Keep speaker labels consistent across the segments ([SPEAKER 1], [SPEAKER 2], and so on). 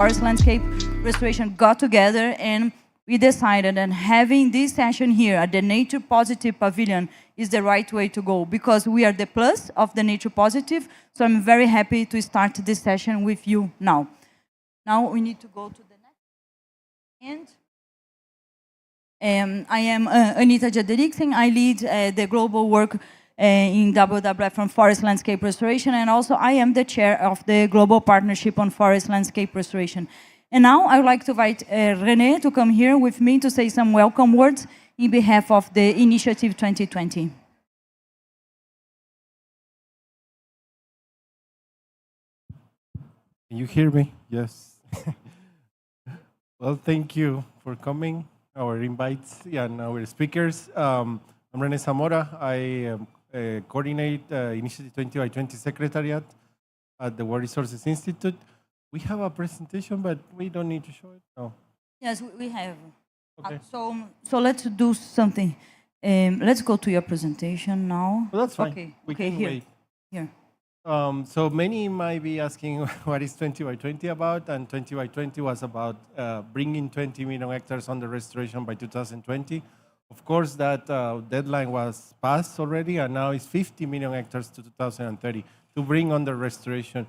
[SPEAKER 1] Forest Landscape Restoration got together and we decided that having this session here at the Nature Positive Pavilion is the right way to go because we are the plus of the Nature Positive. So I'm very happy to start this session with you now. Now we need to go to the next. And I am Anita Jaderiksen. I lead the global work in WWF on Forest Landscape Restoration, and also I am the chair of the Global Partnership on Forest Landscape Restoration. And now I would like to invite René to come here with me to say some welcome words in behalf of the Initiative 2020.
[SPEAKER 2] Can you hear me? Yes. Well, thank you for coming, our invites and our speakers. I'm René Zamora. I coordinate Initiative 20 Secretariat at the World Resources Institute. We have a presentation, but we don't need to show it. No.
[SPEAKER 1] Yes, we have.
[SPEAKER 2] Okay.
[SPEAKER 1] So let's do something. Let's go to your presentation now.
[SPEAKER 2] Well, that's fine.
[SPEAKER 1] Okay.
[SPEAKER 2] We
[SPEAKER 1] okay.
[SPEAKER 2] can
[SPEAKER 1] Here.
[SPEAKER 2] wait.
[SPEAKER 1] Here.
[SPEAKER 2] So many might be asking what is 20 about, and 20 was about bringing 20 million hectares under restoration by 2020. Of course, that deadline was passed already, and now it's 50 million hectares to 2030 to bring under restoration.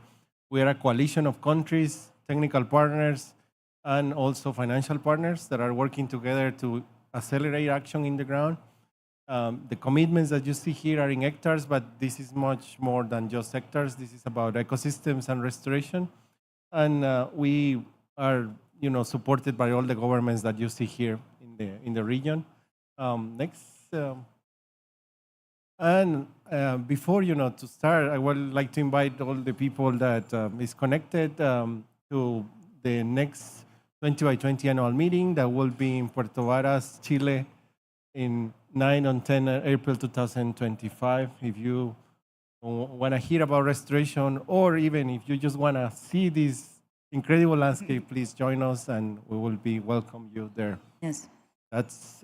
[SPEAKER 2] We are a coalition of countries, technical partners, and also financial partners that are working together to accelerate action in the ground. The commitments that you see here are in hectares, but this is much more than just hectares. This is about ecosystems and restoration. And we are, supported by all the governments that you see here in the region. Next. Before, to start, I would like to invite all the people that is connected to the next 20 annual meeting that will be in Puerto Varas, Chile, in 9 and 10 April 2025. If you want to hear about restoration, or even if you just want to see this incredible landscape, please join us and we will welcome you there.
[SPEAKER 1] Yes.
[SPEAKER 2] That's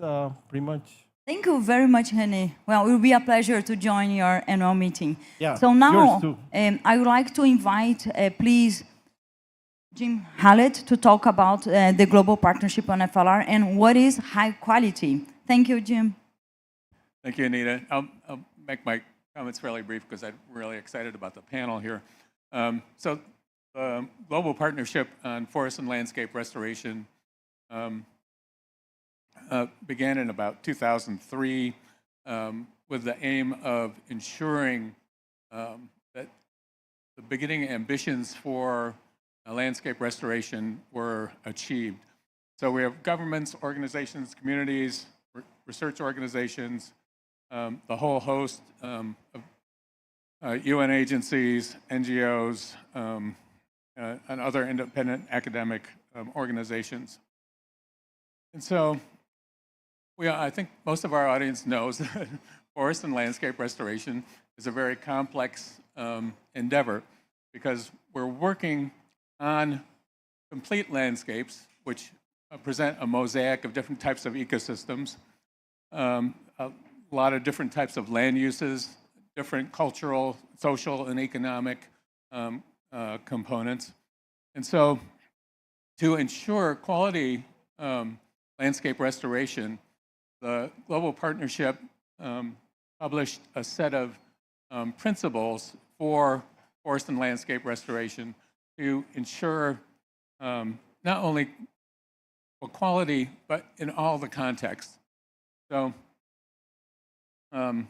[SPEAKER 2] pretty much.
[SPEAKER 1] Thank you very much, René. Well, it will be a pleasure to join your annual meeting.
[SPEAKER 2] Yeah,
[SPEAKER 1] so now,
[SPEAKER 2] yours too.
[SPEAKER 1] I would like to invite, please, Jim Hallett to talk about the Global Partnership on FLR and what is high quality. Thank you, Jim.
[SPEAKER 3] Thank you, Anita. I'll make my comments fairly brief because I'm really excited about the panel here. So the Global Partnership on Forest and Landscape Restoration began in about 2003 with the aim of ensuring that the beginning ambitions for landscape restoration were achieved. So we have governments, organizations, communities, research organizations, the whole host of UN agencies, NGOs, and other independent academic organizations. And so I think most of our audience knows that forest and landscape restoration is a very complex endeavor because we're working on complete landscapes which present a mosaic of different types of ecosystems, a lot of different types of land uses, different cultural, social, and economic components. And so to ensure quality landscape restoration, the Global Partnership published a set of principles for forest and landscape restoration to ensure not only quality, but in all the contexts. So the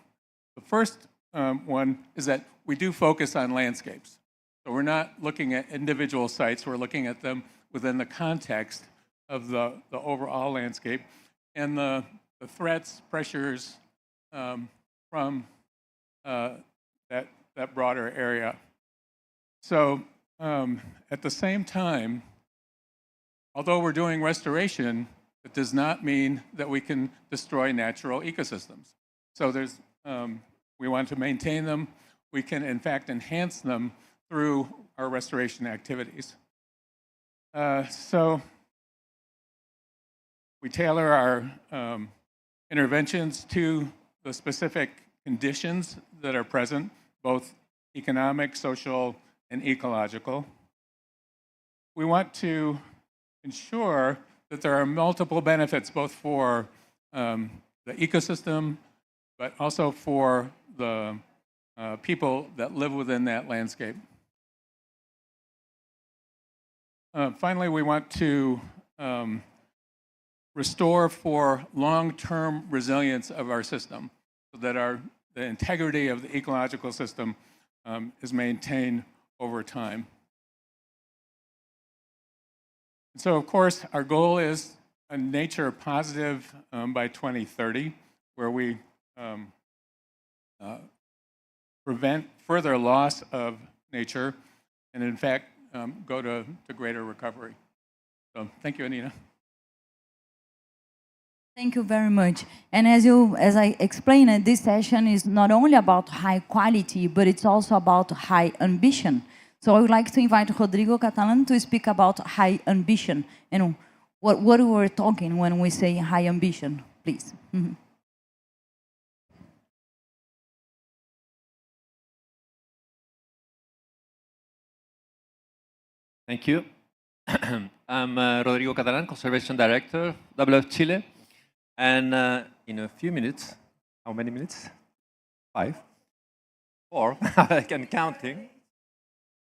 [SPEAKER 3] first one is that we do focus on landscapes. So we're not looking at individual sites, we're looking at them within the context of the overall landscape and the threats, pressures from that broader area. So at the same time, although we're doing restoration, it does not mean that we can destroy natural ecosystems. So we want to maintain them. We can, in fact, enhance them through our restoration activities. So we tailor our interventions to the specific conditions that are present, both economic, social, and ecological. we want to ensure that there are multiple benefits, both for the ecosystem, but also for the people that live within that landscape. Finally, we want to restore for long-term resilience of our system, so that the integrity of the ecological system is maintained over time. And so, of course, our goal is a nature positive by 2030, where we prevent further loss of nature and, in fact, go to greater recovery. So thank you, Anita.
[SPEAKER 1] Thank you very much. And as I explained, this session is not only about high quality, but it's also about high ambition. So I would like to invite Rodrigo Catalan to speak about high ambition and what we're talking when we say high ambition, please. Mm-hmm.
[SPEAKER 4] Thank you. I'm Rodrigo Catalan, Conservation Director, WWF Chile. And in a few minutes, how many minutes? 5? 4, I can counting.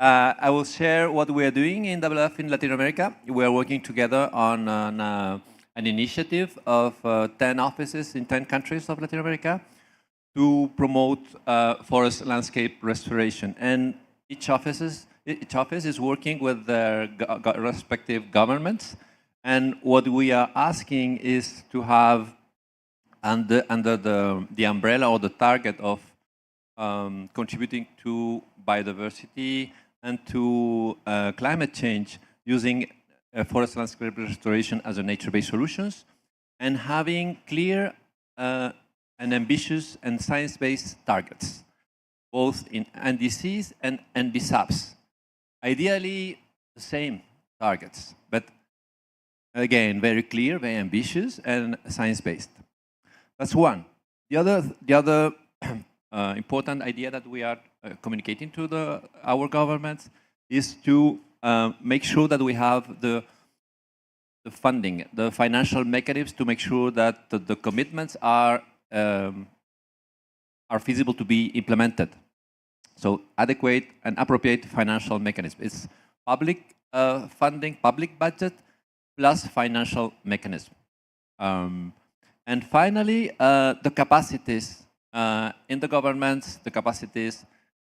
[SPEAKER 4] I will share what we are doing in WWF in Latin America. We are working together on an initiative of 10 offices in 10 countries of Latin America to promote forest landscape restoration. And each office is working with their respective governments. And what we are asking is to have under the umbrella or the target of contributing to biodiversity and to climate change, using forest landscape restoration as a nature-based solutions, and having clear and ambitious and science-based targets, both in NDCs and NBSAPs. Ideally, the same targets, but again, very clear, very ambitious, and science-based. That's one. The other important idea that we are communicating to our governments is to make sure that we have the funding, the financial mechanisms to make sure that the commitments are feasible to be implemented. So adequate and appropriate financial mechanism. It's public funding, public budget, plus financial mechanism. And finally, the capacities in the governments, the capacities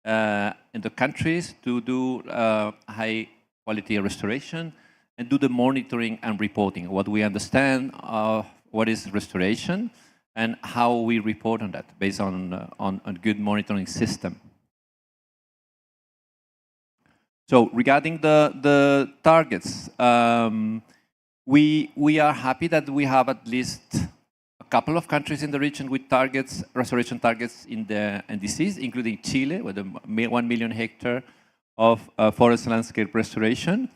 [SPEAKER 4] in the countries to do high quality restoration and do the monitoring and reporting, what we understand of what is restoration and how we report on that based on a good monitoring system. So regarding the targets, we are happy that we have at least a couple of countries in the region with targets, restoration targets in the NDCs, including Chile with 1 million hectare of forest landscape restoration.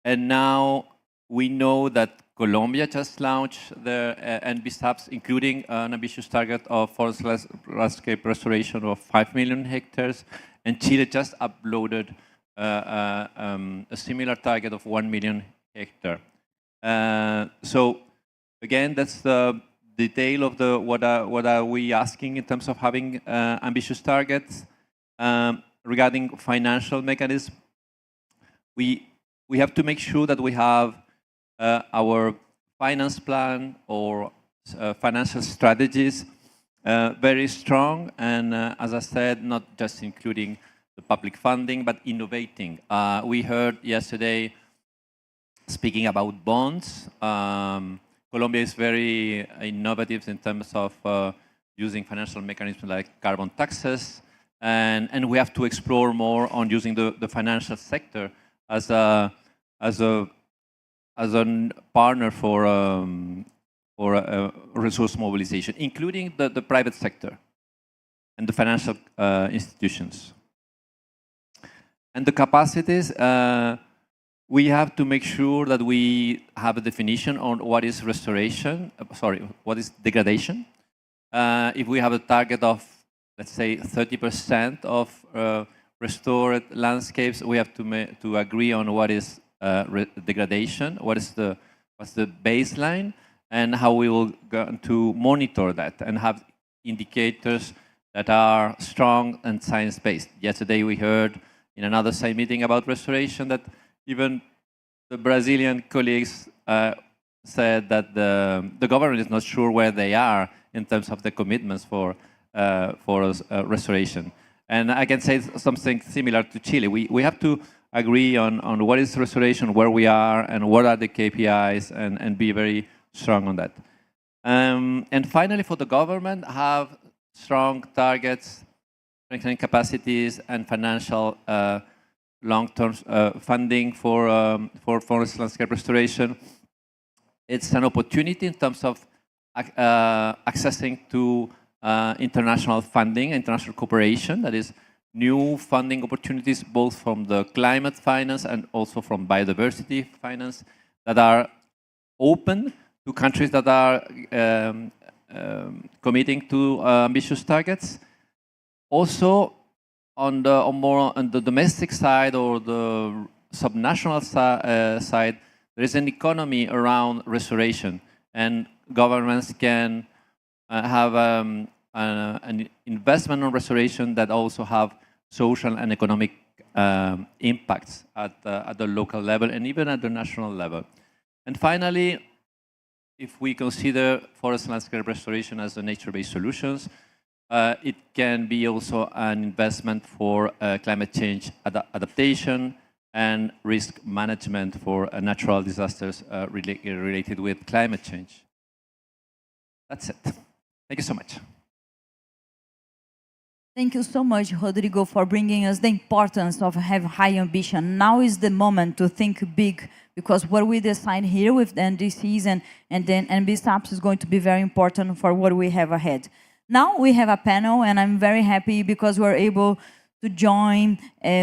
[SPEAKER 4] And now we know that Colombia just launched the NBSAPs, including an ambitious target of forest landscape restoration of 5 million hectares. And Chile just uploaded a similar target of 1 million hectare. So again, that's the detail of what are we asking in terms of having ambitious targets. Regarding financial mechanism, we have to make sure that we have our finance plan or financial strategies very strong, and as I said, not just including the public funding, but innovating. We heard yesterday speaking about bonds. Colombia is very innovative in terms of using financial mechanisms like carbon taxes, and we have to explore more on using the financial sector as a partner for resource mobilization, including the private sector and the financial institutions. And the capacities, we have to make sure that we have a definition on what is restoration, what is degradation. If we have a target of, let's say, 30% of restored landscapes, we have to agree on what is degradation, what's the baseline, and how we will go to monitor that and have indicators that are strong and science-based. Yesterday we heard in another side meeting about restoration that even the Brazilian colleagues said that the government is not sure where they are in terms of the commitments for restoration. And I can say something similar to Chile. We have to agree on what is restoration, where we are, and what are the KPIs, and be very strong on that. And finally, for the government, have strong targets, strengthening capacities, and financial long-term funding for forest landscape restoration. It's an opportunity in terms of accessing to international funding, international cooperation, that is new funding opportunities both from the climate finance and also from biodiversity finance that are open to countries that are committing to ambitious targets. Also, on the domestic side or the subnational side, there is an economy around restoration, and governments can have an investment on restoration that also have social and economic impacts at the local level and even at the national level. And finally, if we consider forest landscape restoration as a nature-based solutions, it can be also an investment for climate change adaptation and risk management for natural disasters related with climate change. That's it. Thank you so much.
[SPEAKER 1] Thank you so much, Rodrigo, for bringing us the importance of having high ambition. Now is the moment to think big, because what we decide here with the NDCs and then NBSAPs is going to be very important for what we have ahead. Now we have a panel, and I'm very happy because we're able to join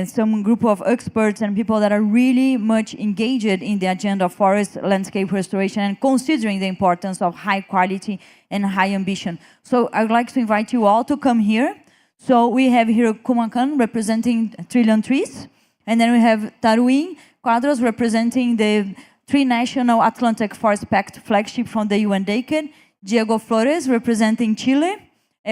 [SPEAKER 1] some group of experts and people that are really much engaged in the agenda of forest landscape restoration and considering the importance of high quality and high ambition. So I would like to invite you all to come here. So we have here Kumakan representing Trillion Trees, and then we have Tarwin Quadros representing the Tri-National Atlantic Forest Pact flagship from the UN Decade, Diego Flores representing Chile,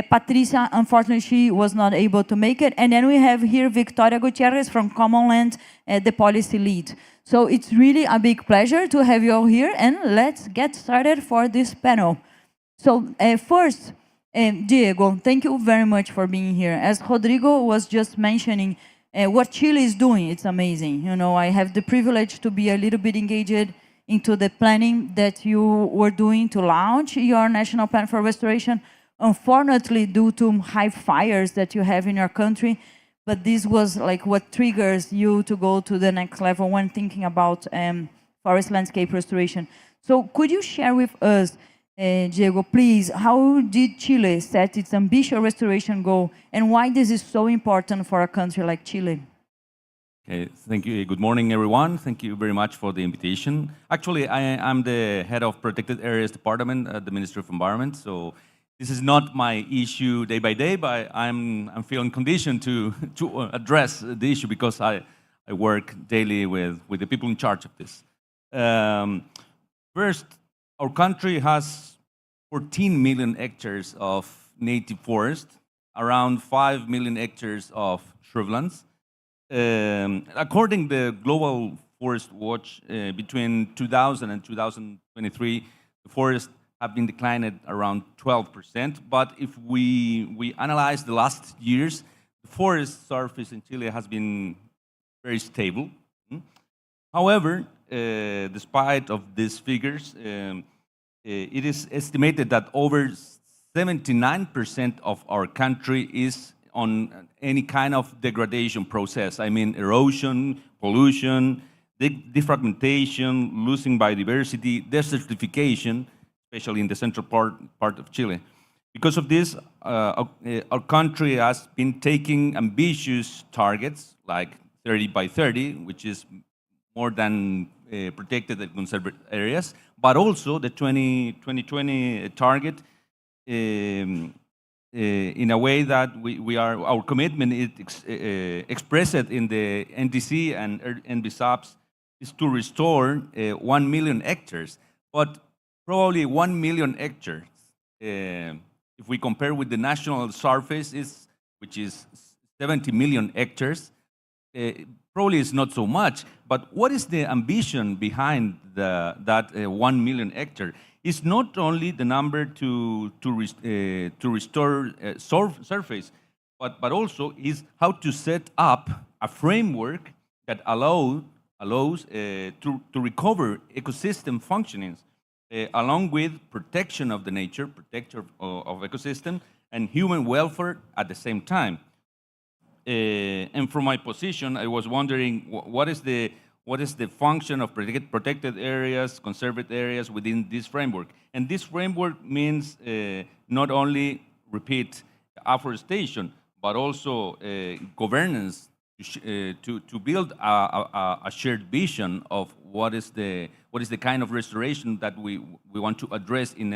[SPEAKER 1] Patricia, unfortunately, she was not able to make it. And then we have here Victoria Gutierrez from Common Land, the policy lead. So it's really a big pleasure to have you all here, and let's get started for this panel. So first, Diego, thank you very much for being here. As Rodrigo was just mentioning, what Chile is doing, it's amazing. You know, I have the privilege to be a little bit engaged into the planning that you were doing to launch your National Plan for Restoration. Unfortunately, due to high fires that you have in your country, but this was like what triggers you to go to the next level when thinking about forest landscape restoration. So could you share with us, Diego, please, how did Chile set its ambitious restoration goal, and why this is so important for a country like Chile?
[SPEAKER 5] Okay, thank you. Good morning, everyone. Thank you very much for the invitation. Actually, I'm the head of Protected Areas Department at the Ministry of Environment, so this is not my issue day by day, but I'm feeling conditioned to address the issue because I work daily with the people in charge of this. First, our country has 14 million hectares of native forest, around 5 million hectares of shrublands. According to the Global Forest Watch, between 2000 and 2023, the forest have been declined at around 12%. But if we analyze the last years, the forest surface in Chile has been very stable. However, despite of these figures, it is estimated that over 79% of our country is on any kind of degradation process. I mean, erosion, pollution, defragmentation, losing biodiversity, desertification, especially in the central part of Chile. Because of this, our country has been taking ambitious targets, like 30 by 30, which is more than protected and conserved areas, but also the 2020 target in a way that our commitment is expressed in the NDC and NBSAPs is to restore 1 million hectares, but probably 1 million hectares, if we compare with the national surface, which is 70 million hectares, probably is not so much. But what is the ambition behind that 1 million hectare? It's not only the number to restore surface, but also is how to set up a framework that allows to recover ecosystem functionings, along with protection of the nature, protection of ecosystem, and human welfare at the same time. And from my position, I was wondering what is the function of protected areas, conserved areas within this framework? And this framework means not only, repeat, afforestation, but also governance to build a shared vision of what is the kind of restoration that we want to address in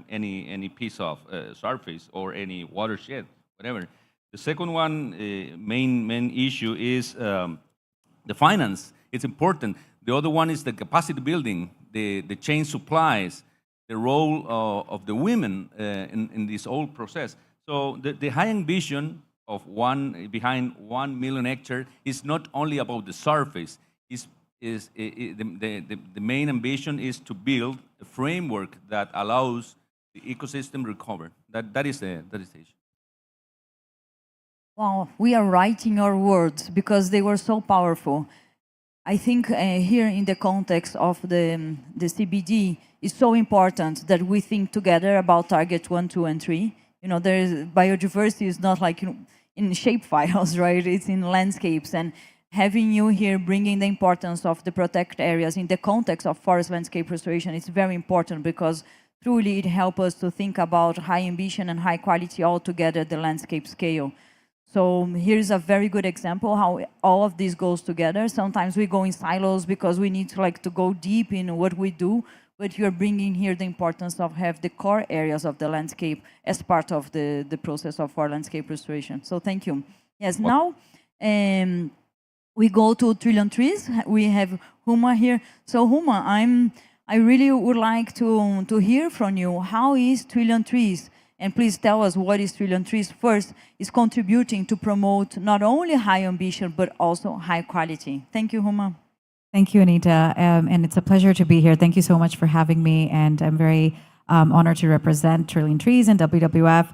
[SPEAKER 5] any piece of surface or any watershed, whatever. The second one, main issue is the finance. It's important. The other one is the capacity building, the chain supplies, the role of the women in this whole process. So the high ambition of behind 1 million hectares is not only about the surface. The main ambition is to build a framework that allows the ecosystem recover. That is the issue.
[SPEAKER 1] Wow, we are writing our words because they were so powerful. I think here in the context of the CBD, it's so important that we think together about target 1, 2, and 3. You know, biodiversity is not like in shape files, right? It's in landscapes. And having you here bringing the importance of the protected areas in the context of forest landscape restoration is very important because truly it helps us to think about high ambition and high quality all together at the landscape scale. So here's a very good example how all of this goes together. Sometimes we go in silos because we need to go deep in what we do, but you're bringing here the importance of have the core areas of the landscape as part of the process of our landscape restoration. So thank you. Yes, now we go to Trillion Trees. We have Huma here. So Huma, I really would like to hear from you. How is Trillion Trees? And please tell us what is Trillion Trees first is contributing to promote not only high ambition, but also high quality. Thank you, Huma.
[SPEAKER 6] Thank you, Anita. And it's a pleasure to be here. Thank you so much for having me. And I'm very honored to represent Trillion Trees and WWF.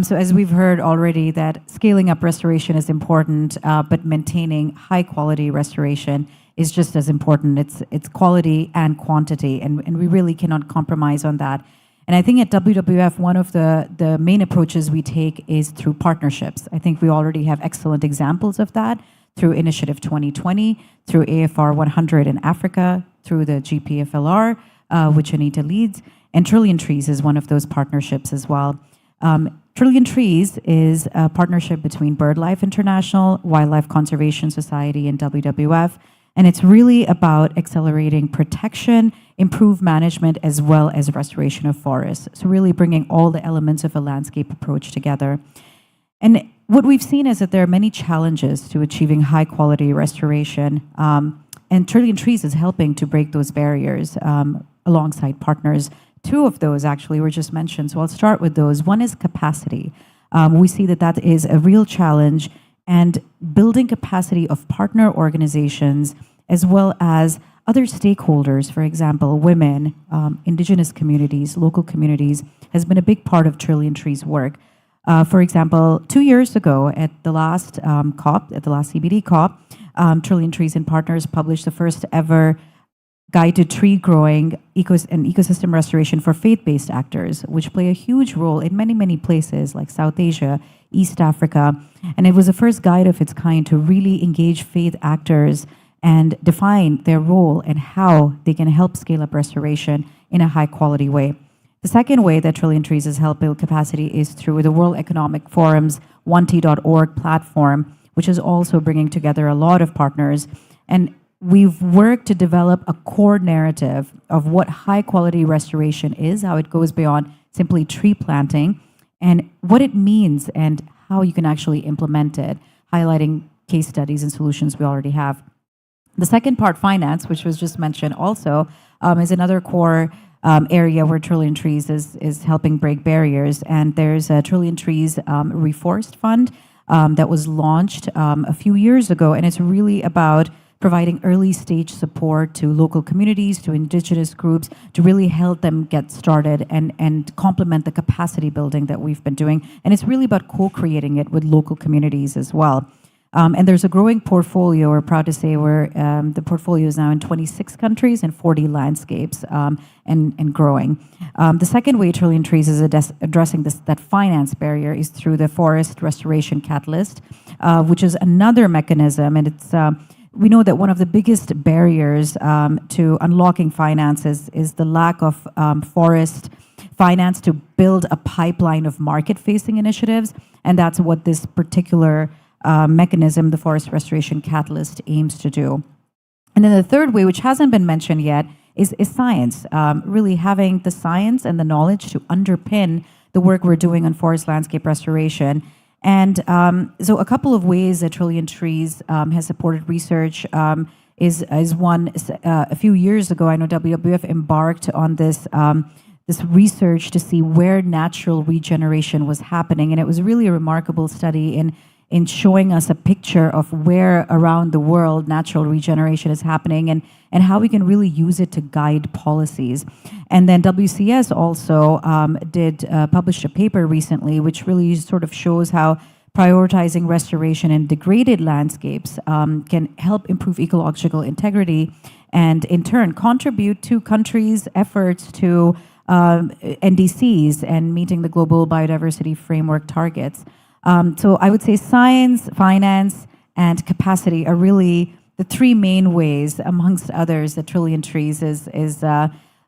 [SPEAKER 6] So as we've heard already that scaling up restoration is important, but maintaining high quality restoration is just as important. It's quality and quantity, and we really cannot compromise on that. And I think at WWF, one of the main approaches we take is through partnerships. I think we already have excellent examples of that through Initiative 2020, through AFR 100 in Africa, through the GPFLR, which Anita leads, and Trillion Trees is one of those partnerships as well. Trillion Trees is a partnership between BirdLife International, Wildlife Conservation Society, and WWF. And it's really about accelerating protection, improved management, as well as restoration of forests. So really bringing all the elements of a landscape approach together. And what we've seen is that there are many challenges to achieving high quality restoration. And Trillion Trees is helping to break those barriers alongside partners. Two of those actually were just mentioned, so I'll start with those. One is capacity. We see that is a real challenge, and building capacity of partner organizations as well as other stakeholders, for example, women, indigenous communities, local communities, has been a big part of Trillion Trees' work. For example, 2 years ago at the last COP, at the last CBD COP, Trillion Trees and Partners published the first ever guide to tree growing and ecosystem restoration for faith-based actors, which play a huge role in many, many places like South Asia, East Africa. And it was the first guide of its kind to really engage faith actors and define their role and how they can help scale up restoration in a high quality way. The second way that Trillion Trees has helped build capacity is through the World Economic Forum's 1T.org platform, which is also bringing together a lot of partners. And we've worked to develop a core narrative of what high quality restoration is, how it goes beyond simply tree planting, and what it means and how you can actually implement it, highlighting case studies and solutions we already have. The second part, finance, which was just mentioned also, is another core area where Trillion Trees is helping break barriers. And there's a Trillion Trees Reforest Fund that was launched a few years ago, and it's really about providing early stage support to local communities, to indigenous groups, to really help them get started and complement the capacity building that we've been doing. And it's really about co-creating it with local communities as well. And there's a growing portfolio, we're proud to say, where the portfolio is now in 26 countries and 40 landscapes and growing. The second way Trillion Trees is addressing that finance barrier is through the Forest Restoration Catalyst, which is another mechanism, and it's we know that one of the biggest barriers to unlocking finances is the lack of forest finance to build a pipeline of market-facing initiatives, and that's what this particular mechanism, the Forest Restoration Catalyst, aims to do. And then the third way, which hasn't been mentioned yet, is science, really having the science and the knowledge to underpin the work we're doing on forest landscape restoration. And so a couple of ways that Trillion Trees has supported research is one. A few years ago, I know WWF embarked on this this research to see where natural regeneration was happening, and it was really a remarkable study in showing us a picture of where around the world natural regeneration is happening and how we can really use it to guide policies. And then WCS also published a paper recently which really sort of shows how prioritizing restoration in degraded landscapes can help improve ecological integrity and in turn contribute to countries' efforts to NDCs and meeting the Global Biodiversity Framework targets. So I would say science, finance, and capacity are really the three main ways, amongst others, that Trillion Trees is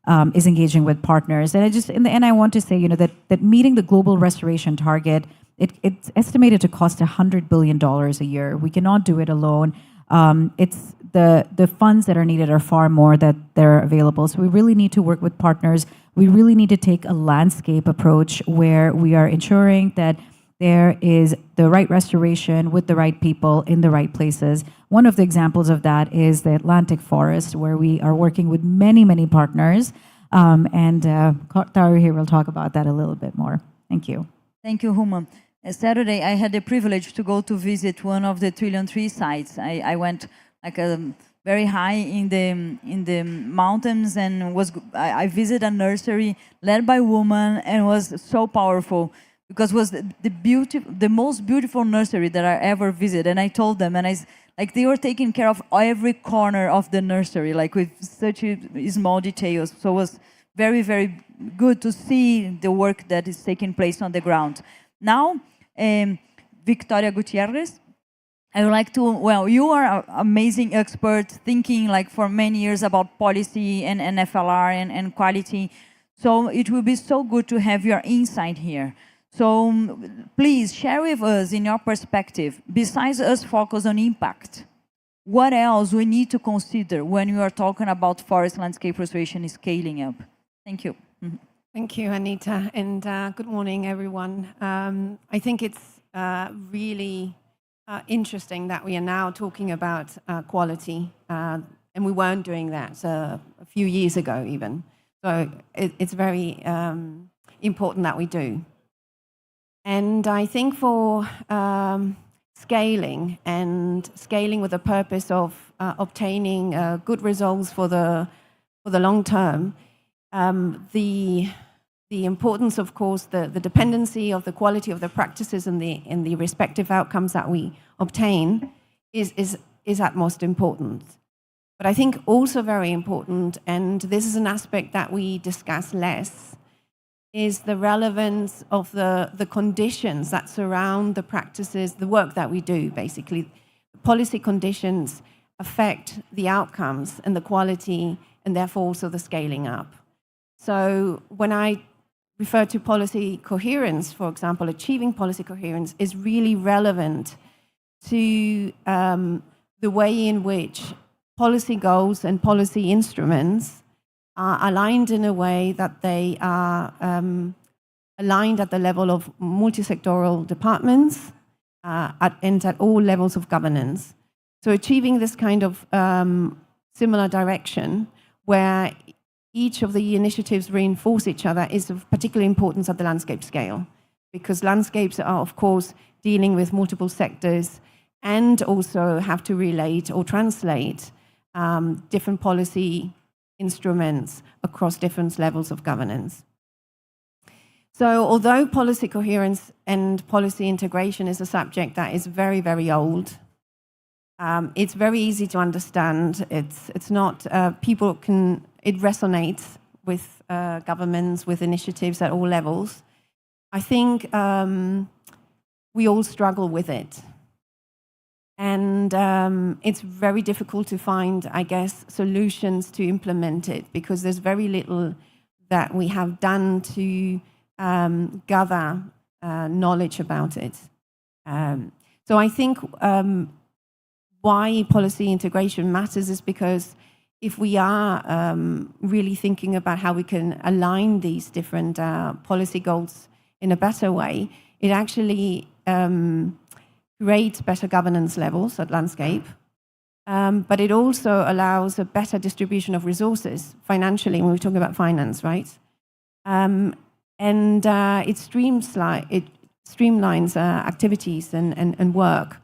[SPEAKER 6] engaging with partners. And in the end, I want to say, that meeting the global restoration target, it's estimated to cost $100 billion a year. We cannot do it alone. It's the funds that are needed are far more that they're available. So we really need to work with partners. We really need to take a landscape approach where we are ensuring that there is the right restoration with the right people in the right places. One of the examples of that is the Atlantic forest, where we are working with many, many partners. Taru here will talk about that a little bit more. Thank you.
[SPEAKER 1] Thank you, Huma. Saturday, I had the privilege to go to visit one of the Trillion Tree sites. I went very high in the mountains and I visited a nursery led by women and was so powerful, because it was the most beautiful nursery that I ever visited. And I told them, and they were taking care of every corner of the nursery, with such small details. So it was very, very good to see the work that is taking place on the ground. Now, Victoria Gutierrez, I would like to, you are an amazing expert, thinking for many years about policy and FLR and quality. So it will be so good to have your insight here. So please share with us, in your perspective, besides us focus on impact, what else we need to consider when we are talking about forest landscape restoration scaling up? Thank you.
[SPEAKER 7] Thank you, Anita, and good morning, everyone. I think it's really interesting that we are now talking about quality, and we weren't doing that a few years ago even. So it's very important that we do. And I think for scaling with the purpose of obtaining good results for the long term, the importance, of course, the dependency of the quality of the practices and the respective outcomes that we obtain is utmost important. But I think also very important, and this is an aspect that we discuss less, is the relevance of the conditions that surround the practices, the work that we do, basically. The policy conditions affect the outcomes and the quality, and therefore also the scaling up. So when I refer to policy coherence, for example, achieving policy coherence is really relevant to the way in which policy goals and policy instruments are aligned in a way that they are aligned at the level of multi-sectoral departments and at all levels of governance. So achieving this kind of similar direction where each of the initiatives reinforce each other is of particular importance at the landscape scale, because landscapes are, of course, dealing with multiple sectors and also have to relate or translate different policy instruments across different levels of governance. So although policy coherence and policy integration is a subject that is very, very old, it's very easy to understand. It's not, it resonates with governments, with initiatives at all levels. I think we all struggle with it. And it's very difficult to find, I guess, solutions to implement it, because there's very little that we have done to gather knowledge about it. So I think why policy integration matters is because if we are really thinking about how we can align these different policy goals in a better way, it actually creates better governance levels at landscape, but it also allows a better distribution of resources financially when we talk about finance, right? And it streamlines activities and work.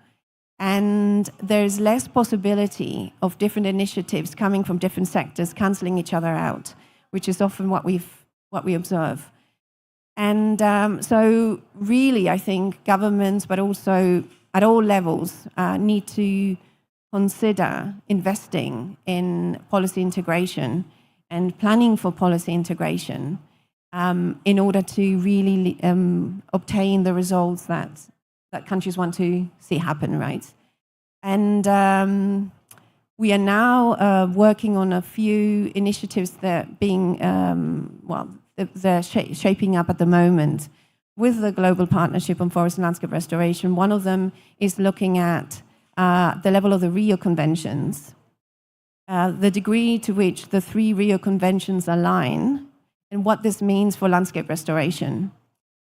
[SPEAKER 7] And there's less possibility of different initiatives coming from different sectors cancelling each other out, which is often what we observe. And so really, I think governments, but also at all levels, need to consider investing in policy integration and planning for policy integration in order to really obtain the results that countries want to see happen, right? And we are now working on a few initiatives that are being, they're shaping up at the moment with the Global Partnership on Forest and Landscape Restoration. One of them is looking at the level of the Rio Conventions, the degree to which the 3 Rio Conventions align, and what this means for landscape restoration.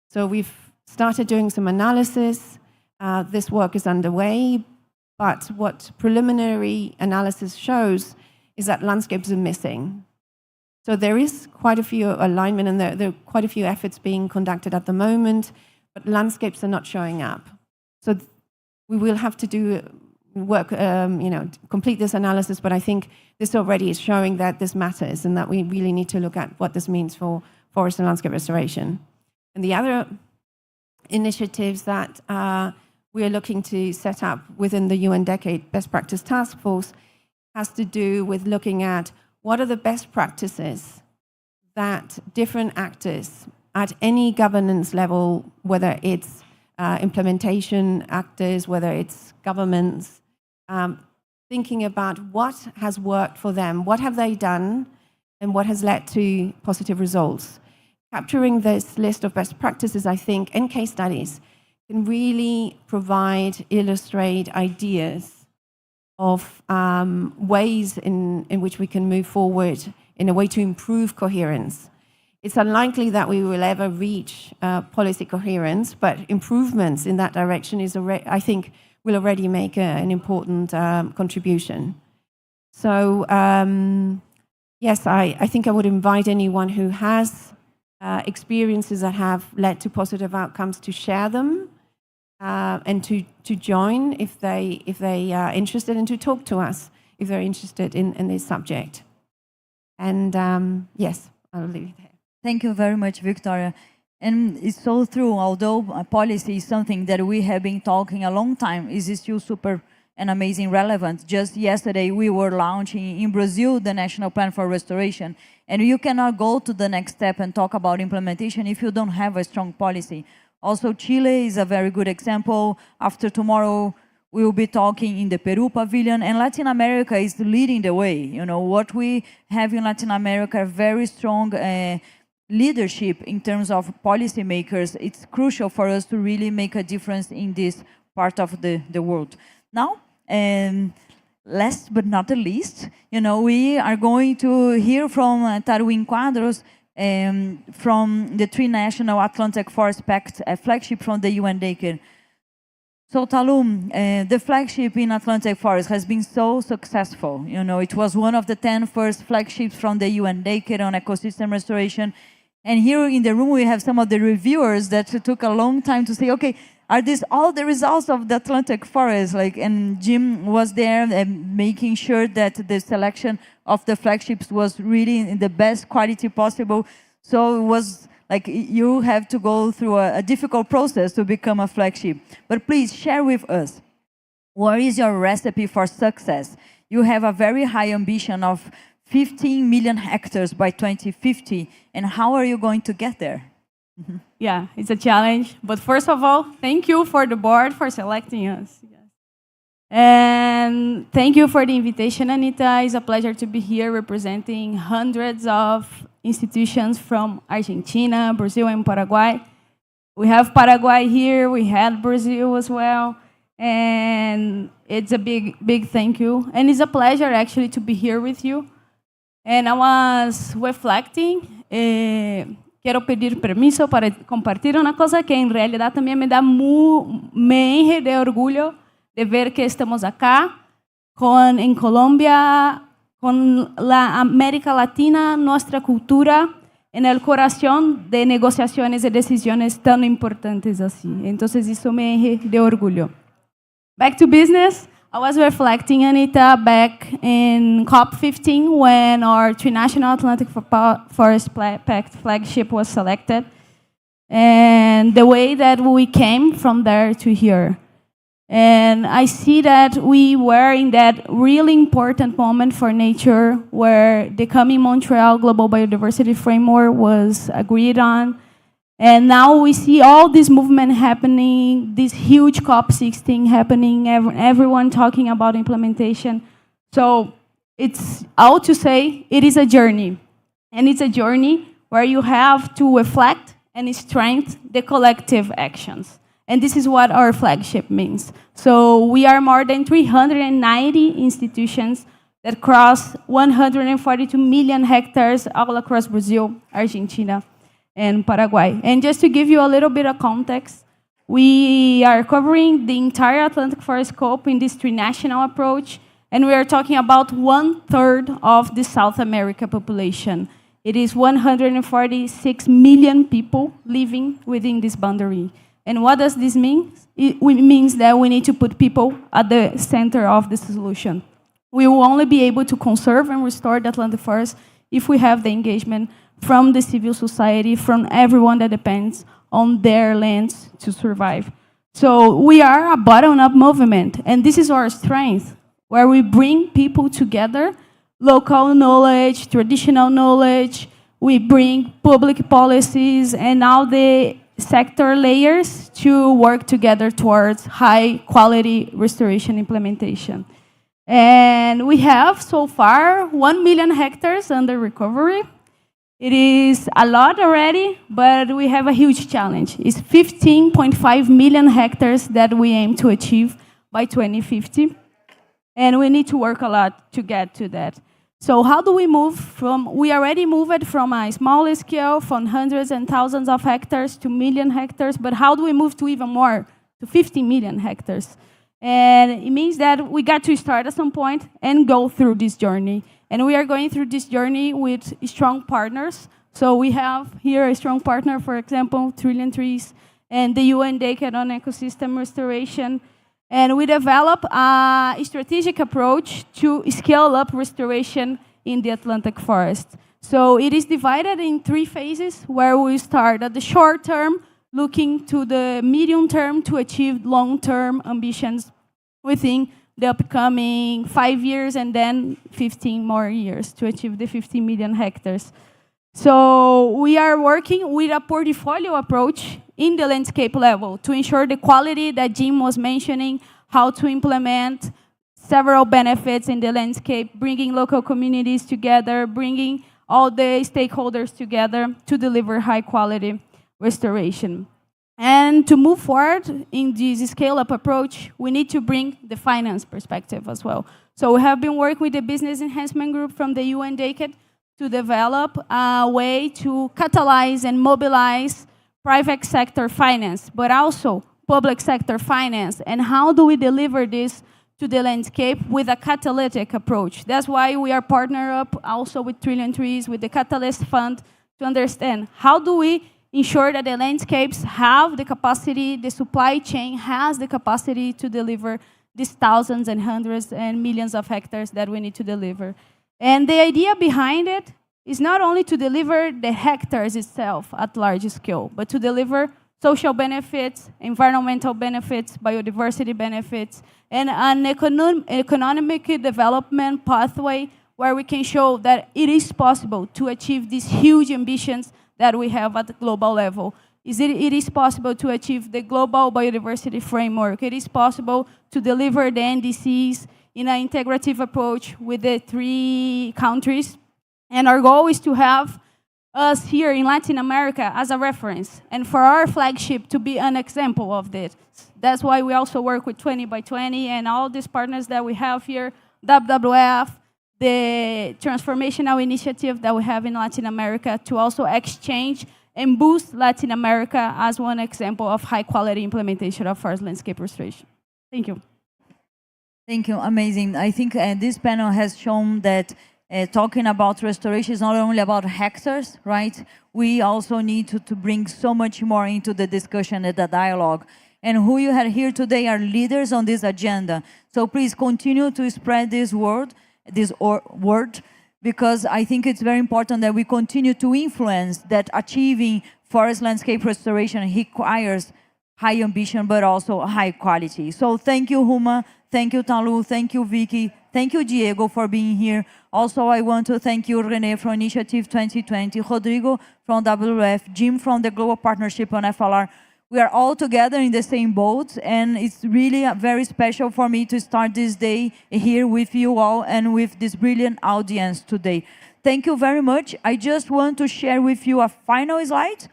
[SPEAKER 7] So we've started doing some analysis. This work is underway, but what preliminary analysis shows is that landscapes are missing. So there is quite a few alignment, and there are quite a few efforts being conducted at the moment, but landscapes are not showing up. So we will have to do work, complete this analysis, but I think this already is showing that this matters and that we really need to look at what this means for forest and landscape restoration. And the other initiatives that we are looking to set up within the UN Decade Best Practice Task Force has to do with looking at what are the best practices that different actors at any governance level, whether it's implementation actors, whether it's governments, thinking about what has worked for them, what have they done, and what has led to positive results. Capturing this list of best practices, I think, and case studies can really provide, illustrate ideas of ways in which we can move forward in a way to improve coherence. It's unlikely that we will ever reach policy coherence, but improvements in that direction I think will already make an important contribution. So yes, I think I would invite anyone who has experiences that have led to positive outcomes to share them and to join if they are interested, and to talk to us if they're interested in this subject. And yes, I'll leave it there.
[SPEAKER 1] Thank you very much, Victoria. And it's so true, although policy is something that we have been talking a long time, is still super and amazing relevant. Just yesterday, we were launching in Brazil the National Plan for Restoration. And you cannot go to the next step and talk about implementation if you don't have a strong policy. Also, Chile is a very good example. After tomorrow, we will be talking in the Peru Pavilion, and Latin America is leading the way. You know, what we have in Latin America, very strong leadership in terms of policymakers. It's crucial for us to really make a difference in this part of the world. Now, last but not the least, we are going to hear from Tarwin Quadros from the Trinational Atlantic Forest Pact flagship from the UN Decade. So Talum, the flagship in Atlantic Forest has been so successful. You know, it was one of the 10 first flagships from the UN Decade on ecosystem restoration. And here in the room, we have some of the reviewers that took a long time to say, okay, are these all the results of the Atlantic Forest? Like, and Jim was there making sure that the selection of the flagships was really in the best quality possible. So it was like you have to go through a difficult process to become a flagship. But please share with us, what is your recipe for success? You have a very high ambition of 15 million hectares by 2050, and how are you going to get there?
[SPEAKER 8] Yeah, it's a challenge. But first of all, thank you for the board for selecting us. And thank you for the invitation, Anita. It's a pleasure to be here representing hundreds of institutions from Argentina, Brazil, and Paraguay. We have Paraguay here, we had Brazil as well, and it's a big thank you. And it's a pleasure actually to be here with you. And I was reflecting, quiero pedir permiso para compartir una cosa que en realidad también me enche de orgullo de ver que estamos acá en Colombia, con la América Latina, nuestra cultura, en el corazón de negociaciones y decisiones tan importantes así. Entonces, eso me enche de orgullo. Back to business. I was reflecting, Anita, back in COP16 when our Trinational Atlantic Forest Pact flagship was selected, and the way that we came from there to here. And I see that we were in that really important moment for nature where the coming Montreal Global Biodiversity Framework was agreed on. And now we see all this movement happening, this huge COP16 happening, everyone talking about implementation. So it's all to say it is a journey. And it's a journey where you have to reflect and strengthen the collective actions. And this is what our flagship means. So we are more than 390 institutions that cross 142 million hectares all across Brazil, Argentina, and Paraguay. And just to give you a little bit of context, we are covering the entire Atlantic Forest scope in this trinational approach, and we are talking about 1/3 of the South America population. It is 146 million people living within this boundary. And what does this mean? It means that we need to put people at the center of the solution. We will only be able to conserve and restore the Atlantic Forest if we have the engagement from the civil society, from everyone that depends on their lands to survive. So we are a bottom-up movement, and this is our strength, where we bring people together, local knowledge, traditional knowledge, we bring public policies and all the sector layers to work together towards high-quality restoration implementation. And we have, so far, 1 million hectares under recovery. It is a lot already, but we have a huge challenge. It's 15.5 million hectares that we aim to achieve by 2050. And we need to work a lot to get to that. So how do we move from, we already moved from a small scale, from hundreds and thousands of hectares to million hectares, but how do we move to even more, to 50 million hectares? And it means that we got to start at some point and go through this journey. And we are going through this journey with strong partners. So we have here a strong partner, for example, Trillion Trees, and the UN Decade on Ecosystem Restoration. And we develop a strategic approach to scale up restoration in the Atlantic Forest. So it is divided in 3 phases, where we start at the short term, looking to the medium term to achieve long-term ambitions within the upcoming 5 years and then 15 more years to achieve the 50 million hectares. So we are working with a portfolio approach in the landscape level to ensure the quality that Jim was mentioning, how to implement several benefits in the landscape, bringing local communities together, bringing all the stakeholders together to deliver high quality restoration. And to move forward in this scale-up approach, we need to bring the finance perspective as well. So we have been working with the Business Enhancement Group from the UN Decade to develop a way to catalyze and mobilize private sector finance, but also public sector finance, and how do we deliver this to the landscape with a catalytic approach. That's why we are partnered up also with Trillion Trees, with the Catalyst Fund, to understand how do we ensure that the landscapes have the capacity, the supply chain has the capacity to deliver these thousands and hundreds and millions of hectares that we need to deliver. And the idea behind it is not only to deliver the hectares itself at large scale, but to deliver social benefits, environmental benefits, biodiversity benefits, and an economic development pathway where we can show that it is possible to achieve these huge ambitions that we have at the global level. It is possible to achieve the global biodiversity framework. It is possible to deliver the NDCs in an integrative approach with the 3 countries. And our goal is to have us here in Latin America as a reference, and for our flagship to be an example of this. That's why we also work with 20 by 20 and all these partners that we have here, WWF, the transformational initiative that we have in Latin America to also exchange and boost Latin America as one example of high-quality implementation of forest landscape restoration. Thank you.
[SPEAKER 1] Thank you, amazing. I think this panel has shown that talking about restoration is not only about hectares, right? We also need to bring so much more into the discussion and the dialogue. And who you have here today are leaders on this agenda. So please continue to spread this word, because I think it's very important that we continue to influence that achieving forest landscape restoration requires high ambition, but also high quality. So thank you, Huma. Thank you, Talu. Thank you, Vicky. Thank you, Diego, for being here. Also, I want to thank you, René, from Initiative 2020, Rodrigo from WWF, Jim from the Global Partnership on FLR. We are all together in the same boat, and it's really very special for me to start this day here with you all and with this brilliant audience today. Thank you very much. I just want to share with you a final slide.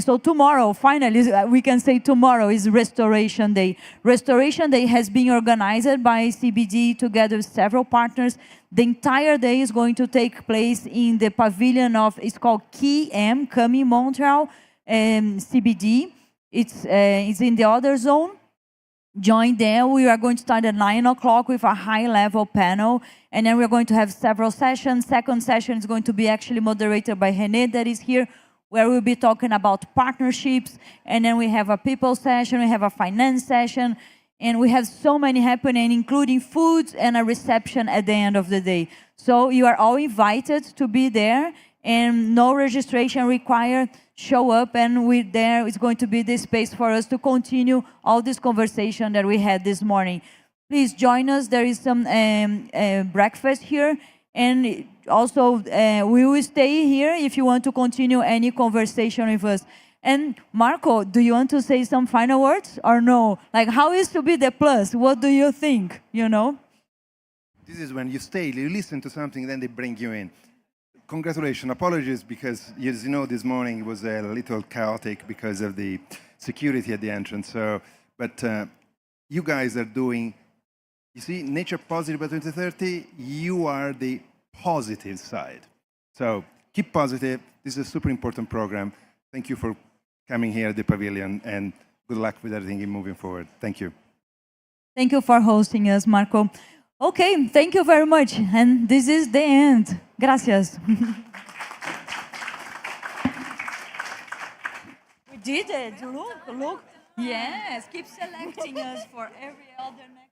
[SPEAKER 1] So tomorrow, finally, we can say tomorrow is Restoration Day. Restoration Day has been organized by CBD together with several partners. The entire day is going to take place in the pavilion of, it's called Kami Montreal CBD. It's in the other zone. Join there. We are going to start at 9 o'clock with a high-level panel, and then we're going to have several sessions. Second session is going to be actually moderated by René, that is here, where we'll be talking about partnerships, and then we have a people session, we have a finance session, and we have so many happening, including food and a reception at the end of the day. So you are all invited to be there, and no registration required. Show up, and there is going to be the space for us to continue all this conversation that we had this morning. Please join us. There is some breakfast here, and also we will stay here if you want to continue any conversation with us. And Marco, do you want to say some final words or no? Like, how is to be the plus? What do you think, you know?
[SPEAKER 9] This is when you stay, you listen to something, then they bring you in. Congratulations, apologies, because as you know, this morning it was a little chaotic because of the security at the entrance. So, but you guys are doing, you see, Nature Positive by 2030, you are the positive side. So keep positive. This is a super important program. Thank you for coming here at the Pavilion, and good luck with everything moving forward. Thank you.
[SPEAKER 1] Thank you for hosting us, Marco. Okay, thank you very much. And this is the end. Gracias. We did it. Look. Yes, keep selecting us for every other next.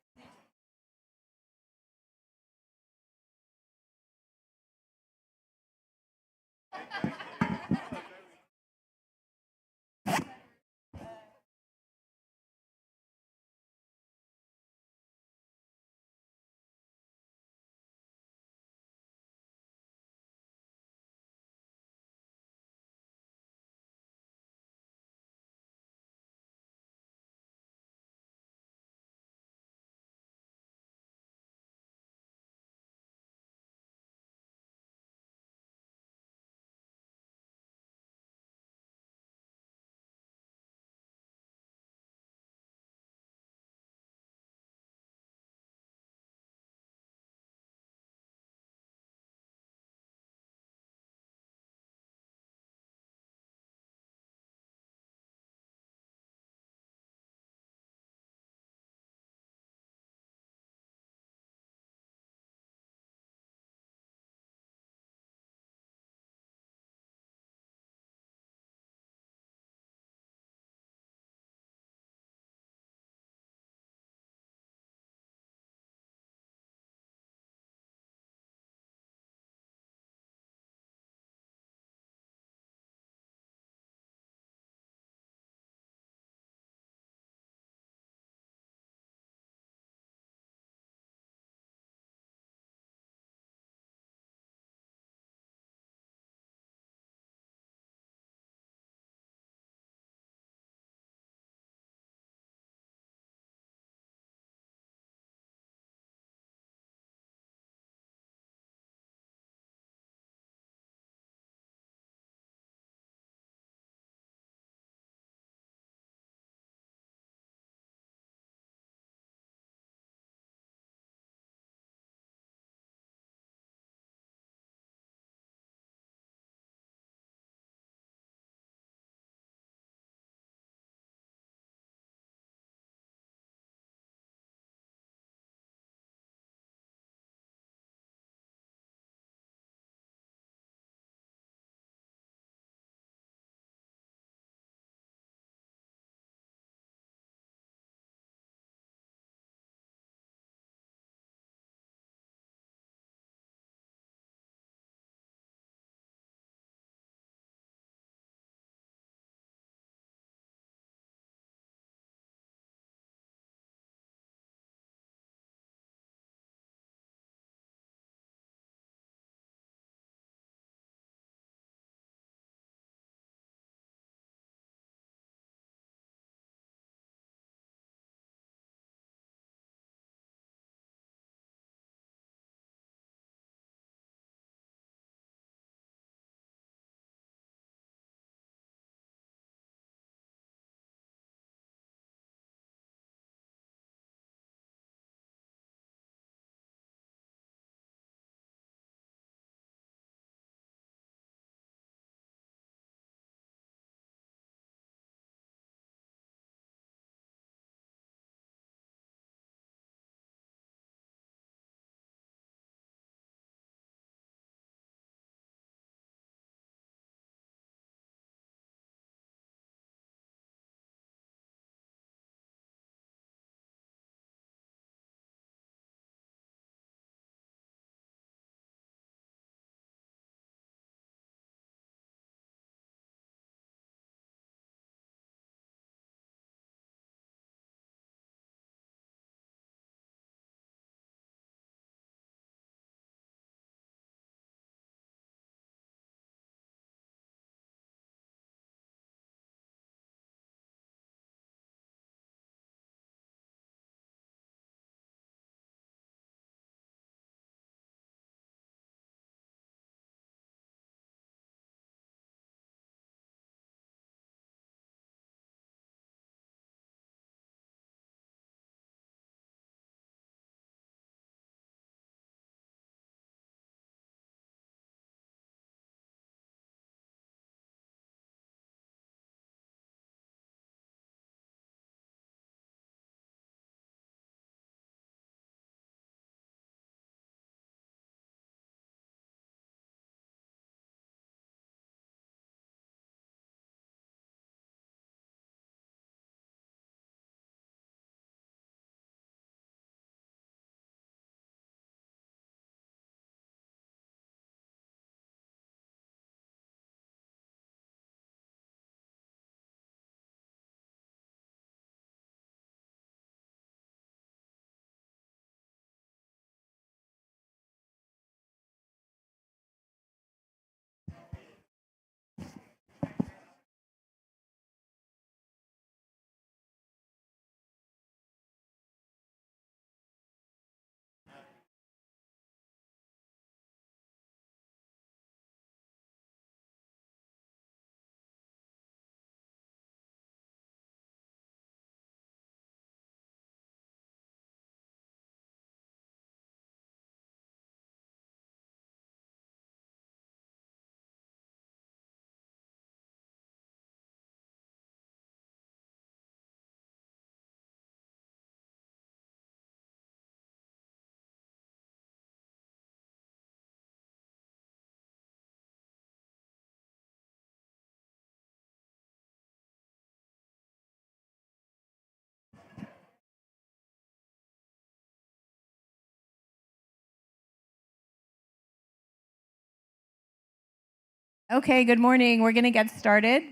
[SPEAKER 10] Okay, good morning. We're going to get started.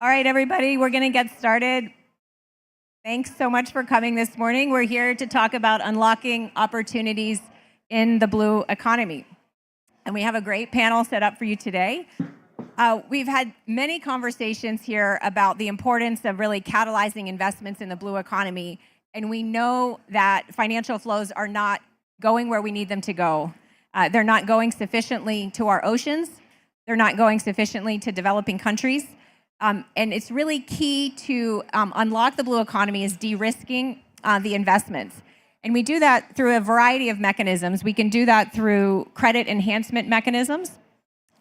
[SPEAKER 10] All right, everybody, we're going to get started. Thanks so much for coming this morning. We're here to talk about unlocking opportunities in the blue economy. And we have a great panel set up for you today. We've had many conversations here about the importance of really catalyzing investments in the blue economy. And we know that financial flows are not going where we need them to go. They're not going sufficiently to our oceans. They're not going sufficiently to developing countries. And it's really key to unlock the blue economy is de-risking the investments. And we do that through a variety of mechanisms. We can do that through credit enhancement mechanisms,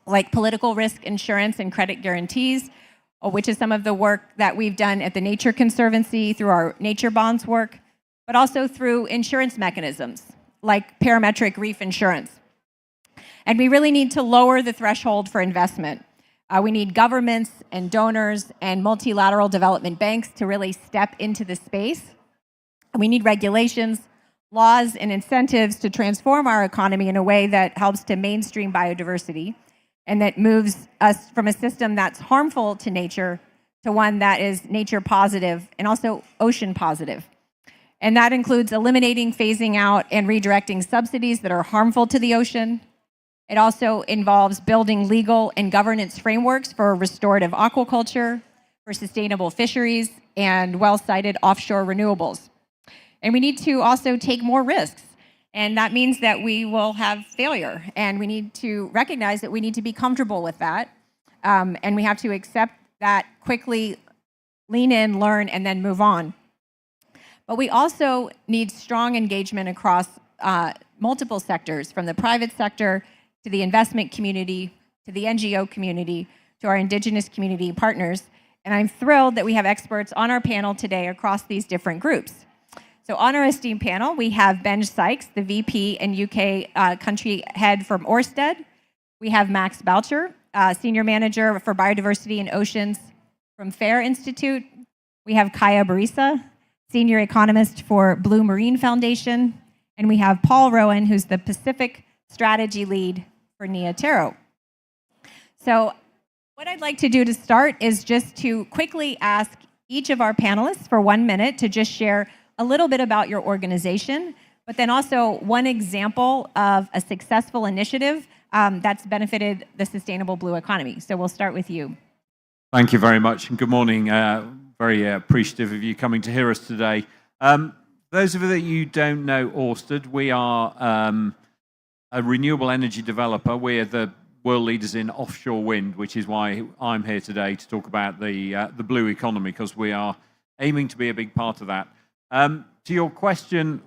[SPEAKER 10] like political risk insurance and credit guarantees, which is some of the work that we've done at the Nature Conservancy through our nature bonds work, but also through insurance mechanisms, like parametric reef insurance. And we really need to lower the threshold for investment. We need governments and donors and multilateral development banks to really step into the space. And we need regulations, laws, and incentives to transform our economy in a way that helps to mainstream biodiversity and that moves us from a system that's harmful to nature to one that is nature positive and also ocean positive. And that includes eliminating, phasing out, and redirecting subsidies that are harmful to the ocean. It also involves building legal and governance frameworks for restorative aquaculture, for sustainable fisheries, and well-sited offshore renewables. And we need to also take more risks. And that means that we will have failure. And we need to recognize that we need to be comfortable with that. And we have to accept that quickly, lean in, learn, and then move on. But we also need strong engagement across multiple sectors, from the private sector to the investment community, to the NGO community, to our indigenous community partners. And I'm thrilled that we have experts on our panel today across these different groups. So on our esteemed panel, we have Benj Sykes, the VP and UK country head from Ørsted. We have Max Boucher, Senior Manager for Biodiversity and Oceans from FAIR Institute. We have Kaya Barisa, Senior Economist for Blue Marine Foundation. And we have Paul Rowan, who's the Pacific Strategy Lead for Neotero. So what I'd like to do to start is just to quickly ask each of our panelists for 1 minute to just share a little bit about your organization, but then also one example of a successful initiative that's benefited the sustainable blue economy. So we'll start with you.
[SPEAKER 11] Thank you very much, and good morning. Very appreciative of you coming to hear us today. Those of you that you don't know Ørsted, we are a renewable energy developer. We're the world leaders in offshore wind, which is why I'm here today to talk about the blue economy, because we are aiming to be a big part of that. To your question,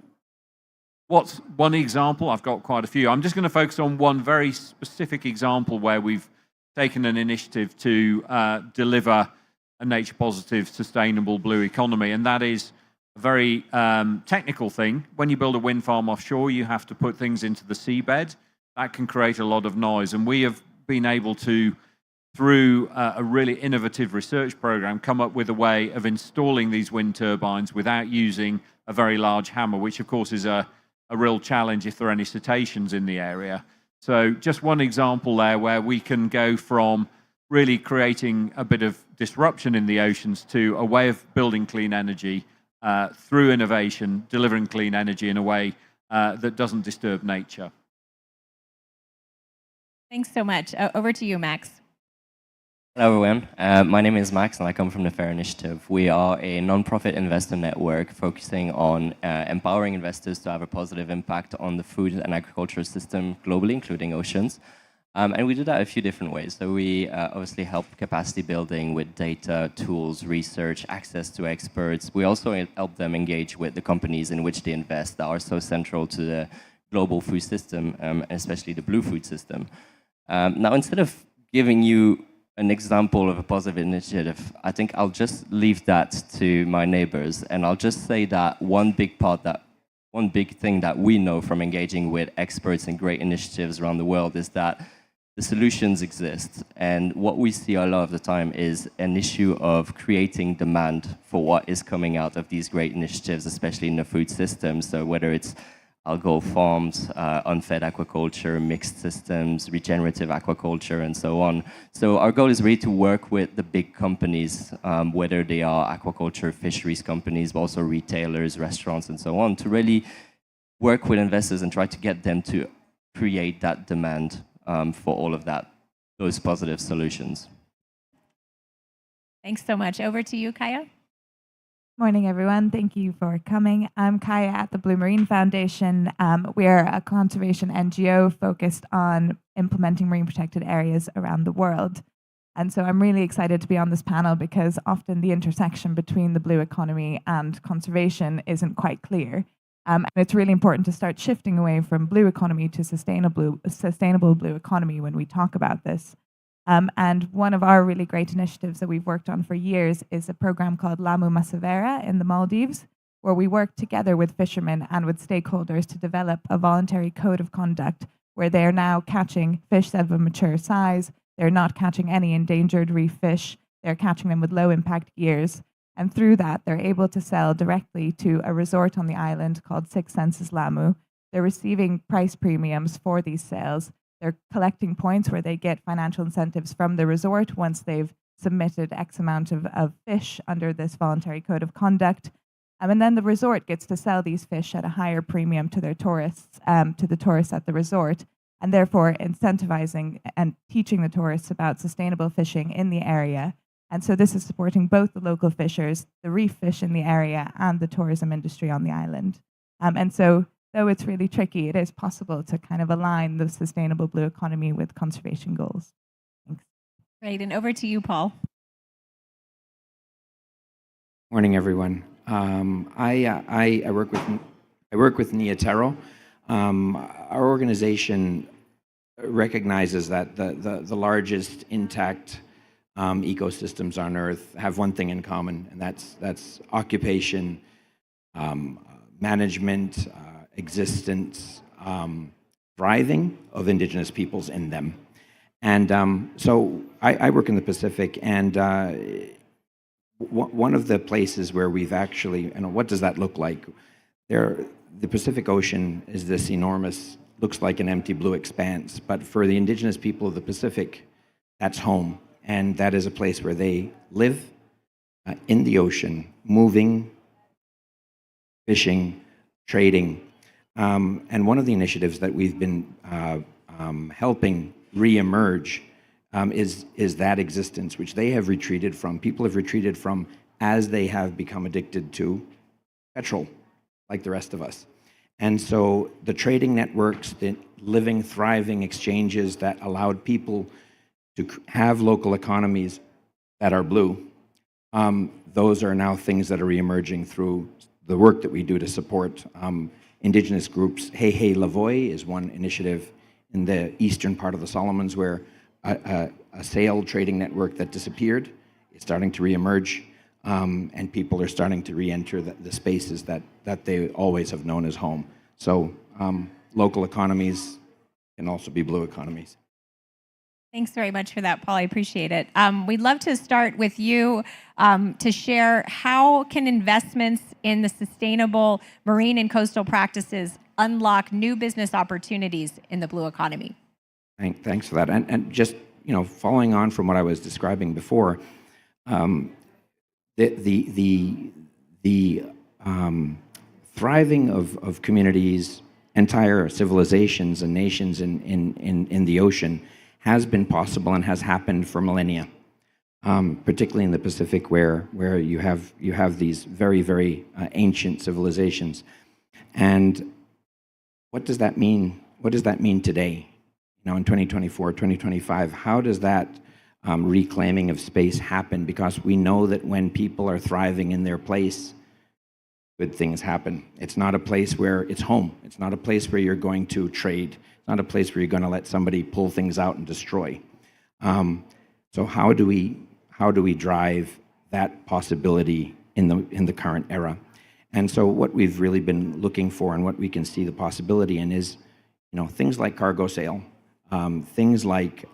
[SPEAKER 11] what's one example? I've got quite a few. I'm just going to focus on one very specific example where we've taken an initiative to deliver a nature-positive, sustainable blue economy, and that is a very technical thing. When you build a wind farm offshore, you have to put things into the seabed. That can create a lot of noise, and we have been able to, through a really innovative research program, come up with a way of installing these wind turbines without using a very large hammer, which of course is a real challenge if there are any cetaceans in the area. So just one example there where we can go from really creating a bit of disruption in the oceans to a way of building clean energy through innovation, delivering clean energy in a way that doesn't disturb nature.
[SPEAKER 10] Thanks so much. Over to you, Max.
[SPEAKER 12] Hello, everyone. My name is Max, and I come from the FAIR Initiative. We are a non-profit investor network focusing on empowering investors to have a positive impact on the food and agricultural system globally, including oceans. And we do that a few different ways. So we obviously help capacity building with data, tools, research, access to experts. We also help them engage with the companies in which they invest that are so central to the global food system, especially the blue food system. Now, instead of giving you an example of a positive initiative, I think I'll just leave that to my neighbors, and I'll just say that one big thing that we know from engaging with experts and great initiatives around the world is that the solutions exist. And what we see a lot of the time is an issue of creating demand for what is coming out of these great initiatives, especially in the food system. So whether it's algal farms, unfed aquaculture, mixed systems, regenerative aquaculture, and so on. So our goal is really to work with the big companies, whether they are aquaculture, fisheries companies, but also retailers, restaurants, and so on, to really work with investors and try to get them to create that demand for all of those positive solutions.
[SPEAKER 10] Thanks so much. Over to you, Kaya.
[SPEAKER 13] Morning, everyone. Thank you for coming. I'm Kaya at the Blue Marine Foundation. We're a conservation NGO focused on implementing marine protected areas around the world. And so I'm really excited to be on this panel because often the intersection between the blue economy and conservation isn't quite clear. And it's really important to start shifting away from blue economy to sustainable blue economy when we talk about this. And one of our really great initiatives that we've worked on for years is a program called Lamu Masavera in the Maldives, where we work together with fishermen and with stakeholders to develop a voluntary code of conduct where they are now catching fish that have a mature size. They're not catching any endangered reef fish. They're catching them with low impact gears. And through that, they're able to sell directly to a resort on the island called Six Senses Lamu. They're receiving price premiums for these sales. They're collecting points where they get financial incentives from the resort once they've submitted X amount of fish under this voluntary code of conduct. And then the resort gets to sell these fish at a higher premium to their tourists, to the tourists at the resort, and therefore incentivizing and teaching the tourists about sustainable fishing in the area. And so this is supporting both the local fishers, the reef fish in the area, and the tourism industry on the island. And so though it's really tricky, it is possible to kind of align the sustainable blue economy with conservation goals. Thanks.
[SPEAKER 10] Great, and over to you, Paul.
[SPEAKER 14] Morning, everyone. I work with Niatero. Our organization recognizes that the largest intact ecosystems on Earth have one thing in common, and that's occupation, management, existence, thriving of indigenous peoples in them. And so I work in the Pacific, and one of the places where we've actually, what does that look like? The Pacific Ocean is this enormous, looks like an empty blue expanse, but for the indigenous people of the Pacific, that's home. And that is a place where they live in the ocean, moving, fishing, trading. And one of the initiatives that we've been helping re-emerge is that existence, which they have retreated from. People have retreated from as they have become addicted to petrol, like the rest of us. And so the trading networks, the living, thriving exchanges that allowed people to have local economies that are blue, those are now things that are re-emerging through the work that we do to support indigenous groups. Hey Hey Lavoy is one initiative in the eastern part of the Solomons where a sail trading network that disappeared is starting to re-emerge, and people are starting to re-enter the spaces that they always have known as home. So local economies can also be blue economies.
[SPEAKER 10] Thanks very much for that, Paul. I appreciate it. We'd love to start with you to share how can investments in the sustainable marine and coastal practices unlock new business opportunities in the blue economy?
[SPEAKER 14] Thanks for that. And just following on from what I was describing before, the thriving of communities, entire civilizations and nations in the ocean has been possible and has happened for millennia, particularly in the Pacific, where you have these very, very ancient civilizations. And what does that mean? What does that mean today? In 2024, 2025, how does that reclaiming of space happen? Because we know that when people are thriving in their place, good things happen. It's not a place where it's home. It's not a place where you're going to trade. It's not a place where you're going to let somebody pull things out and destroy. So how do we drive that possibility in the current era? And so what we've really been looking for and what we can see the possibility in is, things like cargo sail, things like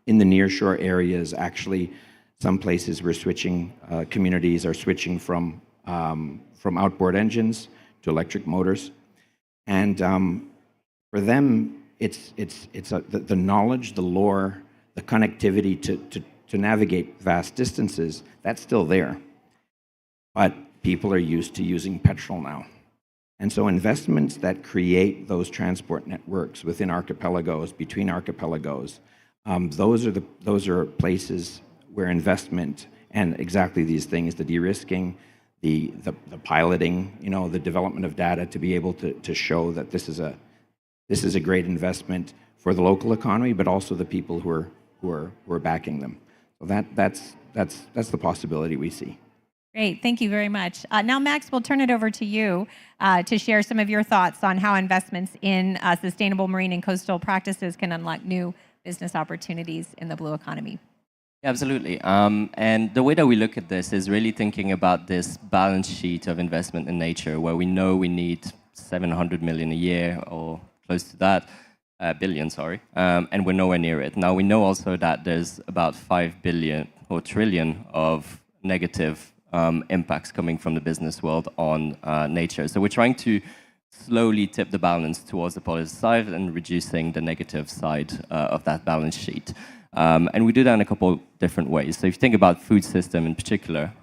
[SPEAKER 14] in the nearshore areas, actually, some places we're switching, communities are switching from outboard engines to electric motors. And for them, it's the knowledge, the lore, the connectivity to navigate vast distances, that's still there. But people are used to using petrol now. And so investments that create those transport networks within archipelagos, between archipelagos, those are places where investment and exactly these things, the de-risking, the piloting, the development of data to be able to show that this is a great investment for the local economy, but also the people who are backing them. So that's the possibility we see.
[SPEAKER 10] Great, thank you very much. Now, Max, we'll turn it over to you to share some of your thoughts on how investments in sustainable marine and coastal practices can unlock new business opportunities in the blue economy.
[SPEAKER 12] Yeah, absolutely. And the way that we look at this is really thinking about this balance sheet of investment in nature, where we know we need 700 million a year or close to that, billion, sorry, and we're nowhere near it. Now, we know also that there's about 5 billion or trillion of negative impacts coming from the business world on nature. So we're trying to slowly tip the balance towards the positive side and reducing the negative side of that balance sheet. And we do that in a couple different ways. So if you think about food system in particular,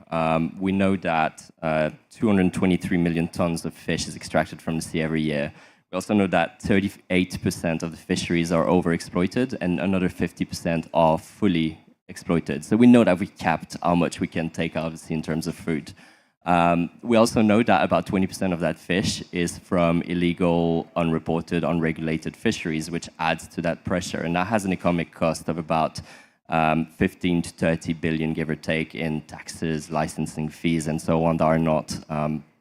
[SPEAKER 12] we know that 223 million tons of fish is extracted from the sea every year. We also know that 38% of the fisheries are overexploited and another 50% are fully exploited. So we know that we capped how much we can take out of the sea in terms of food. We also know that about 20% of that fish is from illegal, unreported, unregulated fisheries, which adds to that pressure. And that has an economic cost of about 15 to 30 billion, give or take, in taxes, licensing fees, and so on that are not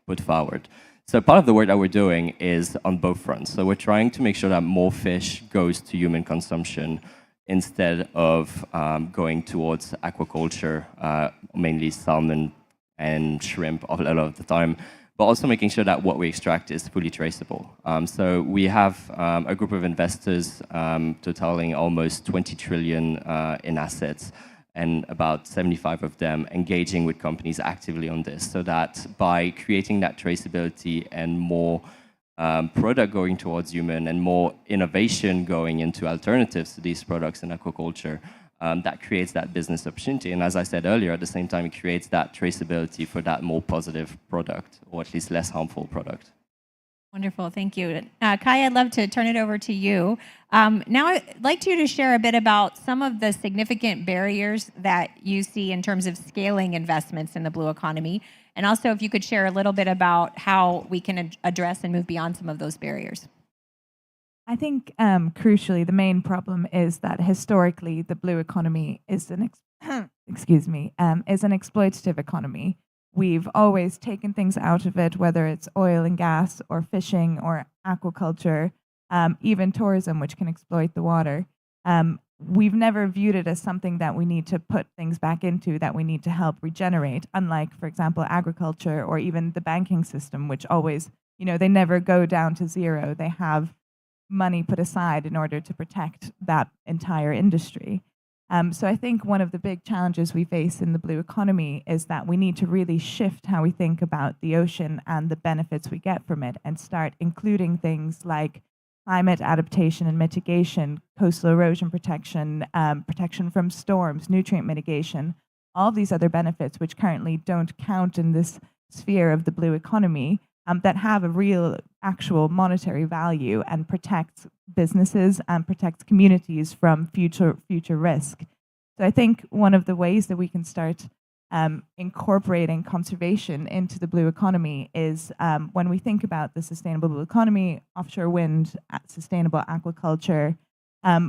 [SPEAKER 12] put forward. So part of the work that we're doing is on both fronts. So we're trying to make sure that more fish goes to human consumption instead of going towards aquaculture, mainly salmon and shrimp a lot of the time, but also making sure that what we extract is fully traceable. So we have a group of investors totaling almost 20 trillion in assets, and about 75 of them engaging with companies actively on this, so that by creating that traceability and more product going towards human and more innovation going into alternatives to these products in aquaculture, that creates that business opportunity. And as I said earlier, at the same time, it creates that traceability for that more positive product, or at least less harmful product.
[SPEAKER 10] Wonderful, thank you. Kai, I'd love to turn it over to you. Now I'd like you to share a bit about some of the significant barriers that you see in terms of scaling investments in the blue economy. And also if you could share a little bit about how we can address and move beyond some of those barriers.
[SPEAKER 13] I think crucially, the main problem is that historically the blue economy is an is an exploitative economy. We've always taken things out of it, whether it's oil and gas or fishing or aquaculture, even tourism, which can exploit the water. We've never viewed it as something that we need to put things back into, that we need to help regenerate, unlike, for example, agriculture or even the banking system, which always, they never go down to zero. They have money put aside in order to protect that entire industry. So I think one of the big challenges we face in the blue economy is that we need to really shift how we think about the ocean and the benefits we get from it, and start including things like climate adaptation and mitigation, coastal erosion protection, protection from storms, nutrient mitigation, all of these other benefits which currently don't count in this sphere of the blue economy, that have a real actual monetary value and protects businesses and protects communities from future risk. So I think one of the ways that we can start incorporating conservation into the blue economy is when we think about the sustainable blue economy, offshore wind, sustainable aquaculture,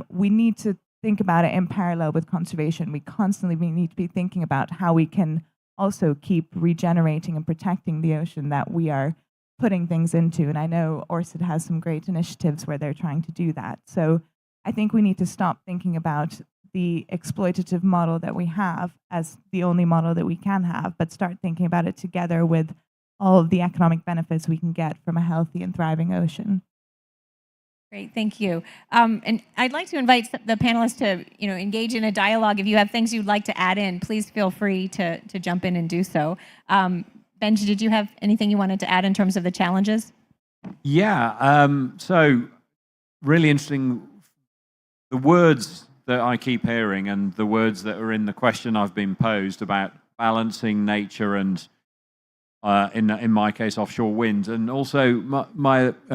[SPEAKER 13] we need to think about it in parallel with conservation. We constantly need to be thinking about how we can also keep regenerating and protecting the ocean that we are putting things into. And I know Orsted has some great initiatives where they're trying to do that. So I think we need to stop thinking about the exploitative model that we have as the only model that we can have, but start thinking about it together with all of the economic benefits we can get from a healthy and thriving ocean.
[SPEAKER 10] Great, thank you. And I'd like to invite the panelists to, engage in a dialogue. If you have things you'd like to add in, please feel free to jump in and do so. Benji, did you have anything you wanted to add in terms of the challenges?
[SPEAKER 11] Yeah, so really interesting. The words that I keep hearing and the words that are in the question I've been posed about balancing nature and, in my case, offshore wind, and also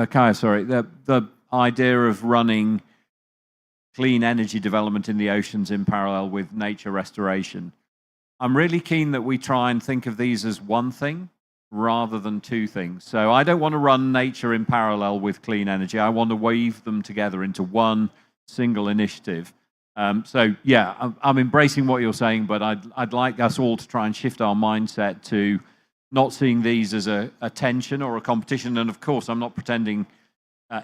[SPEAKER 11] Kaya, sorry, the idea of running clean energy development in the oceans in parallel with nature restoration. I'm really keen that we try and think of these as one thing rather than two things. So I don't want to run nature in parallel with clean energy. I want to weave them together into one single initiative. So yeah, I'm embracing what you're saying, but I'd like us all to try and shift our mindset to not seeing these as a tension or a competition. And of course, I'm not pretending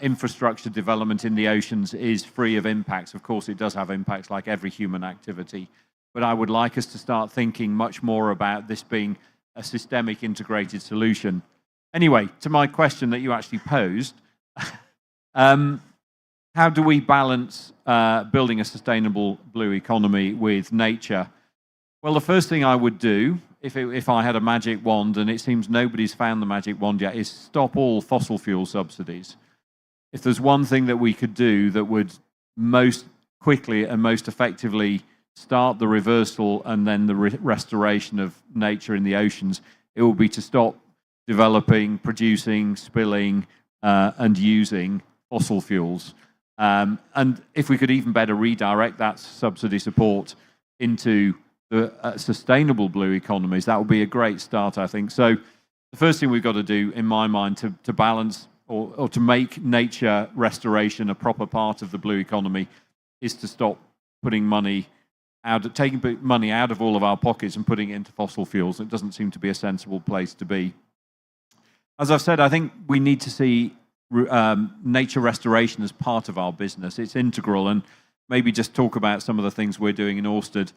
[SPEAKER 11] infrastructure development in the oceans is free of impacts. Of course, it does have impacts like every human activity. But I would like us to start thinking much more about this being a systemic integrated solution. Anyway, to my question that you actually posed, how do we balance building a sustainable blue economy with nature? Well, the first thing I would do, if I had a magic wand, and it seems nobody's found the magic wand yet, is stop all fossil fuel subsidies. If there's one thing that we could do that would most quickly and most effectively start the reversal and then the restoration of nature in the oceans, it will be to stop developing, producing, spilling, and using fossil fuels. And if we could even better redirect that subsidy support into the sustainable blue economies, that would be a great start, I think. So the first thing we've got to do, in my mind, to balance or to make nature restoration a proper part of the blue economy is to stop putting money out, taking money out of all of our pockets and putting it into fossil fuels. It doesn't seem to be a sensible place to be. As I've said, I think we need to see nature restoration as part of our business. It's integral, and maybe just talk about some of the things we're doing in Ørsted.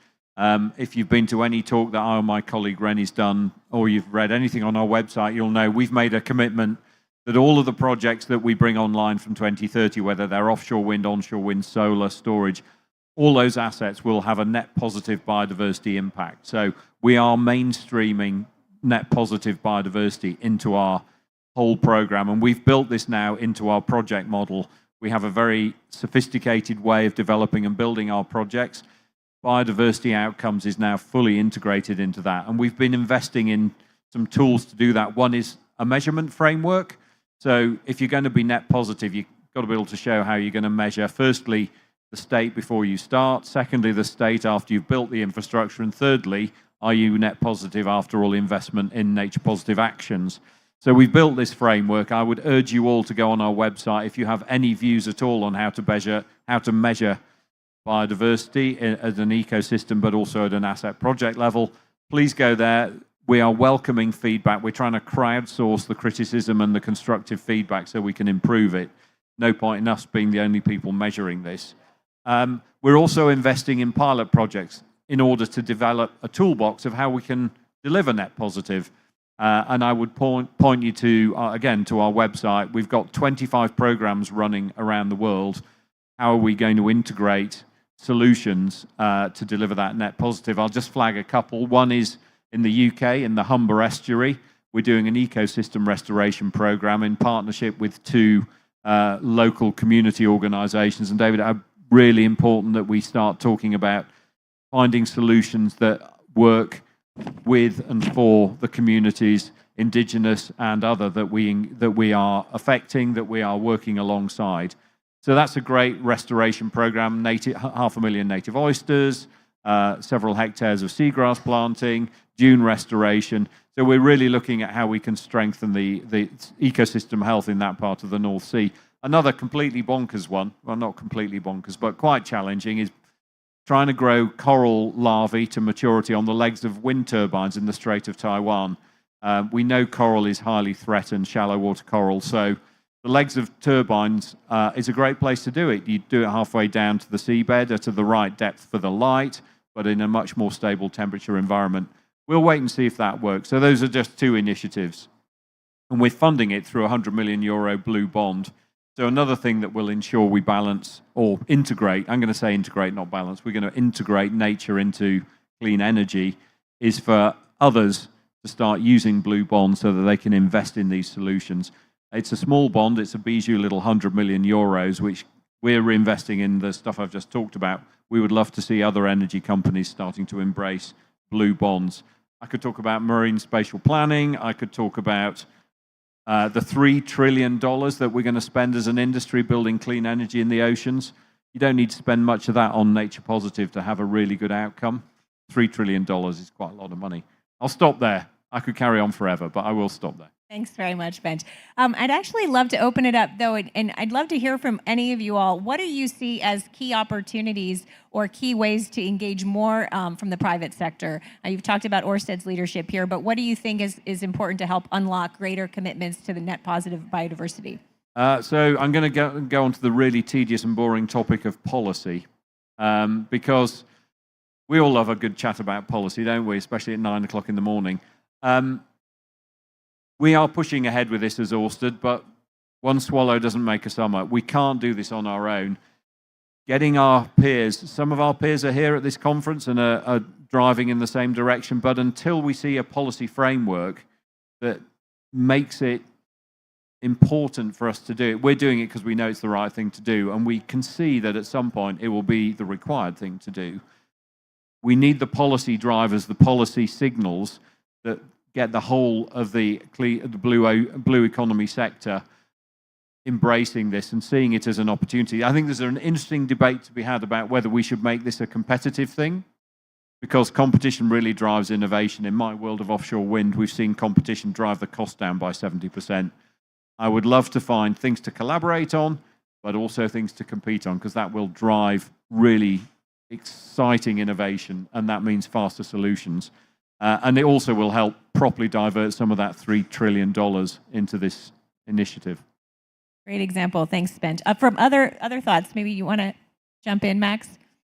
[SPEAKER 11] If you've been to any talk that I or my colleague Rennie's done, or you've read anything on our website, you'll know we've made a commitment that all of the projects that we bring online from 2030, whether they're offshore wind, onshore wind, solar, storage, all those assets will have a net positive biodiversity impact. So we are mainstreaming net positive biodiversity into our whole program, and we've built this now into our project model. We have a very sophisticated way of developing and building our projects. Biodiversity outcomes is now fully integrated into that, and we've been investing in some tools to do that. One is a measurement framework. So if you're going to be net positive, you've got to be able to show how you're going to measure, firstly, the state before you start, secondly, the state after you've built the infrastructure, and thirdly, are you net positive after all investment in nature positive actions? So we've built this framework. I would urge you all to go on our website if you have any views at all on how to measure biodiversity as an ecosystem, but also at an asset project level. Please go there. We are welcoming feedback. We're trying to crowdsource the criticism and the constructive feedback so we can improve it. No point in us being the only people measuring this. We're also investing in pilot projects in order to develop a toolbox of how we can deliver net positive. And I would point you to, again, to our website. We've got 25 programs running around the world. How are we going to integrate solutions to deliver that net positive? I'll just flag a couple. One is in the UK, in the Humber Estuary. We're doing an ecosystem restoration program in partnership with two local community organizations. And David, really important that we start talking about finding solutions that work with and for the communities, indigenous and other, that we are affecting, that we are working alongside. So that's a great restoration program. 500,000 native oysters, several hectares of seagrass planting, dune restoration. So we're really looking at how we can strengthen the ecosystem health in that part of the North Sea. Another completely bonkers one, well, not completely bonkers, but quite challenging, is trying to grow coral larvae to maturity on the legs of wind turbines in the Strait of Taiwan. We know coral is highly threatened, shallow water coral, so the legs of turbines is a great place to do it. You do it halfway down to the seabed or to the right depth for the light, but in a much more stable temperature environment. We'll wait and see if that works. So those are just two initiatives. And we're funding it through a €100 million blue bond. So another thing that will ensure we balance or integrate, I'm going to say integrate, not balance, we're going to integrate nature into clean energy, is for others to start using blue bonds so that they can invest in these solutions. It's a small bond, it's a bijou little €100 million, which we're reinvesting in the stuff I've just talked about. We would love to see other energy companies starting to embrace blue bonds. I could talk about marine spatial planning, I could talk about the $3 trillion that we're going to spend as an industry building clean energy in the oceans. You don't need to spend much of that on nature positive to have a really good outcome. $3 trillion is quite a lot of money. I'll stop there. I could carry on forever, but I will stop there.
[SPEAKER 10] Thanks very much, Benj. I'd actually love to open it up, though, and I'd love to hear from any of you all. What do you see as key opportunities or key ways to engage more from the private sector? You've talked about Ørsted's leadership here, but what do you think is important to help unlock greater commitments to the net positive biodiversity?
[SPEAKER 11] So I'm going to go on to the really tedious and boring topic of policy, because we all love a good chat about policy, don't we? Especially at 9 o'clock in the morning. We are pushing ahead with this as Ørsted, but one swallow doesn't make a summer. We can't do this on our own. Getting our peers, some of our peers are here at this conference and are driving in the same direction, but until we see a policy framework that makes it important for us to do it, we're doing it because we know it's the right thing to do, and we can see that at some point it will be the required thing to do. We need the policy drivers, the policy signals that get the whole of the blue economy sector embracing this and seeing it as an opportunity. I think there's an interesting debate to be had about whether we should make this a competitive thing, because competition really drives innovation. In my world of offshore wind, we've seen competition drive the cost down by 70%. I would love to find things to collaborate on, but also things to compete on, because that will drive really exciting innovation, and that means faster solutions. And it also will help properly divert some of that $3 trillion into this initiative.
[SPEAKER 10] Great example. Thanks, Benj. From other thoughts, maybe you want to jump in, Max?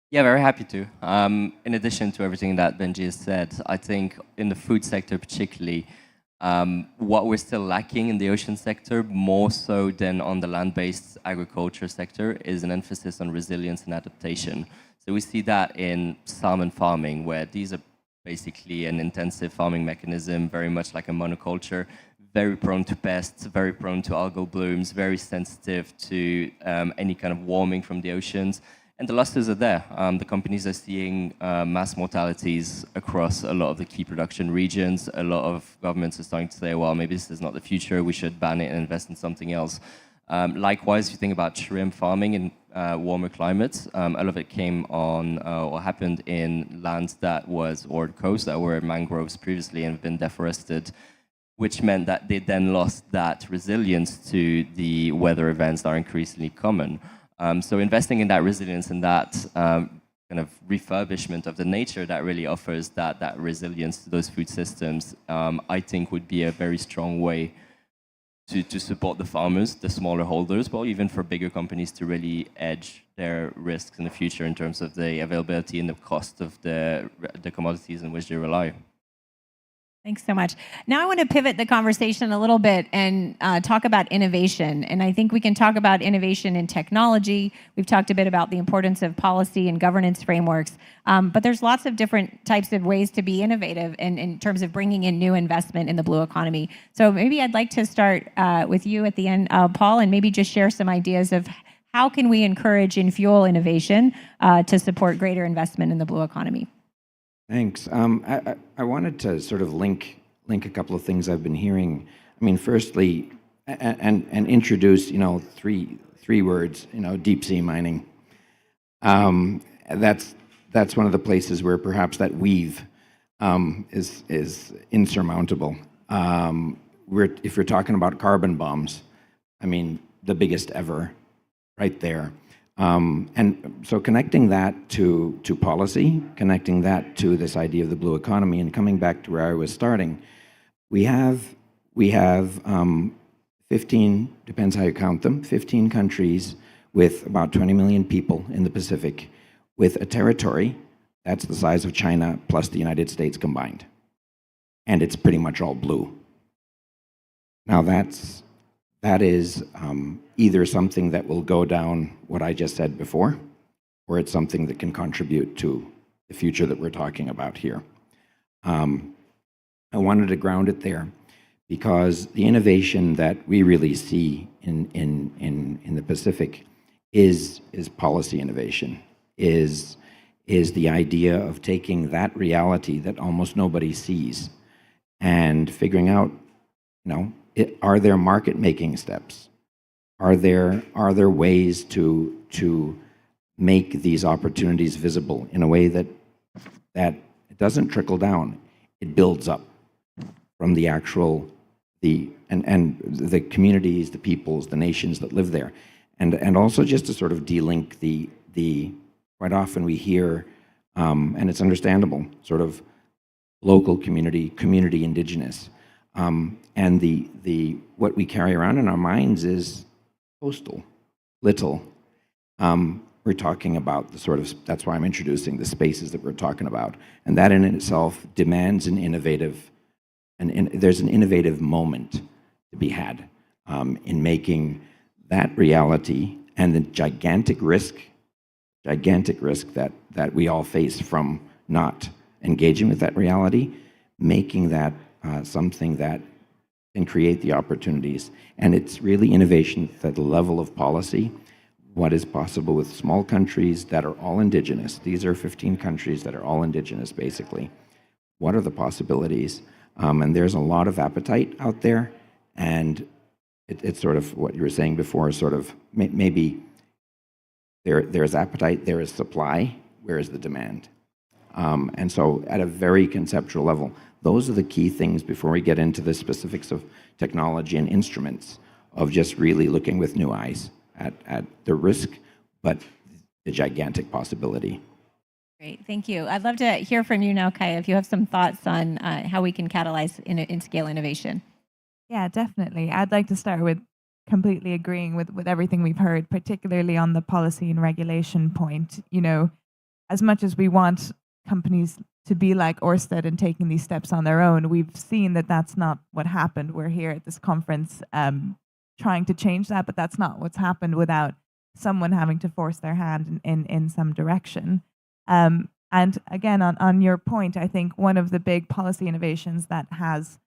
[SPEAKER 12] Yeah, very happy to. In addition to everything that Benji has said, I think in the food sector particularly, what we're still lacking in the ocean sector, more so than on the land-based agriculture sector, is an emphasis on resilience and adaptation. So we see that in salmon farming, where these are basically an intensive farming mechanism, very much like a monoculture, very prone to pests, very prone to algal blooms, very sensitive to any kind of warming from the oceans. And the losses are there. The companies are seeing mass mortalities across a lot of the key production regions. A lot of governments are starting to say, well, maybe this is not the future, we should ban it and invest in something else. Likewise, if you think about shrimp farming in warmer climates, a lot of it came on or happened in lands that was, or coasts that were mangroves previously and have been deforested, which meant that they then lost that resilience to the weather events that are increasingly common. So investing in that resilience and that kind of refurbishment of the nature that really offers that resilience to those food systems, I think would be a very strong way to support the farmers, the smaller holders, but even for bigger companies to really edge their risks in the future in terms of the availability and the cost of the commodities in which they rely.
[SPEAKER 10] Thanks so much. Now I want to pivot the conversation a little bit and talk about innovation. And I think we can talk about innovation in technology. We've talked a bit about the importance of policy and governance frameworks. But there's lots of different types of ways to be innovative in terms of bringing in new investment in the blue economy. So maybe I'd like to start with you at the end, Paul, and maybe just share some ideas of how can we encourage and fuel innovation to support greater investment in the blue economy.
[SPEAKER 14] Thanks. I wanted to sort of link a couple of things I've been hearing. I mean, firstly, and introduce, three words, deep sea mining. That's one of the places where perhaps that weave is insurmountable. If you're talking about carbon bombs, I mean, the biggest ever, right there. And so connecting that to policy, connecting that to this idea of the blue economy, and coming back to where I was starting, we have 15, depends how you count them, 15 countries with about 20 million people in the Pacific, with a territory that's the size of China plus the United States combined. And it's pretty much all blue. Now that is either something that will go down what I just said before, or it's something that can contribute to the future that we're talking about here. I wanted to ground it there because the innovation that we really see in the Pacific is policy innovation, is the idea of taking that reality that almost nobody sees and figuring out, are there market-making steps? Are there ways to make these opportunities visible in a way that it doesn't trickle down, it builds up from the actual, the communities, the peoples, the nations that live there. And also just to sort of de-link the quite often we hear, and it's understandable, sort of local community indigenous. And what we carry around in our minds is coastal, little. We're talking about the sort of, that's why I'm introducing the spaces that we're talking about. And that in itself demands there's an innovative moment to be had in making that reality and the gigantic risk that we all face from not engaging with that reality, making that something that can create the opportunities. And it's really innovation at the level of policy, what is possible with small countries that are all indigenous. These are 15 countries that are all indigenous, basically. What are the possibilities? And there's a lot of appetite out there, and it's sort of what you were saying before, sort of maybe there's appetite, there is supply, where is the demand? And so at a very conceptual level, those are the key things before we get into the specifics of technology and instruments, of just really looking with new eyes at the risk, but the gigantic possibility.
[SPEAKER 10] Great, thank you. I'd love to hear from you now, Kaya, if you have some thoughts on how we can catalyze in scale innovation.
[SPEAKER 13] Yeah, definitely. I'd like to start with completely agreeing with everything we've heard, particularly on the policy and regulation point. As much as we want companies to be like Ørsted and taking these steps on their own, we've seen that that's not what happened. We're here at this conference trying to change that, but that's not what's happened without someone having to force their hand in some direction. And again, on your point, I think one of the big policy innovations that has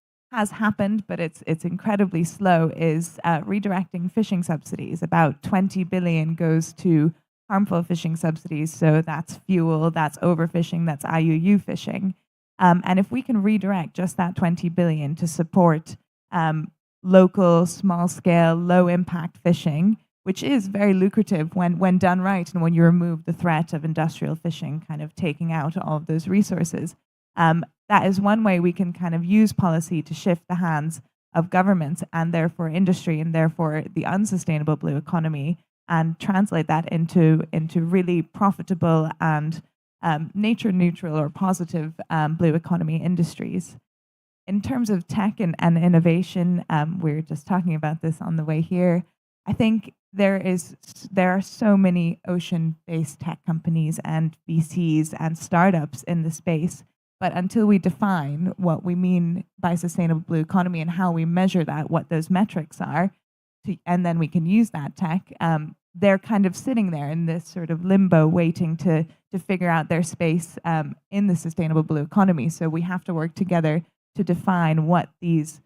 [SPEAKER 13] happened, but it's incredibly slow, is redirecting fishing subsidies. About 20 billion goes to harmful fishing subsidies. So that's fuel, that's overfishing, that's IUU fishing. And if we can redirect just that 20 billion to support local, small-scale, low-impact fishing, which is very lucrative when done right and when you remove the threat of industrial fishing kind of taking out all of those resources, that is one way we can kind of use policy to shift the hands of governments and therefore industry and therefore the unsustainable blue economy, and translate that into really profitable and nature neutral or positive blue economy industries. In terms of tech and innovation, we were just talking about this on the way here. I think there are so many ocean-based tech companies and VCs and startups in the space, but until we define what we mean by sustainable blue economy and how we measure that, what those metrics are, and then we can use that tech, they're kind of sitting there in this sort of limbo waiting to figure out their space in the sustainable blue economy. So we have to work together to define what these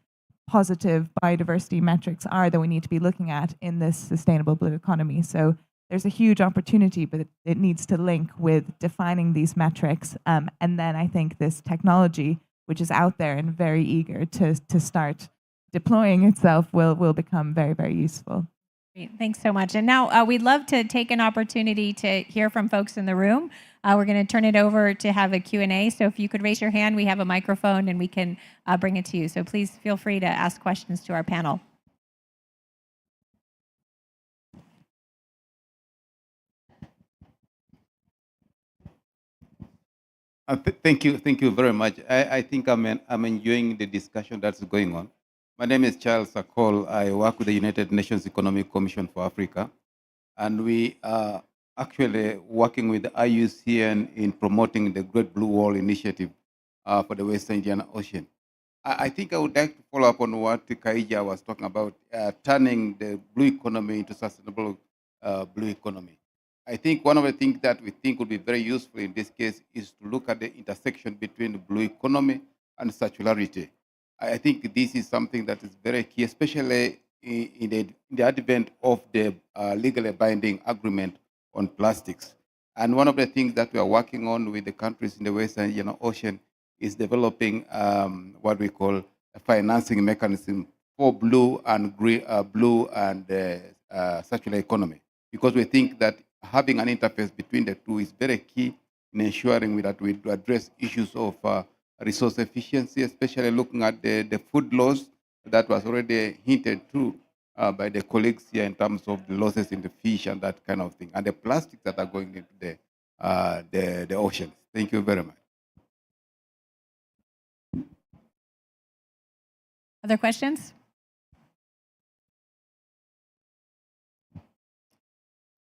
[SPEAKER 13] positive biodiversity metrics are that we need to be looking at in this sustainable blue economy. So there's a huge opportunity, but it needs to link with defining these metrics. And then I think this technology, which is out there and very eager to start deploying itself, will become very, very useful.
[SPEAKER 10] Great, thanks so much. And now we'd love to take an opportunity to hear from folks in the room. We're going to turn it over to have a Q&A. So if you could raise your hand, we have a microphone and we can bring it to you. So please feel free to ask questions to our panel.
[SPEAKER 15] Thank you very much. I think I'm enjoying the discussion that's going on. My name is Charles Akol. I work with the United Nations Economic Commission for Africa, and we are actually working with the IUCN in promoting the Great Blue Wall Initiative for the Western Indian Ocean. I think I would like to follow up on what Kaija was talking about, turning the blue economy into sustainable blue economy. I think one of the things that we think would be very useful in this case is to look at the intersection between the blue economy and circularity. I think this is something that is very key, especially in the advent of the legally binding agreement on plastics. And one of the things that we are working on with the countries in the Western Indian Ocean is developing what we call a financing mechanism for blue and green, circular economy, because we think that having an interface between the two is very key in ensuring that we address issues of resource efficiency, especially looking at the food loss that was already hinted to by the colleagues here in terms of the losses in the fish and that kind of thing, and the plastics that are going into the oceans. Thank you very much.
[SPEAKER 10] Other questions?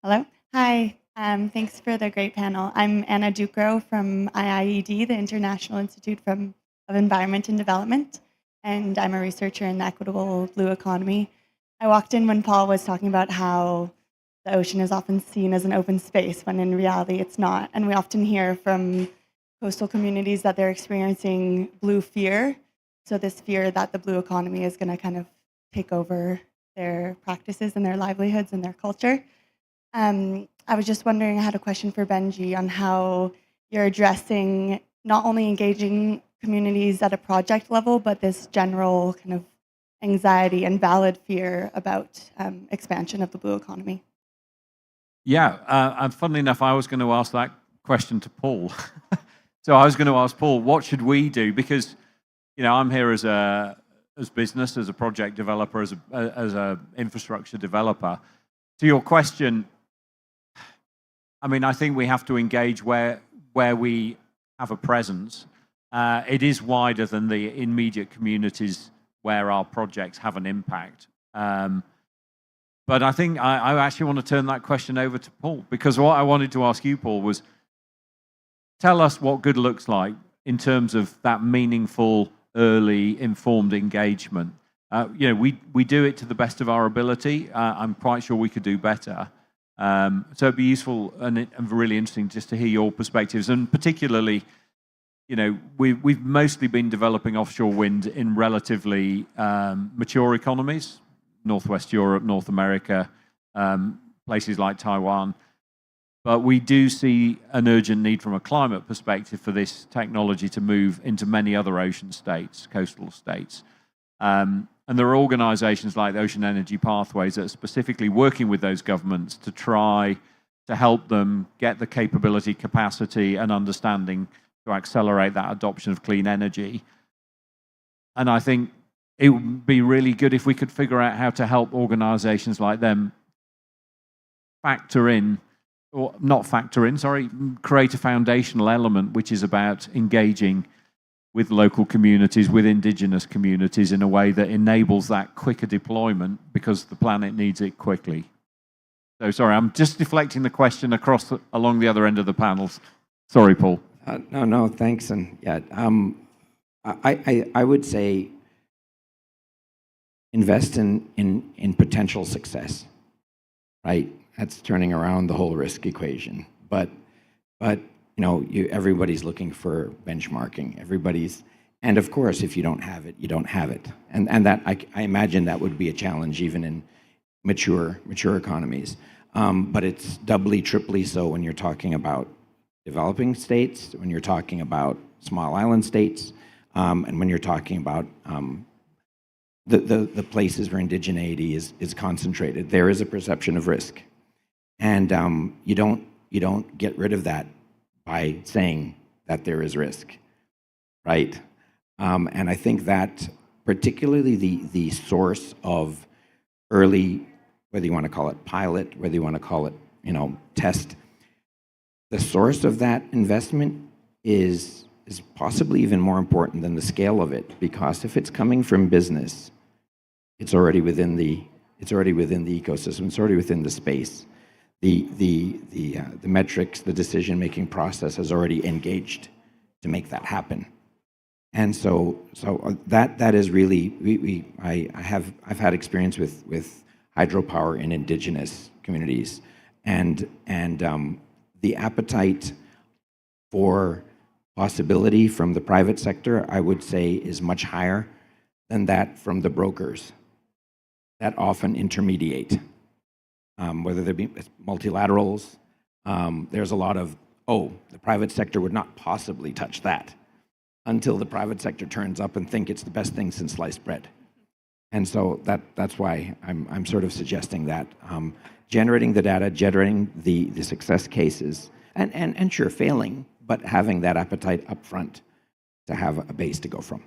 [SPEAKER 16] Hello. Hi. Thanks for the great panel. I'm Anna Ducro from IIED, the International Institute of Environment and Development, and I'm a researcher in the equitable blue economy. I walked in when Paul was talking about how the ocean is often seen as an open space, when in reality it's not. And we often hear from coastal communities that they're experiencing blue fear. So this fear that the blue economy is going to kind of take over their practices and their livelihoods and their culture. I was just wondering, I had a question for Benji on how you're addressing not only engaging communities at a project level, but this general kind of anxiety and valid fear about expansion of the blue economy.
[SPEAKER 11] Yeah, and funnily enough, I was going to ask that question to Paul. So I was going to ask Paul, what should we do? Because, you know, I'm here as business, as a project developer, as a infrastructure developer. To your question, I mean, I think we have to engage where we have a presence. It is wider than the immediate communities where our projects have an impact. But I think I actually want to turn that question over to Paul, because what I wanted to ask you, Paul, was tell us what good looks like in terms of that meaningful, early, informed engagement. You know, we do it to the best of our ability. I'm quite sure we could do better. So it'd be useful and really interesting just to hear your perspectives, and particularly, you know, we've mostly been developing offshore wind in relatively mature economies, Northwest Europe, North America, places like Taiwan. But we do see an urgent need from a climate perspective for this technology to move into many other ocean states, coastal states. And there are organizations like the Ocean Energy Pathways that are specifically working with those governments to try to help them get the capability, capacity, and understanding to accelerate that adoption of clean energy. And I think it would be really good if we could figure out how to help organizations like them create a foundational element which is about engaging with local communities, with indigenous communities in a way that enables that quicker deployment, because the planet needs it quickly. So sorry, I'm just deflecting the question along the other end of the panels. Sorry, Paul.
[SPEAKER 14] No, thanks. And yeah, I would say invest in potential success, right? That's turning around the whole risk equation. But you know, everybody's looking for benchmarking. And of course, if you don't have it, you don't have it. And that I imagine that would be a challenge even in mature economies. But it's doubly, triply so when you're talking about developing states, when you're talking about small island states, and when you're talking about the places where indigeneity is concentrated. There is a perception of risk, and you don't get rid of that by saying that there is risk, right? And I think that particularly the source of early, whether you want to call it pilot, whether you want to call it, you know, test, the source of that investment is possibly even more important than the scale of it, because if it's coming from business, It's already within the ecosystem. It's already within the space. The metrics, the decision-making process has already engaged to make that happen. And so that is really I've had experience with hydropower in indigenous communities, and the appetite for possibility from the private sector, I would say, is much higher than that from the brokers that often intermediate, whether they be multilaterals. There's a lot of, the private sector would not possibly touch that, until the private sector turns up and think it's the best thing since sliced bread. And so that's why I'm sort of suggesting that generating the data, generating the success cases, and sure, failing, but having that appetite up front to have a base to go from.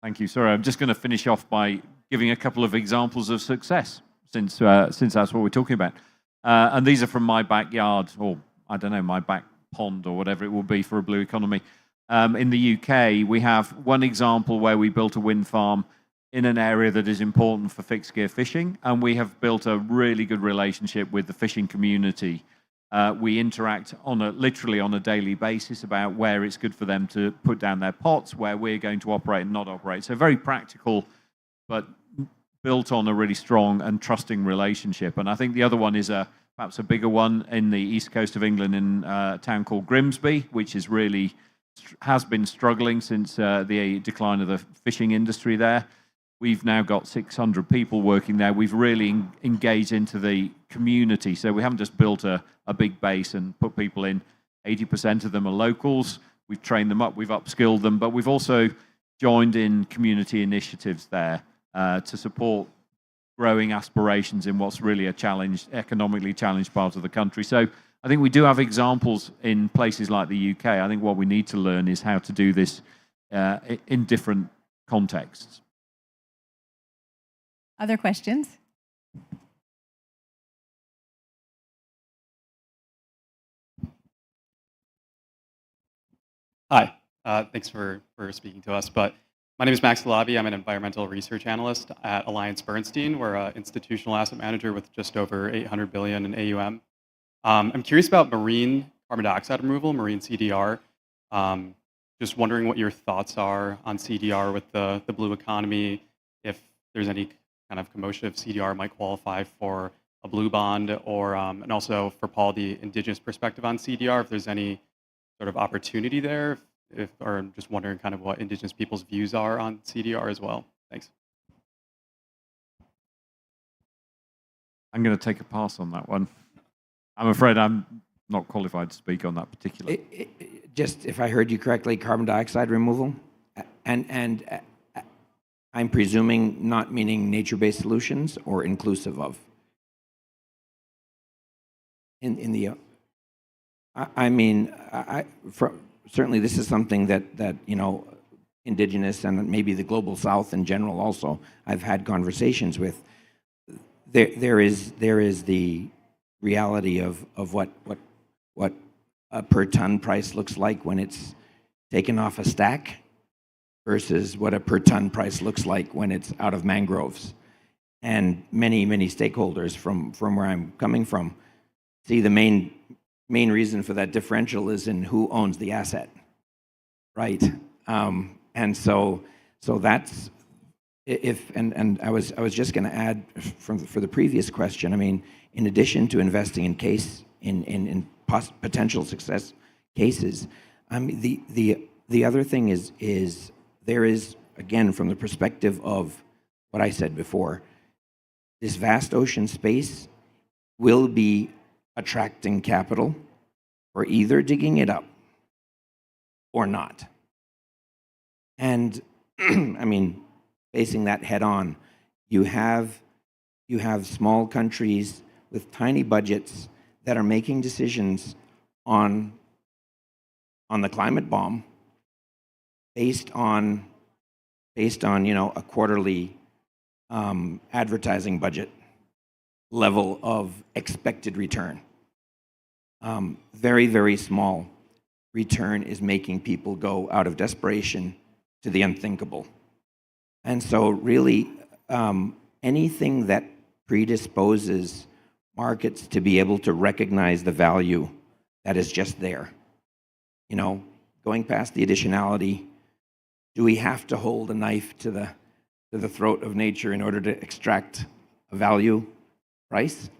[SPEAKER 11] Thank you. Sorry, I'm just going to finish off by giving a couple of examples of success, since that's what we're talking about. And these are from my backyard, or I don't know, my back pond, or whatever it will be for a blue economy. In the UK, we have one example where we built a wind farm in an area that is important for fixed gear fishing, and we have built a really good relationship with the fishing community. We interact literally on a daily basis about where it's good for them to put down their pots, where we're going to operate and not operate. So very practical, but built on a really strong and trusting relationship. And I think the other one is perhaps a bigger one in the east coast of England, in a town called Grimsby, which is really has been struggling since the decline of the fishing industry there. We've now got 600 people working there. We've really engaged into the community. So we haven't just built a big base and put people in. 80% of them are locals. We've trained them up, we've upskilled them, but we've also joined in community initiatives there to support growing aspirations in what's really a economically challenged part of the country. So I think we do have examples in places like the UK. I think what we need to learn is how to do this in different contexts.
[SPEAKER 10] Other questions?
[SPEAKER 17] Hi, thanks for speaking to us. But my name is Max Galabi. I'm an environmental research analyst at AllianceBernstein. We're an institutional asset manager with just over 800 billion in AUM. I'm curious about marine carbon dioxide removal, marine CDR. Just wondering what your thoughts are on CDR with the blue economy, if there's any kind of commotion if CDR might qualify for a blue bond, or and also for Paul, the indigenous perspective on CDR, if there's any sort of opportunity there, or I'm just wondering kind of what indigenous people's views are on CDR as well. Thanks.
[SPEAKER 11] I'm going to take a pass on that one. I'm afraid I'm not qualified to speak on that particular.
[SPEAKER 14] Just if I heard you correctly, carbon dioxide removal, and I'm presuming not meaning nature-based solutions or inclusive of. Certainly this is something that indigenous and maybe the global South in general also I've had conversations with. There is the reality of what a per ton price looks like when it's taken off a stack versus what a per ton price looks like when it's out of mangroves. And many stakeholders from where I'm coming from see the main reason for that differential is in who owns the asset, right? And so that's and I was just going to add for the previous question. I mean, in addition to investing in potential success cases, the other thing is there is, again, from the perspective of what I said before, this vast ocean space will be attracting capital for either digging it up or not. And I mean, facing that head on, you have small countries with tiny budgets that are making decisions on the climate bomb based on a quarterly advertising budget level of expected return. Very, very small return is making people go out of desperation to the unthinkable. And so really, anything that predisposes markets to be able to recognize the value that is just there. You know, going past the additionality, do we have to hold a knife to the throat of nature in order to extract a value price?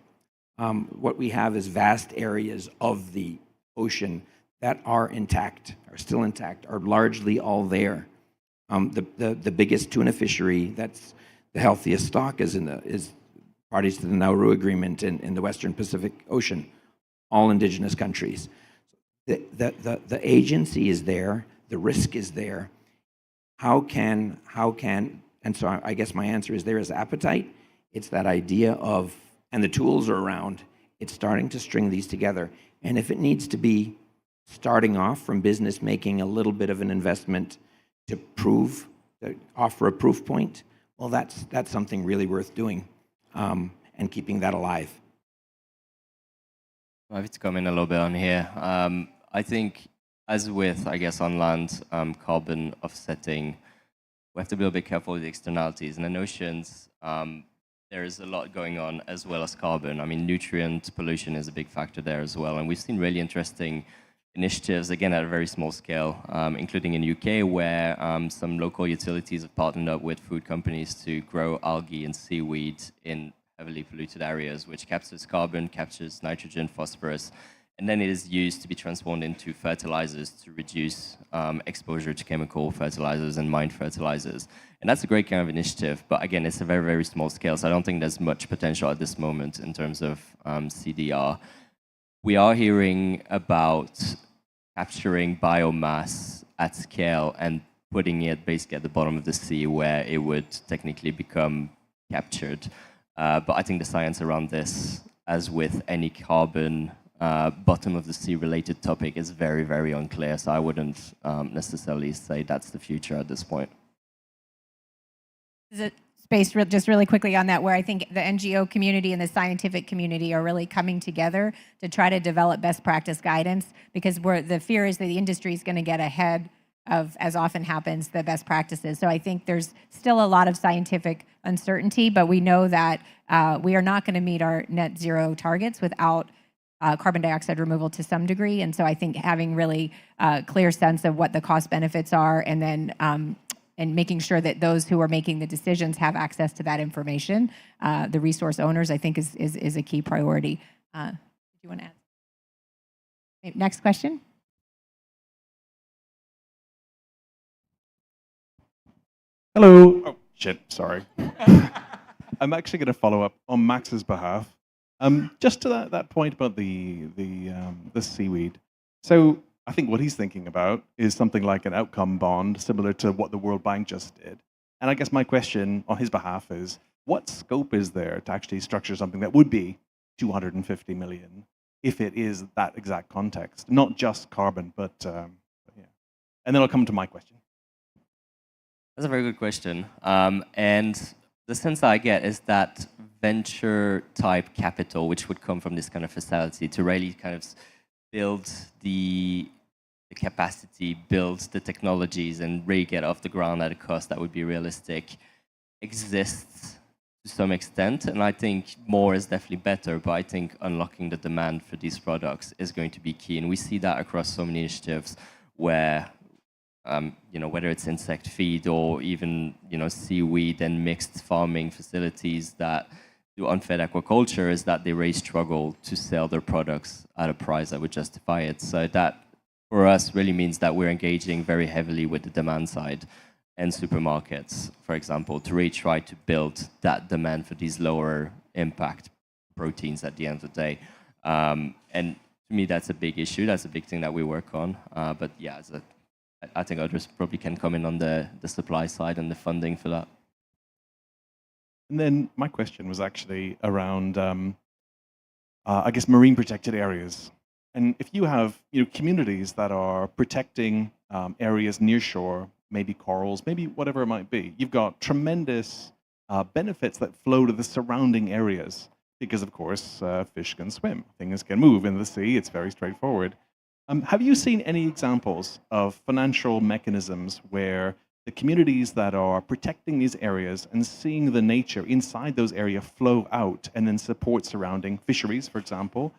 [SPEAKER 14] What we have is vast areas of the ocean that are intact, are still intact, are largely all there. The biggest tuna fishery that's the healthiest stock is parties to the Nauru Agreement in the Western Pacific Ocean, all indigenous countries. The agency is there, the risk is there. How can, and so I guess my answer is there is appetite. It's that idea of, and the tools are around, it's starting to string these together. And if it needs to be starting off from business making a little bit of an investment to offer a proof point, well, that's something really worth doing, and keeping that alive.
[SPEAKER 12] I have to come in a little bit on here. I think, as with, I guess, on land carbon offsetting, we have to be a little bit careful with the externalities. And in oceans, there is a lot going on as well as carbon. I mean, nutrient pollution is a big factor there as well. And we've seen really interesting initiatives, again, at a very small scale, including in the UK, where some local utilities have partnered up with food companies to grow algae and seaweed in heavily polluted areas, which captures carbon, captures nitrogen, phosphorus, and then it is used to be transformed into fertilizers to reduce exposure to chemical fertilizers and mine fertilizers. And that's a great kind of initiative, but again, it's a very, very small scale, so I don't think there's much potential at this moment in terms of CDR. We are hearing about capturing biomass at scale and putting it basically at the bottom of the sea where it would technically become captured. But I think the science around this, as with any carbon bottom of the sea related topic, is very, very unclear. So I wouldn't necessarily say that's the future at this point.
[SPEAKER 10] Is it space just really quickly on that, where I think the NGO community and the scientific community are really coming together to try to develop best practice guidance, because the fear is that the industry is going to get ahead of, as often happens, the best practices. So I think there's still a lot of scientific uncertainty, but we know that we are not going to meet our net zero targets without carbon dioxide removal to some degree. And so I think having really clear sense of what the cost benefits are, and then and making sure that those who are making the decisions have access to that information, the resource owners, I think is a key priority. Do you want to add? Next question.
[SPEAKER 18] Hello. Oh, shit, sorry. I'm actually going to follow up on Max's behalf. Just to that point about the seaweed. So I think what he's thinking about is something like an outcome bond, similar to what the World Bank just did. And I guess my question on his behalf is, what scope is there to actually structure something that would be 250 million if it is that exact context, not just carbon, but yeah. And then I'll come to my question.
[SPEAKER 12] That's a very good question. And the sense that I get is that venture type capital, which would come from this kind of facility to really kind of build the capacity, build the technologies, and really get off the ground at a cost that would be realistic, exists to some extent. And I think more is definitely better, but I think unlocking the demand for these products is going to be key. And we see that across so many initiatives where you know, whether it's insect feed or even, you know, seaweed and mixed farming facilities that do unfed aquaculture, is that they really struggle to sell their products at a price that would justify it. So that, for us, really means that we're engaging very heavily with the demand side and supermarkets, for example, to really try to build that demand for these lower impact proteins at the end of the day. And to me, that's a big issue. That's a big thing that we work on. But yeah, I think others probably can come in on the supply side and the funding for that.
[SPEAKER 18] And then my question was actually around, I guess, marine protected areas. And if you have, you know, communities that are protecting areas near shore, maybe corals, maybe whatever it might be, you've got tremendous benefits that flow to the surrounding areas because, of course, fish can swim, things can move in the sea. It's very straightforward. Have you seen any examples of financial mechanisms where the communities that are protecting these areas and seeing the nature inside those areas flow out and then support surrounding fisheries, for example.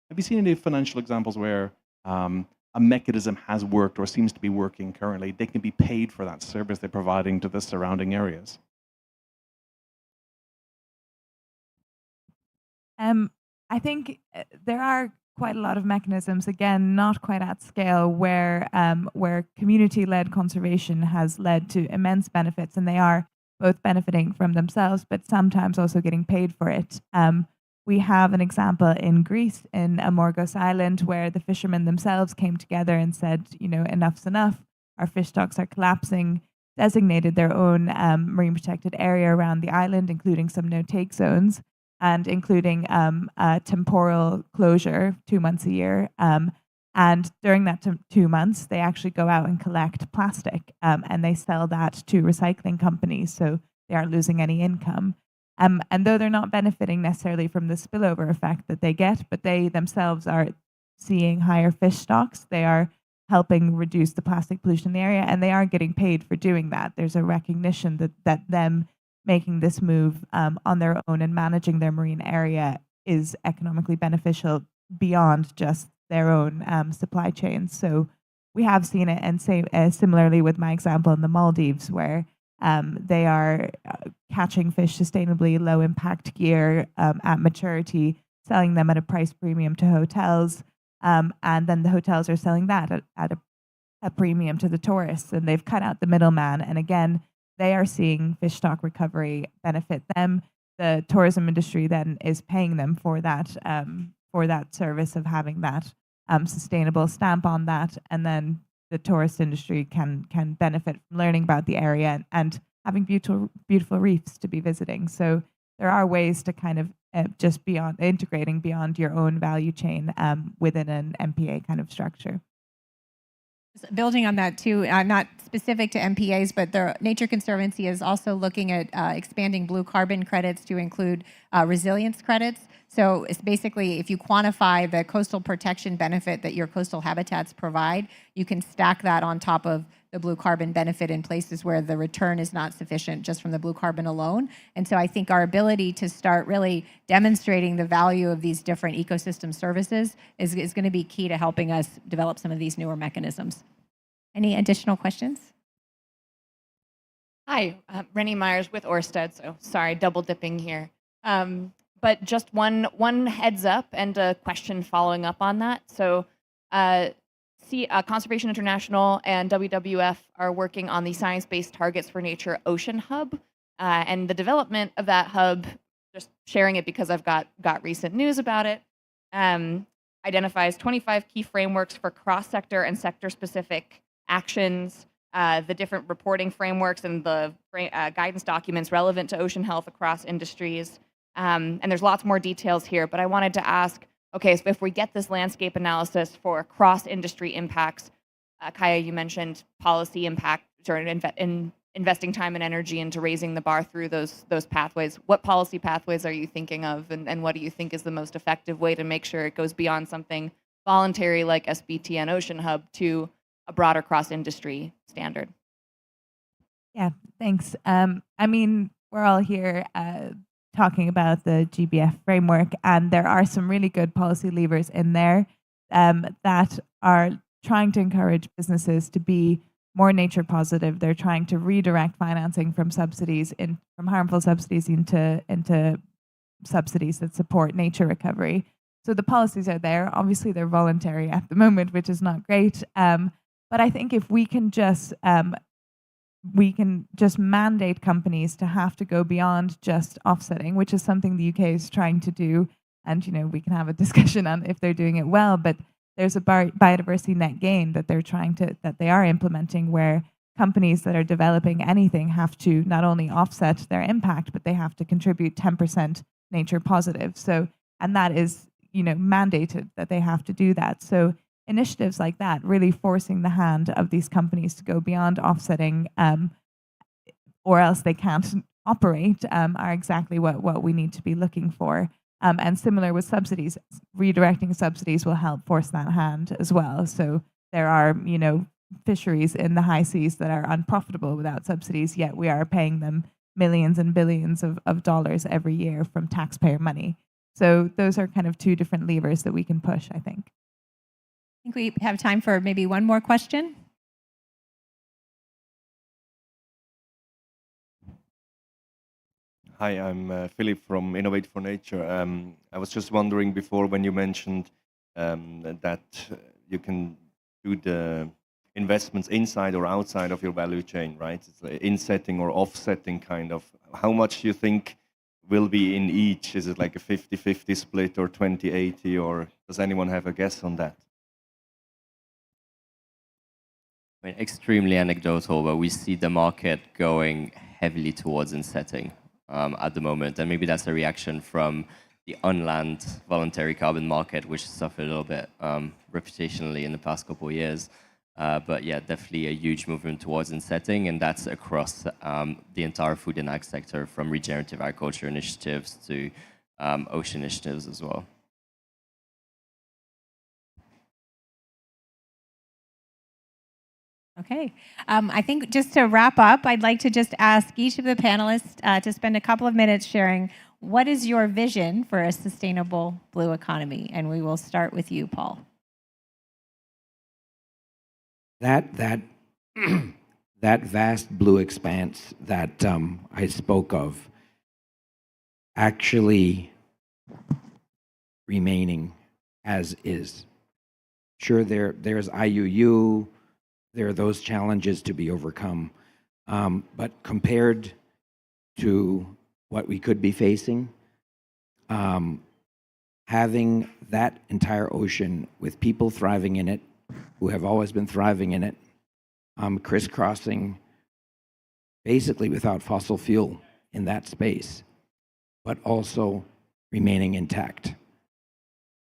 [SPEAKER 18] Have you seen any financial examples where a mechanism has worked or seems to be working currently? They can be paid for that service they're providing to the surrounding areas.
[SPEAKER 13] I think there are quite a lot of mechanisms, again, not quite at scale, where community-led conservation has led to immense benefits, and they are both benefiting from themselves, but sometimes also getting paid for it. We have an example in Greece, in Amorgos Island, where the fishermen themselves came together and said, you know, enough's enough, our fish stocks are collapsing, designated their own marine protected area around the island, including some no-take zones, and including a temporal closure 2 months a year. And during that 2 months, they actually go out and collect plastic, and they sell that to recycling companies, so they aren't losing any income. And though they're not benefiting necessarily from the spillover effect that they get, but they themselves are seeing higher fish stocks, they are helping reduce the plastic pollution in the area, and they are getting paid for doing that. There's a recognition that them making this move on their own and managing their marine area is economically beneficial beyond just their own supply chains. So we have seen it, and similarly with my example in the Maldives, where they are catching fish sustainably, low impact gear at maturity, selling them at a price premium to hotels, and then the hotels are selling that at a premium to the tourists, and they've cut out the middleman. And again, they are seeing fish stock recovery benefit them. The tourism industry then is paying them for that service of having that sustainable stamp on that, and then the tourist industry can benefit from learning about the area and having beautiful reefs to be visiting. So there are ways to kind of just beyond integrating beyond your own value chain within an MPA kind of structure.
[SPEAKER 10] Building on that too, not specific to MPAs, but the Nature Conservancy is also looking at expanding blue carbon credits to include resilience credits. So it's basically, if you quantify the coastal protection benefit that your coastal habitats provide, you can stack that on top of the blue carbon benefit in places where the return is not sufficient just from the blue carbon alone. And so I think our ability to start really demonstrating the value of these different ecosystem services is going to be key to helping us develop some of these newer mechanisms. Any additional questions?
[SPEAKER 19] Hi, Rennie Myers with Orsted, so sorry, double dipping here. But just one heads up and a question following up on that. So Conservation International and WWF are working on the Science-Based Targets for Nature Ocean Hub, and the development of that hub, just sharing it because I've got recent news about it, identifies 25 key frameworks for cross-sector and sector-specific actions, the different reporting frameworks and the guidance documents relevant to ocean health across industries. And there's lots more details here, but I wanted to ask, okay, so if we get this landscape analysis for cross-industry impacts, Kaya, you mentioned policy impact or investing time and energy into raising the bar through those pathways. What policy pathways are you thinking of, and what do you think is the most effective way to make sure it goes beyond something voluntary like SBT and Ocean Hub to a broader cross-industry standard?
[SPEAKER 13] Yeah, thanks. I mean, we're all here talking about the GBF framework, and there are some really good policy levers in there that are trying to encourage businesses to be more nature positive. They're trying to redirect financing from subsidies from harmful subsidies into subsidies that support nature recovery. So the policies are there. Obviously, they're voluntary at the moment, which is not great. But I think if we can just mandate companies to have to go beyond just offsetting, which is something the UK is trying to do. And, you know, we can have a discussion on if they're doing it well, but there's a biodiversity net gain that they are implementing, where companies that are developing anything have to not only offset their impact, but they have to contribute 10% nature positive. So, and that is, you know, mandated that they have to do that. So initiatives like that, really forcing the hand of these companies to go beyond offsetting, or else they can't operate, are exactly what we need to be looking for. And similar with subsidies, redirecting subsidies will help force that hand as well. So there are, you know, fisheries in the high seas that are unprofitable without subsidies, yet we are paying them millions and billions of dollars every year from taxpayer money. So those are kind of two different levers that we can push, I think.
[SPEAKER 10] I think we have time for maybe one more question.
[SPEAKER 20] Hi, I'm Philip from Innovate for Nature. I was just wondering before when you mentioned that you can do the investments inside or outside of your value chain, right? It's like insetting or offsetting kind of. How much do you think will be in each? Is it like a 50-50 split or 20-80, or does anyone have a guess on that?
[SPEAKER 12] I mean, extremely anecdotal, but we see the market going heavily towards insetting at the moment. And maybe that's a reaction from the unland voluntary carbon market, which suffered a little bit reputationally in the past couple of years. But yeah, definitely a huge movement towards insetting, and that's across the entire food and ag sector, from regenerative agriculture initiatives to ocean initiatives as well.
[SPEAKER 10] Okay. I think just to wrap up, I'd like to just ask each of the panelists to spend a couple of minutes sharing what is your vision for a sustainable blue economy? And we will start with you, Paul.
[SPEAKER 14] That vast blue expanse that I spoke of actually remaining as is. Sure, there's IUU, there are those challenges to be overcome, but compared to what we could be facing, having that entire ocean with people thriving in it, who have always been thriving in it, crisscrossing basically without fossil fuel in that space, but also remaining intact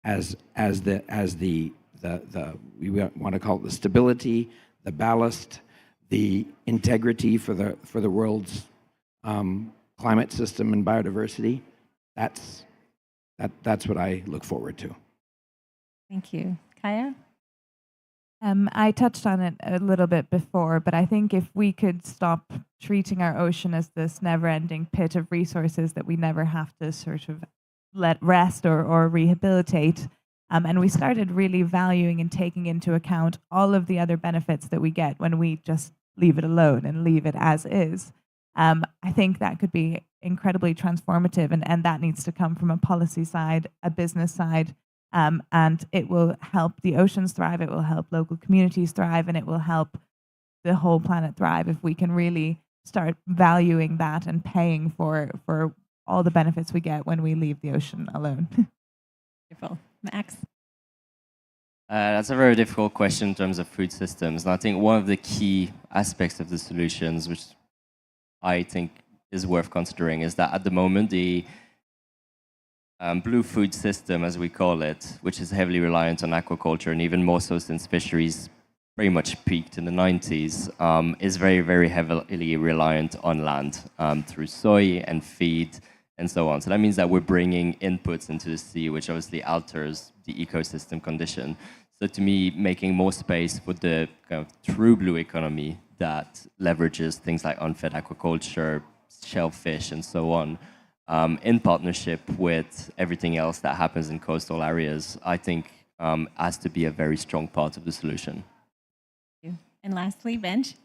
[SPEAKER 14] as the we want to call it the stability, the ballast, the integrity for the world's climate system and biodiversity. That's what I look forward to.
[SPEAKER 10] Thank you. Kaya?
[SPEAKER 13] I touched on it a little bit before, but I think if we could stop treating our ocean as this never-ending pit of resources that we never have to sort of let rest or rehabilitate, and we started really valuing and taking into account all of the other benefits that we get when we just leave it alone and leave it as is, I think that could be incredibly transformative, and that needs to come from a policy side, a business side, and it will help the oceans thrive, it will help local communities thrive, and it will help the whole planet thrive if we can really start valuing that and paying for all the benefits we get when we leave the ocean alone.
[SPEAKER 10] Beautiful. Max?
[SPEAKER 12] That's a very difficult question in terms of food systems. And I think one of the key aspects of the solutions, which I think is worth considering, is that at the moment, the blue food system, as we call it, which is heavily reliant on aquaculture, and even more so since fisheries pretty much peaked in the 90s, is very, very heavily reliant on land through soy and feed and so on. So that means that we're bringing inputs into the sea, which obviously alters the ecosystem condition. So to me, making more space for the kind of true blue economy that leverages things like unfed aquaculture, shellfish, and so on, in partnership with everything else that happens in coastal areas, I think has to be a very strong part of the solution.
[SPEAKER 10] Thank you. And lastly, Benj?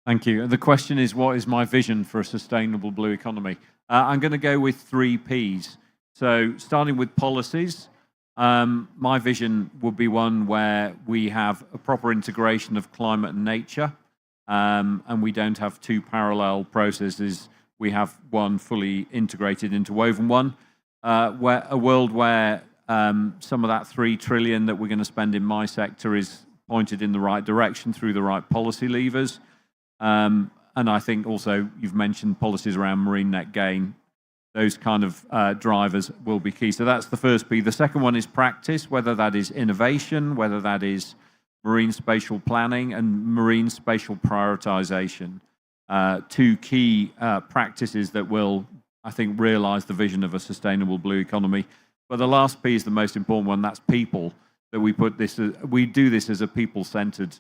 [SPEAKER 11] Thank you. The question is, what is my vision for a sustainable blue economy? I'm going to go with 3 Ps. So starting with policies, my vision would be one where we have a proper integration of climate and nature, and we don't have 2 parallel processes. We have one fully integrated, interwoven one. Where a world where some of that 3 trillion that we're going to spend in my sector is pointed in the right direction through the right policy levers. And I think also you've mentioned policies around marine net gain. Those kind of drivers will be key. So that's the first P. The second one is practice, whether that is innovation, whether that is marine spatial planning and marine spatial prioritization. 2 key practices that will, I think, realize the vision of a sustainable blue economy. But the last P is the most important one. That's people. That we do this as a people-centered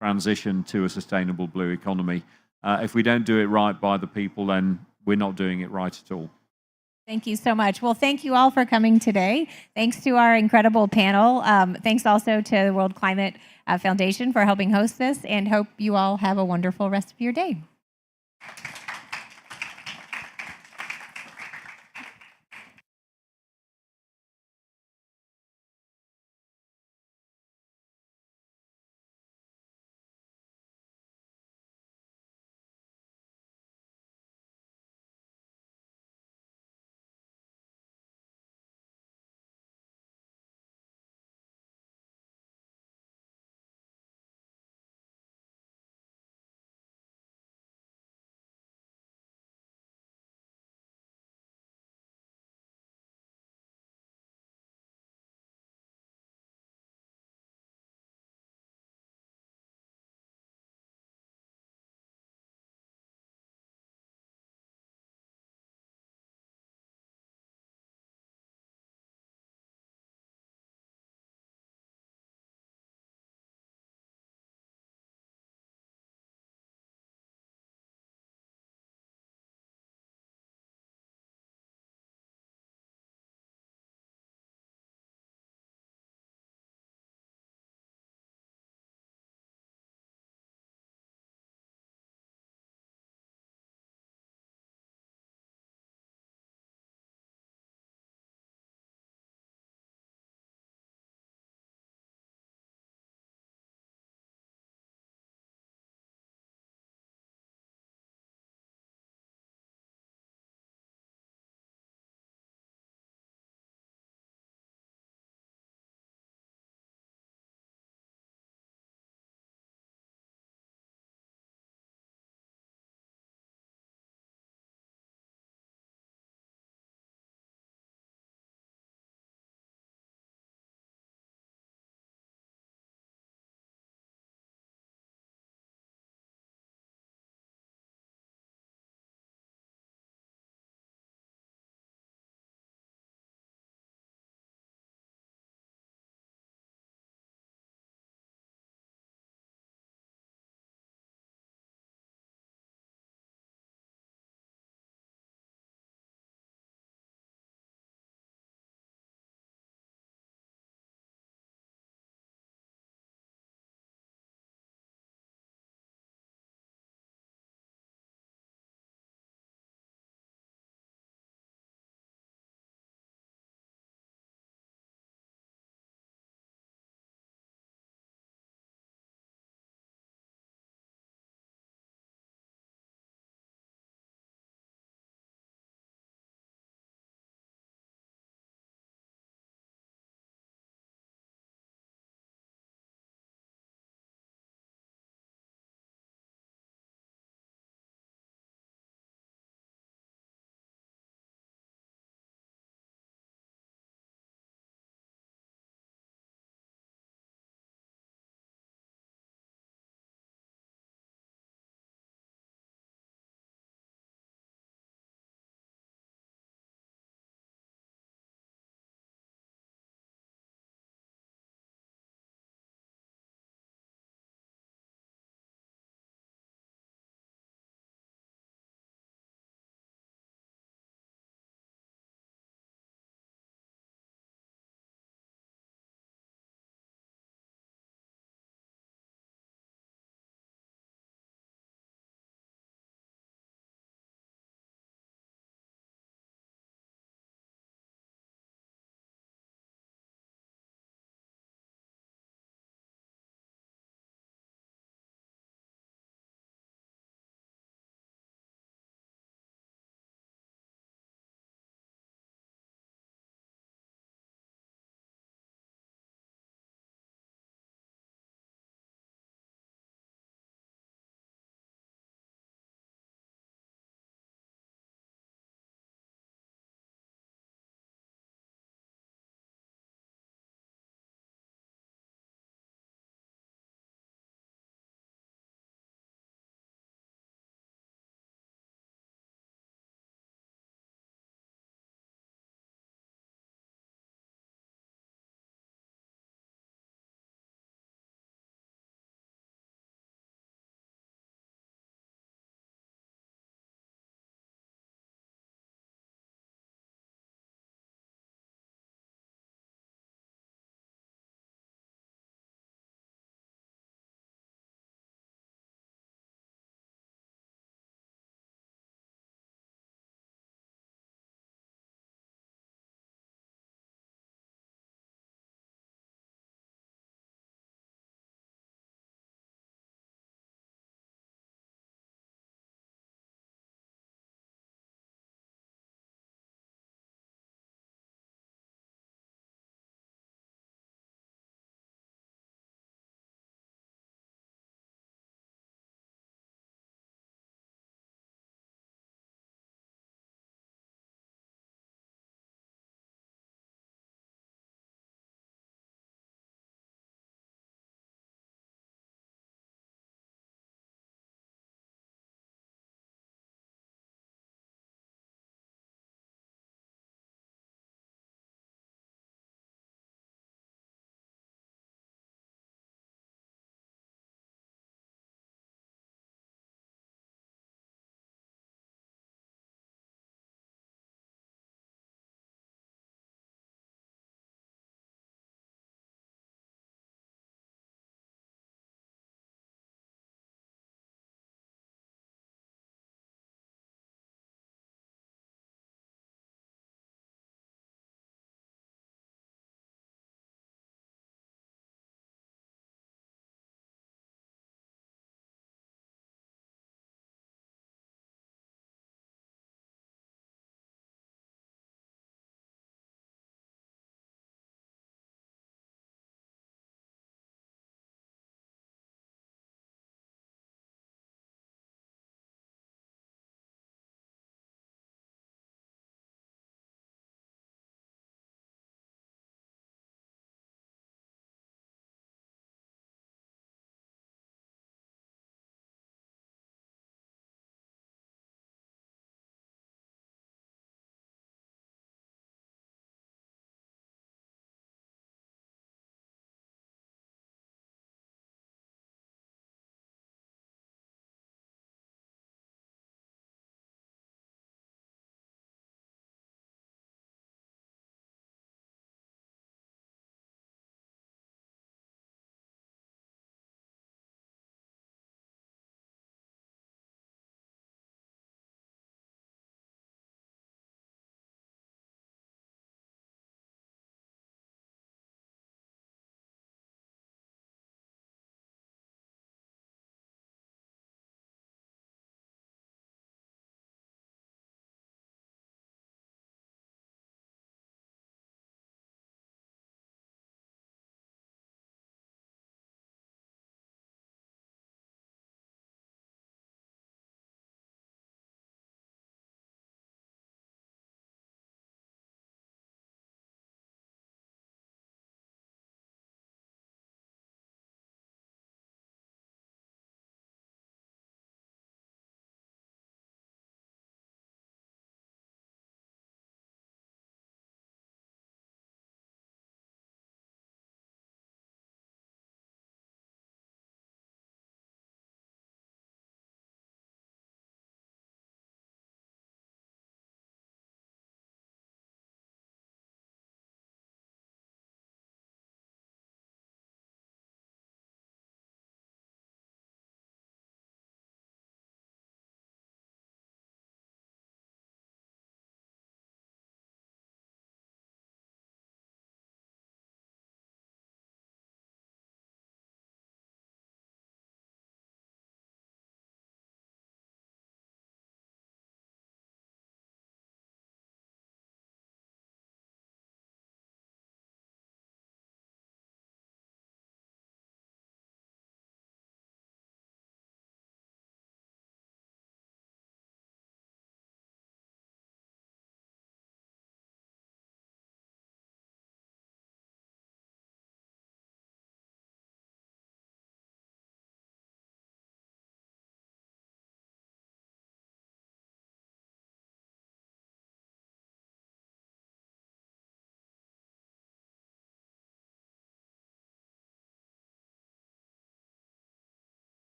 [SPEAKER 11] transition to a sustainable blue economy. If we don't do it right by the people, then we're not doing it right at all.
[SPEAKER 10] Thank you so much. Well, thank you all for coming today. Thanks to our incredible panel. Thanks also to the World Climate Foundation for helping host this, and hope you all have a wonderful rest of your day.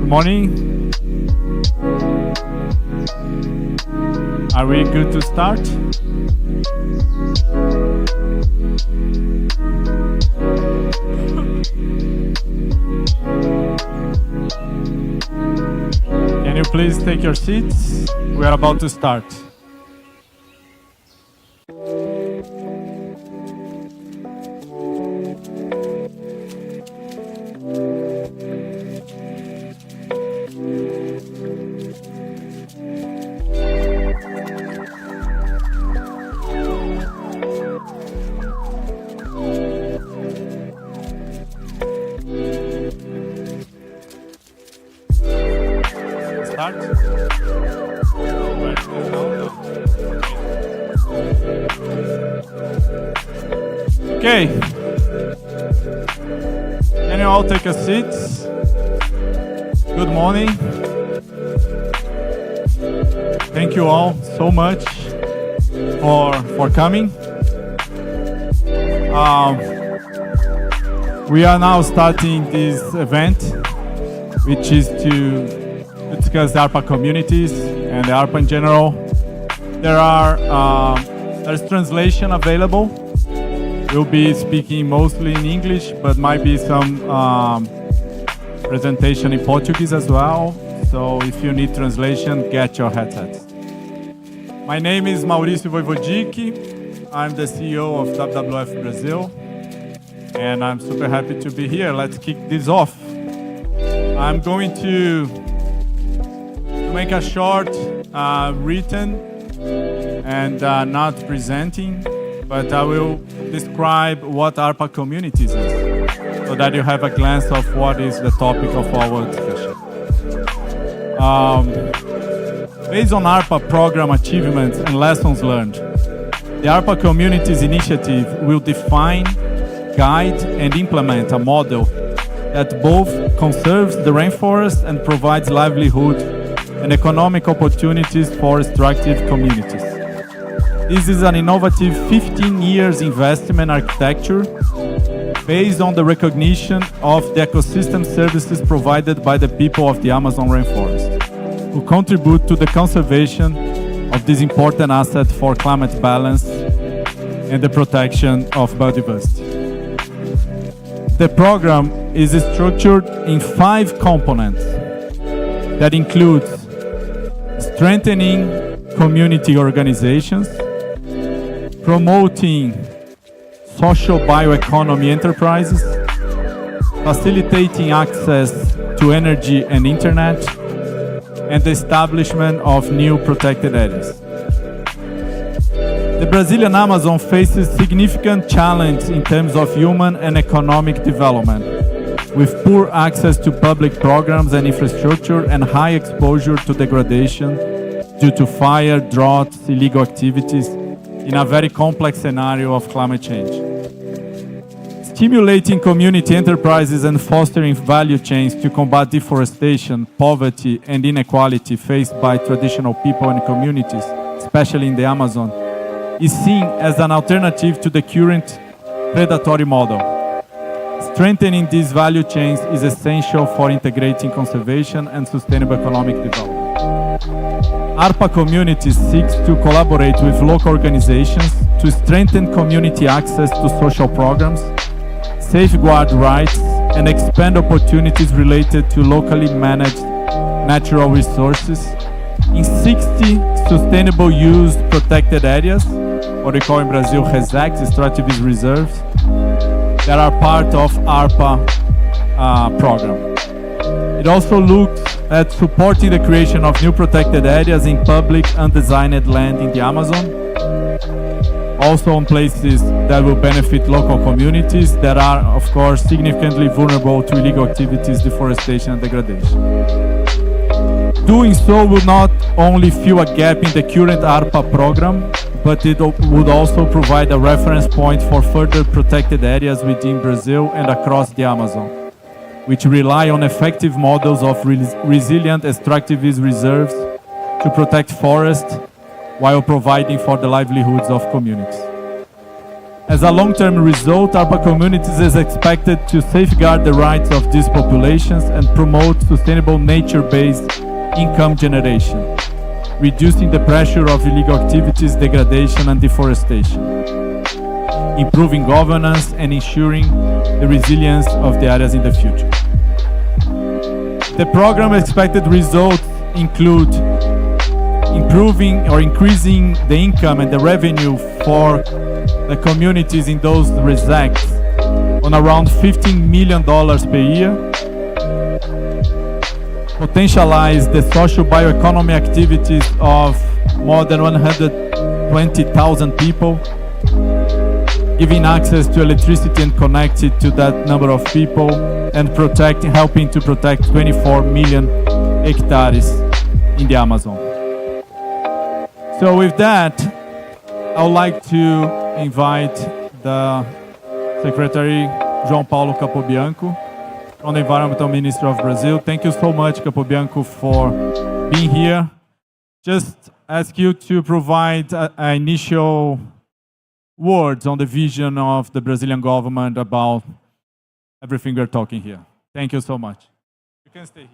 [SPEAKER 21] Good morning. Are we good to start? Can you please take your seats? We are about to start. Start. Okay. Can you all take a seat? Good morning. Thank you all so much for coming. We are now starting this event, which is to discuss the ARPA communities and the ARPA in general. There's translation available. We'll be speaking mostly in English, but might be some presentation in Portuguese as well. So if you need translation, get your headsets. My name is Mauricio Voivodic. I'm the CEO of WWF Brazil, and I'm super happy to be here. Let's kick this off. I'm going to make a short written and not presenting, but I will describe what ARPA communities is, so that you have a glance of what is the topic of our discussion. Based on ARPA program achievements and lessons learned, the ARPA Communities Initiative will define, guide, and implement a model that both conserves the rainforest and provides livelihood and economic opportunities for extractive communities. This is an innovative 15 years investment architecture based on the recognition of the ecosystem services provided by the people of the Amazon rainforest, who contribute to the conservation of this important asset for climate balance and the protection of biodiversity. The program is structured in 5 components that include strengthening community organizations, promoting social bioeconomy enterprises, facilitating access to energy and internet, and the establishment of new protected areas. The Brazilian Amazon faces significant challenges in terms of human and economic development, with poor access to public programs and infrastructure and high exposure to degradation due to fire, droughts, illegal activities in a very complex scenario of climate change. Stimulating community enterprises and fostering value chains to combat deforestation, poverty, and inequality faced by traditional people and communities, especially in the Amazon, is seen as an alternative to the current predatory model. Strengthening these value chains is essential for integrating conservation and sustainable economic development. ARPA Communities seeks to collaborate with local organizations to strengthen community access to social programs, safeguard rights, and expand opportunities related to locally managed natural resources in 60 sustainable use protected areas, what we call in Brazil RESECs, extractive reserves, that are part of ARPA program. It also looks at supporting the creation of new protected areas in public undesigned land in the Amazon, also on places that will benefit local communities that are, of course, significantly vulnerable to illegal activities, deforestation, and degradation. Doing so will not only fill a gap in the current ARPA program, but it would also provide a reference point for further protected areas within Brazil and across the Amazon, which rely on effective models of resilient extractivist reserves to protect forests while providing for the livelihoods of communities. As a long-term result, ARPA Communities is expected to safeguard the rights of these populations and promote sustainable nature-based income generation, reducing the pressure of illegal activities, degradation, and deforestation, improving governance, and ensuring the resilience of the areas in the future. The program expected results include improving or increasing the income and the revenue for the communities in those resects on around $15 million per year, potentialize the social bioeconomy activities of more than 120,000 people, giving access to electricity and connected to that number of people, and helping to protect 24 million hectares in the Amazon. So with that, I would like to invite the Secretary João Paulo Capobianco from the Environmental Ministry of Brazil. Thank you so much, Capobianco, for being here. Just ask you to provide initial words on the vision of the Brazilian government about everything we're talking here. Thank you so much. You can stay here.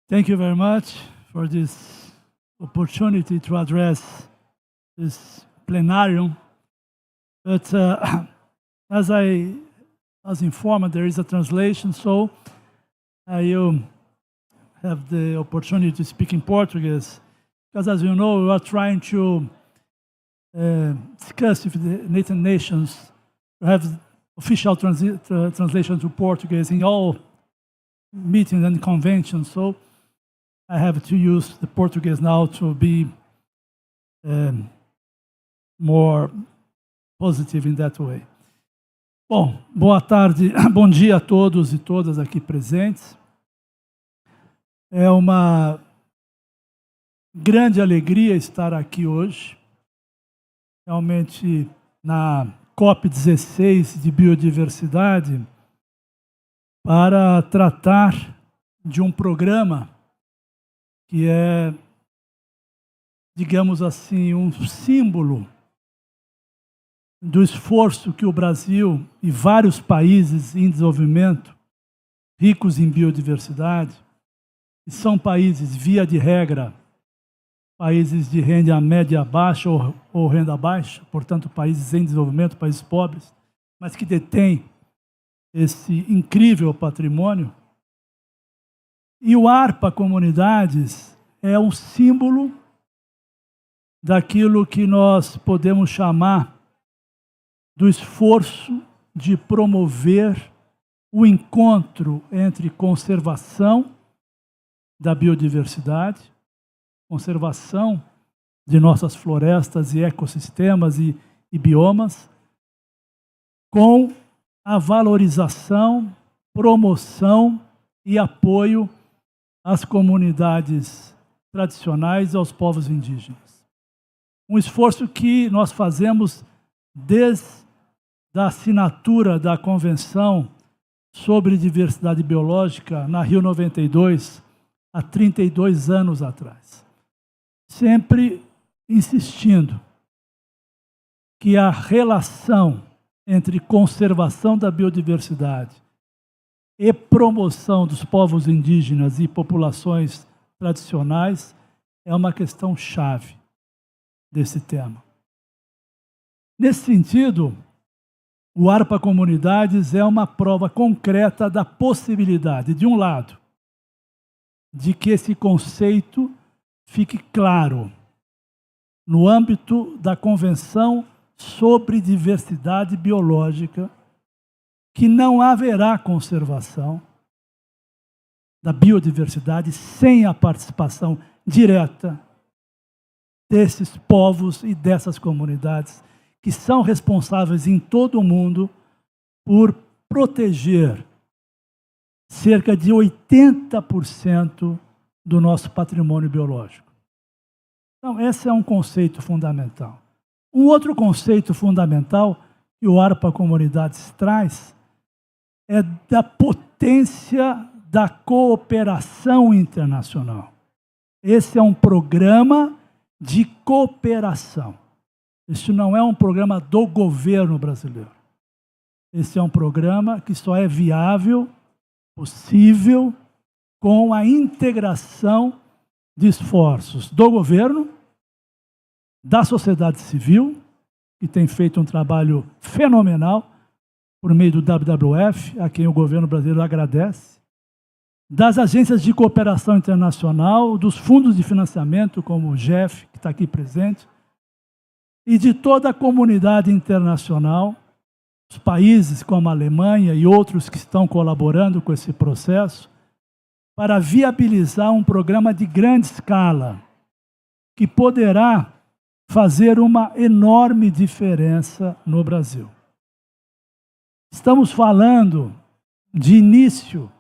[SPEAKER 2] Thank you very much for this opportunity to address this plenarium. But as I was informed, there is a translation, so I have the opportunity to speak in Portuguese. Because as you know, we are trying to discuss with the United Nations to have official translation to Portuguese in all meetings and conventions. So I have to use the Portuguese now to be more positive in that way. Bom, boa tarde, bom dia a todos e todas aqui presentes. É uma grande alegria estar aqui hoje, realmente na COP16 de biodiversidade, para tratar de um programa que é, digamos assim, um símbolo do esforço que o Brasil e vários países em desenvolvimento, ricos em biodiversidade, que são países, via de regra, países de renda média baixa ou renda baixa, portanto, países em desenvolvimento, países pobres, mas que detêm esse incrível patrimônio. E o ARPA Comunidades é um símbolo daquilo que nós podemos chamar do esforço de promover o encontro entre conservação da biodiversidade, conservação de nossas florestas e ecossistemas e biomas, com a valorização, promoção e apoio às comunidades tradicionais e aos povos indígenas. Um esforço que nós fazemos desde a assinatura da Convenção sobre Diversidade Biológica na Rio 92, há 32 anos atrás. Sempre insistindo que a relação entre conservação da biodiversidade e promoção dos povos indígenas e populações tradicionais é uma questão chave desse tema. Nesse sentido, o ARPA Comunidades é uma prova concreta da possibilidade, de um lado, de que esse conceito fique claro no âmbito da Convenção sobre Diversidade Biológica, que não haverá conservação da biodiversidade sem a participação direta desses povos e dessas comunidades que são responsáveis em todo o mundo por proteger cerca de 80% do nosso patrimônio biológico. Então, esse é um conceito fundamental. Um outro conceito fundamental que o ARPA Comunidades traz é da potência da cooperação internacional. Esse é um programa de cooperação. Este não é um programa do governo brasileiro. Esse é um programa que só é viável, possível, com a integração de esforços do governo, da sociedade civil, que tem feito um trabalho fenomenal por meio do WWF, a quem o governo brasileiro agradece, das agências de cooperação internacional, dos fundos de financiamento, como o GEF, que está aqui presente, e de toda a comunidade internacional, os países como a Alemanha e outros que estão colaborando com esse processo, para viabilizar um programa de grande escala, que poderá fazer uma enorme diferença no Brasil. Estamos falando de início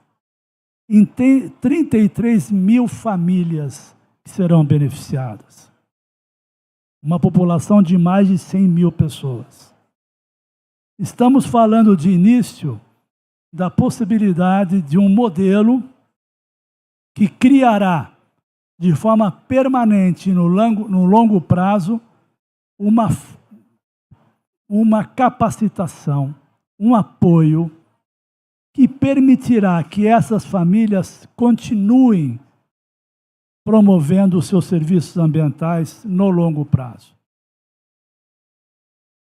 [SPEAKER 2] em 33 mil famílias que serão beneficiadas. Uma população de mais de 100 mil pessoas. Estamos falando de início da possibilidade de um modelo que criará de forma permanente no longo prazo uma capacitação, um apoio que permitirá que essas famílias continuem promovendo os seus serviços ambientais no longo prazo,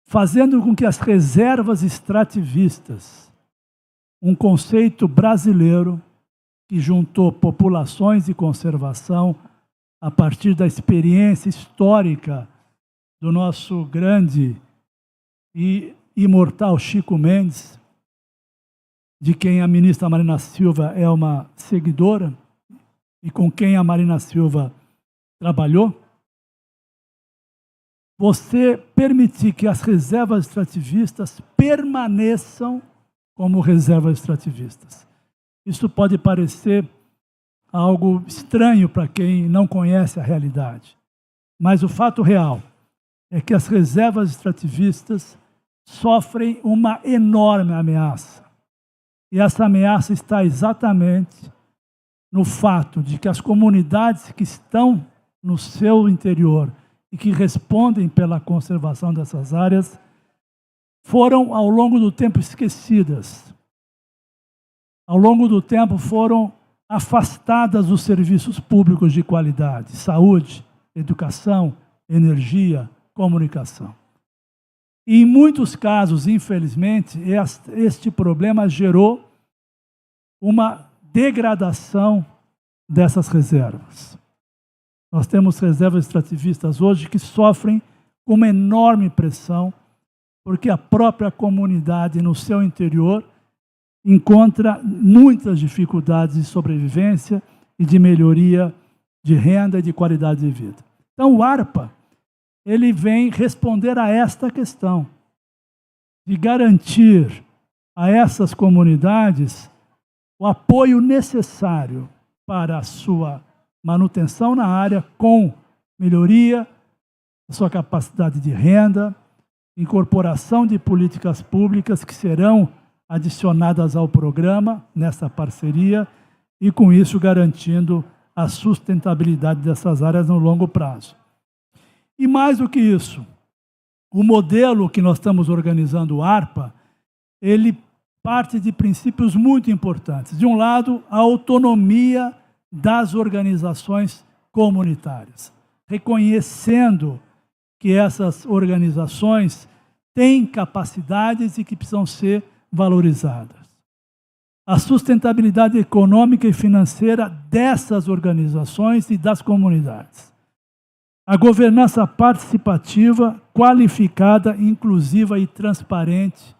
[SPEAKER 2] fazendo com que as reservas extrativistas, um conceito brasileiro que juntou populações e conservação a partir da experiência histórica do nosso grande e imortal Chico Mendes, de quem a ministra Marina Silva é uma seguidora e com quem a Marina Silva trabalhou, você permitir que as reservas extrativistas permaneçam como reservas extrativistas. Isso pode parecer algo estranho para quem não conhece a realidade, mas o fato real é que as reservas extrativistas sofrem uma enorme ameaça. E essa ameaça está exatamente no fato de que as comunidades que estão no seu interior e que respondem pela conservação dessas áreas foram, ao longo do tempo, esquecidas. Ao longo do tempo, foram afastadas dos serviços públicos de qualidade, saúde, educação, energia, comunicação. E, em muitos casos, infelizmente, este problema gerou uma degradação dessas reservas. Nós temos reservas extrativistas hoje que sofrem uma enorme pressão, porque a própria comunidade no seu interior encontra muitas dificuldades de sobrevivência e de melhoria de renda e de qualidade de vida. Então, o ARPA, ele vem responder a esta questão de garantir a essas comunidades o apoio necessário para a sua manutenção na área, com melhoria da sua capacidade de renda, incorporação de políticas públicas que serão adicionadas ao programa nessa parceria e, com isso, garantindo a sustentabilidade dessas áreas no longo prazo. E mais do que isso, o modelo que nós estamos organizando, o ARPA, ele parte de princípios muito importantes. De um lado, a autonomia das organizações comunitárias, reconhecendo que essas organizações têm capacidades e que precisam ser valorizadas. A sustentabilidade econômica e financeira dessas organizações e das comunidades. A governança participativa, qualificada, inclusiva e transparente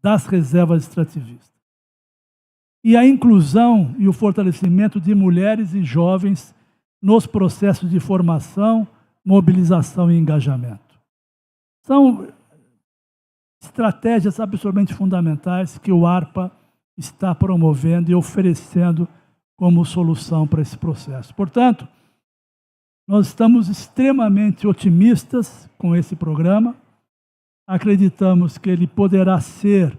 [SPEAKER 2] das reservas extrativistas. E a inclusão e o fortalecimento de mulheres e jovens nos processos de formação, mobilização e engajamento. São estratégias absolutamente fundamentais que o ARPA está promovendo e oferecendo como solução para esse processo. Portanto, nós estamos extremamente otimistas com esse programa. Acreditamos que ele poderá ser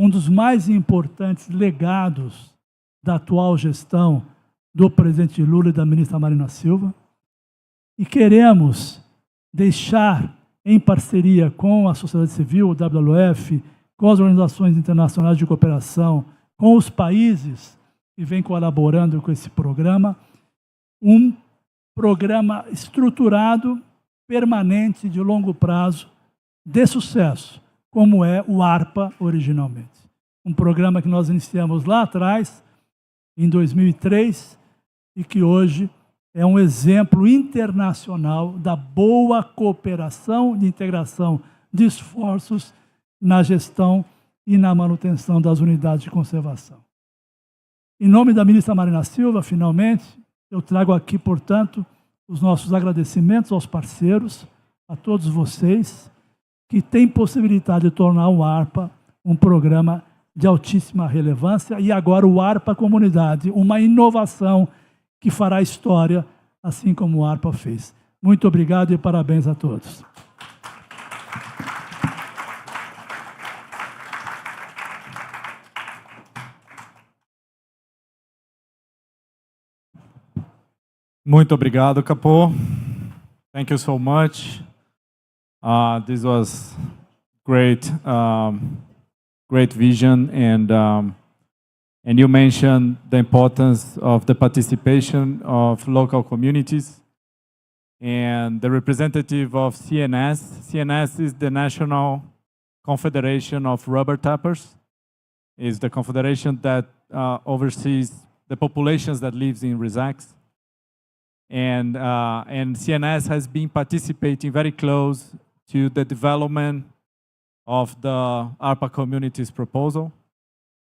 [SPEAKER 2] um dos mais importantes legados da atual gestão do presidente Lula e da ministra Marina Silva. E queremos deixar, em parceria com a sociedade civil, o WWF, com as organizações internacionais de cooperação, com os países que vêm colaborando com esse programa, um programa estruturado, permanente, de longo prazo, de sucesso, como é o ARPA originalmente. Um programa que nós iniciamos lá atrás, em 2003, e que hoje é um exemplo internacional da boa cooperação e integração de esforços na gestão e na manutenção das unidades de conservação. Em nome da ministra Marina Silva, finalmente, eu trago aqui, portanto, os nossos agradecimentos aos parceiros, a todos vocês, que têm possibilidade de tornar o ARPA um programa de altíssima relevância e agora o ARPA Comunidade, uma inovação que fará história, assim como o ARPA fez. Muito obrigado e parabéns a todos.
[SPEAKER 21] Muito obrigado, Capô. Thank you so much. This was great, great vision, and you mentioned the importance of the participation of local communities. And the representative of CNS, CNS is the National Confederation of Rubber Tappers. Is the confederation that oversees the populations that lives in Resacs. And CNS has been participating very close to the development of the ARPA community's proposal.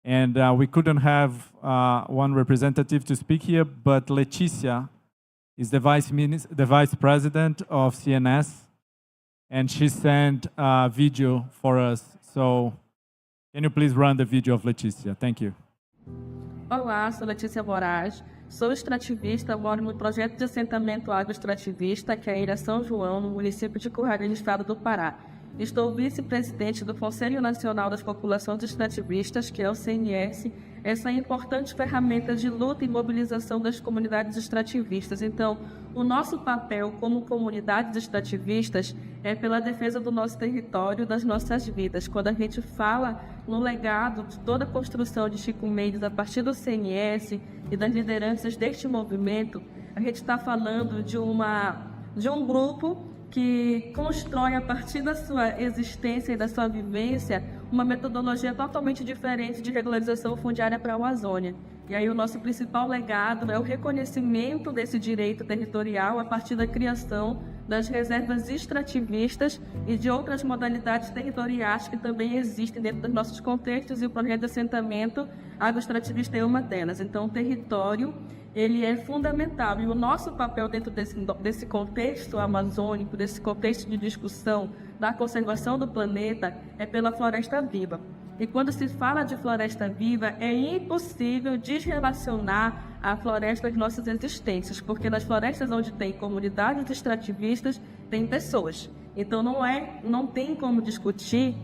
[SPEAKER 21] And we couldn't have one representative to speak here, but Leticia is the vice president of CNS, and she sent a video for us. So can you please run the video of Leticia? Thank you.
[SPEAKER 3] Olá, sou Letícia Moraes, sou extrativista, moro no projeto de assentamento agroextrativista, que é a Ilha São João, no município de Curralho, no estado do Pará. Estou vice-presidente do Conselho Nacional das Populações Extrativistas, que é o CNS, essa importante ferramenta de luta e mobilização das comunidades extrativistas. Então, o nosso papel como comunidades extrativistas é pela defesa do nosso território, das nossas vidas. Quando a gente fala no legado de toda a construção de Chico Mendes a partir do CNS e das lideranças deste movimento, a gente está falando de um grupo que constrói, a partir da sua existência e da sua vivência, uma metodologia totalmente diferente de regularização fundiária para a Amazônia. E aí o nosso principal legado é o reconhecimento desse direito territorial a partir da criação das reservas extrativistas e de outras modalidades territoriais que também existem dentro dos nossos contextos, e o projeto de assentamento agroextrativista é uma delas. Então, o território ele é fundamental, e o nosso papel dentro desse contexto amazônico, desse contexto de discussão da conservação do planeta, é pela floresta viva. E quando se fala de floresta viva, é impossível desrelacionar a floresta das nossas existências, porque nas florestas onde tem comunidades extrativistas, tem pessoas. Então não tem como discutir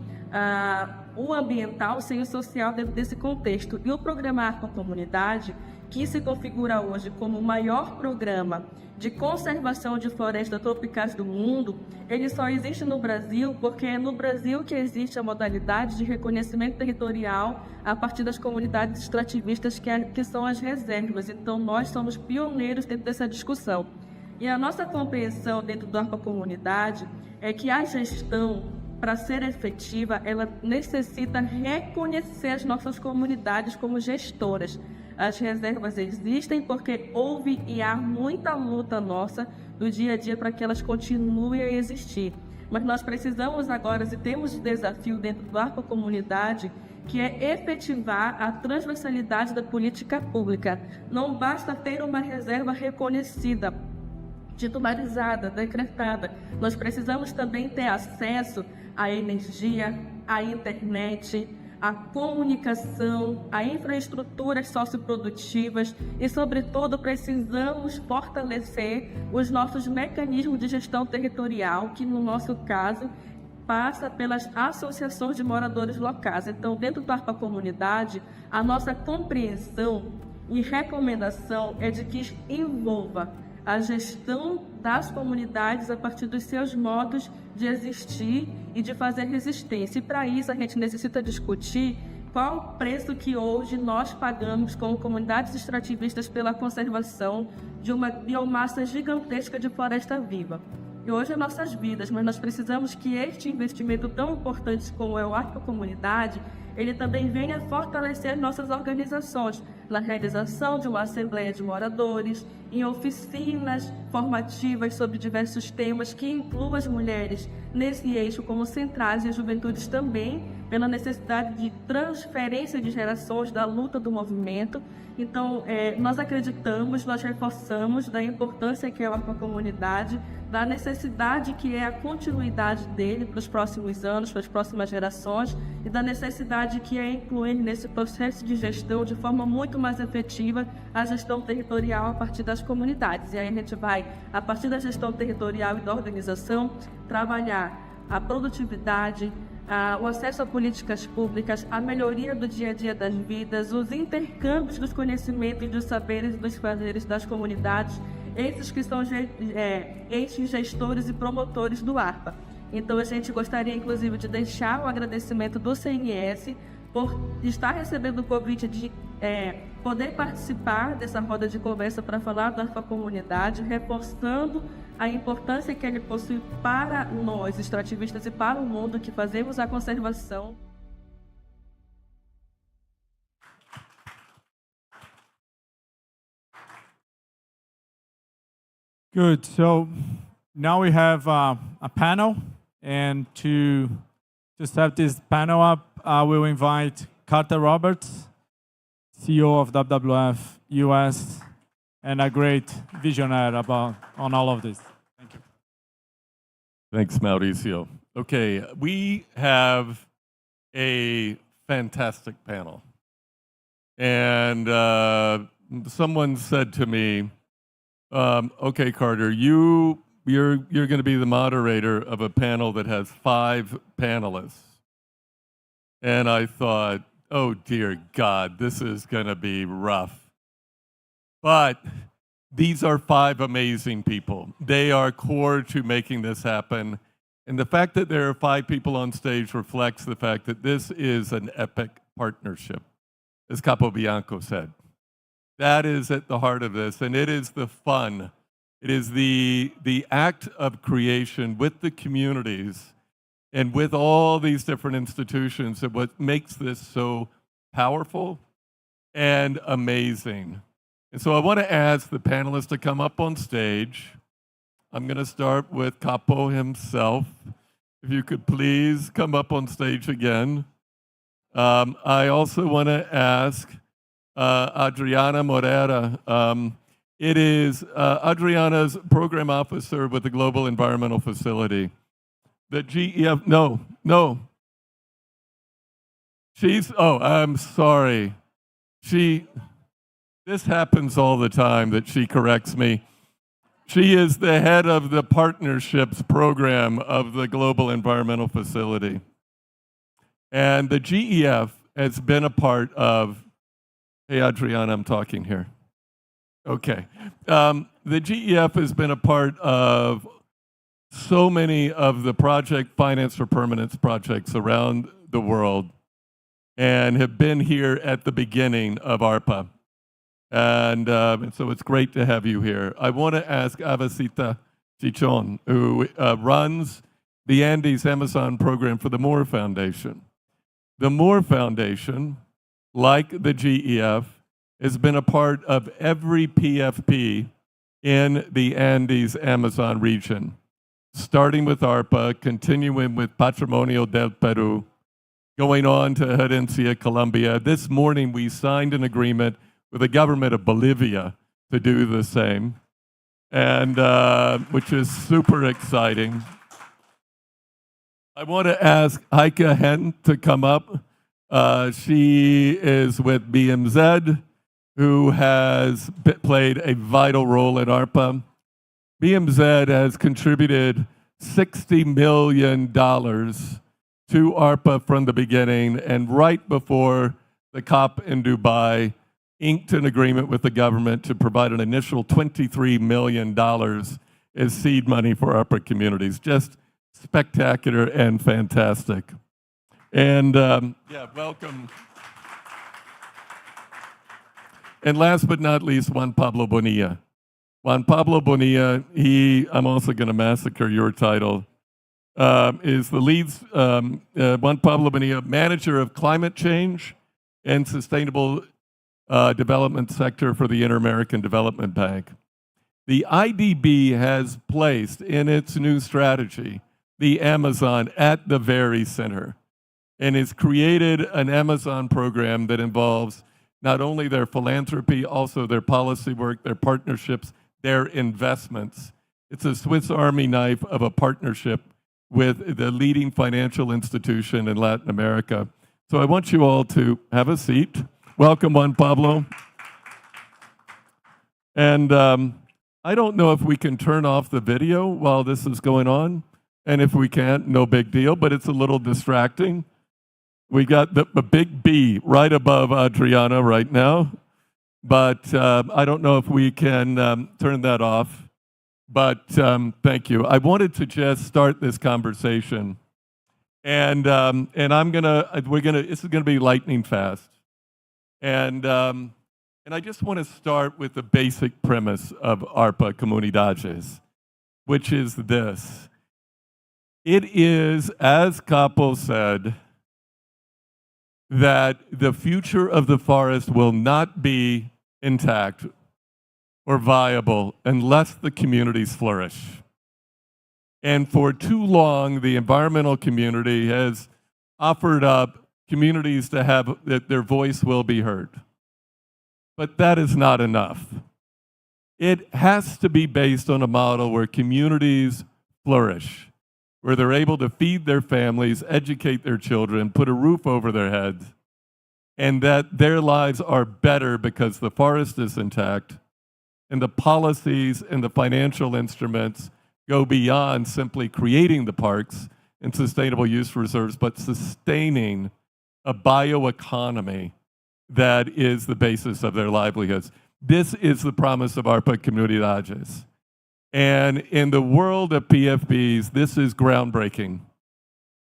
[SPEAKER 3] o ambiental sem o social dentro desse contexto. E o programa Arpa Comunidade, que se configura hoje como o maior programa de conservação de florestas tropicais do mundo, ele só existe no Brasil porque é no Brasil que existe a modalidade de reconhecimento territorial a partir das comunidades extrativistas, que são as reservas. Então, nós somos pioneiros dentro dessa discussão. E a nossa compreensão dentro do Arpa Comunidade é que a gestão, para ser efetiva, ela necessita reconhecer as nossas comunidades como gestoras. As reservas existem porque houve e há muita luta nossa do dia a dia para que elas continuem a existir. Mas nós precisamos agora, e temos um desafio dentro do Arpa Comunidade, que é efetivar a transversalidade da política pública. Não basta ter uma reserva reconhecida, titularizada, decretada. Nós precisamos também ter acesso à energia, à internet, à comunicação, a infraestruturas socioprodutivas e, sobretudo, precisamos fortalecer os nossos mecanismos de gestão territorial, que, no nosso caso, passa pelas associações de moradores locais. Então, dentro do ARPA Comunidade, a nossa compreensão e recomendação é de que envolva a gestão das comunidades a partir dos seus modos de existir e de fazer resistência. E para isso a gente necessita discutir qual o preço que hoje nós pagamos como comunidades extrativistas pela conservação de uma biomassa gigantesca de floresta viva. E hoje é nossas vidas, mas nós precisamos que este investimento tão importante como é o ARPA Comunidade, ele também venha fortalecer nossas organizações na realização de uma assembleia de moradores, em oficinas formativas sobre diversos temas que incluam as mulheres nesse eixo como centrais e as juventudes também, pela necessidade de transferência de gerações da luta do movimento. Então, nós acreditamos, nós reforçamos da importância que é a comunidade, da necessidade que é a continuidade dele para os próximos anos, para as próximas gerações, e da necessidade que é incluir nesse processo de gestão de forma muito mais efetiva a gestão territorial a partir das comunidades. E aí a gente vai, a partir da gestão territorial e da organização, trabalhar a produtividade, o acesso a políticas públicas, a melhoria do dia a dia das vidas, os intercâmbios dos conhecimentos, dos saberes e dos fazeres das comunidades, esses que são esses gestores e promotores do ARPA. Então a gente gostaria inclusive de deixar o agradecimento do CNS por estar recebendo o convite de poder participar dessa roda de conversa para falar da ARPA Comunidade, reforçando a importância que ele possui para nós, extrativistas, e para o mundo que fazemos a conservação.
[SPEAKER 21] Good. So now we have a panel, and to set this panel up, I will invite Carter Roberts, CEO of WWF US, and a great visionary on all of this. Thank you.
[SPEAKER 4] Thanks, Mauricio. Okay, we have a fantastic panel. And someone said to me, okay, Carter, you're going to be the moderator of a panel that has 5 panelists. And I thought, oh dear God, this is going to be rough. But these are 5 amazing people. They are core to making this happen. And the fact that there are 5 people on stage reflects the fact that this is an epic partnership, as Capobianco said. That is at the heart of this, and it is the fun. It is the act of creation with the communities and with all these different institutions that what makes this so powerful and amazing. And so I want to ask the panelists to come up on stage. I'm going to start with Capo himself. If you could please come up on stage again. I also want to ask Adriana Morera. It is Adriana's program officer with the Global Environmental Facility. The GEF, no. I'm sorry. This happens all the time that she corrects me. She is the head of the partnerships program of the Global Environmental Facility. And the GEF has been a part of, hey, Adriana, I'm talking here. Okay. The GEF has been a part of so many of the project finance for permanence projects around the world and have been here at the beginning of ARPA. And so it's great to have you here. I want to ask Avasita Chichon, who runs the Andes Amazon program for the Moore Foundation. The Moore Foundation, like the GEF, has been a part of every PFP in the Andes Amazon region, starting with ARPA, continuing with Patrimonio del Peru, going on to Herencia Colombia. This morning, we signed an agreement with the government of Bolivia to do the same, and which is super exciting. I want to ask Heike Hen to come up. She is with BMZ, who has played a vital role at ARPA. BMZ has contributed $60 million to ARPA from the beginning, and right before the COP in Dubai, inked an agreement with the government to provide an initial $23 million as seed money for ARPA communities. Just spectacular and fantastic. And yeah, welcome. And last but not least, Juan Pablo Bonilla. Juan Pablo Bonilla, I'm also going to massacre your title, is the leads, Juan Pablo Bonilla, Manager of Climate Change and Sustainable Development Sector for the Inter-American Development Bank. The IDB has placed in its new strategy the Amazon at the very center, and has created an Amazon program that involves not only their philanthropy, also their policy work, their partnerships, their investments. It's a Swiss Army knife of a partnership with the leading financial institution in Latin America. So I want you all to have a seat. Welcome, Juan Pablo. And I don't know if we can turn off the video while this is going on. And if we can't, no big deal, but it's a little distracting. We got the big B right above Adriana right now. But I don't know if we can turn that off. But thank you. I wanted to just start this conversation. And this is gonna be lightning fast. And I just want to start with the basic premise of ARPA Comunidades, which is this. It is, as Capo said, that the future of the forest will not be intact or viable unless the communities flourish. And for too long, the environmental community has offered up communities to have that their voice will be heard. But that is not enough. It has to be based on a model where communities flourish, where they're able to feed their families, educate their children, put a roof over their heads, and that their lives are better because the forest is intact, and the policies and the financial instruments go beyond simply creating the parks and sustainable use reserves, but sustaining a bioeconomy that is the basis of their livelihoods. This is the promise of ARPA Comunidades. And in the world of PFBs, this is groundbreaking.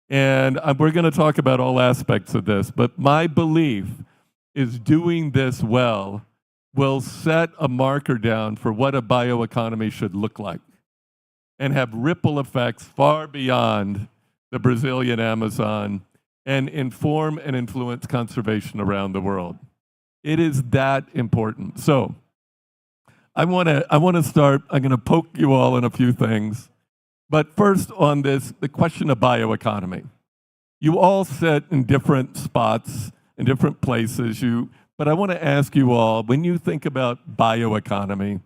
[SPEAKER 4] And we're going to talk about all aspects of this, but my belief is doing this well will set a marker down for what a bioeconomy should look like and have ripple effects far beyond the Brazilian Amazon and inform and influence conservation around the world. It is that important. So I want to start, I'm going to poke you all in a few things. But first on this, the question of bioeconomy. You all sit in different spots, in different places, but I want to ask you all, when you think about bioeconomy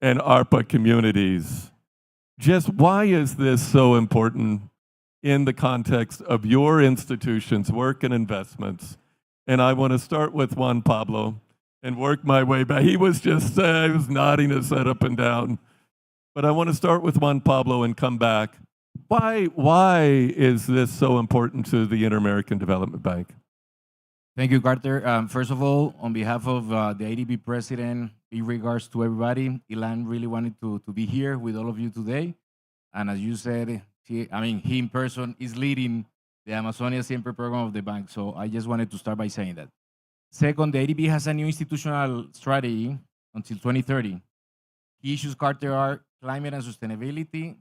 [SPEAKER 4] and ARPA communities, just why is this so important in the context of your institution's work and investments? And I want to start with Juan Pablo and work my way back. He was just he was nodding his head up and down. But I want to start with Juan Pablo and come back. Why is this so important to the Inter-American Development Bank?
[SPEAKER 5] Thank you, Carter. First of all, on behalf of the ADB president, in regards to everybody, Ilan really wanted to be here with all of you today. And as you said, he in person is leading the Amazonia Siempre program of the bank. So I just wanted to start by saying that. Second, the ADB has a new institutional strategy until 2030. Key issues, Carter, are climate and sustainability,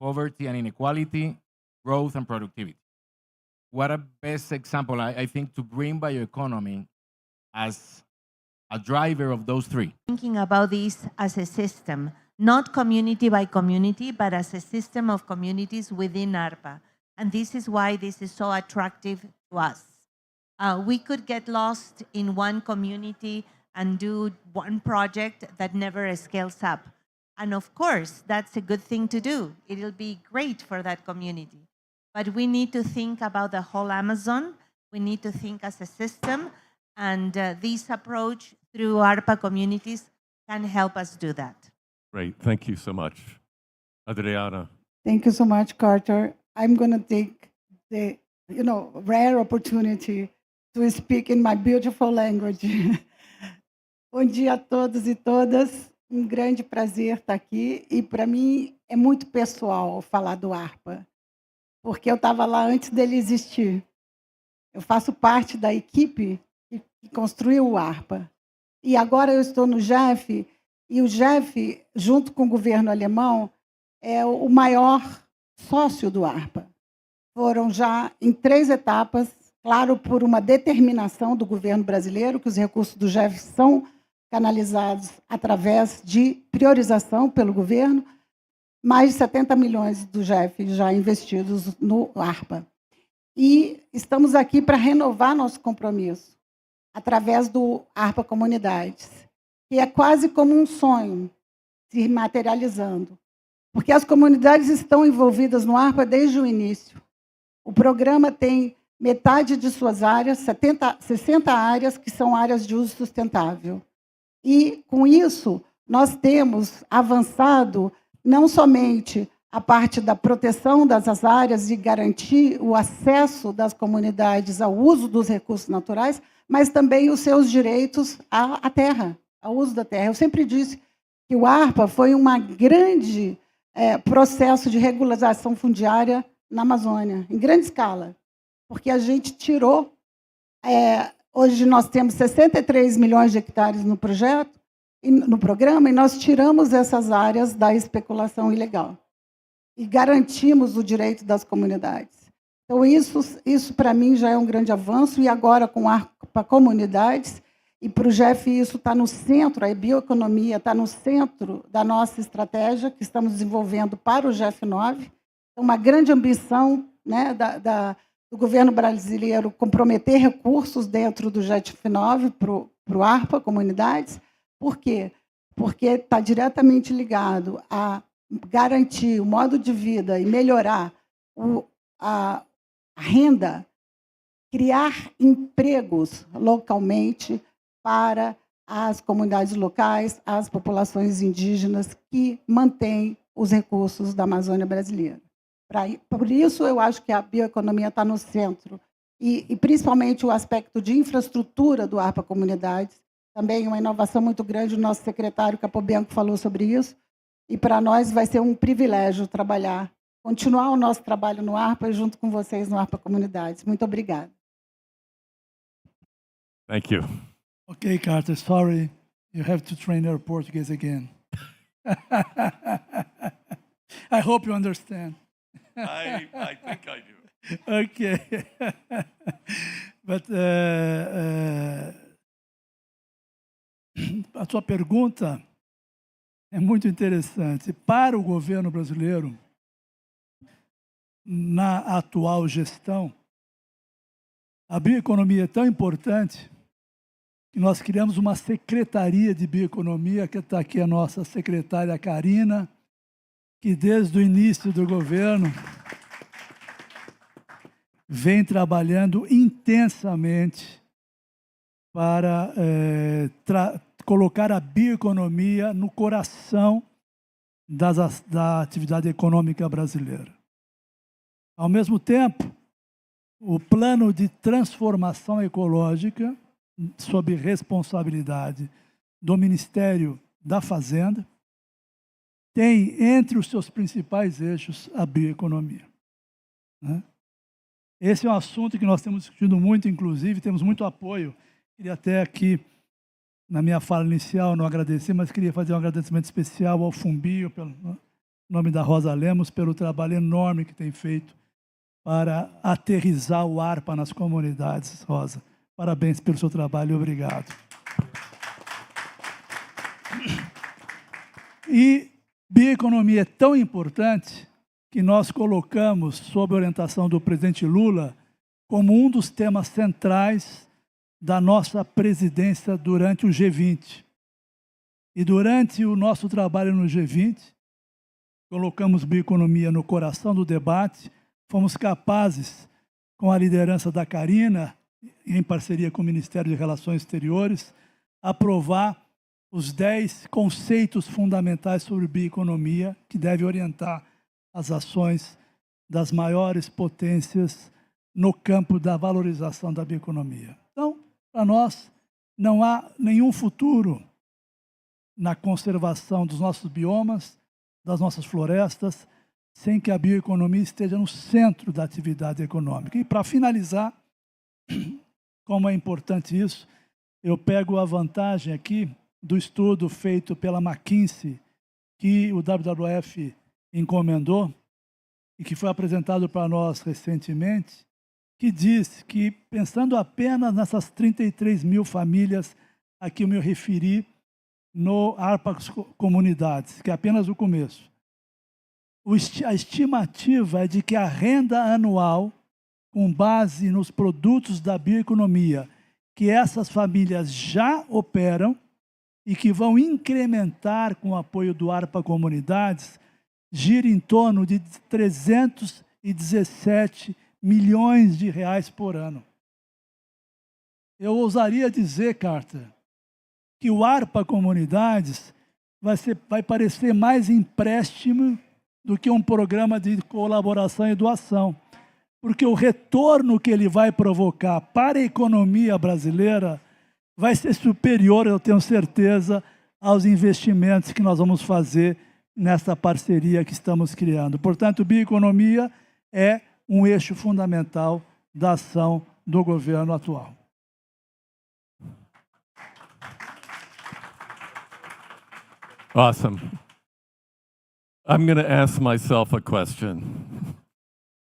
[SPEAKER 5] poverty and inequality, growth and productivity. What a best example, I think, to bring bioeconomy as a driver of those three.
[SPEAKER 22] Thinking about this as a system, not community by community, but as a system of communities within ARPA. And this is why this is so attractive to us. We could get lost in one community and do one project that never scales up. And of course, that's a good thing to do. It'll be great for that community. But we need to think about the whole Amazon. We need to think as a system. And this approach through ARPA communities can help us do that.
[SPEAKER 4] Great, thank you so much. Adriana.
[SPEAKER 6] Thank you so much, Carter. I'm going to take the, rare opportunity to speak in my beautiful language. Bom dia a todos e todas. Um grande prazer estar aqui. E, para mim, é muito pessoal falar do ARPA, porque eu estava lá antes dele existir. Eu faço parte da equipe que construiu o ARPA. E agora eu estou no GEF, e o GEF, junto com o governo alemão, é o maior sócio do ARPA. Foram já em 3 etapas, claro, por uma determinação do governo brasileiro, que os recursos do GEF são canalizados através de priorização pelo governo, mais de 70 milhões do GEF já investidos no ARPA. E estamos aqui para renovar nosso compromisso, através do ARPA Comunidades, que é quase como um sonho se materializando, porque as comunidades estão envolvidas no ARPA desde o início. O programa tem metade de suas áreas, 60 áreas, que são áreas de uso sustentável. E, com isso, nós temos avançado não somente a parte da proteção das áreas e garantir o acesso das comunidades ao uso dos recursos naturais, mas também os seus direitos à terra, ao uso da terra. Eu sempre disse que o ARPA foi um grande processo de regularização fundiária na Amazônia, em grande escala, porque a gente tirou... hoje nós temos 63 milhões de hectares no projeto, no programa, e nós tiramos essas áreas da especulação ilegal e garantimos o direito das comunidades. Então, isso para mim, já é um grande avanço, e agora com ARPA Comunidades, e para o GEF isso está no centro, a bioeconomia está no centro da nossa estratégia que estamos desenvolvendo para o GEF 9. Então, uma grande ambição, né, do governo brasileiro comprometer recursos dentro do GEF 9 para o ARPA Comunidades. Por quê? Porque está diretamente ligado a garantir o modo de vida e melhorar a renda, criar empregos localmente para as comunidades locais, as populações indígenas que mantêm os recursos da Amazônia brasileira. Por isso, eu acho que a bioeconomia está no centro, e principalmente o aspecto de infraestrutura do ARPA Comunidades, também uma inovação muito grande. O nosso secretário Capobianco falou sobre isso, e para nós vai ser um privilégio continuar o nosso trabalho no ARPA junto com vocês no ARPA Comunidades. Muito obrigada.
[SPEAKER 4] Thank you.
[SPEAKER 2] Okay, Carter, sorry. You have to train your Portuguese again. I hope you understand.
[SPEAKER 4] I think I do.
[SPEAKER 2] Okay. But a sua pergunta é muito interessante. Para o governo brasileiro, na atual gestão, a bioeconomia é tão importante que nós criamos uma secretaria de bioeconomia, que está aqui a nossa secretária Karina, que desde o início do governo vem trabalhando intensamente para colocar a bioeconomia no coração da atividade econômica brasileira. Ao mesmo tempo, o plano de transformação ecológica, sob responsabilidade do Ministério da Fazenda, tem entre os seus principais eixos a bioeconomia. Esse é um assunto que nós temos discutido muito, inclusive, temos muito apoio. Queria até aqui, na minha fala inicial, não agradecer, mas queria fazer um agradecimento especial ao Fumbio, pelo nome da Rosa Lemos, pelo trabalho enorme que tem feito para aterrissar o ARPA nas comunidades. Rosa, parabéns pelo seu trabalho e obrigado. E bioeconomia é tão importante que nós colocamos, sob a orientação do presidente Lula, como um dos temas centrais da nossa presidência durante o G20. E durante o nosso trabalho no G20, colocamos bioeconomia no coração do debate, fomos capazes, com a liderança da Karina, em parceria com o Ministério de Relações Exteriores, aprovar os 10 conceitos fundamentais sobre bioeconomia que devem orientar as ações das maiores potências no campo da valorização da bioeconomia. Então, para nós, não há nenhum futuro na conservação dos nossos biomas, das nossas florestas, sem que a bioeconomia esteja no centro da atividade econômica. E para finalizar, como é importante isso, eu pego a vantagem aqui do estudo feito pela McKinsey, que o WWF encomendou e que foi apresentado para nós recentemente, que diz que, pensando apenas nessas 33 mil famílias a que eu me referi no ARPA Comunidades, que é apenas o começo, a estimativa é de que a renda anual, com base nos produtos da bioeconomia, que essas famílias já operam e que vão incrementar com o apoio do ARPA Comunidades, gira em torno de 317 milhões de reais por ano. Eu ousaria dizer, Carter, que o ARPA Comunidades vai parecer mais empréstimo do que um programa de colaboração e doação, porque o retorno que ele vai provocar para a economia brasileira vai ser superior, eu tenho certeza, aos investimentos que nós vamos fazer nessa parceria que estamos criando. Portanto, bioeconomia é um eixo fundamental da ação do governo atual.
[SPEAKER 4] Awesome. I'm going to ask myself a question.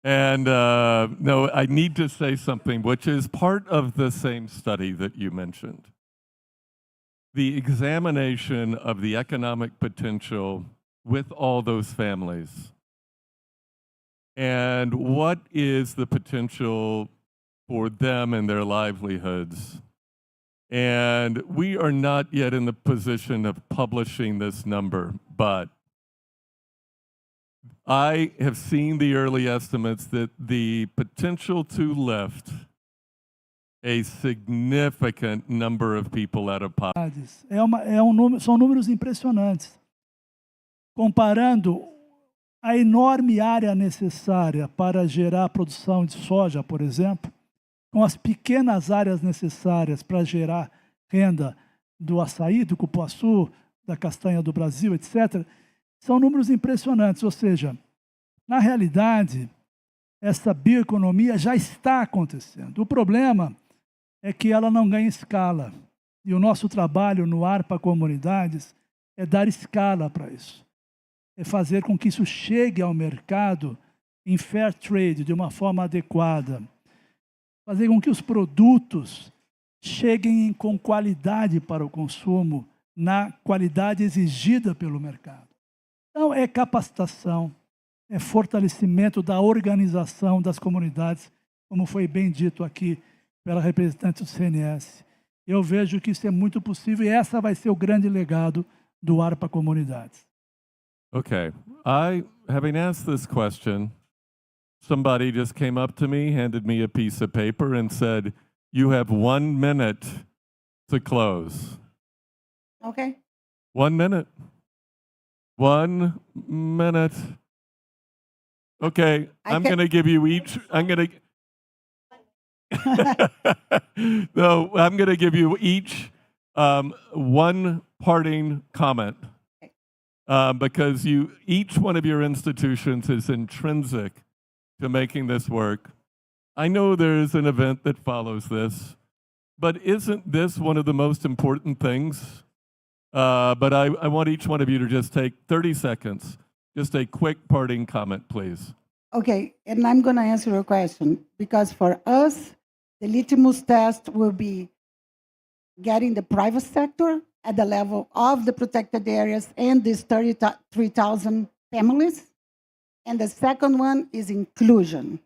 [SPEAKER 4] And no, I need to say something, which is part of the same study that you mentioned. The examination of the economic potential with all those families. And what is the potential for them and their livelihoods? And we are not yet in the position of publishing this number, but I have seen the early estimates that the potential to lift a significant number of people out of poverty.
[SPEAKER 2] São números impressionantes. Comparando a enorme área necessária para gerar produção de soja, por exemplo, com as pequenas áreas necessárias para gerar renda do açaí, do cupuaçu, da castanha do Brasil, etc., são números impressionantes. Ou seja, na realidade, essa bioeconomia já está acontecendo. O problema é que ela não ganha escala. E o nosso trabalho no ARPA Comunidades é dar escala para isso. É fazer com que isso chegue ao mercado em fair trade, de uma forma adequada. Fazer com que os produtos cheguem com qualidade para o consumo, na qualidade exigida pelo mercado. Então, é capacitação, é fortalecimento da organização das comunidades, como foi bem dito aqui pela representante do CNS. Eu vejo que isso é muito possível e essa vai ser o grande legado do ARPA Comunidades.
[SPEAKER 4] Okay, having asked this question, somebody just came up to me, handed me a piece of paper and said, "You have 1 minute to close."
[SPEAKER 6] Okay.
[SPEAKER 4] 1 minute. 1 minute. Okay, I'm going to give you each, no, I'm going to give you each one parting comment. Because each one of your institutions is intrinsic to making this work. I know there's an event that follows this, but isn't this one of the most important things? But I want each one of you to just take 30 seconds, just a quick parting comment, please.
[SPEAKER 6] Okay, and I'm going to answer your question, because for us, the litmus test will be getting the private sector at the level of the protected areas and these 33,000 families. And the second one is inclusion.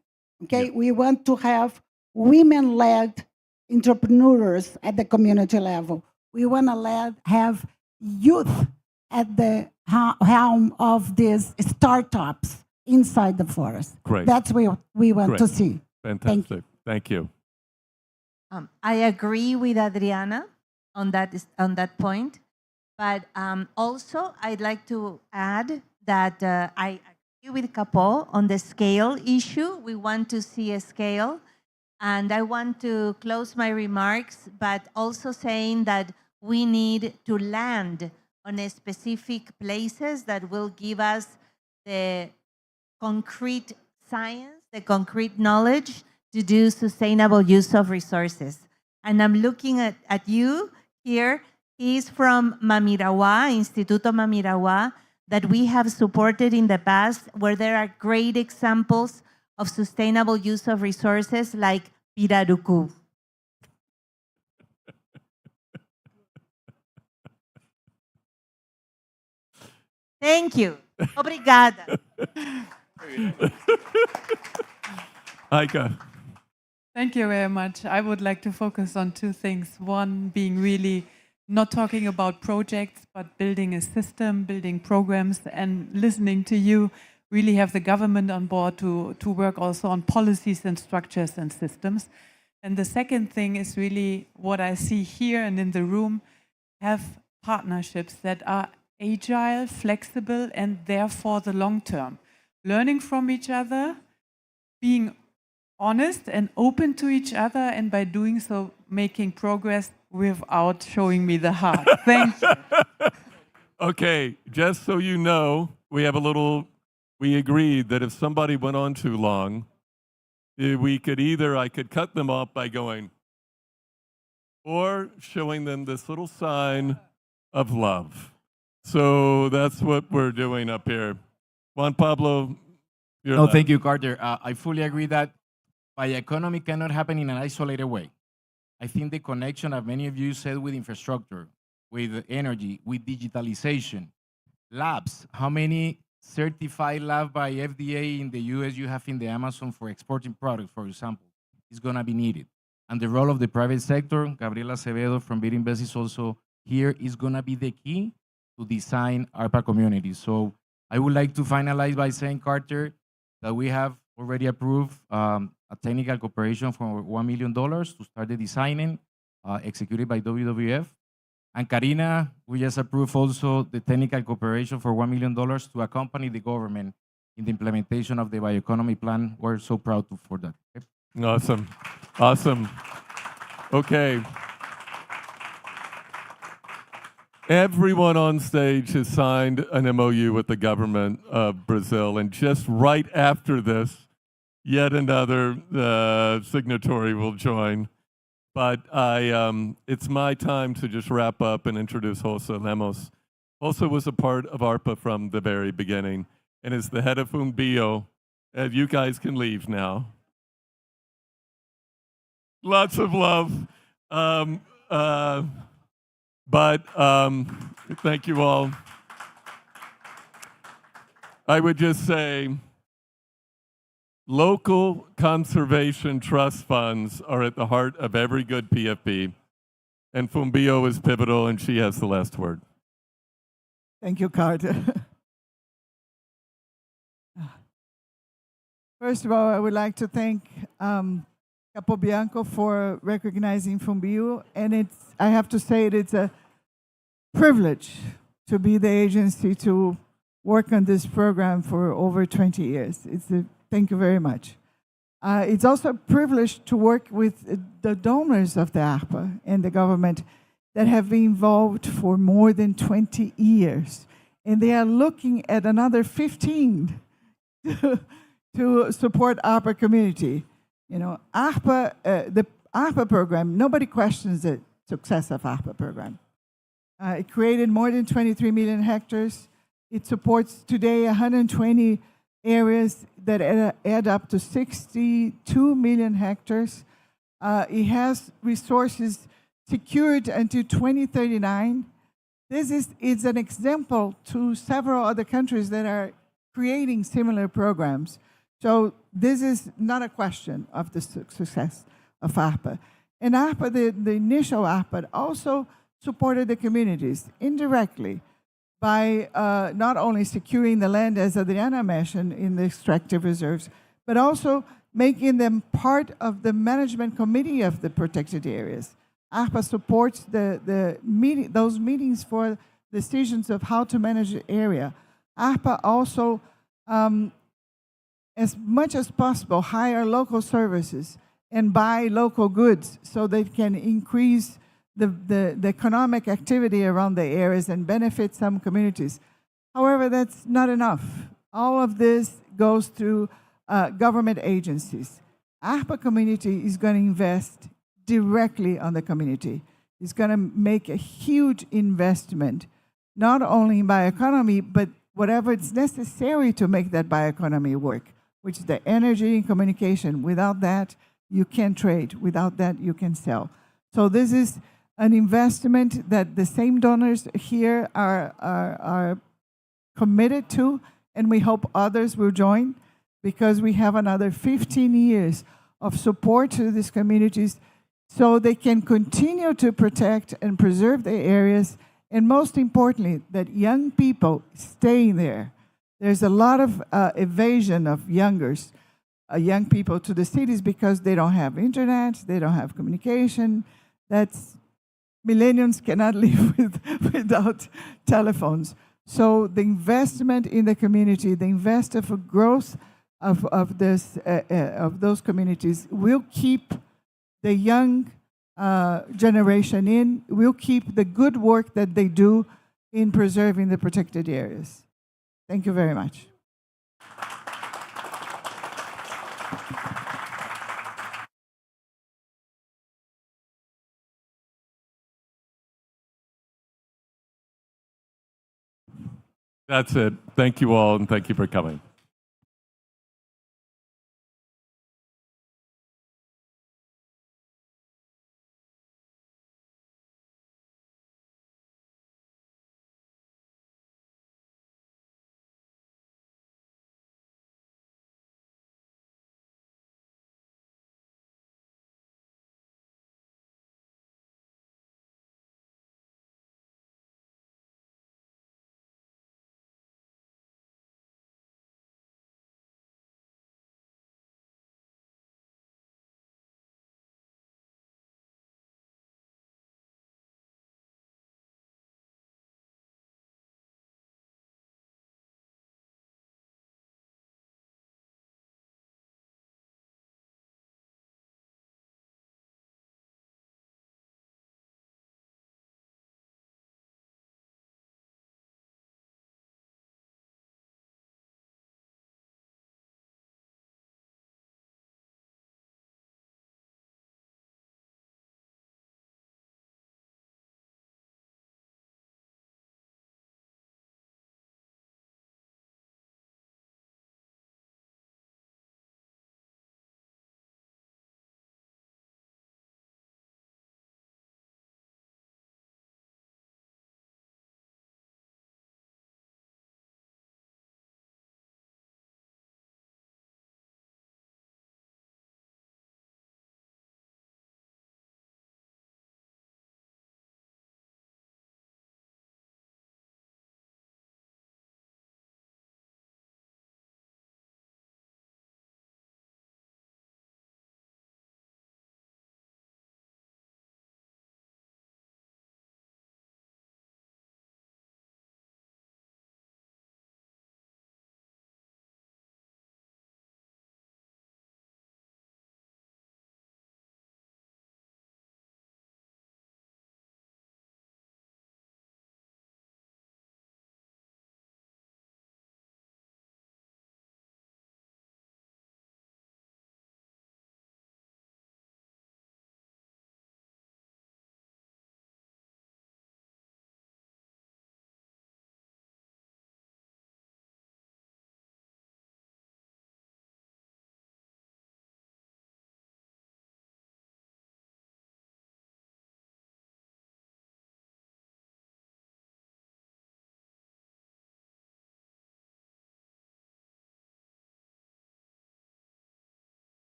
[SPEAKER 6] Okay, we want to have women-led entrepreneurs at the community level. We want to have youth at the helm of these startups inside the forest.
[SPEAKER 4] Great.
[SPEAKER 6] That's what we want to see.
[SPEAKER 4] Fantastic. Thank you.
[SPEAKER 22] I agree with Adriana on that point, but also I'd like to add that I agree with Capo on the scale issue. We want to see a scale. And I want to close my remarks, but also saying that we need to land on a specific places that will give us the concrete science, the concrete knowledge to do sustainable use of resources. And I'm looking at you here. He's from Mamirawa, Instituto Mamirawa, that we have supported in the past, where there are great examples of sustainable use of resources like Pirarucu. Thank you. Obrigada.
[SPEAKER 4] Aika.
[SPEAKER 7] Thank you very much. I would like to focus on two things. One being really not talking about projects, but building a system, building programs, and listening to you, really have the government on board to work also on policies and structures and systems. And the second thing is really what I see here and in the room, have partnerships that are agile, flexible, and there for the long term. Learning from each other, being honest and open to each other, and by doing so, making progress without showing me the heart. Thank you.
[SPEAKER 4] Okay, just so you know, we agreed that if somebody went on too long, I could cut them off by going, or showing them this little sign of love. So that's what we're doing up here. Juan Pablo, you're left.
[SPEAKER 5] Thank you, Carter. I fully agree that bioeconomy cannot happen in an isolated way. I think the connection, as many of you said, with infrastructure, with energy, with digitalization, labs. How many certified labs by FDA in the US you have in the Amazon for exporting products, for example, is going to be needed. And the role of the private sector, Gabriela Acevedo from Birinvest is also here, is going to be the key to design ARPA communities. So I would like to finalize by saying, Carter, that we have already approved a technical cooperation for $1 million to start the designing, executed by WWF. And Karina, we just approved also the technical cooperation for $1 million to accompany the government in the implementation of the bioeconomy plan. We're so proud for that. Okay?
[SPEAKER 4] Awesome. Awesome. Okay. Everyone on stage has signed an MOU with the government of Brazil, and just right after this, yet another signatory will join. But it's my time to just wrap up and introduce Jose Lemos. Jose was a part of ARPA from the very beginning and is the head of Fumbio. You guys can leave now. Lots of love. But thank you all. I would just say, local conservation trust funds are at the heart of every good PFP, and Fumbio is pivotal, and she has the last word.
[SPEAKER 6] Thank you, Carter. First of all, I would like to thank Capobianco for recognizing Fumbio, and I have to say it's a privilege to be the agency to work on this program for over 20 years. Thank you very much. It's also a privilege to work with the donors of the ARPA and the government that have been involved for more than 20 years. And they are looking at another 15 to support ARPA community. You know, ARPA, the ARPA program, nobody questions the success of ARPA program. It created more than 23 million hectares. It supports today 120 areas that add up to 62 million hectares. It has resources secured until 2039. This is an example to several other countries that are creating similar programs. So this is not a question of the success of ARPA. And ARPA, the initial ARPA, also supported the communities indirectly by not only securing the land, as Adriana mentioned, in the extractive reserves, but also making them part of the management committee of the protected areas. ARPA supports those meetings for decisions of how to manage the area. ARPA also
[SPEAKER 8] um, as much as possible, hire local services and buy local goods so they can increase the economic activity around the areas and benefit some communities. However, that's not enough. All of this goes through government agencies. ARPA community is going to invest directly on the community. It's going to make a huge investment, not only in bioeconomy, but whatever is necessary to make that bioeconomy work, which is the energy and communication. Without that, you can't trade. Without that, you can sell. So this is an investment that the same donors here are committed to, and we hope others will join, because we have another 15 years of support to these communities so they can continue to protect and preserve their areas, and most importantly, that young people stay there. There's a lot of evasion of young people to the cities because they don't have internet, they don't have communication. That's millennials cannot live without telephones. So the investment in the community, the investment for growth of those communities will keep the young generation in, will keep the good work that they do in preserving the protected areas. Thank you very much.
[SPEAKER 4] That's it. Thank you all, and thank you for coming.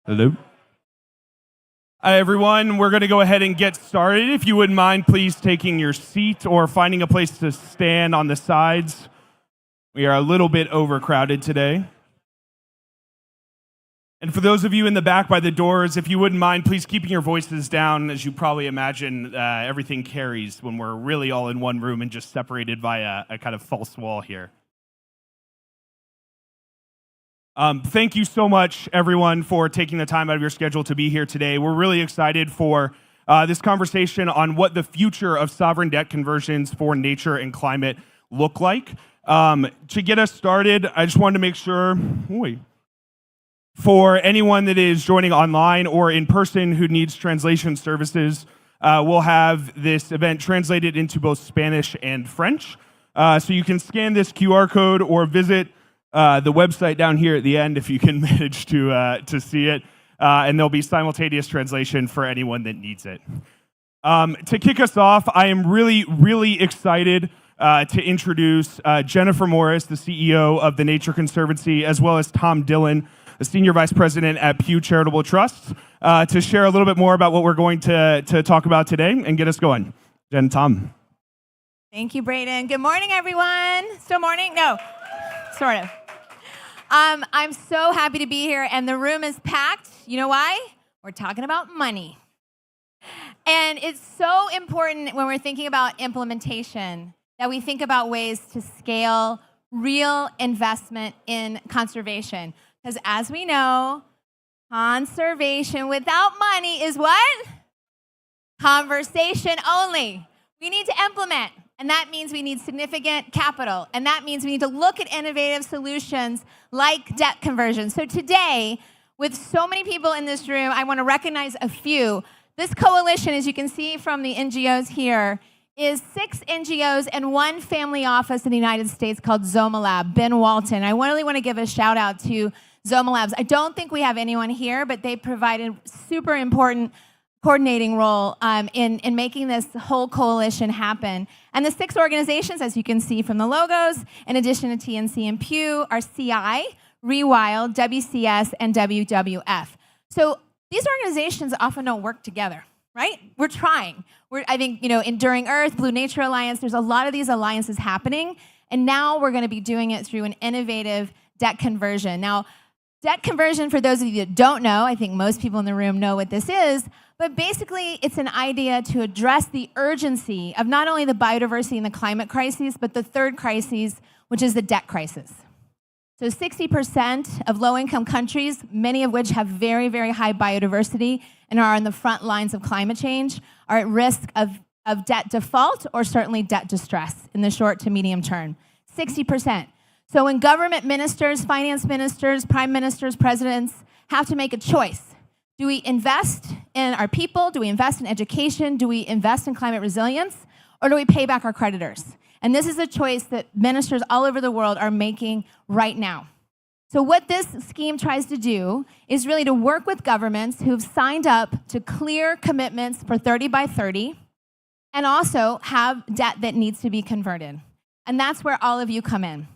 [SPEAKER 1] Hello. Hi, everyone. We're going to go ahead and get started. If you wouldn't mind, please taking your seat or finding a place to stand on the sides. We are a little bit overcrowded today. And for those of you in the back by the doors, if you wouldn't mind, please keeping your voices down. As you probably imagine, everything carries when we're really all in one room and just separated by a kind of false wall here. Thank you so much, everyone, for taking the time out of your schedule to be here today. We're really excited for this conversation on what the future of sovereign debt conversions for nature and climate look like. To get us started, I just wanted to make sure, for anyone that is joining online or in person who needs translation services, we'll have this event translated into both Spanish and French. So you can scan this QR code or visit the website down here at the end if you can manage to see it, and there'll be simultaneous translation for anyone that needs it. To kick us off, I am really, really excited to introduce Jennifer Morris, the CEO of the Nature Conservancy, as well as Tom Dillon, the Senior Vice President at Pew Charitable Trusts, to share a little bit more about what we're going to talk about today and get us going. Jen, Tom.
[SPEAKER 10] Thank you, Braden. Good morning, everyone. Still morning? No, sort of. I'm so happy to be here, and the room is packed. You know why? We're talking about money. And it's so important when we're thinking about implementation that we think about ways to scale real investment in conservation. Because as we know, conservation without money is what? Conversation only. We need to implement. And that means we need significant capital. And that means we need to look at innovative solutions like debt conversion. So today, with so many people in this room, I want to recognize a few. This coalition, as you can see from the NGOs here, is 6 NGOs and 1 family office in the United States called Zomalab, Ben Walton. I really want to give a shout out to Zomalabs. I don't think we have anyone here, but they provided super important coordinating role in making this whole coalition happen. And the 6 organizations, as you can see from the logos, in addition to TNC and Pew, are CI, Rewild, WCS, and WWF. So these organizations often don't work together, right? We're trying. I think, Enduring Earth, Blue Nature Alliance, there's a lot of these alliances happening, and now we're going to be doing it through an innovative debt conversion. Now, debt conversion, for those of you that don't know, I think most people in the room know what this is, but basically it's an idea to address the urgency of not only the biodiversity and the climate crises, but the third crisis, which is the debt crisis. So 60% of low-income countries, many of which have very, very high biodiversity and are on the front lines of climate change, are at risk of debt default or certainly debt distress in the short to medium term. 60%. So when government ministers, finance ministers, prime ministers, presidents have to make a choice, do we invest in our people? Do we invest in education? Do we invest in climate resilience? Or do we pay back our creditors? And this is a choice that ministers all over the world are making right now. So what this scheme tries to do is really to work with governments who've signed up to clear commitments for 30 by 30 and also have debt that needs to be converted. And that's where all of you come in.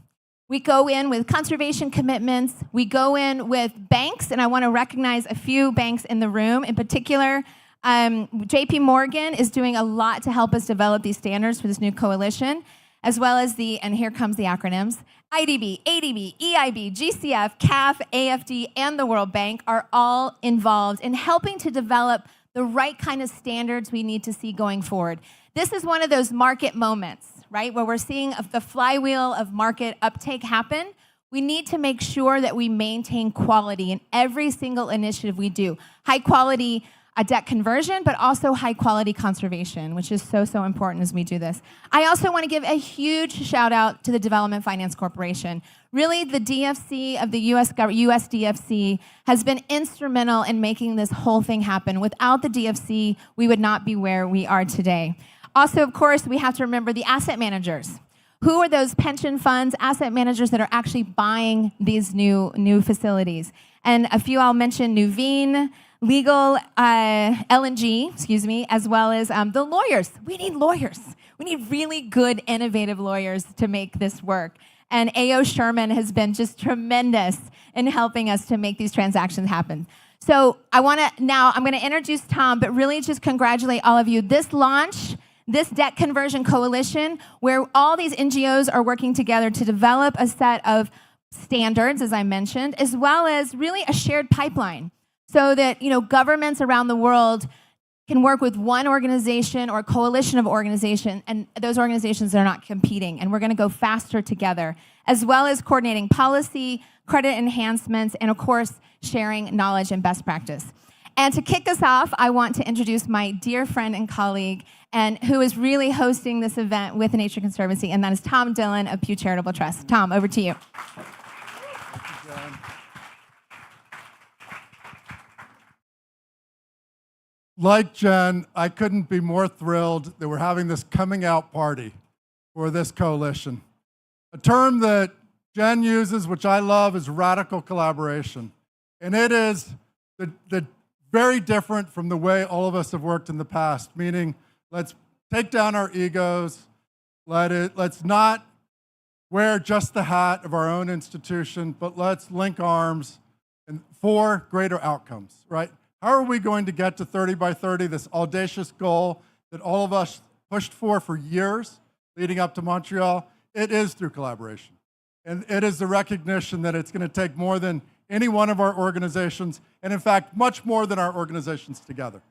[SPEAKER 10] We go in with conservation commitments. We go in with banks, and I want to recognize a few banks in the room. In particular, JP Morgan is doing a lot to help us develop these standards for this new coalition, as well as and here comes the acronyms, IDB, ADB, EIB, GCF, CAF, AFD, and the World Bank are all involved in helping to develop the right kind of standards we need to see going forward. This is one of those market moments, right, where we're seeing the flywheel of market uptake happen. We need to make sure that we maintain quality in every single initiative we do. High quality debt conversion, but also high quality conservation, which is so, so important as we do this. I also want to give a huge shout out to the Development Finance Corporation. Really, the DFC of the US DFC has been instrumental in making this whole thing happen. Without the DFC, we would not be where we are today. Also, of course, we have to remember the asset managers. Who are those pension funds, asset managers that are actually buying these new facilities? And a few I'll mention, Nuveen, Legal, LNG, as well as the lawyers. We need lawyers. We need really good, innovative lawyers to make this work. And A.O. Sherman has been just tremendous in helping us to make these transactions happen.
[SPEAKER 9] So I'm going to introduce Tom, but really just congratulate all of you. This launch, this debt conversion coalition, where all these NGOs are working together to develop a set of standards, as I mentioned, as well as really a shared pipeline so that governments around the world can work with one organization or a coalition of organizations, and those organizations are not competing, and we're going to go faster together, as well as coordinating policy, credit enhancements, and of course, sharing knowledge and best practice. And to kick us off, I want to introduce my dear friend and colleague, and who is really hosting this event with the Nature Conservancy, and that is Tom Dillon of Pew Charitable Trust. Tom, over to you.
[SPEAKER 15] Like Jen, I couldn't be more thrilled that we're having this coming out party for this coalition. A term that Jen uses, which I love, is radical collaboration. And it is the very different from the way all of us have worked in the past, meaning let's take down our egos, let's not wear just the hat of our own institution, but let's link arms for greater outcomes, right? How are we going to get to 30 by 30, this audacious goal that all of us pushed for years leading up to Montreal? It is through collaboration. And it is the recognition that it's going to take more than any one of our organizations, and in fact, much more than our organizations together.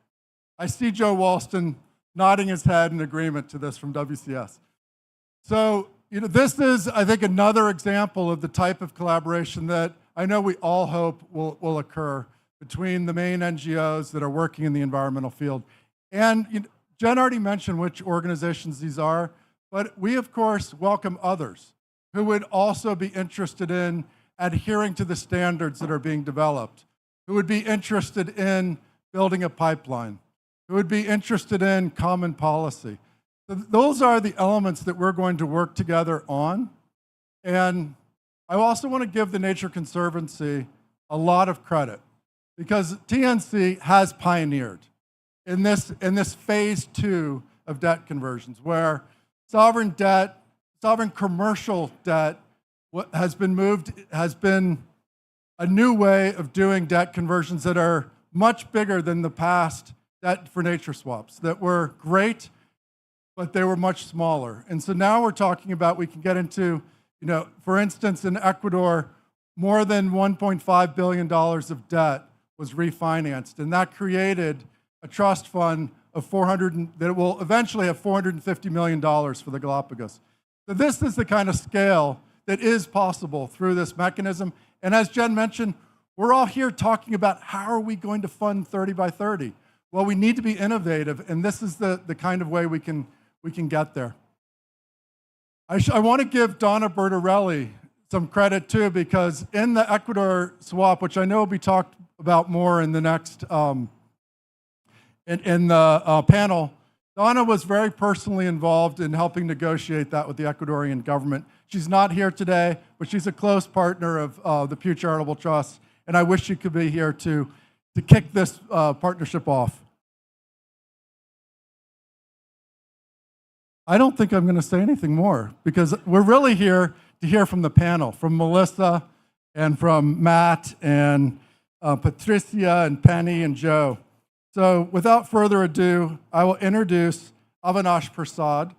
[SPEAKER 15] I see Joe Walston nodding his head in agreement to this from WCS. So, this is, I think, another example of the type of collaboration that I know we all hope will occur between the main NGOs that are working in the environmental field. And Jen already mentioned which organizations these are, but we, of course, welcome others who would also be interested in adhering to the standards that are being developed, who would be interested in building a pipeline, who would be interested in common policy. So those are the elements that we're going to work together on. And I also want to give the Nature Conservancy a lot of credit, because TNC has pioneered in this phase 2 of debt conversions, where sovereign commercial debt has been a new way of doing debt conversions that are much bigger than the past debt for nature swaps that were great, but they were much smaller. And so now we're talking about, we can get into, for instance, in Ecuador, more than $1.5 billion of debt was refinanced, and that created a trust fund of that will eventually have $450 million for the Galapagos. So this is the kind of scale that is possible through this mechanism. And as Jen mentioned, we're all here talking about how are we going to fund 30 by 30? Well, we need to be innovative, and this is the kind of way we can get there. I want to give Donna Bertarelli some credit too, because in the Ecuador swap, which I know will be talked about more in the next in the panel, Donna was very personally involved in helping negotiate that with the Ecuadorian government. She's not here today, but she's a close partner of the Pew Charitable Trust, and I wish she could be here to kick this partnership off. I don't think I'm going to say anything more, because we're really here to hear from the panel, from Melissa and from Matt and Patricia and Penny and Joe. So without further ado, I will introduce Avinash Prasad.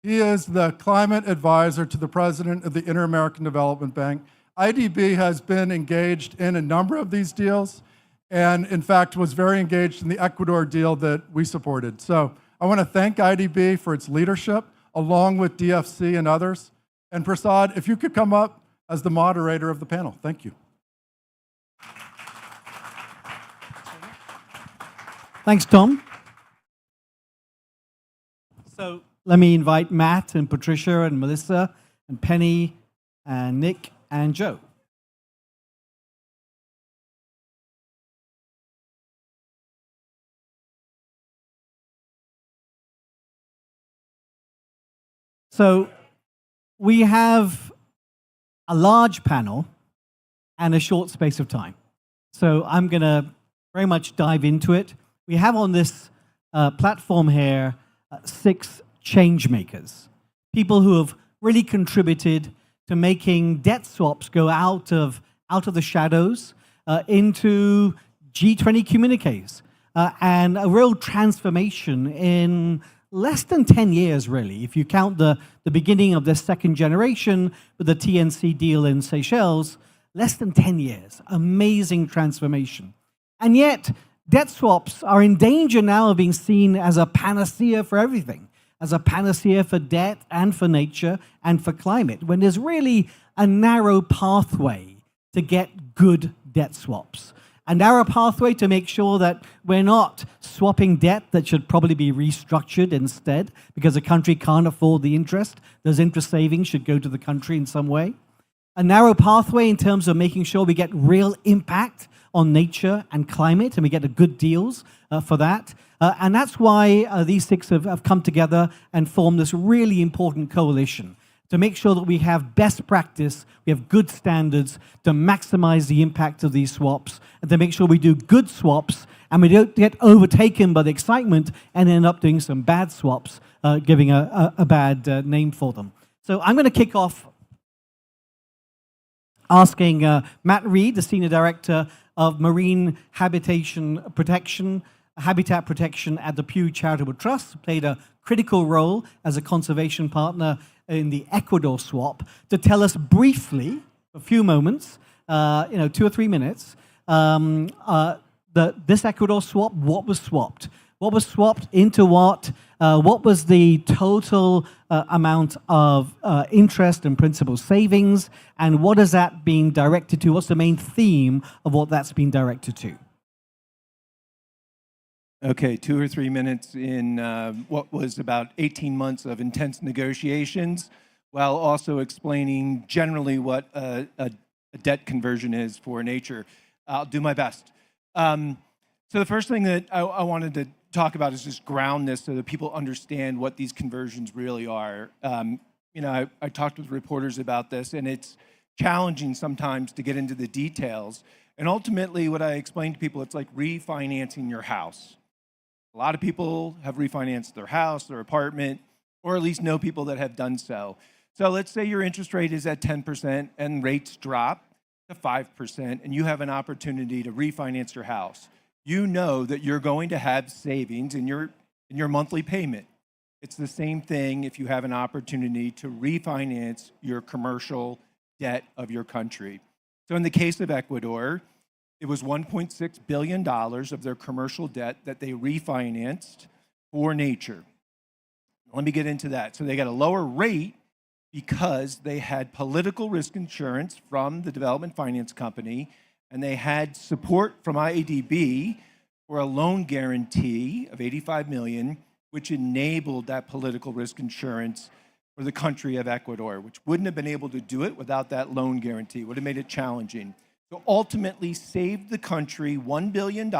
[SPEAKER 15] He is the climate advisor to the president of the Inter-American Development Bank. IDB has been engaged in a number of these deals, and in fact was very engaged in the Ecuador deal that we supported. So I want to thank IDB for its leadership, along with DFC and others. And Prasad, if you could come up as the moderator of the panel. Thank you.
[SPEAKER 23] Thanks, Tom. So let me invite Matt and Patricia and Melissa and Penny and Nick and Joe. So we have a large panel and a short space of time. So I'm going to very much dive into it. We have on this platform here 6 change makers, people who have really contributed to making debt swaps go out of the shadows into G20 communiques, and a real transformation in less than 10 years, really. If you count the beginning of this second generation with the TNC deal in Seychelles, less than 10 years. Amazing transformation. And yet, debt swaps are in danger now of being seen as a panacea for everything, as a panacea for debt and for nature and for climate, when there's really a narrow pathway to get good debt swaps. A narrow pathway to make sure that we're not swapping debt that should probably be restructured instead because a country can't afford the interest. Those interest savings should go to the country in some way. A narrow pathway in terms of making sure we get real impact on nature and climate, and we get the good deals for that. And that's why these six have come together and formed this really important coalition to make sure that we have best practice, we have good standards to maximize the impact of these swaps, and to make sure we do good swaps and we don't get overtaken by the excitement and end up doing some bad swaps, giving a bad name for them. So I'm going to kick off asking Matt Reed, the Senior Director of Marine Habitat Protection at the Pew Charitable Trust, played a critical role as a conservation partner in the Ecuador swap, to tell us briefly, a few moments, 2 or 3 minutes, this Ecuador swap, what was swapped? What was swapped into what? What was the total amount of interest and principal savings? And what is that being directed to? What's the main theme of what that's being directed to?
[SPEAKER 16] Okay, 2 or 3 minutes in what was about 18 months of intense negotiations, while also explaining generally what a debt conversion is for nature. I'll do my best. So the first thing that I wanted to talk about is just ground this so that people understand what these conversions really are. I talked with reporters about this, and it's challenging sometimes to get into the details. And ultimately, what I explain to people, it's like refinancing your house. A lot of people have refinanced their house, their apartment, or at least know people that have done so. So let's say your interest rate is at 10% and rates drop to 5%, and you have an opportunity to refinance your house. You know that you're going to have savings in your monthly payment. It's the same thing if you have an opportunity to refinance your commercial debt of your country. So in the case of Ecuador, it was $1.6 billion of their commercial debt that they refinanced for nature. Let me get into that. So they got a lower rate because they had political risk insurance from the development finance company, and they had support from IADB for a loan guarantee of $85 million, which enabled that political risk insurance for the country of Ecuador, which wouldn't have been able to do it without that loan guarantee, would have made it challenging. So ultimately saved the country $1 billion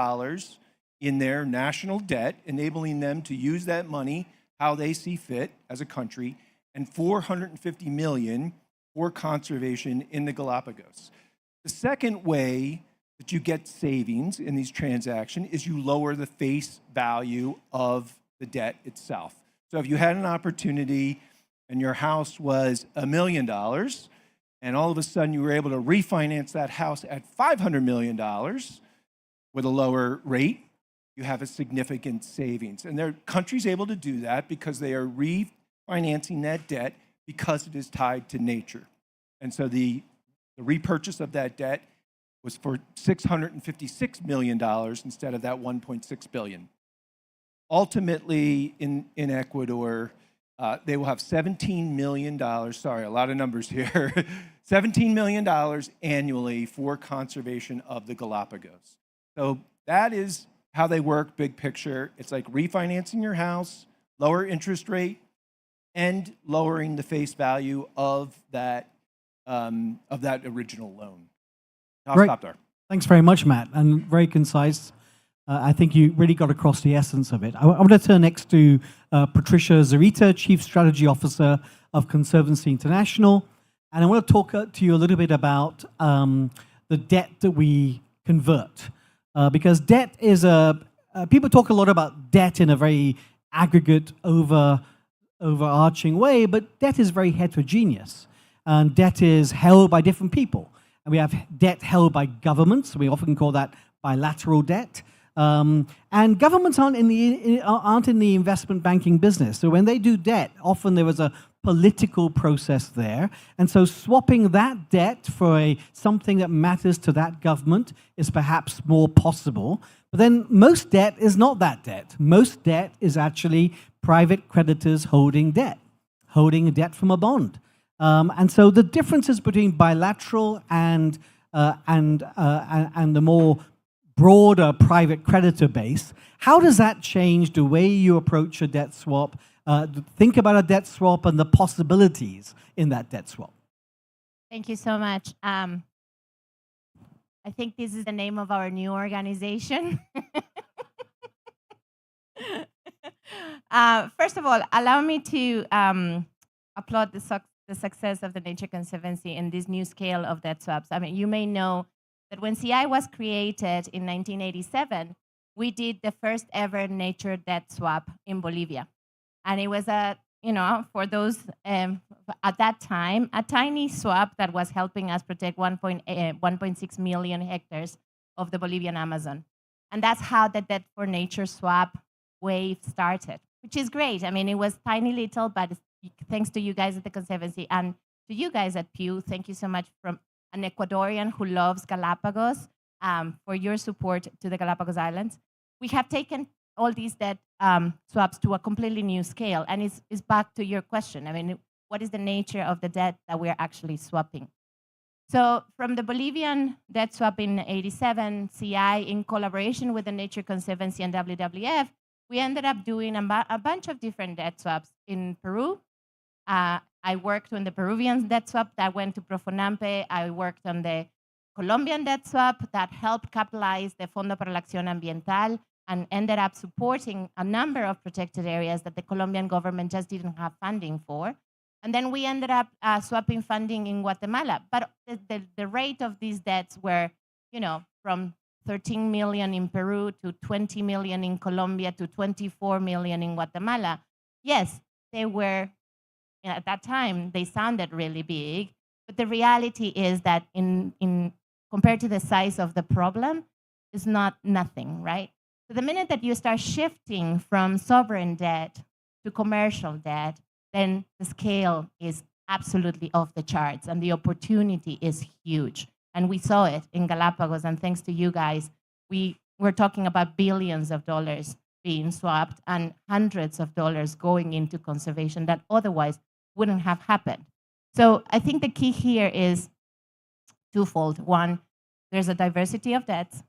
[SPEAKER 16] in their national debt, enabling them to use that money how they see fit as a country, and $450 million for conservation in the Galapagos. The second way that you get savings in these transactions is you lower the face value of the debt itself. So if you had an opportunity and your house was $1 million, and all of a sudden you were able to refinance that house at $500 million with a lower rate, you have a significant savings. And their country's able to do that because they are refinancing that debt because it is tied to nature. And so the repurchase of that debt was for $656 million instead of that $1.6 billion. Ultimately, in Ecuador, they will have $17 million, sorry, a lot of numbers here, $17 million annually for conservation of the Galapagos. So that is how they work, big picture. It's like refinancing your house, lower interest rate, and lowering the face value of that original loan. I'll stop there.
[SPEAKER 23] Thanks very much, Matt, and very concise. I think you really got across the essence of it. I want to turn next to Patricia Zarita, Chief Strategy Officer of Conservancy International. And I want to talk to you a little bit about the debt that we convert. Because debt is people talk a lot about debt in a very aggregate, overarching way, but debt is very heterogeneous. And debt is held by different people. And we have debt held by governments. We often call that bilateral debt. And governments aren't in the investment banking business. So when they do debt, often there is a political process there. And so swapping that debt for something that matters to that government is perhaps more possible. But then most debt is not that debt. Most debt is actually private creditors holding debt from a bond. And so the differences between bilateral and the more broader private creditor base, how does that change the way you approach a debt swap, think about a debt swap and the possibilities in that debt swap?
[SPEAKER 17] Thank you so much. I think this is the name of our new organization. First of all, allow me to applaud the success of the Nature Conservancy in this new scale of debt swaps. I mean, you may know that when CI was created in 1987, we did the first ever nature debt swap in Bolivia. And it was for those at that time, a tiny swap that was helping us protect 1.6 million hectares of the Bolivian Amazon. And that's how the Debt for Nature swap wave started, which is great. I mean, it was tiny little, but thanks to you guys at the Conservancy and to you guys at Pew, thank you so much from an Ecuadorian who loves Galapagos for your support to the Galapagos Islands. We have taken all these debt swaps to a completely new scale. And it's back to your question. I mean, what is the nature of the debt that we're actually swapping? So from the Bolivian debt swap in 87, CI, in collaboration with the Nature Conservancy and WWF, we ended up doing a bunch of different debt swaps in Peru. I worked on the Peruvian debt swap that went to Profonampe. I worked on the Colombian debt swap that helped capitalize the Fondo para la Acción Ambiental and ended up supporting a number of protected areas that the Colombian government just didn't have funding for. And then we ended up swapping funding in Guatemala. But the rate of these debts were, from 13 million in Peru to 20 million in Colombia to 24 million in Guatemala. Yes, they were, at that time, they sounded really big. But the reality is that compared to the size of the problem, it's not nothing, right? So the minute that you start shifting from sovereign debt to commercial debt, then the scale is absolutely off the charts and the opportunity is huge. And we saw it in Galapagos, and thanks to you guys, we're talking about billions of dollars being swapped and hundreds of dollars going into conservation that otherwise wouldn't have happened. So I think the key here is twofold. One, there's a diversity of debts.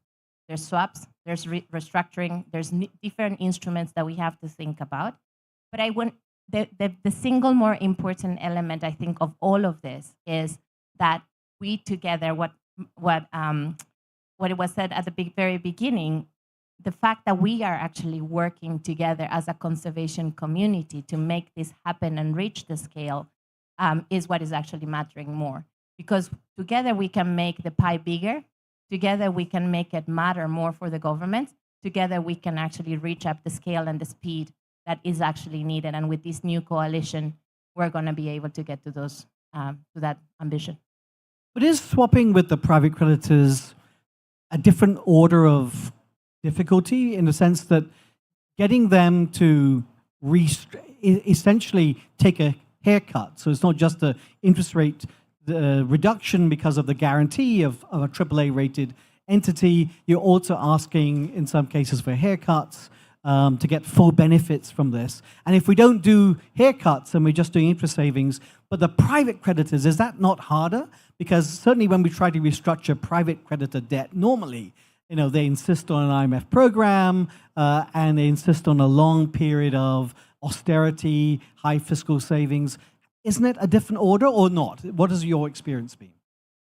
[SPEAKER 17] There's swaps, there's restructuring, there's different instruments that we have to think about. But the single more important element, I think, of all of this is that we together, what it was said at the very beginning, the fact that we are actually working together as a conservation community to make this happen and reach the scale is what is actually mattering more. Because together we can make the pie bigger. Together, we can make it matter more for the government. Together, we can actually reach up the scale and the speed that is actually needed. And with this new coalition, we're going to be able to get to that ambition.
[SPEAKER 23] But is swapping with the private creditors a different order of difficulty in the sense that getting them to essentially take a haircut? So it's not just the interest rate the reduction because of the guarantee of a AAA-rated entity. You're also asking, in some cases, for haircuts to get full benefits from this. And if we don't do haircuts and we're just doing interest savings, but the private creditors, is that not harder? Because certainly when we try to restructure private creditor debt, normally, they insist on an IMF program and they insist on a long period of austerity, high fiscal savings. Isn't it a different order or not? What has your experience been?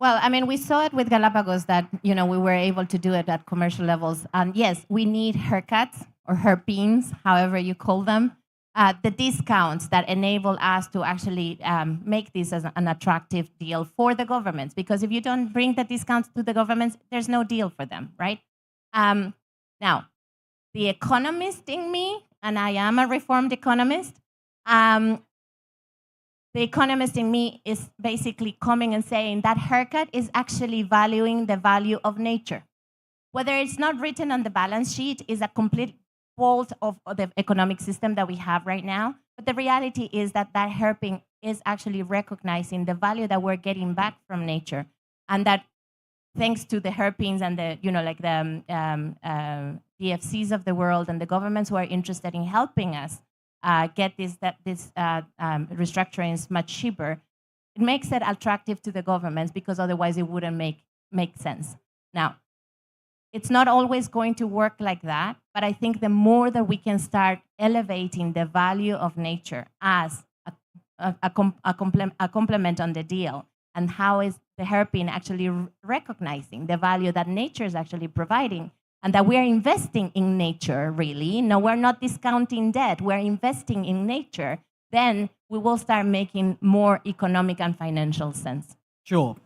[SPEAKER 17] Well, I mean, we saw it with Galapagos that, we were able to do it at commercial levels. And yes, we need haircuts or hairpins, however you call them, the discounts that enable us to actually make this as an attractive deal for the governments. Because if you don't bring the discounts to the governments, there's no deal for them, right? Now, the economist in me, and I am a reformed economist, the economist in me is basically coming and saying that haircut is actually valuing the value of nature. Whether it's not written on the balance sheet is a complete fault of the economic system that we have right now. But the reality is that that helping is actually recognizing the value that we're getting back from nature, and that thanks to the hairpins and the, like the DFCs of the world and the governments who are interested in helping us get this restructurings much cheaper, it makes it attractive to the governments, because otherwise it wouldn't make sense. Now, it's not always going to work like that, but I think the more that we can start elevating the value of nature as a complement on the deal, and how is the hairpin actually recognizing the value that nature is actually providing, and that we are investing in nature, really. No, we're not discounting debt, we're investing in nature, then we will start making more economic and financial sense.
[SPEAKER 23] Sure.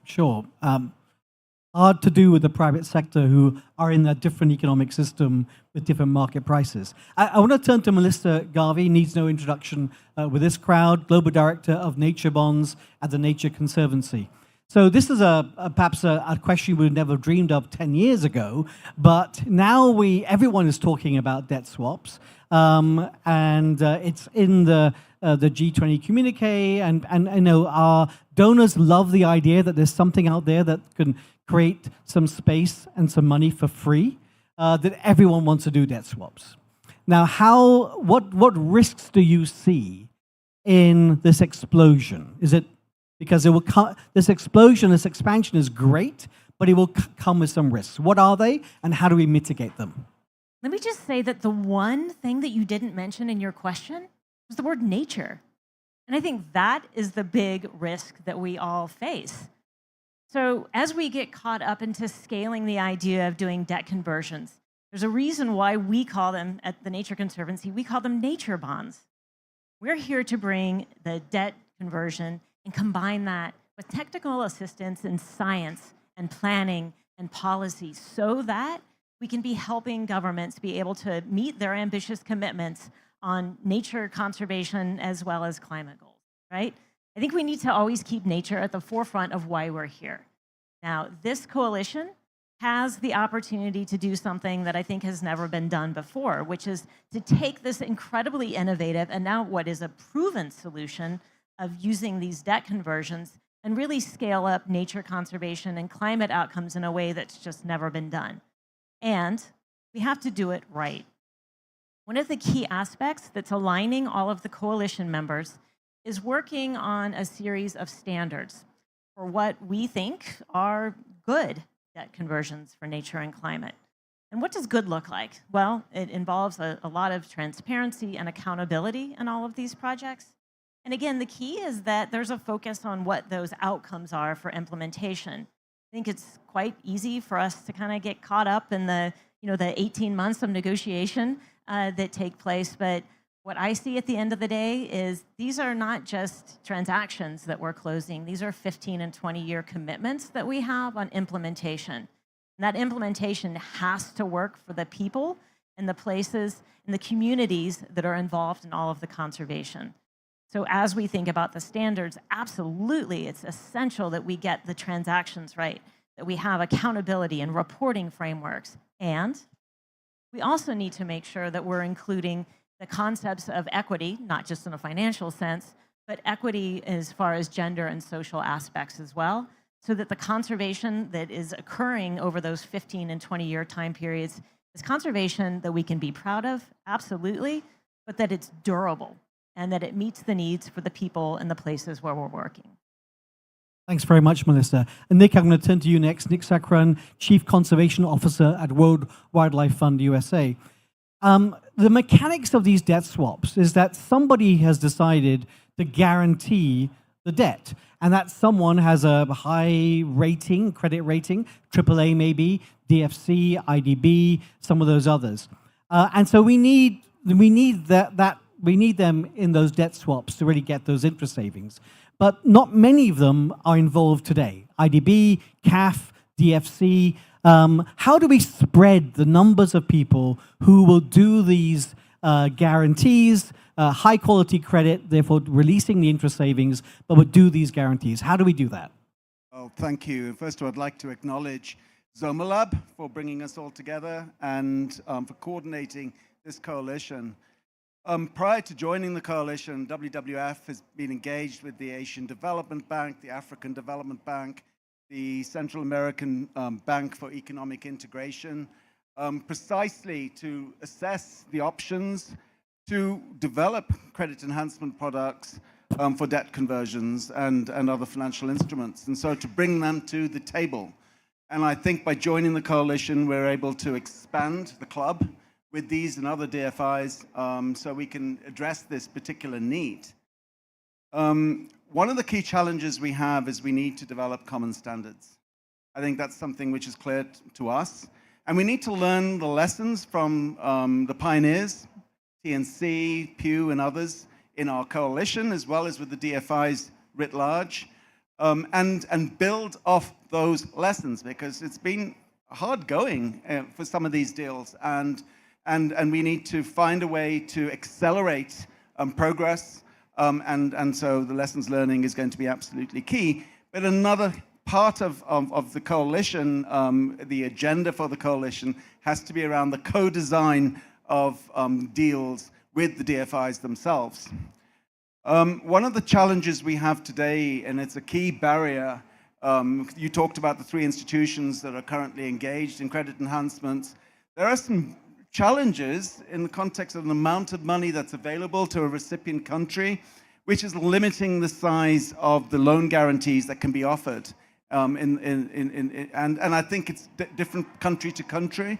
[SPEAKER 23] Hard to do with the private sector, who are in a different economic system with different market prices. I want to turn to Melissa Garvey, needs no introduction with this crowd, Global Director of Nature Bonds at the Nature Conservancy. So this is perhaps a question we would never have dreamed of 10 years ago, but now everyone is talking about debt swaps, and it's in the G20 communique, and I know our donors love the idea that there's something out there that can create some space and some money for free, that everyone wants to do debt swaps. Now, what risks do you see in this explosion? Is it because this explosion, this expansion is great, but it will come with some risks? What are they, and how do we mitigate them?
[SPEAKER 18] Let me just say that the one thing that you didn't mention in your question was the word nature. And I think that is the big risk that we all face. So as we get caught up into scaling the idea of doing debt conversions, there's a reason why we call them, at the Nature Conservancy, we call them nature bonds. We're here to bring the debt conversion and combine that with technical assistance in science and planning and policy, so that we can be helping governments be able to meet their ambitious commitments on nature conservation as well as climate goals, right? I think we need to always keep nature at the forefront of why we're here. Now, this coalition has the opportunity to do something that I think has never been done before, which is to take this incredibly innovative, and now what is a proven solution of using these debt conversions, and really scale up nature conservation and climate outcomes in a way that's just never been done. And we have to do it right. One of the key aspects that's aligning all of the coalition members is working on a series of standards for what we think are good debt conversions for nature and climate. And what does good look like? Well, it involves a lot of transparency and accountability in all of these projects. And again, the key is that there's a focus on what those outcomes are for implementation. I think it's quite easy for us to kind of get caught up in the 18 months of negotiation that take place, but what I see at the end of the day is these are not just transactions that we're closing. These are 15 and 20-year commitments that we have on implementation. And that implementation has to work for the people and the places and the communities that are involved in all of the conservation. So as we think about the standards, absolutely, it's essential that we get the transactions right, that we have accountability and reporting frameworks. And we also need to make sure that we're including the concepts of equity, not just in a financial sense, but equity as far as gender and social aspects as well, so that the conservation that is occurring over those 15 and 20-year time periods is conservation that we can be proud of, absolutely, but that it's durable and that it meets the needs for the people and the places where we're working.
[SPEAKER 23] Thanks very much, Melissa. And Nick, I'm going to turn to you next. Nick Sakran, Chief Conservation Officer at World Wildlife Fund USA. The mechanics of these debt swaps is that somebody has decided to guarantee the debt, and that someone has a high rating, credit rating, AAA maybe, DFC, IDB, some of those others. And so we need them in those debt swaps to really get those interest savings. But not many of them are involved today. IDB, CAF, DFC. How do we spread the numbers of people who will do these guarantees, high quality credit, therefore releasing the interest savings, but would do these guarantees? How do we do that?
[SPEAKER 19] Oh, thank you. First of all, I'd like to acknowledge
[SPEAKER 14] Zomalab for bringing us all together and for coordinating this coalition. Prior to joining the coalition, WWF has been engaged with the Asian Development Bank, the African Development Bank, the Central American Bank for Economic Integration, precisely to assess the options to develop credit enhancement products for debt conversions and other financial instruments, and so to bring them to the table. And I think by joining the coalition, we're able to expand the club with these and other DFIs so we can address this particular need. One of the key challenges we have is we need to develop common standards. I think that's something which is clear to us. And we need to learn the lessons from the pioneers, TNC, Pew, and others in our coalition, as well as with the DFIs writ large, and build off those lessons, because it's been hard going for some of these deals, and we need to find a way to accelerate progress, and so the lessons learning is going to be absolutely key. But another part of the coalition, the agenda for the coalition, has to be around the co-design of deals with the DFIs themselves. One of the challenges we have today, and it's a key barrier, you talked about the 3 institutions that are currently engaged in credit enhancements. There are some challenges in the context of the amount of money that's available to a recipient country, which is limiting the size of the loan guarantees that can be offered. And I think it's different country to country.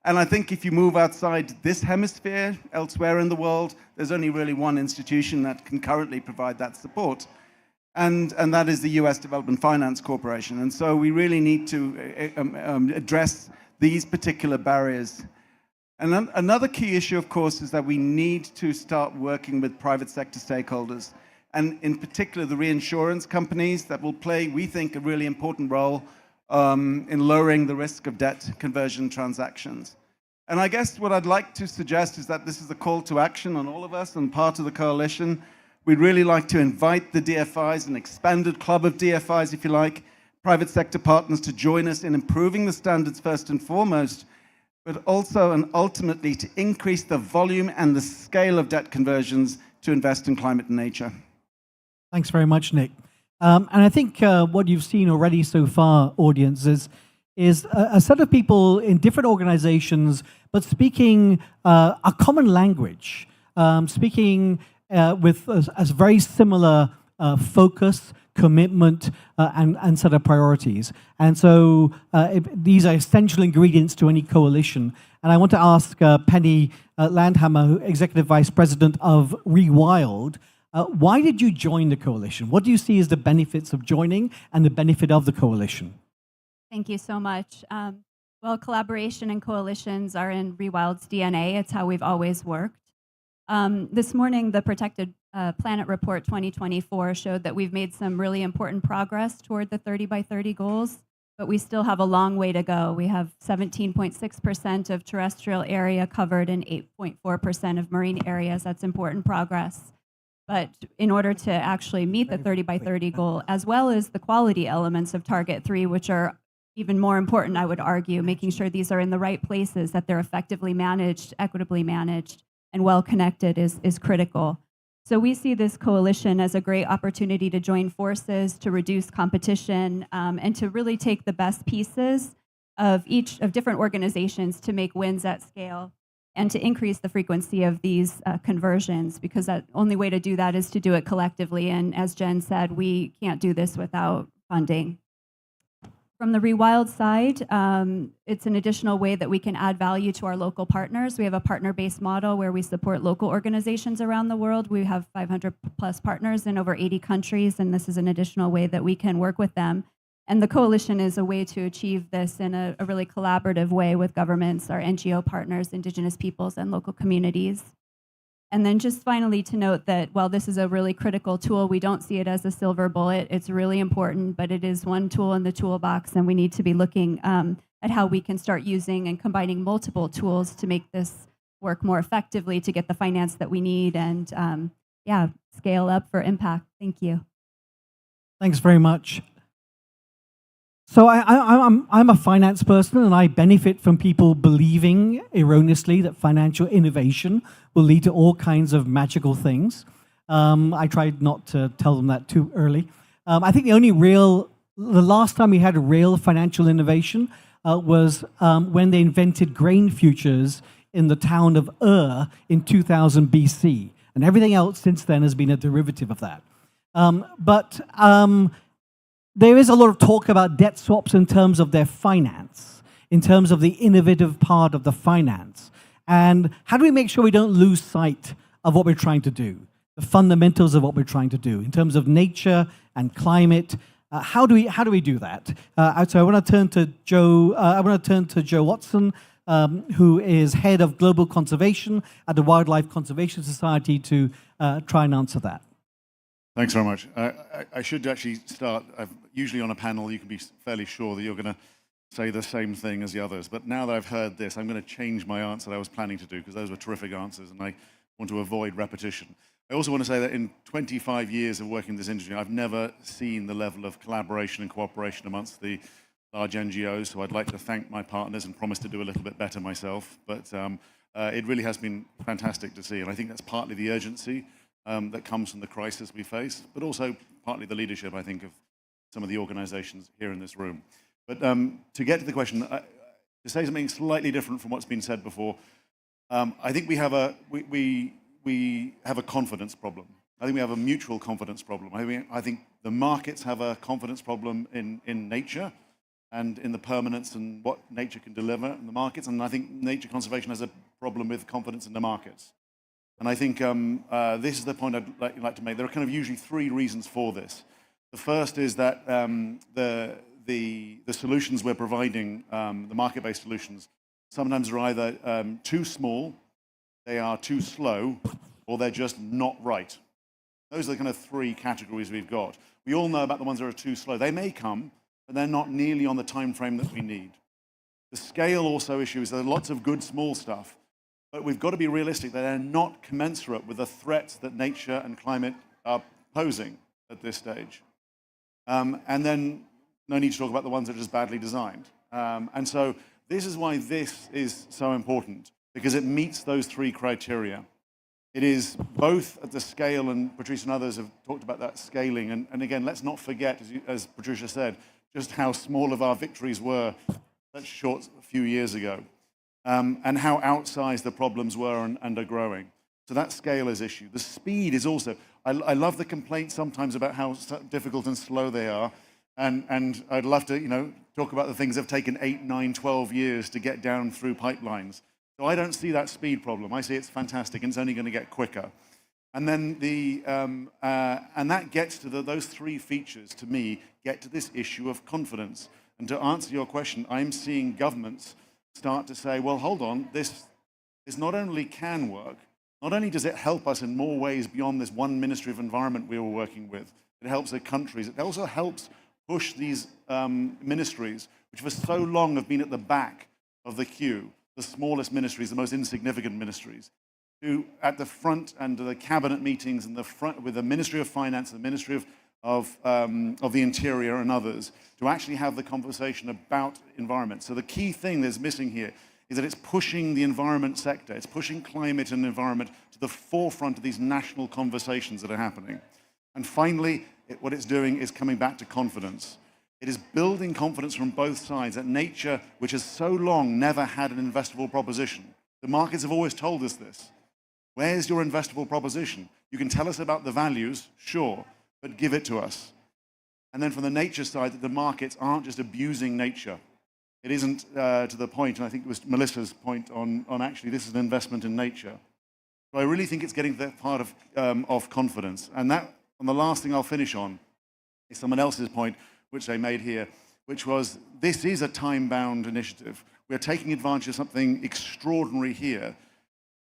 [SPEAKER 14] And I think if you move outside this hemisphere, elsewhere in the world, there's only really one institution that can currently provide that support. And that is the US Development Finance Corporation. And so we really need to address these particular barriers. And another key issue, of course, is that we need to start working with private sector stakeholders, and in particular the reinsurance companies that will play, we think, a really important role in lowering the risk of debt conversion transactions. And I guess what I'd like to suggest is that this is a call to action on all of us and part of the coalition. We'd really like to invite the DFIs, an expanded club of DFIs, if you like, private sector partners to join us in improving the standards first and foremost, but also and ultimately to increase the volume and the scale of debt conversions to invest in climate and nature.
[SPEAKER 23] Thanks very much, Nick. And I think what you've seen already so far, audience, is a set of people in different organizations, but speaking a common language, speaking with a very similar focus, commitment, and set of priorities. And so these are essential ingredients to any coalition. And I want to ask Penny Landhammer, Executive Vice President of Rewild, why did you join the coalition? What do you see as the benefits of joining and the benefit of the coalition?
[SPEAKER 19] Thank you so much. Well, collaboration and coalitions are in Rewild's DNA. It's how we've always worked. This morning, the Protected Planet Report 2024 showed that we've made some really important progress toward the 30 by 30 goals, but we still have a long way to go. We have 17.6% of terrestrial area covered and 8.4% of marine areas. That's important progress. But in order to actually meet the 30 by 30 goal, as well as the quality elements of Target 3, which are even more important, I would argue, making sure these are in the right places, that they're effectively managed, equitably managed, and well connected is critical. So we see this coalition as a great opportunity to join forces, to reduce competition, and to really take the best pieces of each of different organizations to make wins at scale, and to increase the frequency of these conversions, because the only way to do that is to do it collectively. And as Jen said, we can't do this without funding. From the Rewild side, it's an additional way that we can add value to our local partners. We have a partner-based model where we support local organizations around the world. We have 500 plus partners in over 80 countries, and this is an additional way that we can work with them. And the coalition is a way to achieve this in a really collaborative way with governments, our NGO partners, indigenous peoples, and local communities. And then just finally to note that while this is a really critical tool, we don't see it as a silver bullet. It's really important, but it is one tool in the toolbox, and we need to be looking at how we can start using and combining multiple tools to make this work more effectively, to get the finance that we need, and scale up for impact. Thank you.
[SPEAKER 23] Thanks very much. So I'm a finance person, and I benefit from people believing erroneously that financial innovation will lead to all kinds of magical things. I tried not to tell them that too early. I think the last time we had a real financial innovation was when they invented grain futures in the town of in 2000 BC. And everything else since then has been a derivative of that. But there is a lot of talk about debt swaps in terms of their finance, in terms of the innovative part of the finance. And how do we make sure we don't lose sight of what we're trying to do, the fundamentals of what we're trying to do in terms of nature and climate? How do we do that? So I want to turn to Joe. I want to turn to Joe Watson, who is head of global conservation at the Wildlife Conservation Society, to try and answer that.
[SPEAKER 12] Thanks very much. I should actually start. Usually on a panel, you can be fairly sure that you're going to say the same thing as the others. But now that I've heard this, I'm going to change my answer that I was planning to do, because those were terrific answers, and I want to avoid repetition. I also want to say that in 25 years of working in this industry, I've never seen the level of collaboration and cooperation amongst the large NGOs. So I'd like to thank my partners and promise to do a little bit better myself. But it really has been fantastic to see. And I think that's partly the urgency that comes from the crisis we face, but also partly the leadership, I think, of some of the organizations here in this room. But to get to the question, to say something slightly different from what's been said before, I think we have a confidence problem. I think we have a mutual confidence problem. I think the markets have a confidence problem in nature and in the permanence and what nature can deliver in the markets. And I think nature conservation has a problem with confidence in the markets. And I think this is the point I'd like to make. There are kind of usually three reasons for this. The first is that the solutions we're providing, the market-based solutions, sometimes are either too small, they are too slow, or they're just not right. Those are the kind of three categories we've got. We all know about the ones that are too slow. They may come, but they're not nearly on the time frame that we need. The scale also issues. There are lots of good small stuff, but we've got to be realistic that they're not commensurate with the threats that nature and climate are posing at this stage. And then no need to talk about the ones that are just badly designed. And so this is why this is so important, because it meets those three criteria. It is both at the scale, and Patricia and others have talked about that scaling. And again, let's not forget, as Patricia said, just how small of our victories were that short a few years ago, and how outsized the problems were and are growing. So that scale is issue. The speed is also, I love the complaints sometimes about how difficult and slow they are. And I'd love to, talk about the things that have taken 8, 9, 12 years to get down through pipelines. So I don't see that speed problem. I see it's fantastic, and it's only going to get quicker. And then and that gets to those three features, to me, get to this issue of confidence. And to answer your question, I'm seeing governments start to say, well, hold on, this not only can work, not only does it help us in more ways beyond this one Ministry of Environment we were working with, it helps the countries, it also helps push these ministries, which for so long have been at the back of the queue, the smallest ministries, the most insignificant ministries, to at the front and the cabinet meetings and the front with the Ministry of Finance, the Ministry of the Interior and others, to actually have the conversation about environment. So the key thing that's missing here is that it's pushing the environment sector, it's pushing climate and environment to the forefront of these national conversations that are happening. And finally, what it's doing is coming back to confidence. It is building confidence from both sides that nature, which has so long never had an investable proposition. The markets have always told us this. Where's your investable proposition? You can tell us about the values, sure, but give it to us. And then from the nature side, that the markets aren't just abusing nature. It isn't to the point, and I think it was Melissa's point on actually this is an investment in nature. So I really think it's getting to that part of confidence. And the last thing I'll finish on is someone else's point, which they made here, which was this is a time-bound initiative. We're taking advantage of something extraordinary here.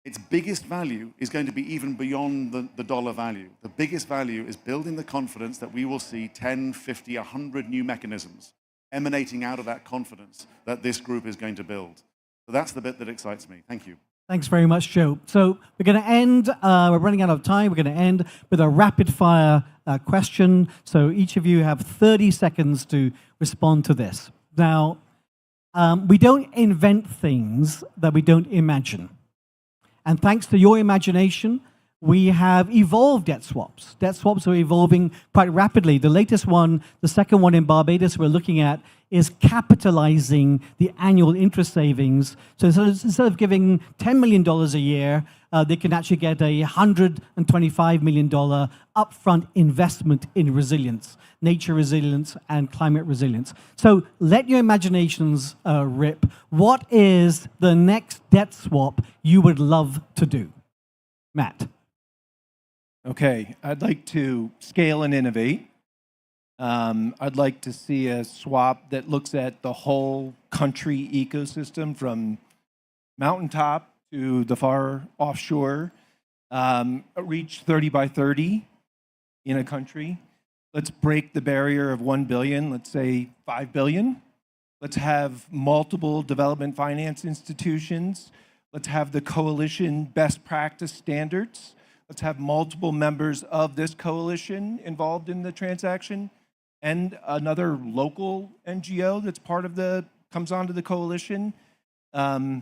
[SPEAKER 12] Its biggest value is going to be even beyond the dollar value. The biggest value is building the confidence that we will see 10, 50, 100 new mechanisms emanating out of that confidence that this group is going to build. So that's the bit that excites me. Thank you.
[SPEAKER 23] Thanks very much, Joe. So we're going to end, we're running out of time. We're going to end with a rapid fire question. So each of you have 30 seconds to respond to this. Now, we don't invent things that we don't imagine. And thanks to your imagination, we have evolved debt swaps. Debt swaps are evolving quite rapidly. The latest one, the second one in Barbados we're looking at, is capitalizing the annual interest savings. So instead of giving $10 million a year, they can actually get a $125 million upfront investment in resilience, nature resilience and climate resilience. So let your imaginations rip. What is the next debt swap you would love to do? Matt.
[SPEAKER 16] Okay, I'd like to scale and innovate. I'd like to see a swap that looks at the whole country ecosystem from mountaintop to the far offshore. Reach 30 by 30 in a country. Let's break the barrier of 1 billion, let's say 5 billion. Let's have multiple development finance institutions. Let's have the coalition best practice standards. Let's have multiple members of this coalition involved in the transaction and another local NGO that's comes onto the coalition. Yeah,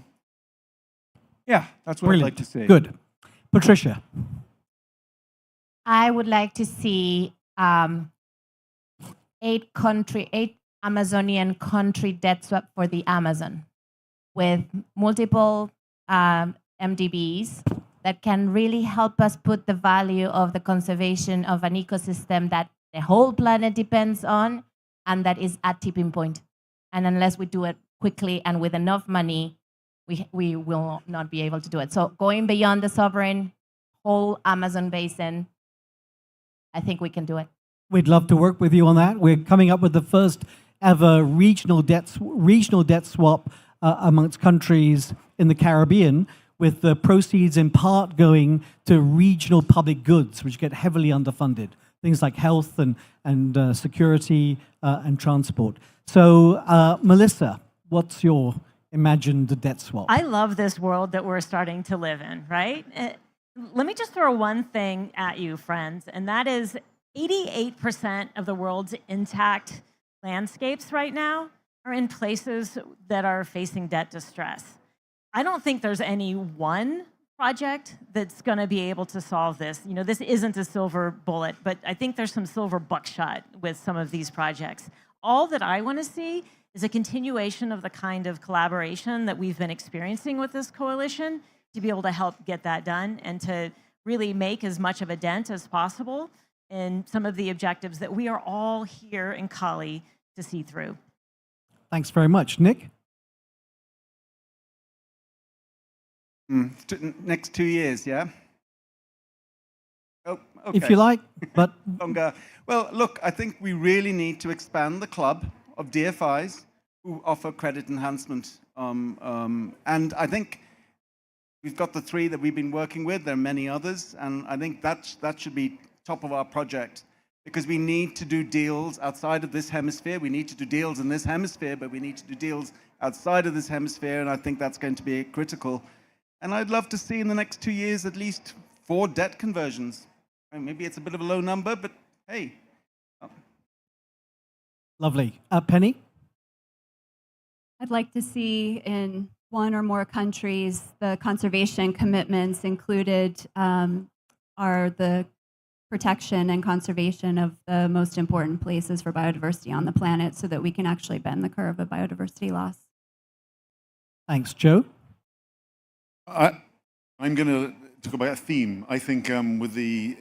[SPEAKER 16] that's what I'd like to see.
[SPEAKER 23] Good. Patricia.
[SPEAKER 17] I would like to see 8 Amazonian country debt swap for the Amazon with multiple MDBs that can really help us put the value of the conservation of an ecosystem that the whole planet depends on and that is at tipping point. And unless we do it quickly and with enough money, we will not be able to do it. So going beyond the sovereign, whole Amazon basin, I think we can do it.
[SPEAKER 23] We'd love to work with you on that. We're coming up with the first ever regional debt swap amongst countries in the Caribbean, with the proceeds in part going to regional public goods, which get heavily underfunded, things like health and security and transport. So, Melissa, what's your imagined debt swap?
[SPEAKER 18] I love this world that we're starting to live in, right? Let me just throw one thing at you, friends, and that is 88% of the world's intact landscapes right now are in places that are facing debt distress. I don't think there's any one project that's going to be able to solve this. You know, this isn't a silver bullet, but I think there's some silver buckshot with some of these projects. All that I want to see is a continuation of the kind of collaboration that we've been experiencing with this coalition to be able to help get that done and to really make as much of a dent as possible in some of the objectives that we are all here in Cali to see through.
[SPEAKER 23] Thanks very much. Nick?
[SPEAKER 14] Next 2 years, yeah? Oh, okay.
[SPEAKER 23] If you like, but...
[SPEAKER 14] Longer. Well, look, I think we really need to expand the club of DFIs who offer credit enhancement. And I think we've got the 3 that we've been working with. There are many others. And I think that should be top of our project, because we need to do deals outside of this hemisphere. We need to do deals in this hemisphere, but we need to do deals outside of this hemisphere. And I think that's going to be critical. And I'd love to see in the next 2 years at least 4 debt conversions. I mean, maybe it's a bit of a low number, but hey.
[SPEAKER 23] Lovely. Penny?
[SPEAKER 19] I'd like to see in 1 or more countries the conservation commitments included are the protection and conservation of the most important places for biodiversity on the planet so that we can actually bend the curve of biodiversity loss.
[SPEAKER 23] Thanks. Joe?
[SPEAKER 12] I'm going to talk about a theme. I think with the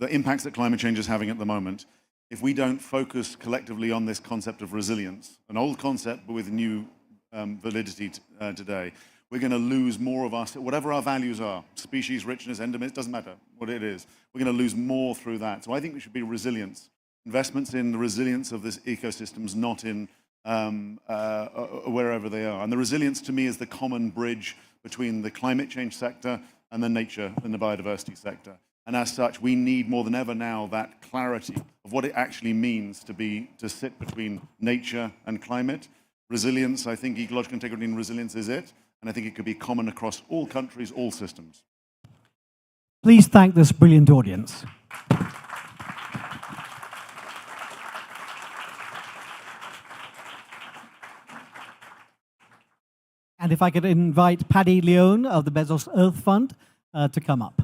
[SPEAKER 12] impacts that climate change is having at the moment, if we don't focus collectively on this concept of resilience, an old concept but with new validity today, we're going to lose more of us, whatever our values are, species, richness, endemism, it doesn't matter what it is. We're going to lose more through that. So I think we should be resilience. Investments in the resilience of this ecosystems, not in wherever they are. And the resilience to me is the common bridge between the climate change sector and the nature and the biodiversity sector. And as such, we need more than ever now that clarity of what it actually means to sit between nature and climate. Resilience, I think ecological integrity and resilience is it. And I think it could be common across all countries, all systems.
[SPEAKER 23] Please thank this brilliant audience. And if I could invite Paddy Leone of the Bezos Earth Fund to come up.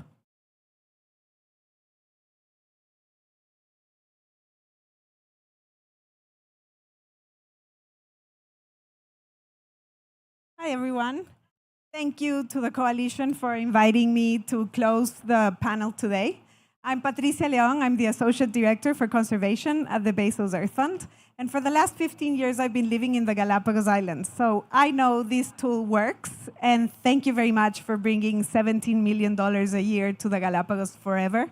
[SPEAKER 11] Hi, everyone. Thank you to the coalition for inviting me to close the panel today. I'm Patricia León. I'm the Associate Director for Conservation at the Bezos Earth Fund. And for the last 15 years, I've been living in the Galapagos Islands. So I know this tool works. And thank you very much for bringing $17 million a year to the Galapagos forever.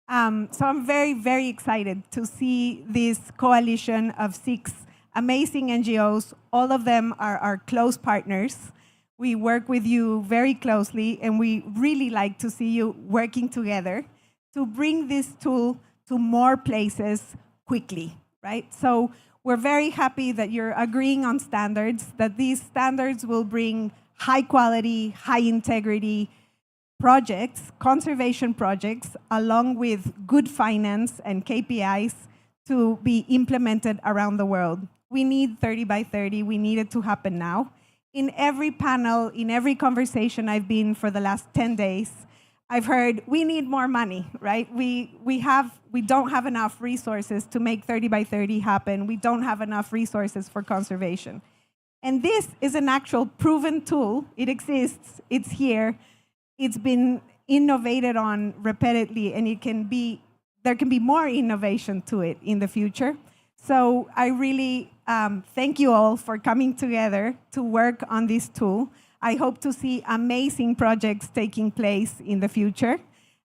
[SPEAKER 11] So I'm very, very excited to see this coalition of 6 amazing NGOs. All of them are our close partners. We work with you very closely, and we really like to see you working together to bring this tool to more places quickly, right? So we're very happy that you're agreeing on standards, that these standards will bring high quality, high integrity projects, conservation projects, along with good finance and KPIs to be implemented around the world. We need 30 by 30. We need it to happen now. In every panel, in every conversation I've been for the last 10 days, I've heard we need more money, right? We don't have enough resources to make 30 by 30 happen. We don't have enough resources for conservation. And this is an actual proven tool. It exists. It's here. It's been innovated on repeatedly, and there can be more innovation to it in the future. So I really thank you all for coming together to work on this tool. I hope to see amazing projects taking place in the future.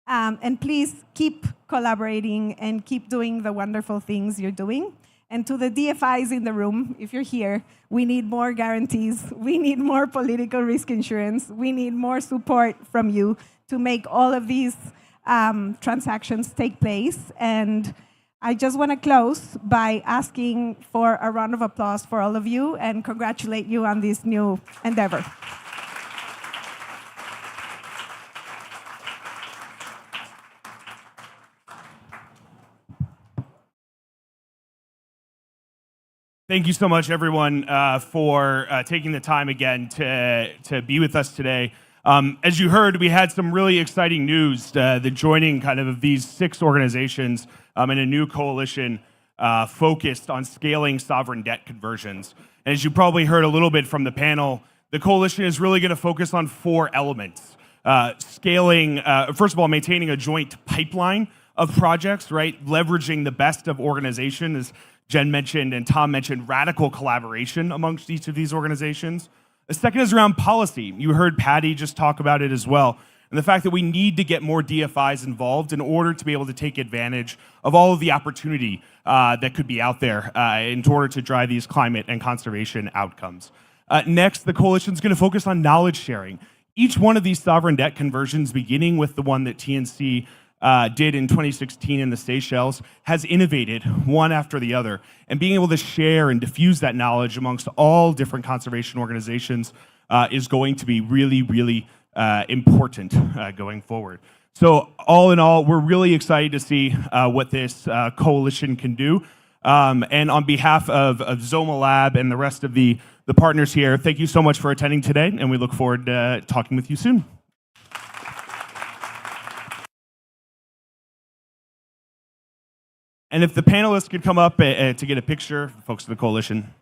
[SPEAKER 11] And please keep collaborating and keep doing the wonderful things you're doing. And to the DFIs in the room, if you're here, we need more guarantees. We need more political risk insurance. We need more support from you to make all of these transactions take place. And I just want to close by asking for a round of applause for all of you and congratulate you on this new endeavor.
[SPEAKER 1] Thank you so much, everyone, for taking the time again to be with us today. As you heard, we had some really exciting news, the joining kind of these 6 organizations in a new coalition focused on scaling sovereign debt conversions. And as you probably heard a little bit from the panel, the coalition is really going to focus on 4 elements. Scaling, first of all, maintaining a joint pipeline of projects, right? Leveraging the best of organizations, as Jen mentioned and Tom mentioned, radical collaboration amongst each of these organizations. The second is around policy. You heard Patty just talk about it as well. And the fact that we need to get more DFIs involved in order to be able to take advantage of all of the opportunity that could be out there in order to drive these climate and conservation outcomes. Next, the coalition is going to focus on knowledge sharing. Each one of these sovereign debt conversions, beginning with the one that TNC did in 2016 in the Seychelles, has innovated one after the other. And being able to share and diffuse that knowledge amongst all different conservation organizations is going to be really, really important going forward. So all in all, we're really excited to see what this coalition can do. And on behalf of Zoma Lab and the rest of the partners here, thank you so much for attending today, and we look forward to talking with you soon. And if the panelists could come up to get a picture, folks of the coalition.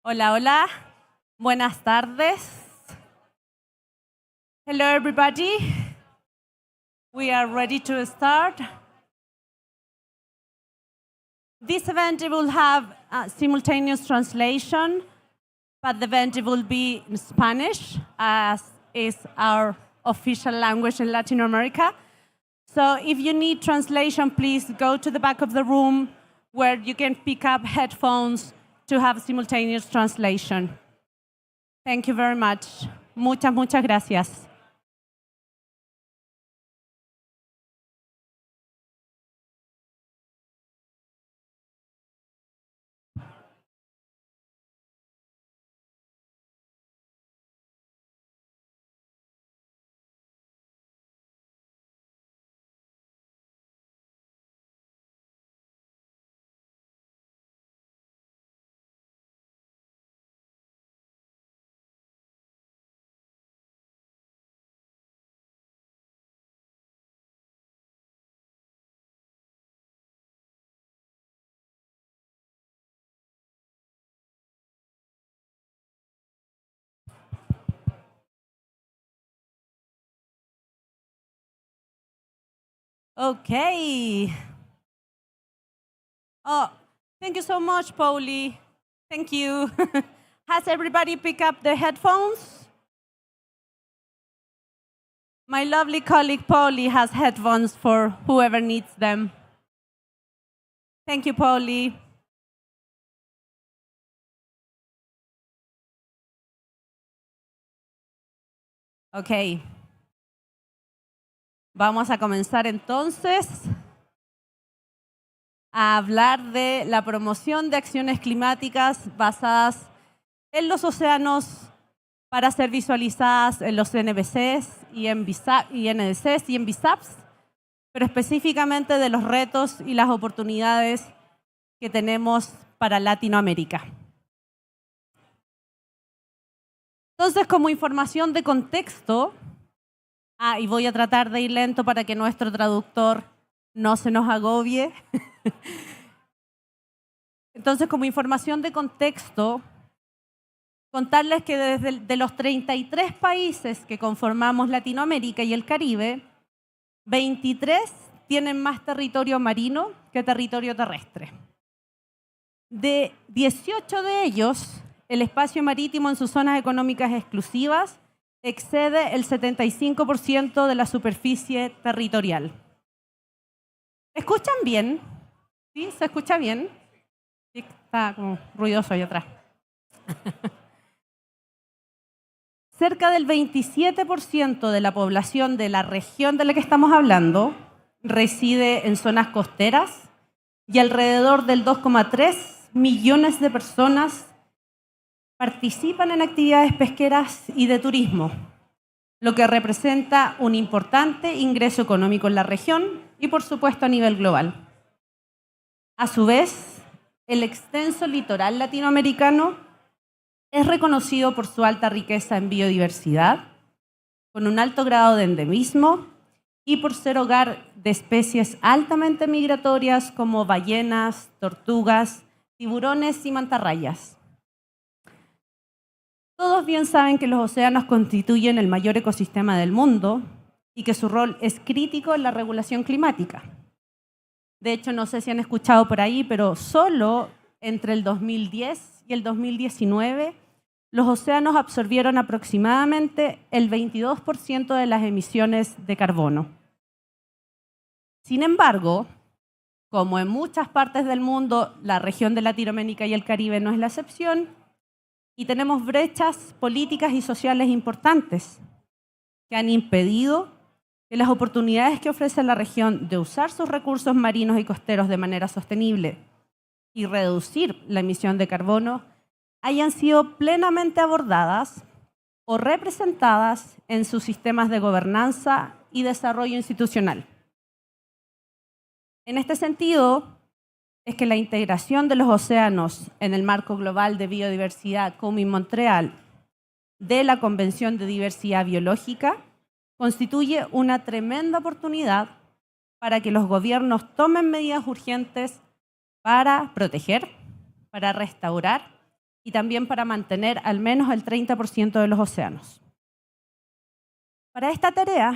[SPEAKER 3] Hola, hola. Buenas tardes. Hello, everybody. We are ready to start. This event will have simultaneous translation, but the event will be in Spanish, as is our official language in Latin America. So if you need translation, please go to the back of the room where you can pick up headphones to have simultaneous translation. Thank you very much. Muchas gracias. Okay. Oh, thank you so much, Pauli. Thank you. Has everybody picked up the headphones? My lovely colleague, Pauli, has headphones for whoever needs them. Thank you, Pauli. Okay. Vamos a comenzar entonces a hablar de la promoción de acciones climáticas basadas en los océanos para ser visualizadas en los NDCs y en BISAPs, pero específicamente de los retos y las oportunidades que tenemos para Latinoamérica. Entonces, como información de contexto, y voy a tratar de ir lento para que nuestro traductor no se nos agobie. Entonces, como información de contexto, contarles que de los 33 países que conformamos Latinoamérica y el Caribe, 23 tienen más territorio marino que territorio terrestre. De 18 de ellos, el espacio marítimo en sus zonas económicas exclusivas excede el 75% de la superficie territorial. ¿Escuchan bien? ¿Sí? ¿Se escucha bien? Sí, está como ruidoso ahí atrás. Cerca del 27% de la población de la región de la que estamos hablando reside en zonas costeras y alrededor del 2,3 millones de personas participan en actividades pesqueras y de turismo, lo que representa un importante ingreso económico en la región y, por supuesto, a nivel global. A su vez, el extenso litoral latinoamericano es reconocido por su alta riqueza en biodiversidad, con un alto grado de endemismo y por ser hogar de especies altamente migratorias como ballenas, tortugas, tiburones y mantarrayas. Todos bien saben que los océanos constituyen el mayor ecosistema del mundo y que su rol es crítico en la regulación climática. De hecho, no sé si han escuchado por ahí, pero solo entre el 2010 y el 2019, los océanos absorbieron aproximadamente el 22% de las emisiones de carbono. Sin embargo, como en muchas partes del mundo, la región de Latinoamérica y el Caribe no es la excepción, y tenemos brechas políticas y sociales importantes que han impedido que las oportunidades que ofrece la región de usar sus recursos marinos y costeros de manera sostenible y reducir la emisión de carbono hayan sido plenamente abordadas o representadas en sus sistemas de gobernanza y desarrollo institucional. En este sentido, es que la integración de los océanos en el marco global de biodiversidad Kunming-Montreal de la Convención de Diversidad Biológica constituye una tremenda oportunidad para que los gobiernos tomen medidas urgentes para proteger, para restaurar y también para mantener al menos el 30% de los océanos. Para esta tarea,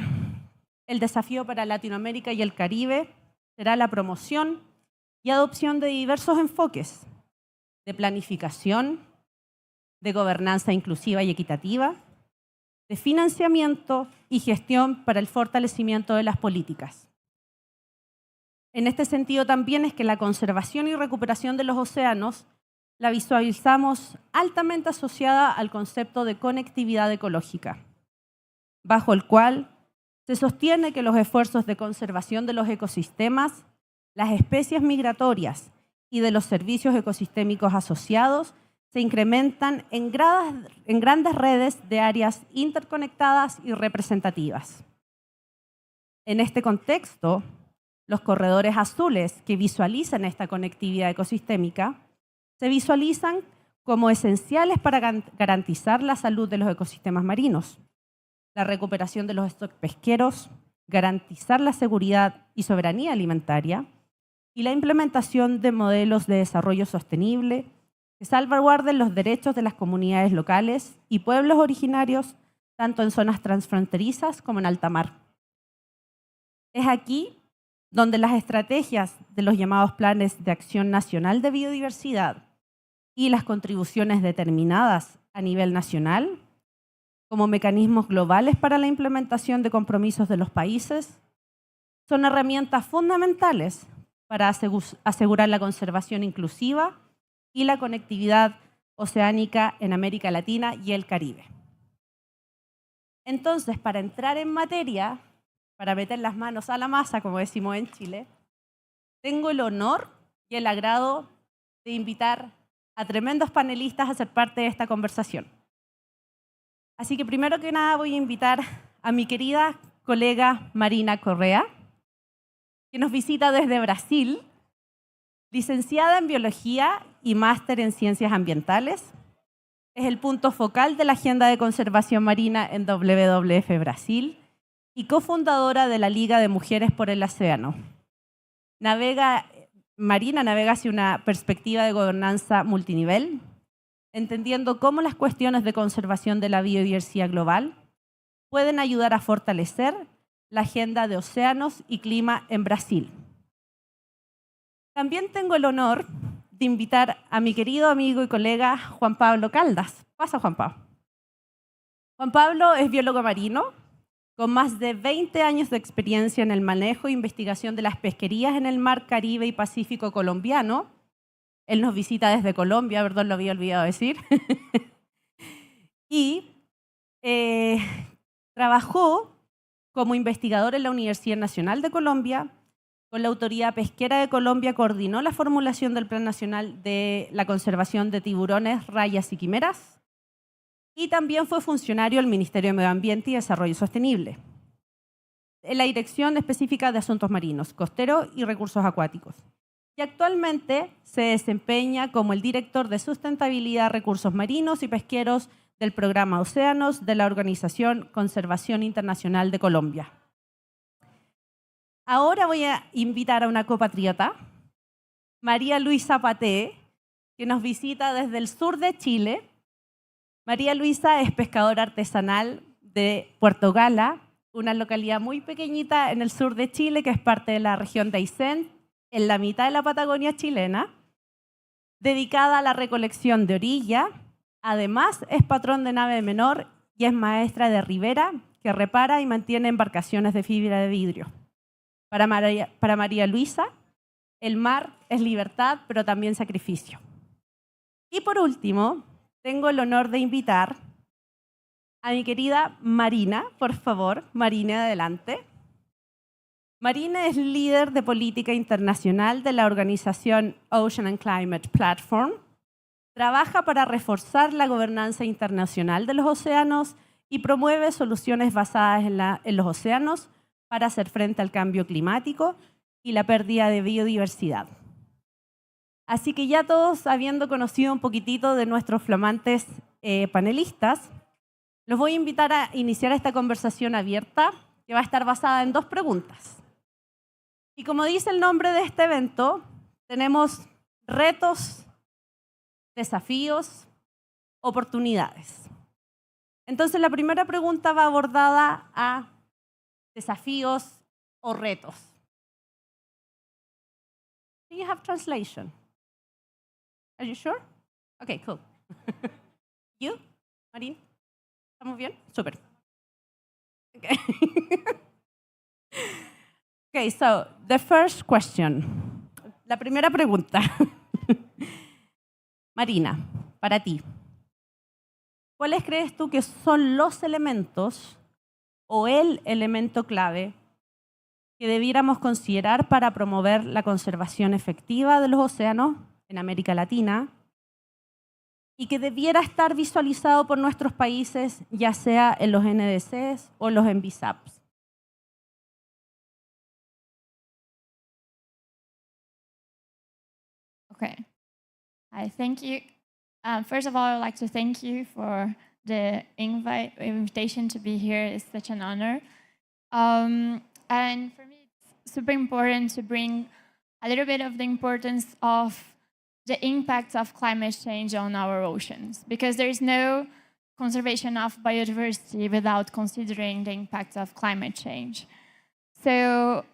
[SPEAKER 3] el desafío para Latinoamérica y el Caribe será la promoción y adopción de diversos enfoques de planificación, de gobernanza inclusiva y equitativa, de financiamiento y gestión para el fortalecimiento de las políticas. En este sentido también es que la conservación y recuperación de los océanos la visualizamos altamente asociada al concepto de conectividad ecológica, bajo el cual se sostiene que los esfuerzos de conservación de los ecosistemas, las especies migratorias y de los servicios ecosistémicos asociados se incrementan en grandes redes de áreas interconectadas y representativas. En este contexto, los corredores azules que visualizan esta conectividad ecosistémica se visualizan como esenciales para garantizar la salud de los ecosistemas marinos, la recuperación de los stocks pesqueros, garantizar la seguridad y soberanía alimentaria y la implementación de modelos de desarrollo sostenible que salvaguarden los derechos de las comunidades locales y pueblos originarios, tanto en zonas transfronterizas como en alta mar. Es aquí donde las estrategias de los llamados Planes de Acción Nacional de Biodiversidad y las contribuciones determinadas a nivel nacional, como mecanismos globales para la implementación de compromisos de los países, son herramientas fundamentales para asegurar la conservación inclusiva y la conectividad oceánica en América Latina y el Caribe. Entonces, para entrar en materia, para meter las manos a la masa, como decimos en Chile, tengo el honor y el agrado de invitar a tremendos panelistas a ser parte de esta conversación. Así que primero que nada voy a invitar a mi querida colega Marina Correa, que nos visita desde Brasil, licenciada en Biología y máster en Ciencias Ambientales. Es el punto focal de la Agenda de Conservación Marina en WWF Brasil y cofundadora de la Liga de Mujeres por el Océano. Marina navega hacia una perspectiva de gobernanza multinivel, entendiendo cómo las cuestiones de conservación de la biodiversidad global pueden ayudar a fortalecer la agenda de océanos y clima en Brasil. También tengo el honor de invitar a mi querido amigo y colega Juan Pablo Caldas. Pasa, Juan Pablo. Juan Pablo es biólogo marino, con más de 20 años de experiencia en el manejo e investigación de las pesquerías en el mar Caribe y Pacífico colombiano. Él nos visita desde Colombia, perdón, lo había olvidado decir. Y trabajó como investigador en la Universidad Nacional de Colombia. Con la Autoridad Pesquera de Colombia coordinó la formulación del Plan Nacional de la Conservación de Tiburones, Rayas y Quimeras. Y también fue funcionario del Ministerio de Medio Ambiente y Desarrollo Sostenible, en la Dirección Específica de Asuntos Marinos, Costeros y Recursos Acuáticos. Y actualmente se desempeña como el director de Sustentabilidad, Recursos Marinos y Pesqueros del Programa Océanos de la Organización Conservación Internacional de Colombia. Ahora voy a invitar a una copatriota, María Luisa Paté, que nos visita desde el sur de Chile. María Luisa es pescadora artesanal de Puerto Gala, una localidad muy pequeñita en el sur de Chile que es parte de la región de Aysén, en la mitad de la Patagonia chilena, dedicada a la recolección de orilla. Además, es patrón de nave menor y es maestra de ribera que repara y mantiene embarcaciones de fibra de vidrio. Para María Luisa, el mar es libertad, pero también sacrificio. Y por último, tengo el honor de invitar a mi querida Marina, por favor. Marina, adelante. Marina es líder de política internacional de la organización Ocean and Climate Platform. Trabaja para reforzar la gobernanza internacional de los océanos y promueve soluciones basadas en los océanos para hacer frente al cambio climático y la pérdida de biodiversidad. Así que ya todos habiendo conocido un poquitito de nuestros flamantes panelistas, los voy a invitar a iniciar esta conversación abierta que va a estar basada en 2 preguntas. Y como dice el nombre de este evento, tenemos retos, desafíos oportunidades. Entonces, la primera pregunta va abordada a desafíos o retos. Do you have translation? Are you sure? Okay, cool. You, Marín? ¿Estamos bien? Súper. Okay. Okay, so the first question. La primera pregunta. Marina, para ti. ¿Cuáles crees tú que son los elementos o el elemento clave que debiéramos considerar para promover la conservación efectiva de los océanos en América Latina y que debiera estar visualizado por nuestros países, ya sea en los NDCs o los NBSAPs?
[SPEAKER 13] Okay. Hi, thank you. First of all, I'd like to thank you for the invitation to be here. It's such an honor. And for me, it's super important to bring a little bit of the importance of the impact of climate change on our oceans, because there is no conservation of biodiversity without considering the impact of climate change. So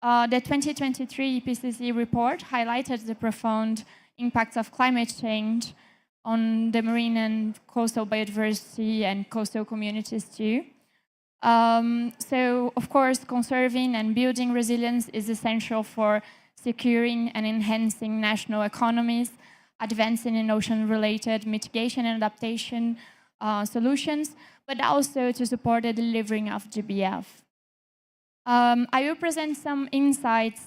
[SPEAKER 13] the 2023 IPCC report highlighted the profound impacts of climate change on the marine and coastal biodiversity and coastal communities too. So, of course, conserving and building resilience is essential for securing and enhancing national economies, advancing in ocean-related mitigation and adaptation solutions, but also to support the delivering of GBF. I will present some insights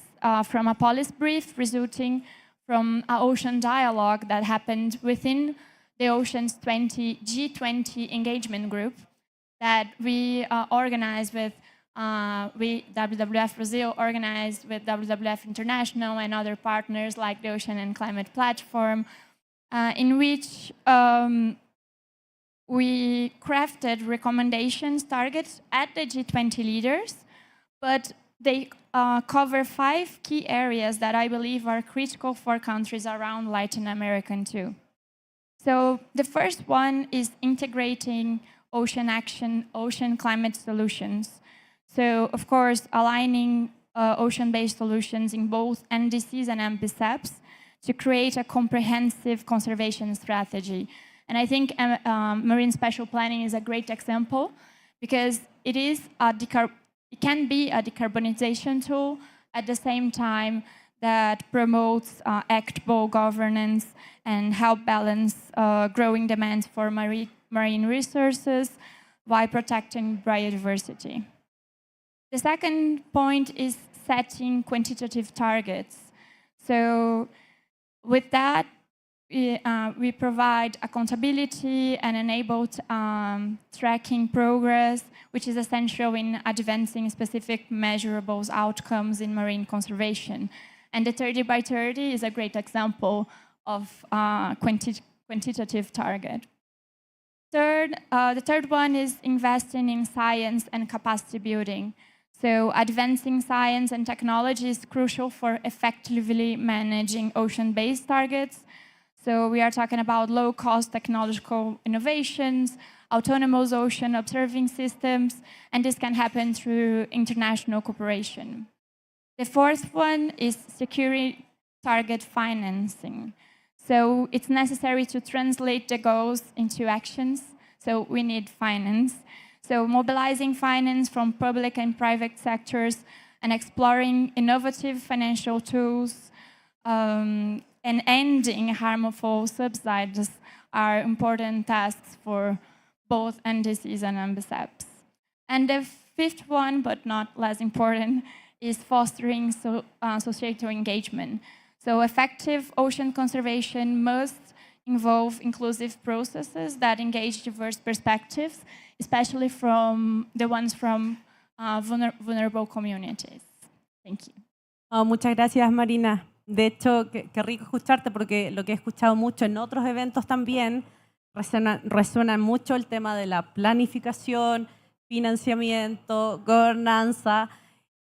[SPEAKER 13] from a policy brief resulting from an ocean dialogue that happened within the Oceans G20 engagement group that we organized with WWF Brazil, organized with WWF International and other partners like the Ocean and Climate Platform, in which we crafted recommendations targets at the G20 leaders, but they cover 5 key areas that I believe are critical for countries around Latin America too. So the first one is integrating ocean action, ocean climate solutions. So of course, aligning ocean-based solutions in both NDCs and MPSAPs to create a comprehensive conservation strategy. And I think marine spatial planning is a great example because it can be a decarbonization tool at the same time that promotes equitable governance and help balance growing demands for marine resources while protecting biodiversity. The second point is setting quantitative targets. So with that, we provide accountability and enable tracking progress, which is essential in advancing specific measurable outcomes in marine conservation. And the 30 by 30 is a great example of quantitative target. The third one is investing in science and capacity building. So advancing science and technology is crucial for effectively managing ocean-based targets. So we are talking about low-cost technological innovations, autonomous ocean observing systems, and this can happen through international cooperation. The fourth one is securing target financing. So it's necessary to translate the goals into actions, so we need finance. So mobilizing finance from public and private sectors and exploring innovative financial tools and ending harmful subsidies are important tasks for both NDCs and MBSAPs. And the fifth one, but not less important, is fostering societal engagement. So effective ocean conservation must involve inclusive processes that engage diverse perspectives, especially from the ones from vulnerable communities. Thank you.
[SPEAKER 3] Oh, muchas gracias, Marina. De hecho, qué rico escucharte porque lo que he escuchado mucho en otros eventos también resuena mucho el tema de la planificación, financiamiento, gobernanza.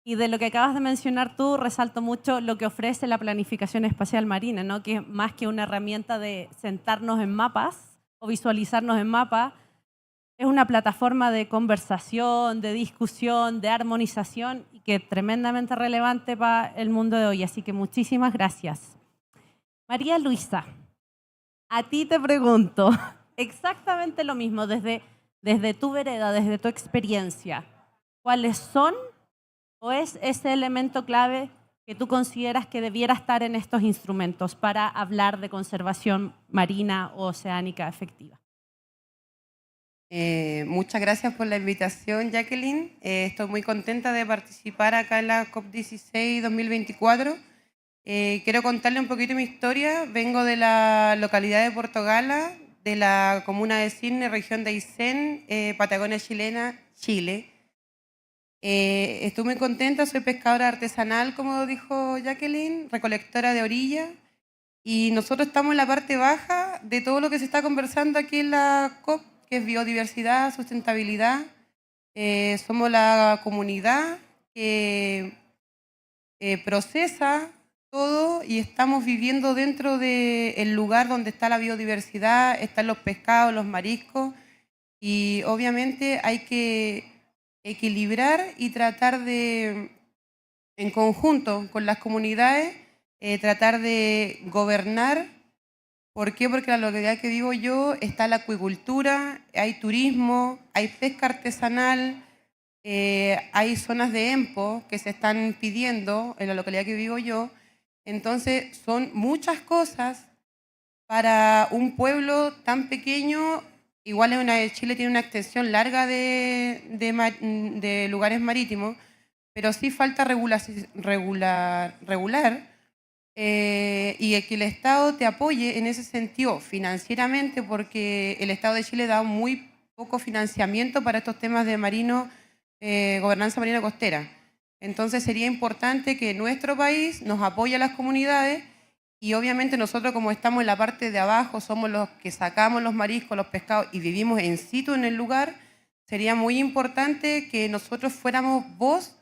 [SPEAKER 3] Y de lo que acabas de mencionar tú, resalto mucho lo que ofrece la planificación espacial marina, ¿no? Que es más que una herramienta de sentarnos en mapas o visualizarnos en mapa, es una plataforma de conversación, de discusión, de armonización y que es tremendamente relevante para el mundo de hoy. Así que muchísimas gracias. María Luisa, a ti te pregunto exactamente lo mismo desde tu vereda, desde tu experiencia. ¿Cuáles son o es ese elemento clave que tú consideras que debiera estar en estos instrumentos para hablar de conservación marina o oceánica efectiva?
[SPEAKER 2] Muchas gracias por la invitación, Jacqueline. Estoy muy contenta de participar acá en la COP16 2024. Quiero contarle un poquito mi historia. Vengo de la localidad de Puerto Gala, de la comuna de Cisne, región de Aysén, Patagonia chilena, Chile. Estoy muy contenta, soy pescadora artesanal, como dijo Jacqueline, recolectora de orilla. Y nosotros estamos en la parte baja de todo lo que se está conversando aquí en la COP, que es biodiversidad, sustentabilidad. Somos la comunidad que procesa todo y estamos viviendo dentro del lugar donde está la biodiversidad, están los pescados, los mariscos, y obviamente hay que equilibrar y tratar de, en conjunto con las comunidades, tratar de gobernar. ¿Por qué? Porque en la localidad que vivo yo está la acuicultura, hay turismo, hay pesca artesanal, hay zonas de EMPO que se están pidiendo en la localidad que vivo yo. Entonces son muchas cosas para un pueblo tan pequeño. Igual Chile tiene una extensión larga de lugares marítimos, pero sí falta regular y que el Estado te apoye en ese sentido financieramente, porque el Estado de Chile da muy poco financiamiento para estos temas de gobernanza marina costera. Entonces sería importante que nuestro país nos apoye a las comunidades y obviamente nosotros, como estamos en la parte de abajo, somos los que sacamos los mariscos, los pescados y vivimos en situ en el lugar, sería muy importante que nosotros fuéramos voz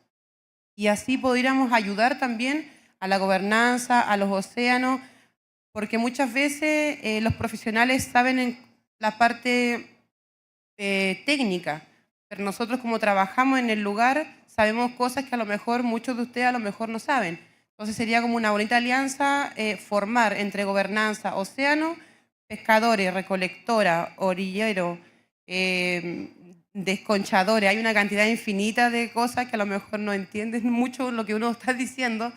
[SPEAKER 2] y así pudiéramos ayudar también a la gobernanza, a los océanos, porque muchas veces los profesionales saben en la parte técnica, pero nosotros como trabajamos en el lugar sabemos cosas que a lo mejor muchos de ustedes a lo mejor no saben. Entonces sería como una bonita alianza formar entre gobernanza, océano, pescadores, recolectora, orillero, desconchadores. Hay una cantidad infinita de cosas que a lo mejor no entienden mucho lo que uno está diciendo,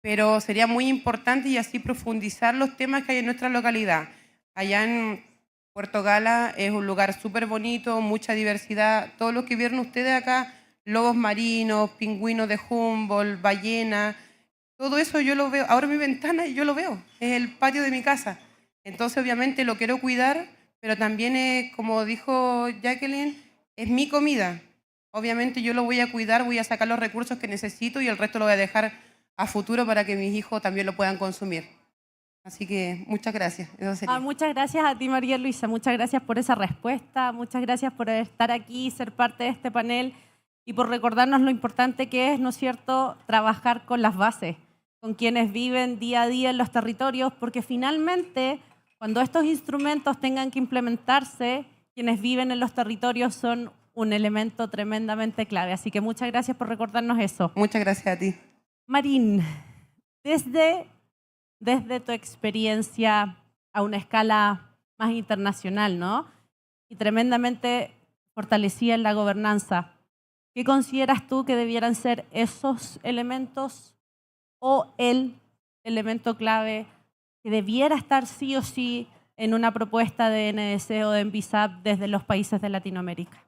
[SPEAKER 2] pero sería muy importante y así profundizar los temas que hay en nuestra localidad. Allá en Puerto Gala es un lugar súper bonito, mucha diversidad. Todo lo que vieron ustedes acá, lobos marinos, pingüinos de Humboldt, ballenas, todo eso yo lo veo. Ahora mi ventana y yo lo veo, es el patio de mi casa. Entonces obviamente lo quiero cuidar, pero también es, como dijo Jacqueline, es mi comida. Obviamente yo lo voy a cuidar, voy a sacar los recursos que necesito y el resto lo voy a dejar a futuro para que mis hijos también lo puedan consumir. Así que muchas gracias. Eso sería.
[SPEAKER 3] Muchas gracias a ti, María Luisa. Muchas gracias por esa respuesta. Muchas gracias por estar aquí, ser parte de este panel y por recordarnos lo importante que es, ¿no es cierto?, trabajar con las bases, con quienes viven día a día en los territorios, porque finalmente, cuando estos instrumentos tengan que implementarse, quienes viven en los territorios son un elemento tremendamente clave. Así que muchas gracias por recordarnos eso.
[SPEAKER 2] Muchas gracias a ti.
[SPEAKER 3] Marín, desde tu experiencia a una escala más internacional, ¿no?, y tremendamente fortalecida en la gobernanza, ¿qué consideras tú que debieran ser esos elementos o el elemento clave que debiera estar sí o sí en una propuesta de NDC o de NBSAP desde los países de Latinoamérica?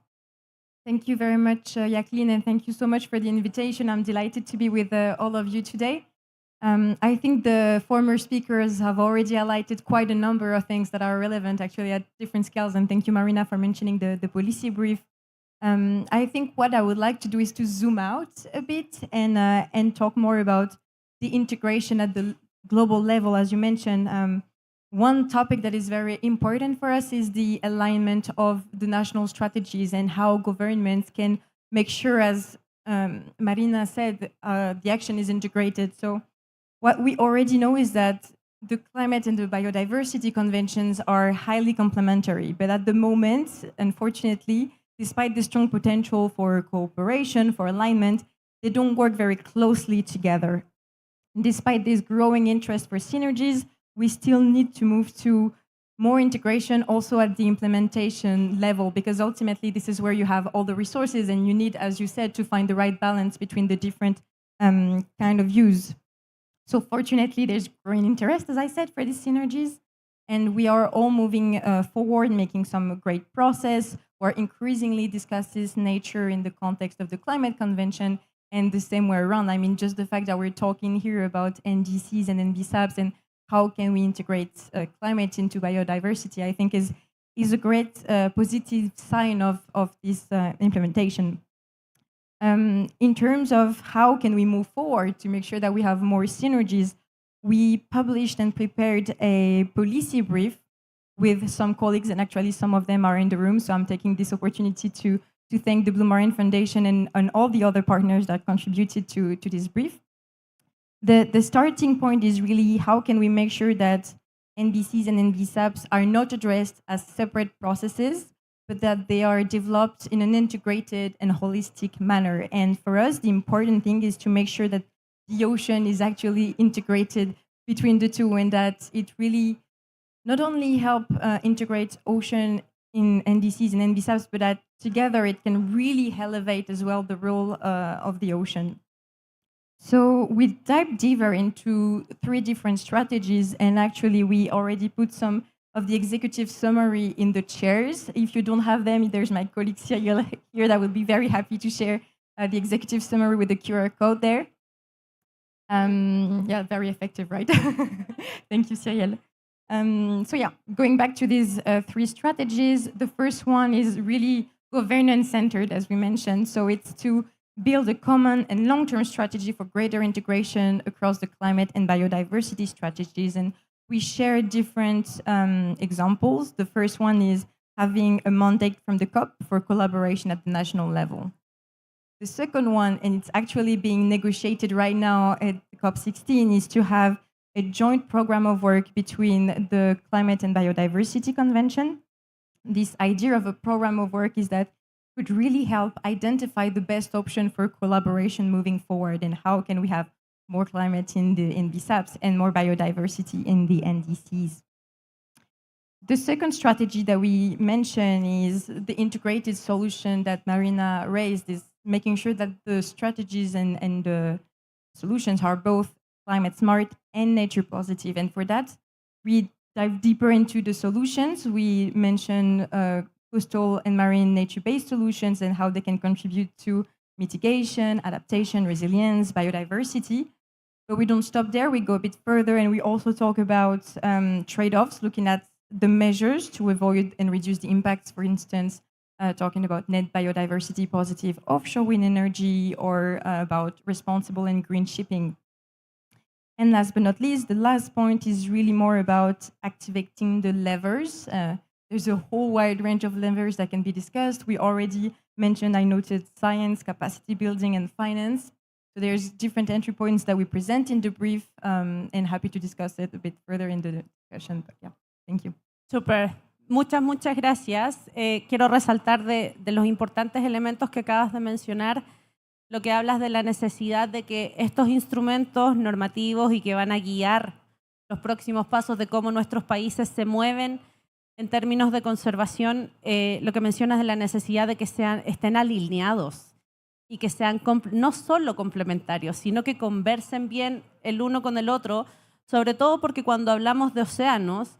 [SPEAKER 20] Thank you very much, Jacqueline, and thank you so much for the invitation. I'm delighted to be with all of you today. I think the former speakers have already highlighted quite a number of things that are relevant, actually, at different scales, and thank you, Marina, for mentioning the policy brief. I think what I would like to do is to zoom out a bit and talk more about the integration at the global level, as you mentioned. One topic that is very important for us is the alignment of the national strategies and how governments can make sure, as Marina said, the action is integrated. So what we already know is that the climate and the biodiversity conventions are highly complementary. But at the moment, unfortunately, despite the strong potential for cooperation, for alignment, they don't work very closely together. Despite this growing interest for synergies, we still need to move to more integration also at the implementation level, because ultimately this is where you have all the resources and you need, as you said, to find the right balance between the different kind of views. So fortunately, there's growing interest, as I said, for these synergies. And we are all moving forward, making some great process, or increasingly discusses nature in the context of the climate convention, and the same way around. I mean, just the fact that we're talking here about NDCs and NBSAPs and how can we integrate climate into biodiversity, I think is a great positive sign of this implementation. In terms of how can we move forward to make sure that we have more synergies, we published and prepared a policy brief with some colleagues, and actually some of them are in the room, so I'm taking this opportunity to thank the Blue Marine Foundation and all the other partners that contributed to this brief. The starting point is really how can we make sure that NBCs and NBSAPs are not addressed as separate processes, but that they are developed in an integrated and holistic manner. And for us, the important thing is to make sure that the ocean is actually integrated between the two, and that it really not only help integrate ocean in NDCs and NBSAPs, but that together it can really elevate as well the role of the ocean. So we dive deeper into 3 different strategies, and actually we already put some of the executive summary in the chairs. If you don't have them, there's my colleague Cyril here that will be very happy to share the executive summary with the QR code there. Yeah, very effective, right? Thank you, Cyril. So yeah, going back to these 3 strategies, the first one is really governance-centered, as we mentioned. So it's to build a common and long-term strategy for greater integration across the climate and biodiversity strategies. And we share different examples. The first one is having a mandate from the COP for collaboration at the national level. The second one, and it's actually being negotiated right now at COP16, is to have a joint program of work between the Climate and Biodiversity Convention. This idea of a program of work is that could really help identify the best option for collaboration moving forward, and how can we have more climate in the NBSAPs and more biodiversity in the NDCs. The second strategy that we mentioned is the integrated solution that Marina raised, is making sure that the strategies and the solutions are both climate smart and nature positive. And for that, we dive deeper into the solutions. We mentioned coastal and marine nature-based solutions and how they can contribute to mitigation, adaptation, resilience, biodiversity. But we don't stop there, we go a bit further, and we also talk about trade-offs, looking at the measures to avoid and reduce the impacts, for instance, talking about net biodiversity positive offshore wind energy, or about responsible and green shipping. And last but not least, the last point is really more about activating the levers. There's a whole wide range of levers that can be discussed. We already mentioned, I noted science, capacity building, and finance. So there's different entry points that we present in the brief, and happy to discuss it a bit further in the discussion. But yeah, thank you.
[SPEAKER 3] Super. Muchas gracias. Quiero resaltar de los importantes elementos que acabas de mencionar, lo que hablas de la necesidad de que estos instrumentos normativos y que van a guiar los próximos pasos de cómo nuestros países se mueven en términos de conservación, lo que mencionas de la necesidad de que estén alineados y que sean no solo complementarios, sino que conversen bien el uno con el otro, sobre todo porque cuando hablamos de océanos,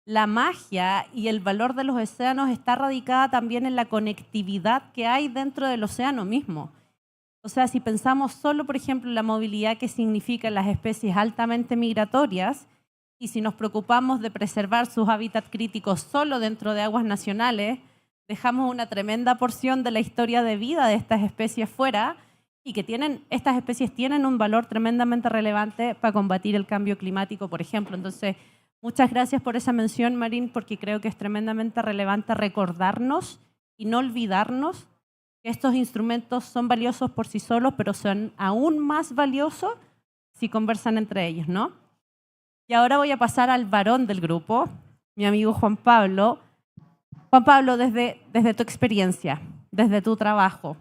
[SPEAKER 3] la magia y el valor de los océanos está radicada también en la conectividad que hay dentro del océano mismo. O sea, si pensamos solo, por ejemplo, en la movilidad que significan las especies altamente migratorias, y si nos preocupamos de preservar sus hábitats críticos solo dentro de aguas nacionales, dejamos una tremenda porción de la historia de vida de estas especies fuera, y que estas especies tienen un valor tremendamente relevante para combatir el cambio climático, por ejemplo. Entonces, muchas gracias por esa mención, Marín, porque creo que es tremendamente relevante recordarnos y no olvidarnos que estos instrumentos son valiosos por sí solos, pero son aún más valiosos si conversan entre ellos, ¿no? Y ahora voy a pasar al varón del grupo, mi amigo Juan Pablo. Juan Pablo, desde tu experiencia, desde tu trabajo,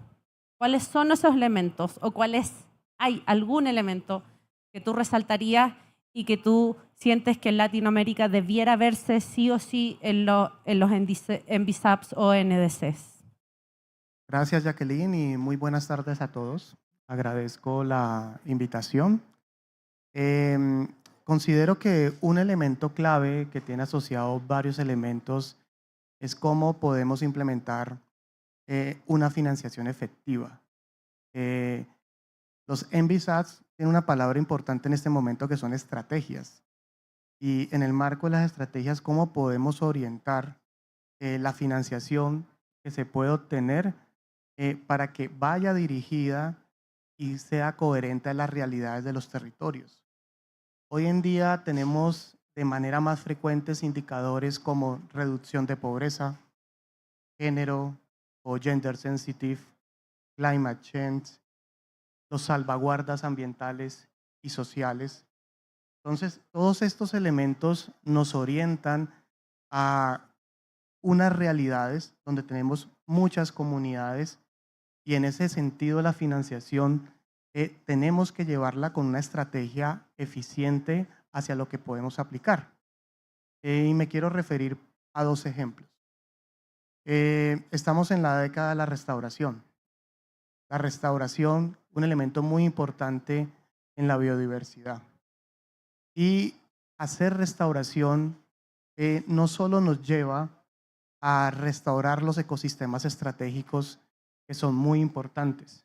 [SPEAKER 3] ¿cuáles son esos elementos o hay algún elemento que tú resaltarías y que tú sientes que en Latinoamérica debiera verse sí o sí en los NBSAPs o NDCs?
[SPEAKER 7] Gracias, Jacqueline, y muy buenas tardes a todos. Agradezco la invitación. Considero que un elemento clave que tiene asociado varios elementos es cómo podemos implementar una financiación efectiva. Los NBSATs tienen una palabra importante en este momento que son estrategias. Y en el marco de las estrategias, cómo podemos orientar la financiación que se puede obtener para que vaya dirigida y sea coherente a las realidades de los territorios. Hoy en día tenemos de manera más frecuente indicadores como reducción de pobreza, género o gender sensitive, climate change, los salvaguardas ambientales y sociales. Entonces, todos estos elementos nos orientan a unas realidades donde tenemos muchas comunidades y en ese sentido la financiación tenemos que llevarla con una estrategia eficiente hacia lo que podemos aplicar. Y me quiero referir a dos ejemplos. Estamos en la década de la restauración. La restauración, un elemento muy importante en la biodiversidad. Y hacer restauración no solo nos lleva a restaurar los ecosistemas estratégicos que son muy importantes,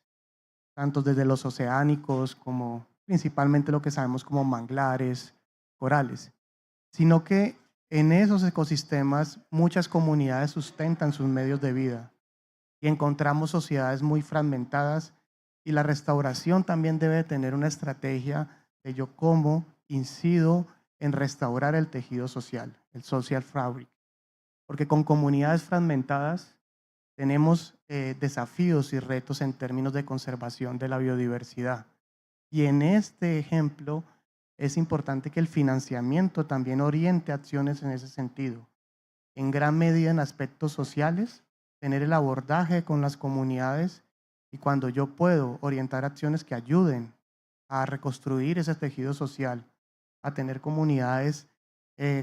[SPEAKER 7] tanto desde los oceánicos como principalmente lo que sabemos como manglares, corales, sino que en esos ecosistemas muchas comunidades sustentan sus medios de vida y encontramos sociedades muy fragmentadas y la restauración también debe tener una estrategia de yo cómo incido en restaurar el tejido social, el social fabric, porque con comunidades fragmentadas tenemos desafíos y retos en términos de conservación de la biodiversidad. Y en este ejemplo es importante que el financiamiento también oriente acciones en ese sentido. En gran medida en aspectos sociales, tener el abordaje con las comunidades y cuando yo puedo orientar acciones que ayuden a reconstruir ese tejido social, a tener comunidades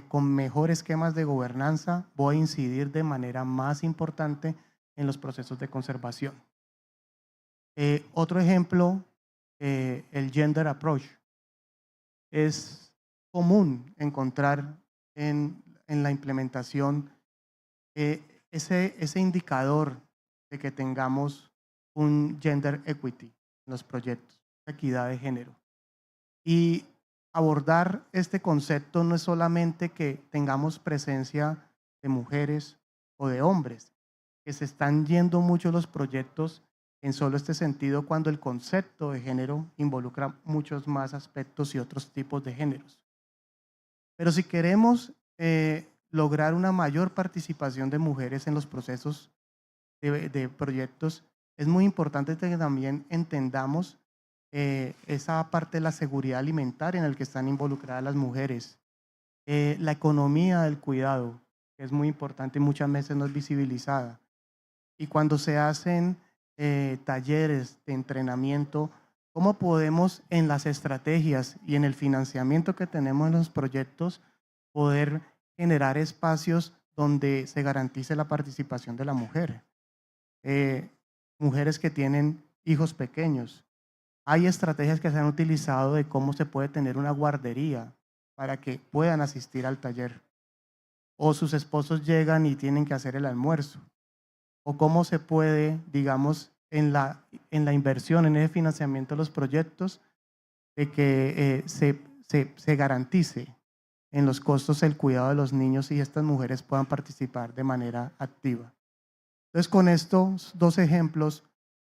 [SPEAKER 7] con mejores esquemas de gobernanza, voy a incidir de manera más importante en los procesos de conservación. Otro ejemplo, el gender approach. Es común encontrar en la implementación ese indicador de que tengamos un gender equity en los proyectos, equidad de género. Y abordar este concepto no es solamente que tengamos presencia de mujeres o de hombres, que se están yendo mucho los proyectos en solo este sentido cuando el concepto de género involucra muchos más aspectos y otros tipos de géneros. Pero si queremos lograr una mayor participación de mujeres en los procesos de proyectos, es muy importante que también entendamos esa parte de la seguridad alimentaria en la que están involucradas las mujeres, la economía del cuidado, que es muy importante y muchas veces no es visibilizada. Y cuando se hacen talleres de entrenamiento, ¿cómo podemos en las estrategias y en el financiamiento que tenemos en los proyectos poder generar espacios donde se garantice la participación de la mujer? Mujeres que tienen hijos pequeños. Hay estrategias que se han utilizado de cómo se puede tener una guardería para que puedan asistir al taller. O sus esposos llegan y tienen que hacer el almuerzo. O cómo se puede, digamos, en la inversión, en el financiamiento de los proyectos, de que se garantice en los costos el cuidado de los niños y estas mujeres puedan participar de manera activa. Entonces, con estos dos ejemplos,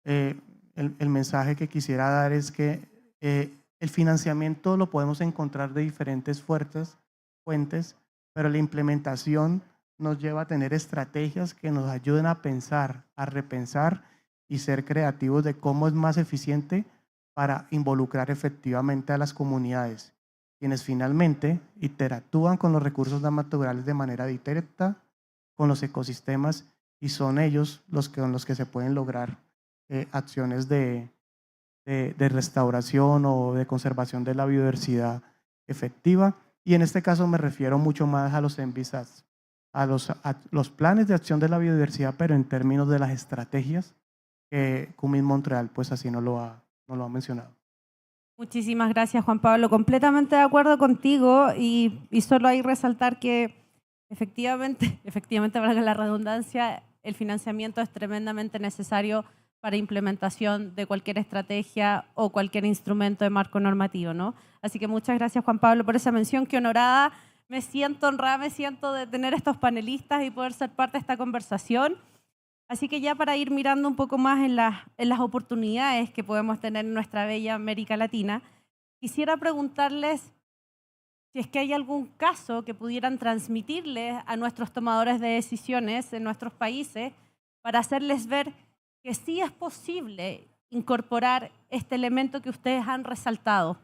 [SPEAKER 7] el mensaje que quisiera dar es que el financiamiento lo podemos encontrar de diferentes fuentes, pero la implementación nos lleva a tener estrategias que nos ayuden a pensar, a repensar y ser creativos de cómo es más eficiente para involucrar efectivamente a las comunidades. quienes finalmente interactúan con los recursos naturales de manera directa, con los ecosistemas, y son ellos con los que se pueden lograr acciones de restauración o de conservación de la biodiversidad efectiva. Y en este caso me refiero mucho más a los MBSATs, a los planes de acción de la biodiversidad, pero en términos de las estrategias que Cummins Montreal pues así no lo ha mencionado.
[SPEAKER 3] Muchísimas gracias, Juan Pablo. Completamente de acuerdo contigo y solo hay resaltar que efectivamente, valga la redundancia, el financiamiento es tremendamente necesario para implementación de cualquier estrategia o cualquier instrumento de marco normativo, ¿no? Así que muchas gracias, Juan Pablo, por esa mención. Qué honorada, me siento honrada, me siento de tener estos panelistas y poder ser parte de esta conversación. Así que ya para ir mirando un poco más en las oportunidades que podemos tener en nuestra bella América Latina, quisiera preguntarles si es que hay algún caso que pudieran transmitirles a nuestros tomadores de decisiones en nuestros países para hacerles ver que sí es posible incorporar este elemento que ustedes han resaltado,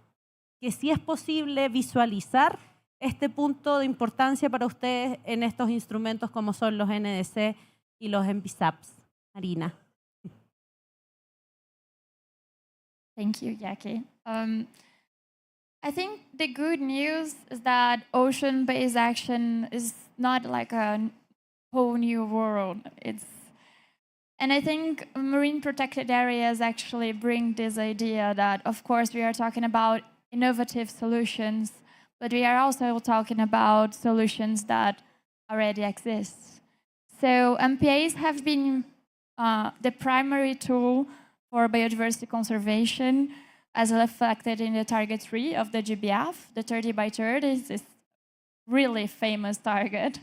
[SPEAKER 3] que sí es posible visualizar este punto de importancia para ustedes en estos instrumentos como son los NDC y los MBSAPs. Marina.
[SPEAKER 13] Thank you, Jackie. I think the good news is that ocean-based action is not like a whole new world. And I think marine protected areas actually bring this idea that, of course, we are talking about innovative solutions, but we are also talking about solutions that already exist. So MPAs have been the primary tool for biodiversity conservation, as reflected in the Target 3 of the GBF. The 30 by 30 is this really famous target.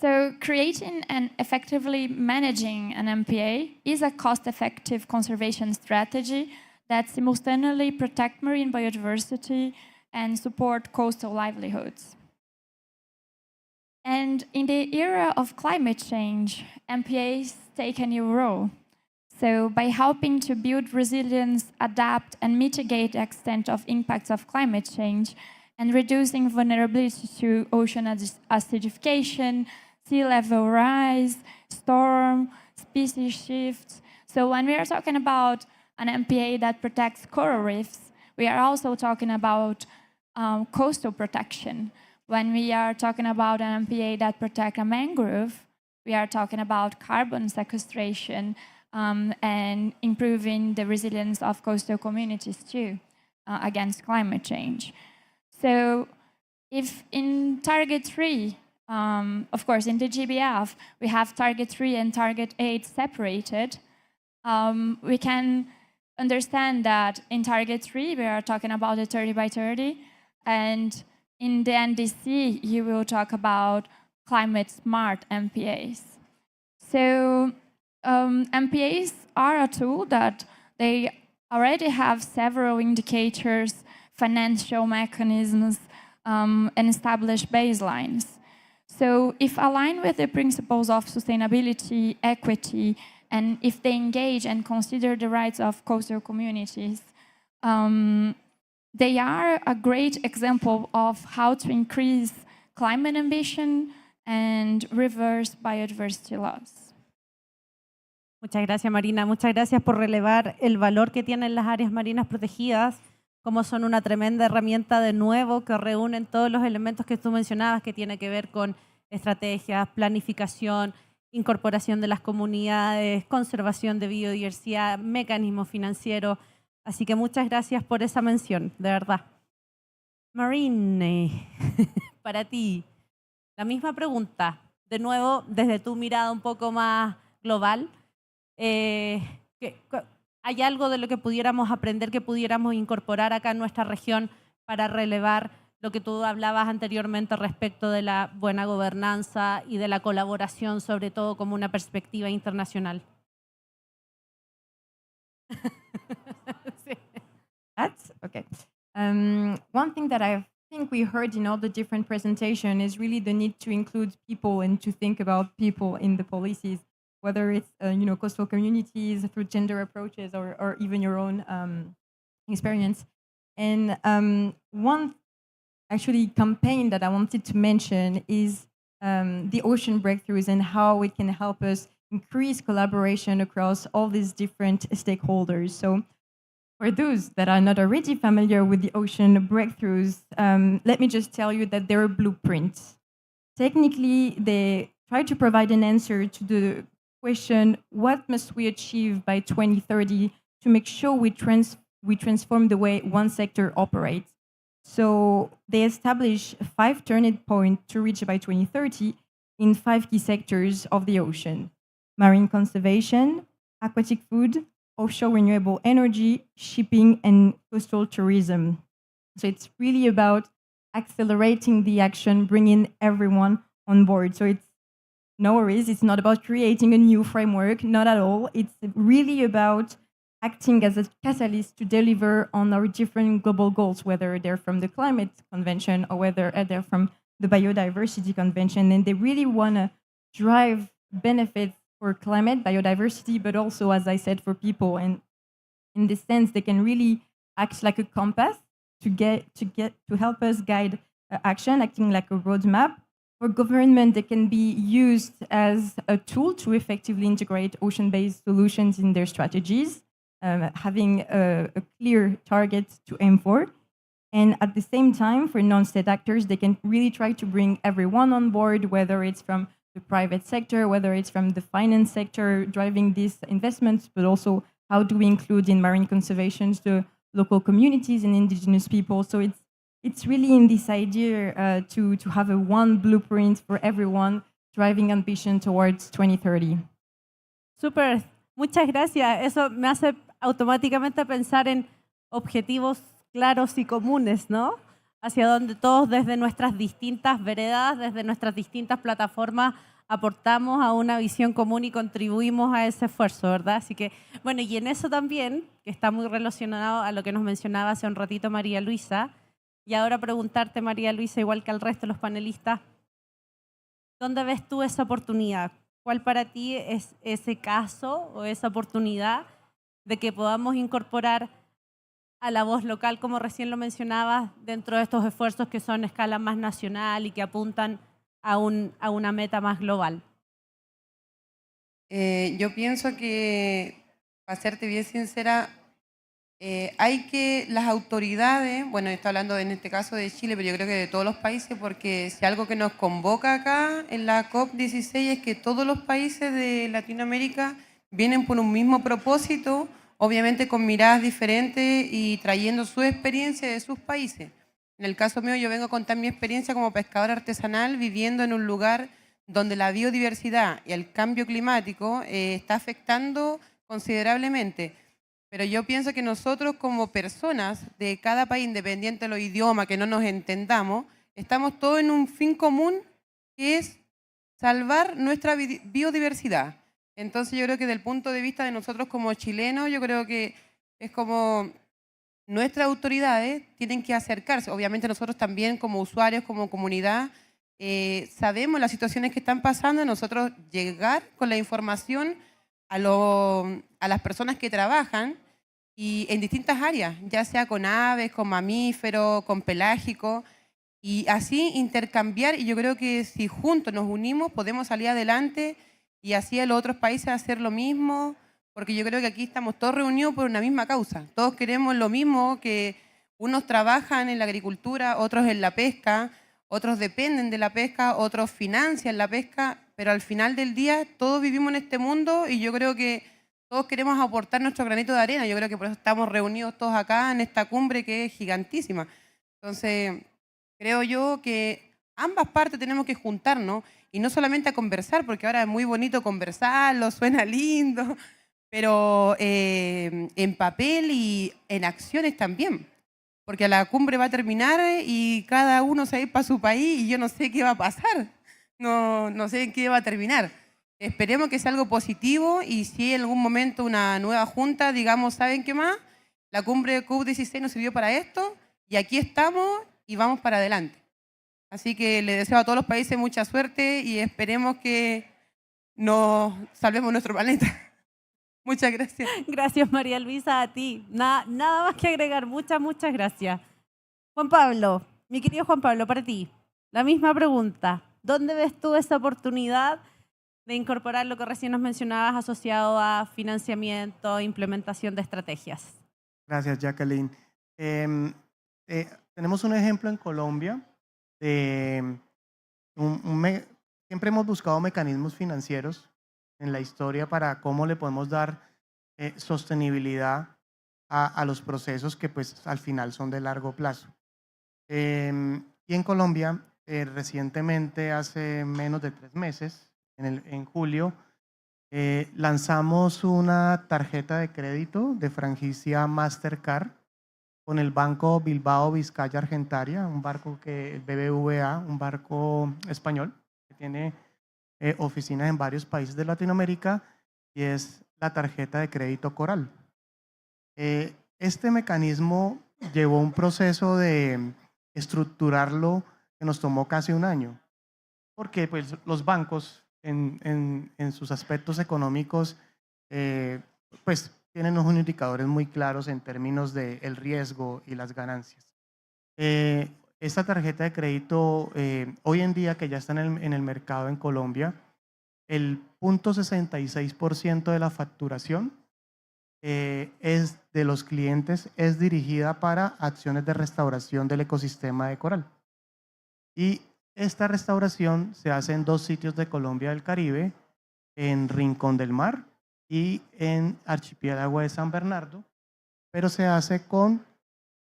[SPEAKER 13] So creating and effectively managing an MPA is a cost-effective conservation strategy that simultaneously protects marine biodiversity and support coastal livelihoods. And in the era of climate change, MPAs take a new role. So by helping to build resilience, adapt, and mitigate the extent of impacts of climate change, and reducing vulnerability to ocean acidification, sea level rise, storm, species shifts. So when we are talking about an MPA that protects coral reefs, we are also talking about coastal protection. When we are talking about an MPA that protects a mangrove, we are talking about carbon sequestration and improving the resilience of coastal communities too against climate change. So if in Target 3, of course, in the GBF, we have Target 3 and Target 8 separated, we can understand that in Target 3, we are talking about the 30 by 30, and in the NDC, you will talk about climate-smart MPAs. So MPAs are a tool that they already have several indicators, financial mechanisms, and established baselines. So if aligned with the principles of sustainability, equity, and if they engage and consider the rights of coastal communities, they are a great example of how to increase climate ambition and reverse biodiversity loss.
[SPEAKER 3] Muchas gracias, Marina. Muchas gracias por relevar el valor que tienen las áreas marinas protegidas, como son una tremenda herramienta de nuevo que reúnen todos los elementos que tú mencionabas, que tiene que ver con estrategias, planificación, incorporación de las comunidades, conservación de biodiversidad, mecanismos financieros. Así que muchas gracias por esa mención, de verdad. Marine, para ti, la misma pregunta, de nuevo, desde tu mirada un poco más global. ¿Hay algo de lo que pudiéramos aprender, que pudiéramos incorporar acá en nuestra región para relevar lo que tú hablabas anteriormente respecto de la buena gobernanza y de la colaboración, sobre todo como una perspectiva internacional?
[SPEAKER 20] That's okay. One thing that I think we heard in all the different presentations is really the need to include people and to think about people in the policies, whether it's coastal communities through gender approaches or even your own experience. And one actually campaign that I wanted to mention is the ocean breakthroughs and how it can help us increase collaboration across all these different stakeholders. So for those that are not already familiar with the ocean breakthroughs, let me just tell you that they're blueprints. Technically, they try to provide an answer to the question, what must we achieve by 2030 to make sure we transform the way one sector operates? So they establish 5 turning points to reach by 2030 in 5 key sectors of the ocean: marine conservation, aquatic food, offshore renewable energy, shipping, and coastal tourism. So it's really about accelerating the action, bringing everyone on board. So it's no worries, it's not about creating a new framework, not at all. It's really about acting as a catalyst to deliver on our different global goals, whether they're from the climate convention or whether they're from the biodiversity convention. And they really want to drive benefits for climate, biodiversity, but also, as I said, for people. And in this sense, they can really act like a compass to help us guide action, acting like a roadmap. For government, they can be used as a tool to effectively integrate ocean-based solutions in their strategies, having a clear target to aim for. And at the same time, for non-state actors, they can really try to bring everyone on board, whether it's from the private sector, whether it's from the finance sector driving these investments, but also how do we include in marine conservation the local communities and indigenous people. So it's really in this idea to have a one blueprint for everyone driving ambition towards 2030.
[SPEAKER 3] Súper, muchas gracias. Eso me hace automáticamente pensar en objetivos claros y comunes, ¿no? Hacia donde todos desde nuestras distintas veredas, desde nuestras distintas plataformas, aportamos a una visión común y contribuimos a ese esfuerzo, ¿verdad? Así que, bueno, y en eso también, que está muy relacionado a lo que nos mencionaba hace un ratito María Luisa, y ahora preguntarte, María Luisa, igual que al resto de los panelistas, ¿dónde ves tú esa oportunidad? ¿Cuál para ti es ese caso o esa oportunidad de que podamos incorporar a la voz local, como recién lo mencionabas, dentro de estos esfuerzos que son a escala más nacional y que apuntan a una meta más global?
[SPEAKER 2] Yo pienso que, para serte bien sincera, hay que las autoridades, bueno, estoy hablando en este caso de Chile, pero yo creo que de todos los países, porque si algo que nos convoca acá en la COP16 es que todos los países de Latinoamérica vienen por un mismo propósito, obviamente con miradas diferentes y trayendo su experiencia de sus países. En el caso mío, yo vengo a contar mi experiencia como pescador artesanal viviendo en un lugar donde la biodiversidad y el cambio climático está afectando considerablemente. Pero yo pienso que nosotros como personas de cada país, independiente de los idiomas, que no nos entendamos, estamos todos en un fin común que es salvar nuestra biodiversidad. Entonces yo creo que desde el punto de vista de nosotros como chilenos, yo creo que es como nuestras autoridades tienen que acercarse. Obviamente nosotros también como usuarios, como comunidad, sabemos las situaciones que están pasando, nosotros llegar con la información a las personas que trabajan y en distintas áreas, ya sea con aves, con mamíferos, con pelágicos, y así intercambiar, y yo creo que si juntos nos unimos podemos salir adelante y así a los otros países hacer lo mismo, porque yo creo que aquí estamos todos reunidos por una misma causa, todos queremos lo mismo, que unos trabajan en la agricultura, otros en la pesca, otros dependen de la pesca, otros financian la pesca, pero al final del día todos vivimos en este mundo y yo creo que todos queremos aportar nuestro granito de arena. Yo creo que por eso estamos reunidos todos acá en esta cumbre que es gigantísima. Entonces, creo yo que ambas partes tenemos que juntarnos y no solamente a conversar, porque ahora es muy bonito conversarlo, suena lindo, pero en papel y en acciones también. Porque la cumbre va a terminar y cada uno se va a ir para su país y yo no sé qué va a pasar. No sé en qué va a terminar. Esperemos que sea algo positivo y si en algún momento una nueva junta, digamos, ¿saben qué más? La cumbre de COP16 nos sirvió para esto y aquí estamos y vamos para adelante. Así que le deseo a todos los países mucha suerte y esperemos que nos salvemos nuestro planeta. Muchas gracias.
[SPEAKER 3] Gracias, María Luisa, a ti. Nada más que agregar. Muchas gracias. Juan Pablo, mi querido Juan Pablo, para ti, la misma pregunta. ¿Dónde ves tú esa oportunidad de incorporar lo que recién nos mencionabas asociado a financiamiento, implementación de estrategias?
[SPEAKER 7] Gracias, Jacqueline. Tenemos un ejemplo en Colombia de siempre hemos buscado mecanismos financieros en la historia para cómo le podemos dar sostenibilidad a los procesos que pues al final son de largo plazo. Y en Colombia, recientemente, hace menos de 3 meses, en julio, lanzamos una tarjeta de crédito de franquicia Mastercard con el Banco Bilbao Vizcaya Argentaria, un barco el BBVA, un barco español que tiene oficinas en varios países de Latinoamérica, y es la tarjeta de crédito Coral. Este mecanismo llevó un proceso de estructurarlo que nos tomó casi un año, porque pues, los bancos en sus aspectos económicos pues tienen unos indicadores muy claros en términos del riesgo y las ganancias. Esta tarjeta de crédito hoy en día que ya está en el mercado en Colombia, el 0.66% de la facturación es de los clientes es dirigida para acciones de restauración del ecosistema de coral. Y esta restauración se hace en 2 sitios de Colombia del Caribe, en Rincón del Mar y en Archipiélago de San Bernardo, pero se hace con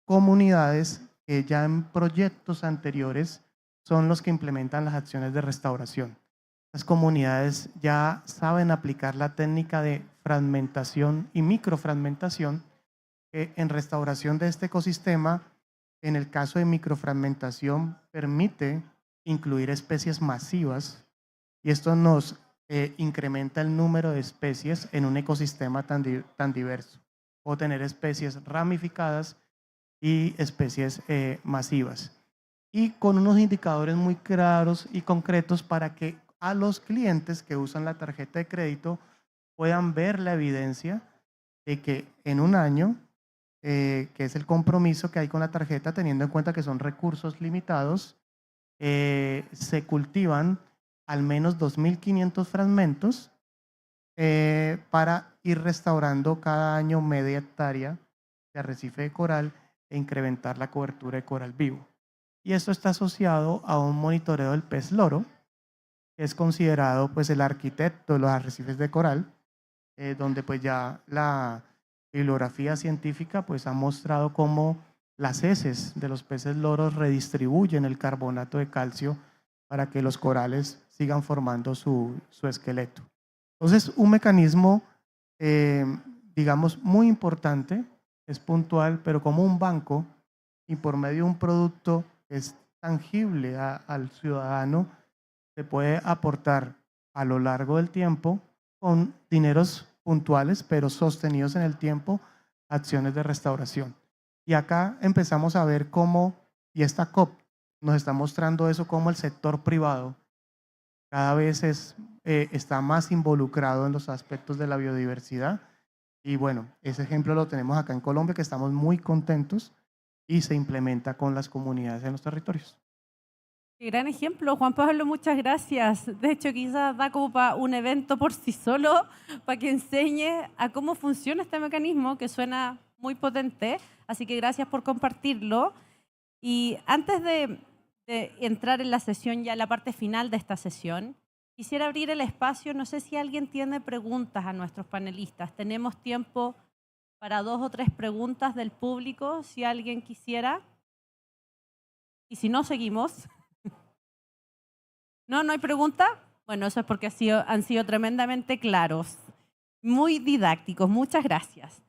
[SPEAKER 7] comunidades que ya en proyectos anteriores son los que implementan las acciones de restauración. Las comunidades ya saben aplicar la técnica de fragmentación y microfragmentación, que en restauración de este ecosistema, en el caso de microfragmentación, permite incluir especies masivas, y esto nos incrementa el número de especies en un ecosistema tan diverso. O tener especies ramificadas y especies masivas. Y con unos indicadores muy claros y concretos para que a los clientes que usan la tarjeta de crédito puedan ver la evidencia de que en un año, que es el compromiso que hay con la tarjeta, teniendo en cuenta que son recursos limitados, se cultivan al menos 2.500 fragmentos para ir restaurando cada año media hectárea de arrecife de coral e incrementar la cobertura de coral vivo. Y esto está asociado a un monitoreo del pez loro, que es considerado pues el arquitecto de los arrecifes de coral, donde pues ya la bibliografía científica pues ha mostrado cómo las heces de los peces loros redistribuyen el carbonato de calcio para que los corales sigan formando su esqueleto. Entonces, un mecanismo, digamos, muy importante, es puntual, pero como un banco y por medio de un producto que es tangible al ciudadano, se puede aportar a lo largo del tiempo con dineros puntuales, pero sostenidos en el tiempo, acciones de restauración. Y acá empezamos a ver cómo, y esta COP nos está mostrando eso, cómo el sector privado cada vez está más involucrado en los aspectos de la biodiversidad. Y bueno, ese ejemplo lo tenemos acá en Colombia, que estamos muy contentos y se implementa con las comunidades en los territorios.
[SPEAKER 3] Qué gran ejemplo, Juan Pablo, muchas gracias. De hecho, quizás da como para un evento por sí solo, para que enseñe a cómo funciona este mecanismo, que suena muy potente. Así que gracias por compartirlo. Y antes de entrar en la sesión, ya en la parte final de esta sesión, quisiera abrir el espacio. No sé si alguien tiene preguntas a nuestros panelistas. Tenemos tiempo para 2 o 3 preguntas del público, si alguien quisiera. Y si no, seguimos. ¿No hay pregunta? Bueno, eso es porque han sido tremendamente claros, muy didácticos. Muchas gracias.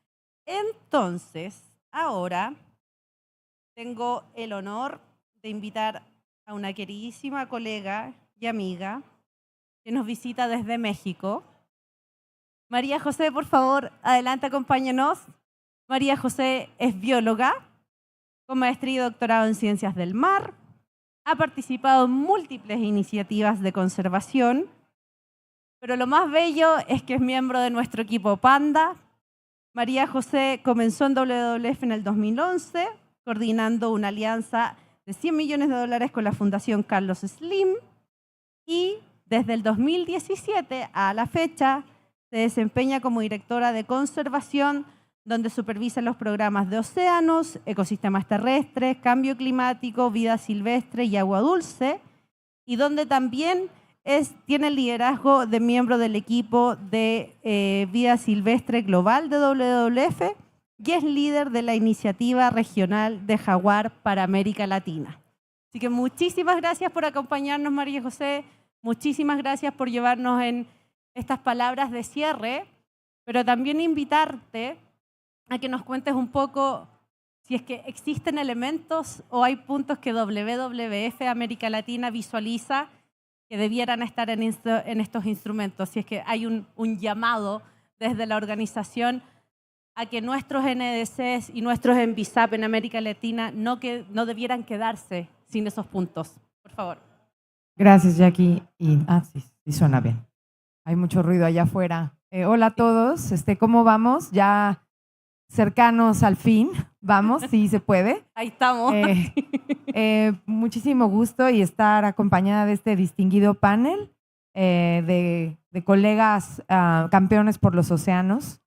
[SPEAKER 3] Entonces, ahora tengo el honor de invitar a una queridísima colega y amiga que nos visita desde México. María José, por favor, adelante, acompáñenos. María José es bióloga con maestría y doctorado en Ciencias del Mar. Ha participado en múltiples iniciativas de conservación pero lo más bello es que es miembro de nuestro equipo Panda. María José comenzó en WWF en el 2011, coordinando una alianza de $100 millones con la Fundación Carlos Slim, y desde el 2017 a la fecha se desempeña como directora de conservación, donde supervisa los programas de océanos, ecosistemas terrestres, cambio climático, vida silvestre y agua dulce, y donde también tiene el liderazgo de miembro del equipo de vida silvestre global de WWF y es líder de la iniciativa regional de jaguar para América Latina. Así que muchísimas gracias por acompañarnos, María José. Muchísimas gracias por llevarnos en estas palabras de cierre, pero también invitarte a que nos cuentes un poco si es que existen elementos o hay puntos que WWF América Latina visualiza que debieran estar en estos instrumentos, si es que hay un llamado desde la organización a que nuestros NDCs y nuestros ENVISAP en América Latina no debieran quedarse sin esos puntos. Por favor.
[SPEAKER 5] Gracias, Jackie. Sí suena bien. Hay mucho ruido allá afuera. Hola a todos. ¿Cómo vamos? Ya cercanos al fin. Vamos, sí se puede.
[SPEAKER 3] Ahí estamos.
[SPEAKER 5] Muchísimo gusto y estar acompañada de este distinguido panel de colegas campeones por los océanos.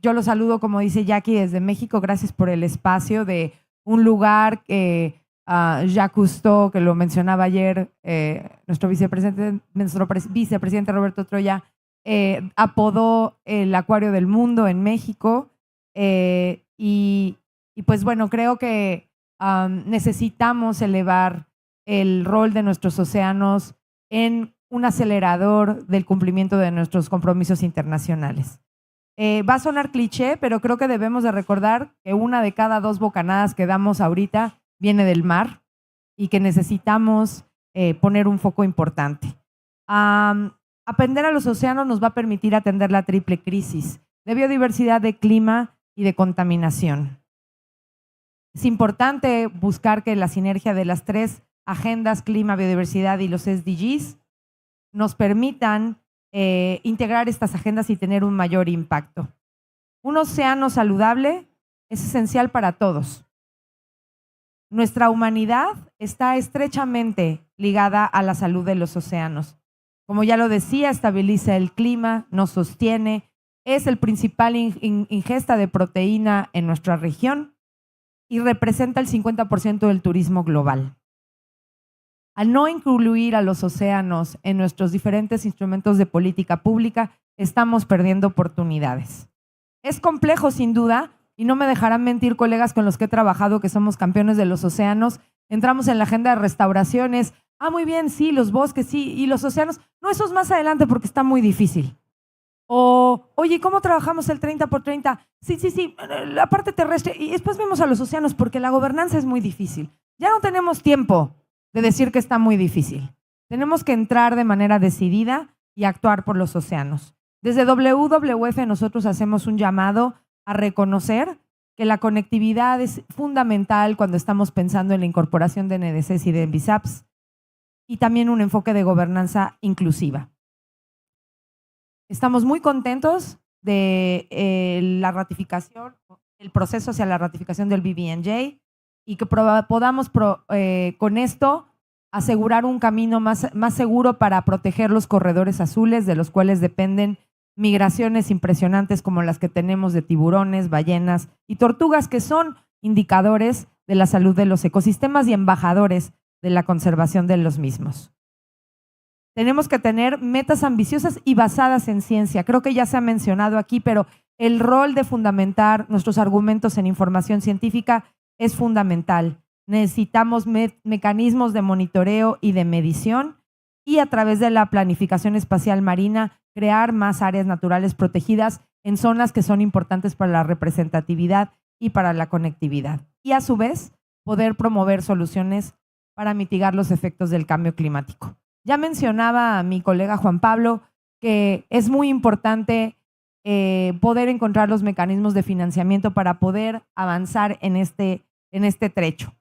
[SPEAKER 5] Yo los saludo, como dice Jackie, desde México. Gracias por el espacio de un lugar que Jacques Cousteau, que lo mencionaba ayer, nuestro vicepresidente Roberto Troya, apodó el Acuario del Mundo en México. Y pues bueno, creo que necesitamos elevar el rol de nuestros océanos en un acelerador del cumplimiento de nuestros compromisos internacionales. Va a sonar cliché, pero creo que debemos de recordar que 1 de cada 2 bocanadas que damos ahorita viene del mar y que necesitamos poner un foco importante. Aprender a los océanos nos va a permitir atender la triple crisis de biodiversidad, de clima y de contaminación. Es importante buscar que la sinergia de las 3 agendas, clima, biodiversidad y los SDGs, nos permitan integrar estas agendas y tener un mayor impacto. Un océano saludable es esencial para todos. Nuestra humanidad está estrechamente ligada a la salud de los océanos. Como ya lo decía, estabiliza el clima, nos sostiene, es el principal ingesta de proteína en nuestra región y representa el 50% del turismo global. Al no incluir a los océanos en nuestros diferentes instrumentos de política pública, estamos perdiendo oportunidades. Es complejo, sin duda, y no me dejarán mentir colegas con los que he trabajado, que somos campeones de los océanos. Entramos en la agenda de restauraciones. Muy bien, sí, los bosques, sí, y los océanos. No, eso es más adelante porque está muy difícil. Oye, ¿cómo trabajamos el 30x30? Sí, la parte terrestre. Y después vemos a los océanos porque la gobernanza es muy difícil. Ya no tenemos tiempo de decir que está muy difícil. Tenemos que entrar de manera decidida y actuar por los océanos. Desde WWF nosotros hacemos un llamado a reconocer que la conectividad es fundamental cuando estamos pensando en la incorporación de NDCs y de ENVISAPs y también un enfoque de gobernanza inclusiva. Estamos muy contentos de la ratificación, el proceso hacia la ratificación del BBNJ y que podamos con esto asegurar un camino más seguro para proteger los corredores azules de los cuales dependen migraciones impresionantes como las que tenemos de tiburones, ballenas y tortugas, que son indicadores de la salud de los ecosistemas y embajadores de la conservación de los mismos. Tenemos que tener metas ambiciosas y basadas en ciencia. Creo que ya se ha mencionado aquí, pero el rol de fundamentar nuestros argumentos en información científica es fundamental. Necesitamos mecanismos de monitoreo y de medición y a través de la planificación espacial marina crear más áreas naturales protegidas en zonas que son importantes para la representatividad y para la conectividad. Y a su vez, poder promover soluciones para mitigar los efectos del cambio climático. Ya mencionaba a mi colega Juan Pablo que es muy importante poder encontrar los mecanismos de financiamiento para poder avanzar en este trecho.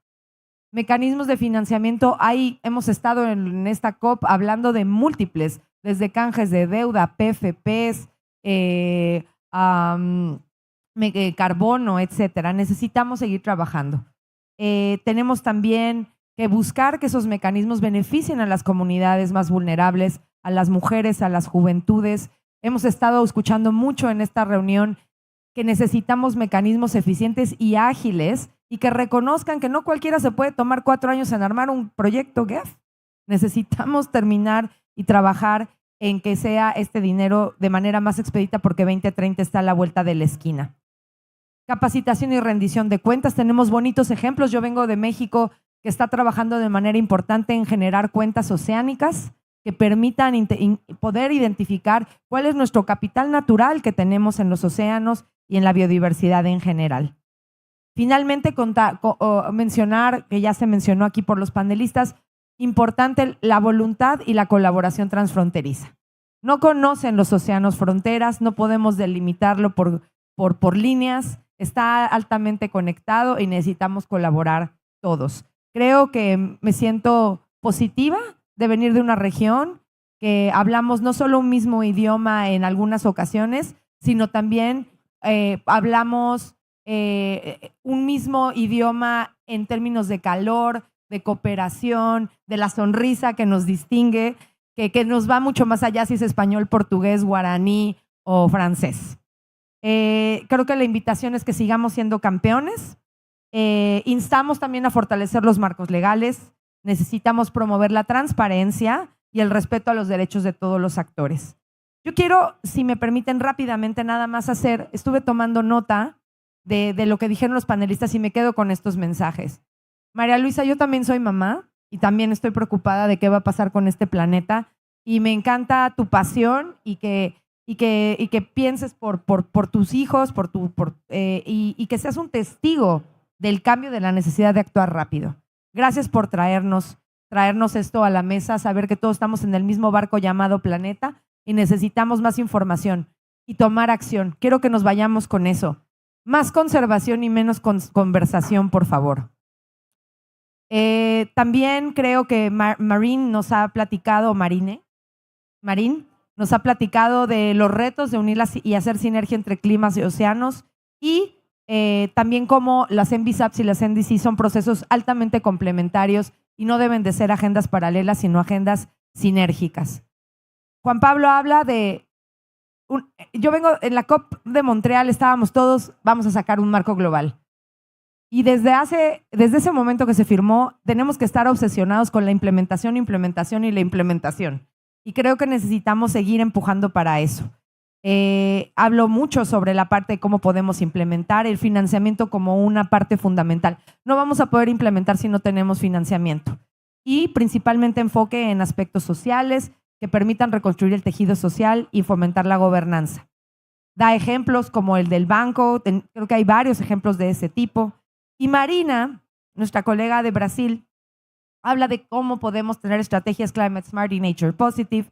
[SPEAKER 5] Mecanismos de financiamiento, hemos estado en esta COP hablando de múltiples desde canjes de deuda, PFPs, carbono, etcétera. Necesitamos seguir trabajando. Tenemos también que buscar que esos mecanismos beneficien a las comunidades más vulnerables, a las mujeres, a las juventudes. Hemos estado escuchando mucho en esta reunión que necesitamos mecanismos eficientes y ágiles y que reconozcan que no cualquiera se puede tomar 4 años en armar un proyecto GEF. Necesitamos terminar y trabajar en que sea este dinero de manera más expedita porque 2030 está a la vuelta de la esquina. Capacitación y rendición de cuentas. Tenemos bonitos ejemplos. Yo vengo de México, que está trabajando de manera importante en generar cuentas oceánicas que permitan poder identificar cuál es nuestro capital natural que tenemos en los océanos y en la biodiversidad en general. Finalmente, mencionar, que ya se mencionó aquí por los panelistas, importante la voluntad y la colaboración transfronteriza. No conocen los océanos fronteras, no podemos delimitarlo por líneas, está altamente conectado y necesitamos colaborar todos. Creo que me siento positiva de venir de una región que hablamos no solo un mismo idioma en algunas ocasiones, sino también hablamos un mismo idioma en términos de calor, de cooperación, de la sonrisa que nos distingue, que nos va mucho más allá si es español, portugués, guaraní o francés. Creo que la invitación es que sigamos siendo campeones. Instamos también a fortalecer los marcos legales. Necesitamos promover la transparencia y el respeto a los derechos de todos los actores. Yo quiero, si me permiten rápidamente, nada más estuve tomando nota de lo que dijeron los panelistas y me quedo con estos mensajes. María Luisa, yo también soy mamá y también estoy preocupada de qué va a pasar con este planeta y me encanta tu pasión y que pienses por tus hijos y que seas un testigo del cambio, de la necesidad de actuar rápido. Gracias por traernos esto a la mesa, saber que todos estamos en el mismo barco llamado planeta y necesitamos más información y tomar acción. Quiero que nos vayamos con eso. Más conservación y menos conversación, por favor. También creo que Marín nos ha platicado de los retos de unir y hacer sinergia entre climas y océanos y también cómo las NBSAPs y las NDC son procesos altamente complementarios y no deben de ser agendas paralelas, sino agendas sinérgicas. Juan Pablo habla de... yo vengo en la COP de Montreal, estábamos todos, vamos a sacar un marco global. Y desde ese momento que se firmó, tenemos que estar obsesionados con la implementación y la implementación. Y creo que necesitamos seguir empujando para eso. Hablo mucho sobre la parte de cómo podemos implementar el financiamiento como una parte fundamental. No vamos a poder implementar si no tenemos financiamiento. Y principalmente enfoque en aspectos sociales que permitan reconstruir el tejido social y fomentar la gobernanza. Da ejemplos como el del banco, creo que hay varios ejemplos de ese tipo. Y Marina, nuestra colega de Brasil, habla de cómo podemos tener estrategias climate smart y nature positive,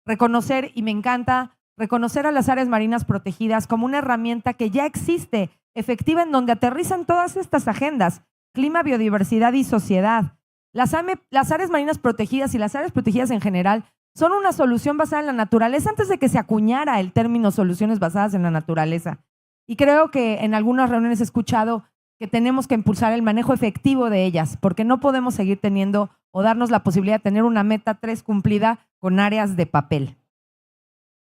[SPEAKER 5] reconocer, y me encanta, reconocer a las áreas marinas protegidas como una herramienta que ya existe, efectiva, en donde aterrizan todas estas agendas, clima, biodiversidad y sociedad. Las áreas marinas protegidas y las áreas protegidas en general son una solución basada en la naturaleza antes de que se acuñara el término soluciones basadas en la naturaleza. Y creo que en algunas reuniones he escuchado que tenemos que impulsar el manejo efectivo de ellas, porque no podemos seguir teniendo o darnos la posibilidad de tener una meta 3 cumplida con áreas de papel.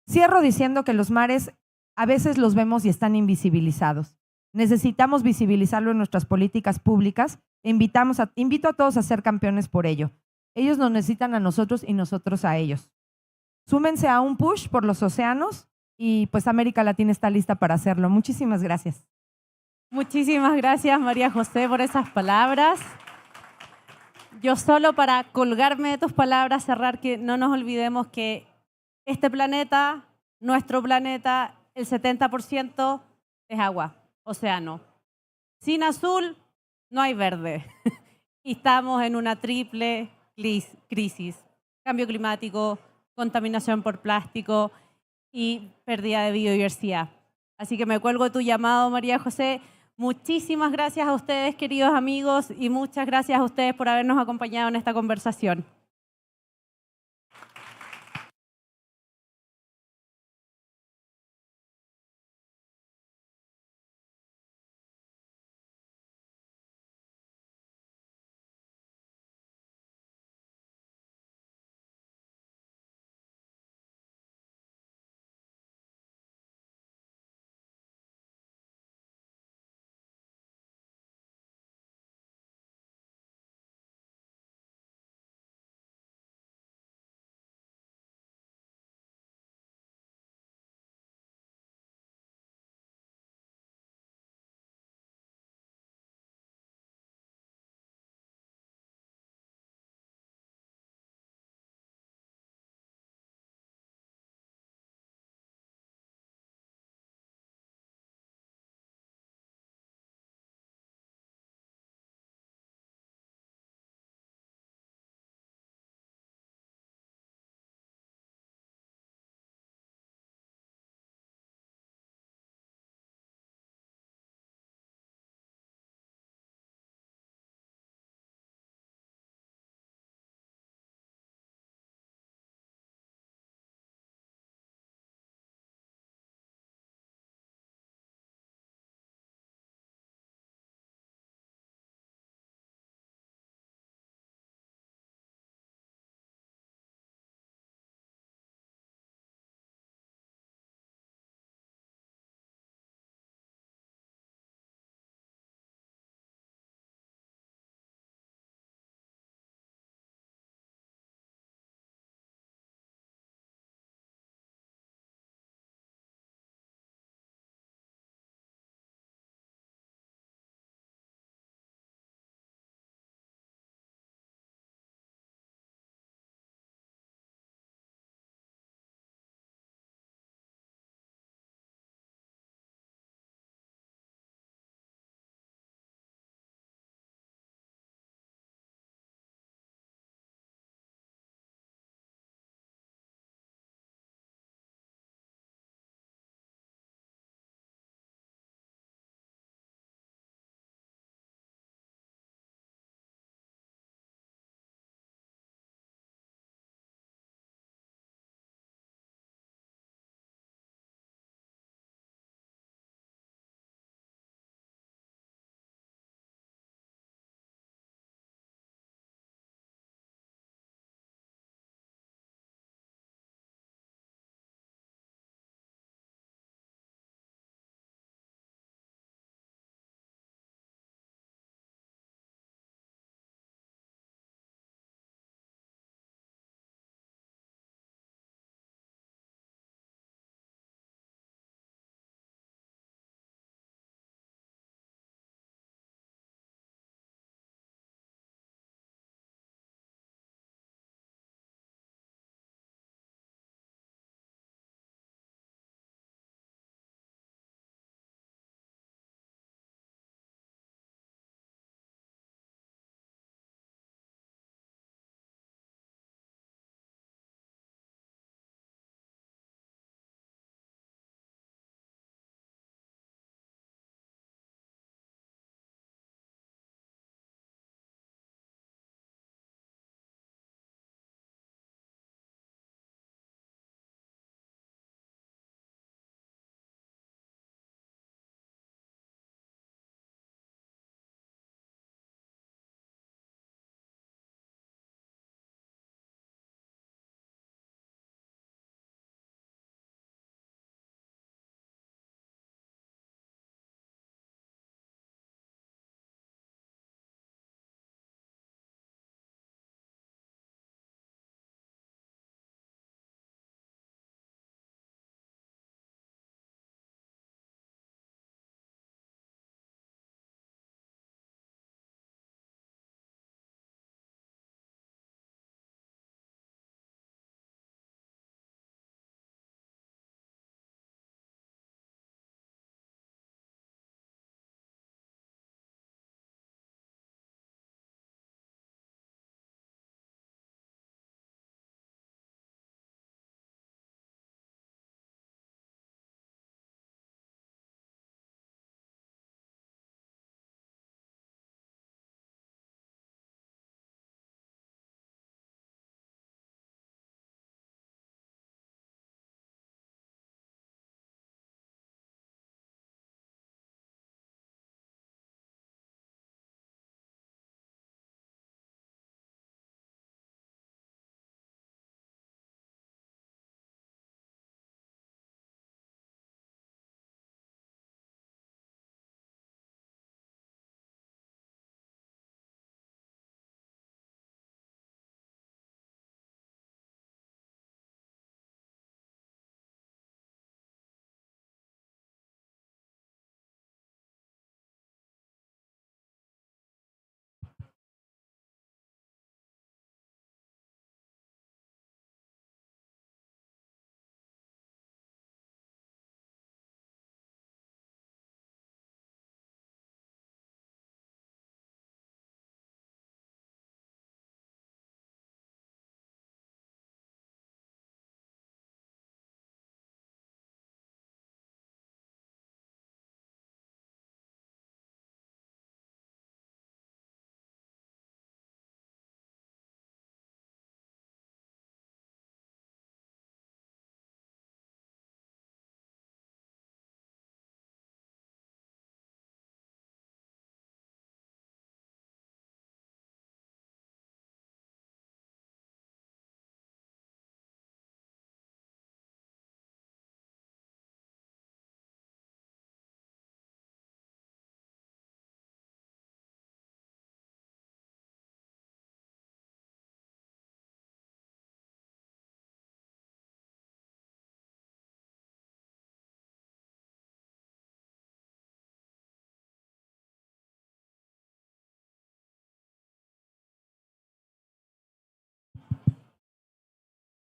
[SPEAKER 5] Cierro diciendo que los mares a veces los vemos y están invisibilizados. Necesitamos visibilizarlo en nuestras políticas públicas e invito a todos a ser campeones por ello. Ellos nos necesitan a nosotros y nosotros a ellos. Súmense a un push por los océanos y pues América Latina está lista para hacerlo. Muchísimas gracias.
[SPEAKER 3] Muchísimas gracias, María José, por esas palabras. Yo solo para colgarme de tus palabras, cerrar, que no nos olvidemos que este planeta, nuestro planeta, el 70% es agua, océano. Sin azul no hay verde. Y estamos en una triple crisis. Cambio climático, contaminación por plástico y pérdida de biodiversidad. Así que me cuelgo de tu llamado, María José. Muchísimas gracias a ustedes, queridos amigos, y muchas gracias a ustedes por habernos acompañado en esta conversación.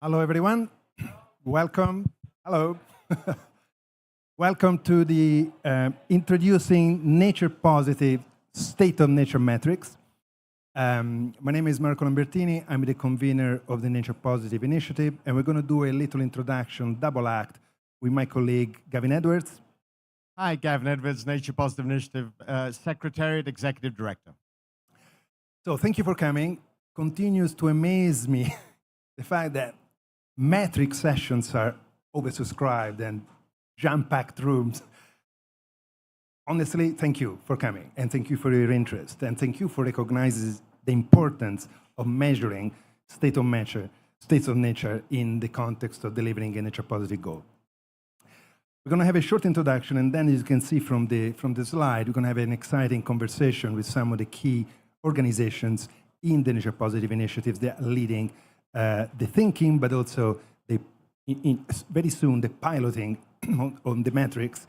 [SPEAKER 6] Hello, everyone. Welcome. Hello. Welcome to the Introducing Nature Positive State of Nature Metrics. My name is Marco Lambertini. I'm the convener of the Nature Positive Initiative, and we're going to do a little introduction, double act, with my colleague Gavin Edwards.
[SPEAKER 21] Hi, Gavin Edwards, Nature Positive Initiative Secretariat, Executive Director.
[SPEAKER 6] So thank you for coming. Continues to amaze me the fact that metric sessions are oversubscribed and jam-packed rooms. Honestly, thank you for coming, and thank you for your interest, and thank you for recognizing the importance of measuring states of nature in the context of delivering a nature-positive goal. We're going to have a short introduction, and then as you can see from the slide, we're going to have an exciting conversation with some of the key organizations in the Nature Positive initiatives that are leading the thinking, but also very soon the piloting on the metrics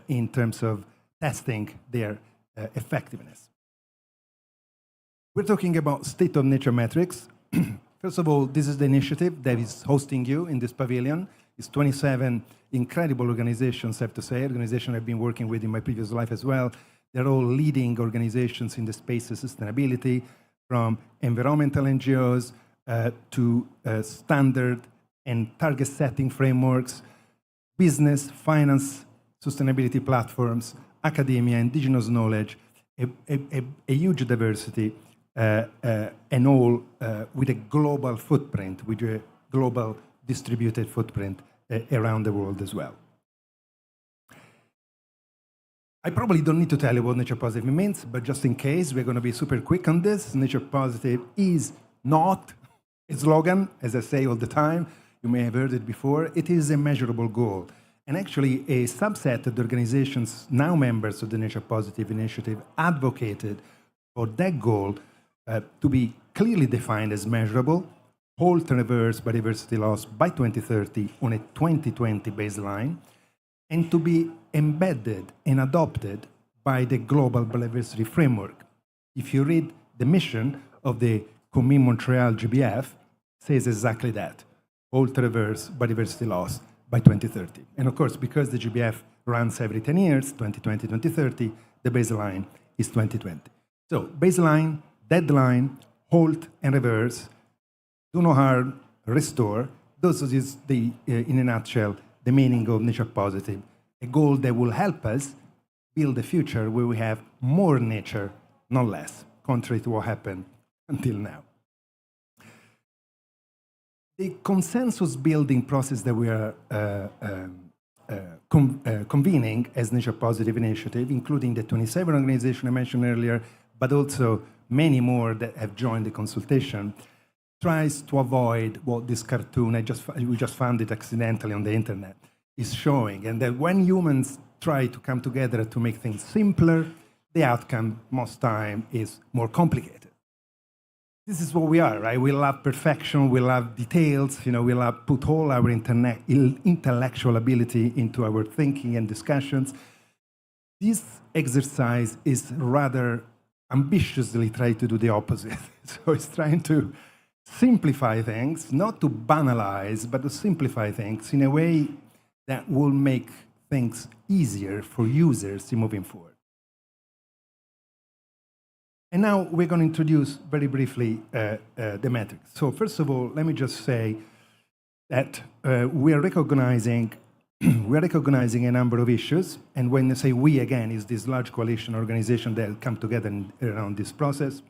[SPEAKER 6] in terms of testing their effectiveness. We're talking about state of nature metrics. First of all, this is the initiative that is hosting you in this pavilion. It's 27 incredible organizations, I have to say, organizations I've been working with in my previous life as well. They're all leading organizations in the space of sustainability, from environmental NGOs to standard and target setting frameworks, business, finance, sustainability platforms, academia, indigenous knowledge, a huge diversity, and all with a global footprint, with a global distributed footprint around the world as well. I probably don't need to tell you what nature positive means, but just in case, we're going to be super quick on this. Nature positive is not a slogan, as I say all the time. You may have heard it before. It is a measurable goal. And actually, a subset of the organizations, now members of the Nature Positive Initiative, advocated for that goal to be clearly defined as measurable, halt and reverse biodiversity loss by 2030 on a 2020 baseline, and to be embedded and adopted by the global biodiversity framework. If you read the mission of the Commune Montreal GBF, says exactly that, halt and reverse biodiversity loss by 2030. And of course, because the GBF runs every 10 years, 2020, 2030, the baseline is 2020. So baseline, deadline, halt and reverse, do no harm, restore. Those is in a nutshell, the meaning of nature positive, a goal that will help us build a future where we have more nature, not less, contrary to what happened until now. The consensus building process that we are convening as Nature Positive Initiative, including the 27 organizations I mentioned earlier, but also many more that have joined the consultation, tries to avoid what this cartoon, we just found it accidentally on the internet, is showing. And that when humans try to come together to make things simpler, the outcome most time is more complicated. This is what we are, right? We love perfection, we love details, we love put all our intellectual ability into our thinking and discussions. This exercise is rather ambitiously trying to do the opposite. So it's trying to simplify things, not to banalize, but to simplify things in a way that will make things easier for users in moving forward. And now we're going to introduce very briefly the metrics. So first of all, let me just say that we are recognizing a number of issues. And when I say we, again, is this large coalition organization that come together around this process.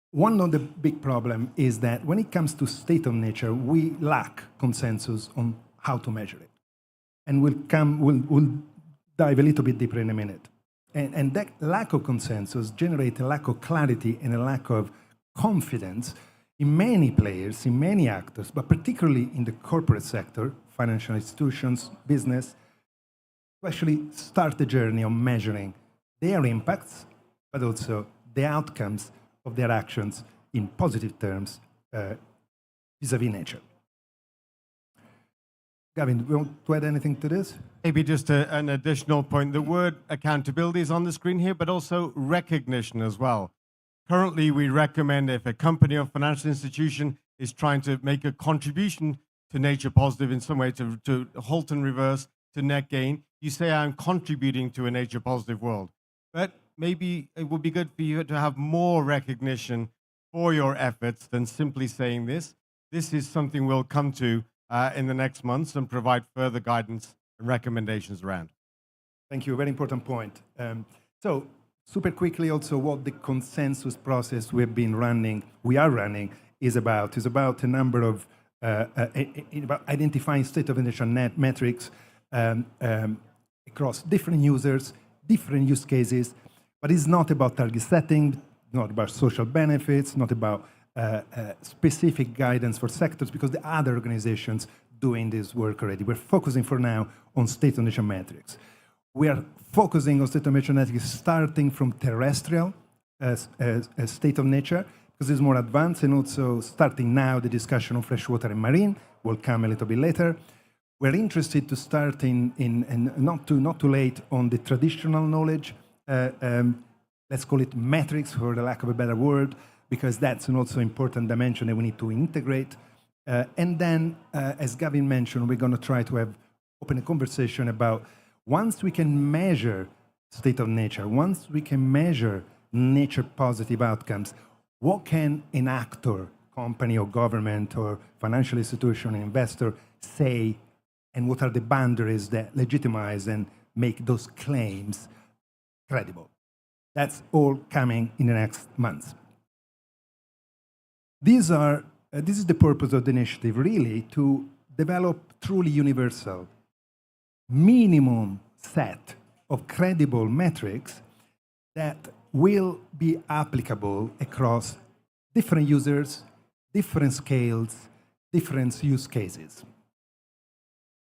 [SPEAKER 6] One of the big problems is that when it comes to state of nature, we lack consensus on how to measure it. And we'll dive a little bit deeper in a minute. And that lack of consensus generates a lack of clarity and a lack of confidence in many players, in many actors, but particularly in the corporate sector, financial institutions, business, to actually start the journey of measuring their impacts, but also the outcomes of their actions in positive terms vis-à-vis nature. Gavin, do you want to add anything to this?
[SPEAKER 21] Maybe just an additional point. The word accountability is on the screen here, but also recognition as well. Currently, we recommend if a company or financial institution is trying to make a contribution to nature positive in some way, to halt and reverse, to net gain. You say, I'm contributing to a nature positive world. But maybe it would be good for you to have more recognition for your efforts than simply saying this. This is something we'll come to in the next months and provide further guidance and recommendations around.
[SPEAKER 6] Thank you. Very important point. So super quickly also what the consensus process we are running is about a number of about identifying state of the nation net metrics across different users, different use cases, but it's not about target setting, not about social benefits, not about specific guidance for sectors, because the other organizations doing this work already. We're focusing for now on state of nation metrics. We are focusing on state of nation metrics starting from terrestrial as state of nature, because it's more advanced, and also starting now the discussion on freshwater and marine will come a little bit later. We're interested to start in not too late on the traditional knowledge, let's call it metrics for the lack of a better word, because that's an also important dimension that we need to integrate. And then, as Gavin mentioned, we're going to try to open a conversation about once we can measure state of nature, once we can measure nature positive outcomes, what can an actor, company or government or financial institution, investor say, and what are the boundaries that legitimize and make those claims credible? That's all coming in the next months. This is the purpose of the initiative, really, to develop truly universal, minimum set of credible metrics that will be applicable across different users, different scales, different use cases.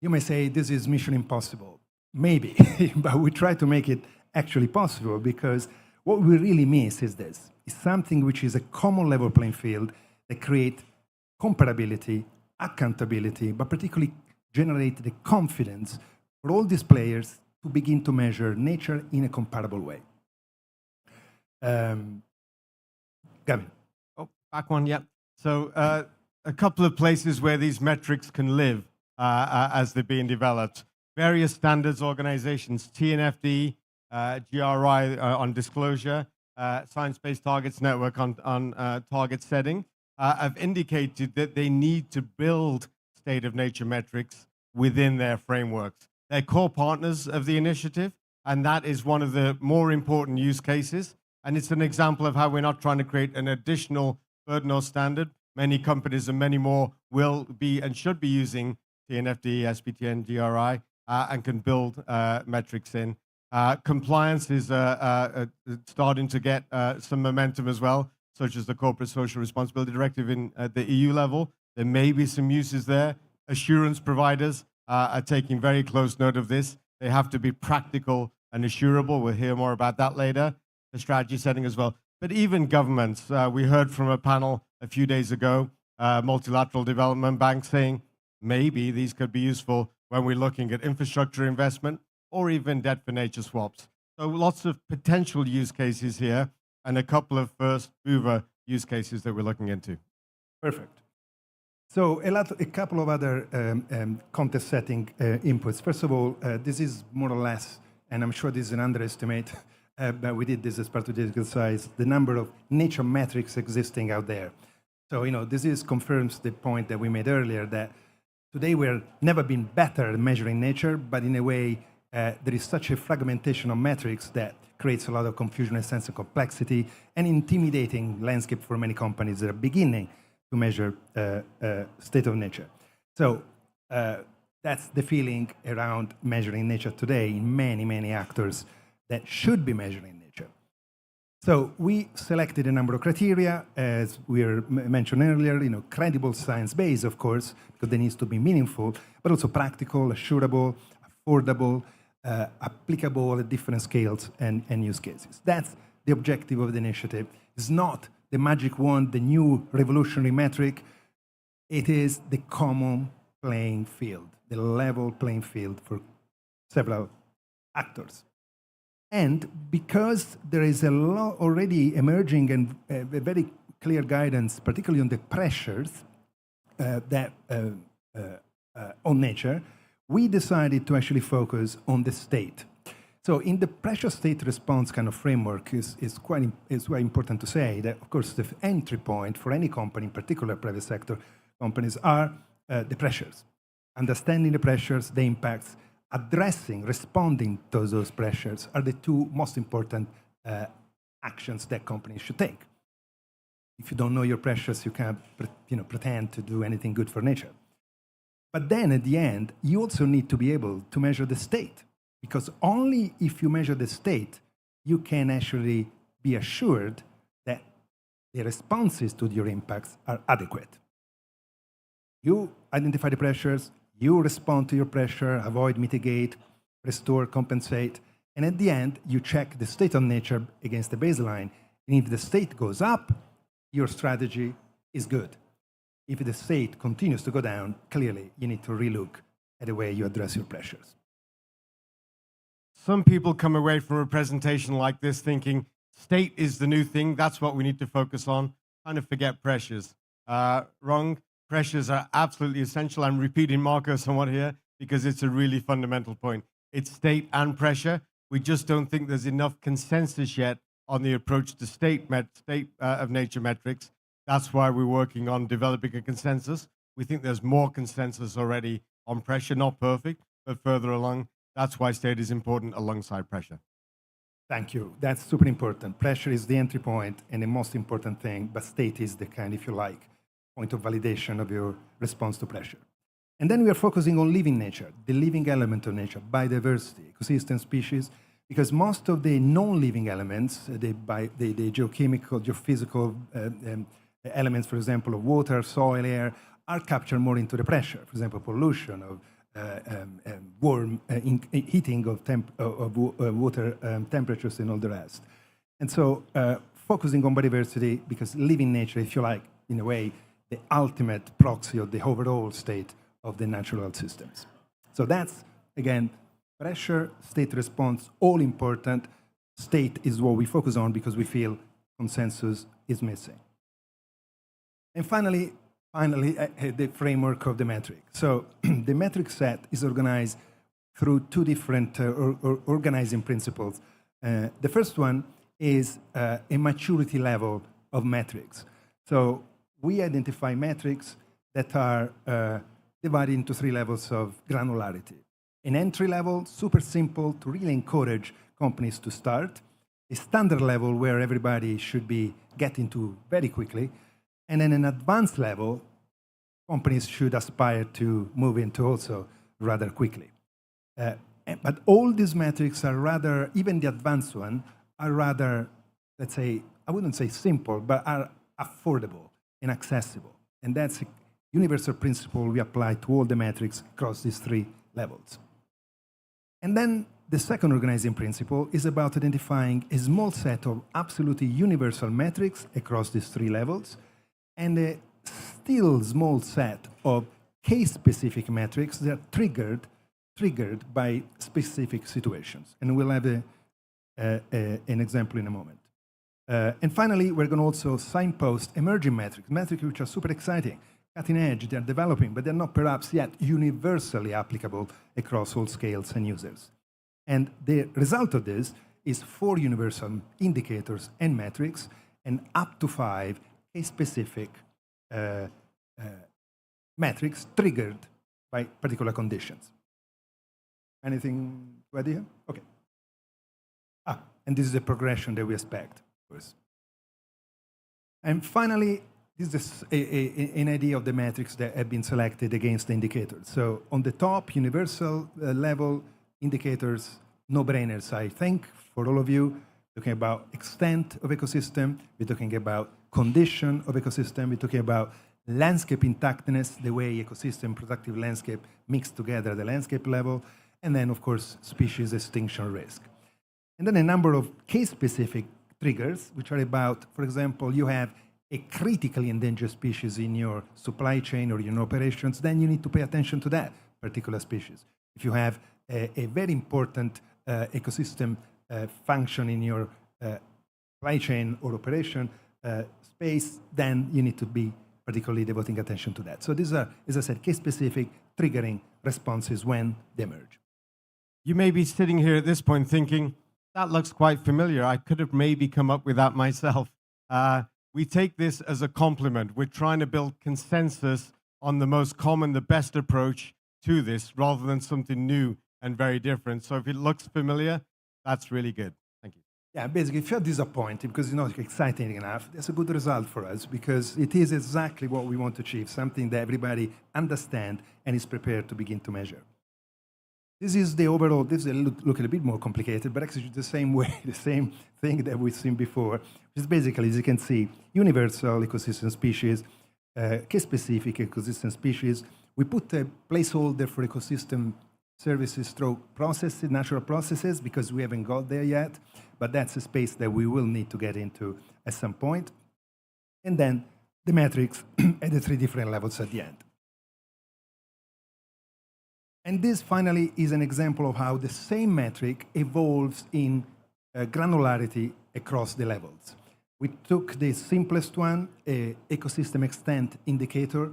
[SPEAKER 6] You may say this is mission impossible. Maybe, but we try to make it actually possible, because what we really miss is this. It's something which is a common level playing field that create comparability, accountability, but particularly generate the confidence for all these players to begin to measure nature in a comparable way. Gavin.
[SPEAKER 21] Oh, back one, yeah. So a couple of places where these metrics can live as they're being developed. Various standards organizations, TNFD, GRI on disclosure, Science-Based Targets Network on target setting, have indicated that they need to build state of nature metrics within their frameworks. They're core partners of the initiative, and that is one of the more important use cases. And it's an example of how we're not trying to create an additional burden or standard. Many companies and many more will be and should be using TNFD, SBTN, GRI, and can build metrics in. Compliance is starting to get some momentum as well, such as the Corporate Social Responsibility Directive in the EU level. There may be some uses there. Assurance providers are taking very close note of this. They have to be practical and assurable. We'll hear more about that later. The strategy setting as well. But even governments, we heard from a panel a few days ago, multilateral development banks saying maybe these could be useful when we're looking at infrastructure investment or even debt for nature swaps. So lots of potential use cases here and a couple of first mover use cases that we're looking into.
[SPEAKER 6] Perfect. So a couple of other contest setting inputs. First of all, this is more or less, and I'm sure this is an underestimate, but we did this as part of the exercise, the number of nature metrics existing out there. So, this confirms the point that we made earlier, that today we're never been better at measuring nature, but in a way, there is such a fragmentation of metrics that creates a lot of confusion and sense of complexity and intimidating landscape for many companies that are beginning to measure state of nature. So that's the feeling around measuring nature today in many, many actors that should be measuring nature. So we selected a number of criteria, as we mentioned earlier, credible science-based, of course, because they need to be meaningful, but also practical, assurable, affordable, applicable at different scales and use cases. That's the objective of the initiative. It's not the magic wand, the new revolutionary metric. It is the common playing field, the level playing field for several actors. And because there is a lot already emerging and a very clear guidance, particularly on the pressures on nature, we decided to actually focus on the state. So in the pressure state response kind of framework is quite important to say that, of course, the entry point for any company, in particular private sector companies, are the pressures. Understanding the pressures, the impacts, addressing, responding to those pressures are the two most important actions that companies should take. If you don't know your pressures, you can't pretend to do anything good for nature. But then at the end, you also need to be able to measure the state, because only if you measure the state, you can actually be assured that the responses to your impacts are adequate. You identify the pressures, you respond to your pressure, avoid, mitigate, restore, compensate, and at the end, you check the state of nature against the baseline, and if the state goes up, your strategy is good. If the state continues to go down, clearly you need to relook at the way you address your pressures.
[SPEAKER 21] Some people come away from a presentation like this thinking state is the new thing, that's what we need to focus on, kind of forget pressures. Wrong. Pressures are absolutely essential. I'm repeating Marco somewhat here because it's a really fundamental point. It's state and pressure. We just don't think there's enough consensus yet on the approach to state of nature metrics. That's why we're working on developing a consensus. We think there's more consensus already on pressure, not perfect, but further along. That's why state is important alongside pressure.
[SPEAKER 6] Thank you. That's super important. Pressure is the entry point and the most important thing, but state is the kind, if you like, point of validation of your response to pressure. And then we are focusing on living nature, the living element of nature, biodiversity, ecosystem, species, because most of the non-living elements, the geochemical, geophysical elements, for example, of water, soil, air, are captured more into the pressure. For example, pollution, of warm heating of water temperatures and all the rest. And so focusing on biodiversity, because living nature, if you like, in a way, the ultimate proxy of the overall state of the natural systems. So that's, again, pressure, state response, all important. State is what we focus on because we feel consensus is missing. And finally, the framework of the metric. So the metric set is organized through two different organizing principles. The first one is a maturity level of metrics. So we identify metrics that are divided into three levels of granularity. An entry level, super simple to really encourage companies to start. A standard level where everybody should be getting to very quickly. And then an advanced level, companies should aspire to move into also rather quickly. But all these metrics are rather, even the advanced one, are rather, let's say, I wouldn't say simple, but are affordable and accessible. And that's a universal principle we apply to all the metrics across these three levels. And then the second organizing principle is about identifying a small set of absolutely universal metrics across these three levels, and a still small set of case-specific metrics that are triggered by specific situations. And we'll have an example in a moment. And finally, we're going to also signpost emerging metrics which are super exciting, cutting edge, they're developing, but they're not perhaps yet universally applicable across all scales and users. And the result of this is 4 universal indicators and metrics, and up to 5 case-specific metrics triggered by particular conditions. Anything to add here? Okay. And this is the progression that we expect, of course. And finally, this is an idea of the metrics that have been selected against the indicators. So on the top, universal level indicators, no-brainers, I think, for all of you. Talking about extent of ecosystem, we're talking about condition of ecosystem, we're talking about landscape intactness, the way ecosystem, productive landscape mix together at the landscape level, and then, of course, species extinction risk. And then a number of case-specific triggers, which are about, for example, you have a critically endangered species in your supply chain or in your operations, then you need to pay attention to that particular species. If you have a very important ecosystem function in your supply chain or operation space, then you need to be particularly devoting attention to that. So these are, as I said, case-specific triggering responses when they emerge.
[SPEAKER 21] You may be sitting here at this point thinking, that looks quite familiar. I could have maybe come up with that myself. We take this as a compliment. We're trying to build consensus on the most common, the best approach to this, rather than something new and very different. So if it looks familiar, that's really good. Thank you.
[SPEAKER 6] Yeah, basically, if you're disappointed because it's not exciting enough, that's a good result for us because it is exactly what we want to achieve, something that everybody understands and is prepared to begin to measure. This is the overall, this is look a bit more complicated, but actually the same way, the same thing that we've seen before, which is basically, as you can see, universal ecosystem species, case-specific ecosystem species. We put a placeholder for ecosystem services through processes, natural processes, because we haven't got there yet, but that's a space that we will need to get into at some point. And then the metrics at the 3 different levels at the end. And this finally is an example of how the same metric evolves in granularity across the levels. We took the simplest one, ecosystem extent indicator.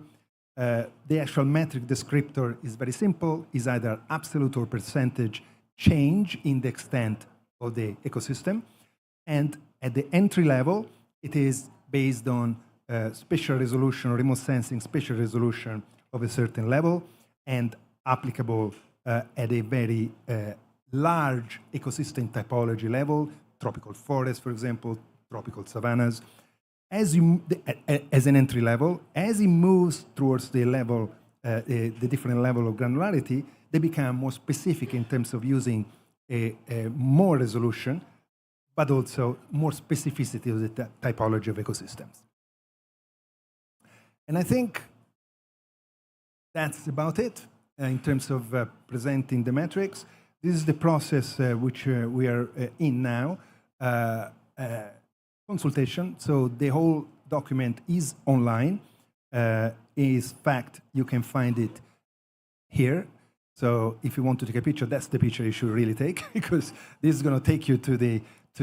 [SPEAKER 6] The actual metric descriptor is very simple, is either absolute or percentage change in the extent of the ecosystem. And at the entry level, it is based on spatial resolution or remote sensing spatial resolution of a certain level and applicable at a very large ecosystem typology level, tropical forests, for example, tropical savannas. As an entry level, as it moves towards the level, the different level of granularity, they become more specific in terms of using a more resolution, but also more specificity of the typology of ecosystems. And I think that's about it in terms of presenting the metrics. This is the process which we are in now. Consultation, so the whole document is online. In fact, you can find it here. So if you want to take a picture, that's the picture you should really take, because this is going to take you to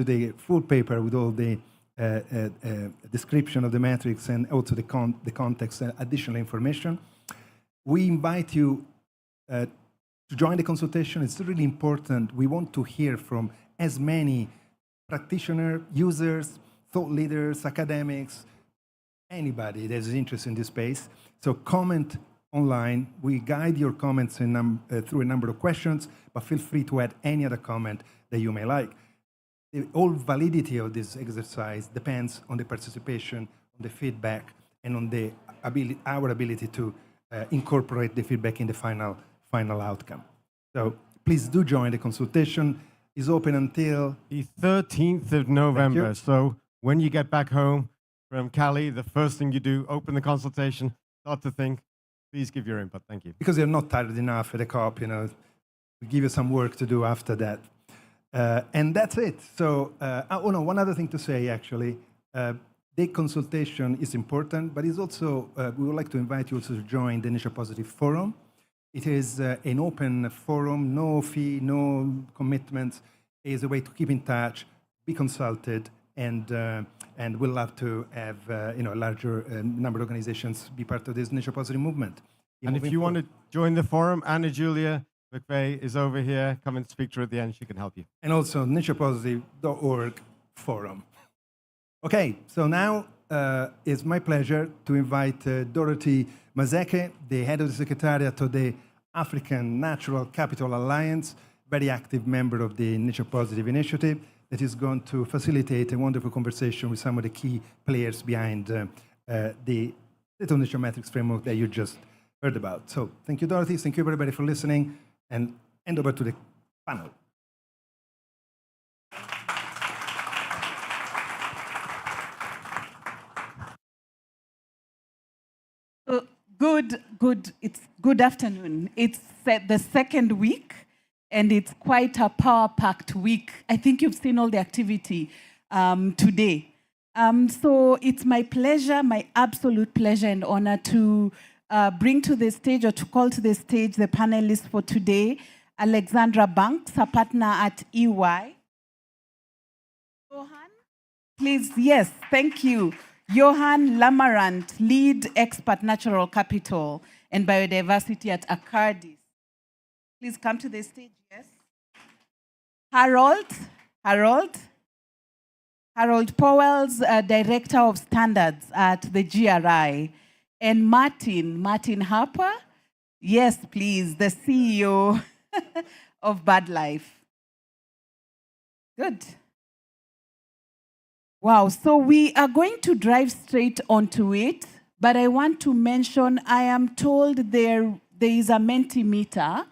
[SPEAKER 6] the full paper with all the description of the metrics and also the context and additional information. We invite you to join the consultation. It's really important. We want to hear from as many practitioners, users, thought leaders, academics, anybody that is interested in this space. So comment online. We guide your comments through a number of questions, but feel free to add any other comment that you may like. The whole validity of this exercise depends on the participation, on the feedback, and on the our ability to incorporate the feedback in the final outcome. So please do join the consultation. It's open until
[SPEAKER 21] the 13th of November. So when you get back home from Cali, the first thing you do, open the consultation, start to think, please give your input. Thank you.
[SPEAKER 6] Because you're not tired enough at the COP, we give you some work to do after that. And that's it. So, one other thing to say, actually. The consultation is important, but it's also, we would like to invite you also to join the Nature Positive Forum. It is an open forum, no fee, no commitments. It is a way to keep in touch, be consulted, and we'd love to have a larger number of organizations be part of this Nature Positive movement.
[SPEAKER 21] And if you want to join the forum, Anna Julia McVeigh is over here. Come and speak to her at the end. She can help you.
[SPEAKER 6] And also naturepositive.org forum. Okay, so now it's my pleasure to invite Dorothy Mazeke, the head of the Secretariat of the African Natural Capital Alliance, very active member of the Nature Positive Initiative, that is going to facilitate a wonderful conversation with some of the key players behind the State of Nature Metrics framework that you just heard about. So thank you, Dorothy. Thank you, everybody, for listening. And hand over to the panel.
[SPEAKER 4] It's good afternoon. It's the second week, and it's quite a power-packed week. I think you've seen all the activity today. So it's my pleasure, my absolute pleasure and honor to bring to the stage, or to call to the stage, the panelists for today. Alexandra Banks, a partner at EY. Johan, please, yes, thank you. Johan Lamarant, Lead Expert Natural Capital and Biodiversity at Acardis. Please come to the stage, yes. Harold Powell's Director of Standards at the GRI. And Martin Harper, yes, please, the CEO of BirdLife. Good. Wow, so we are going to drive straight onto it, but I want to mention, I am told there is a Mentimeter,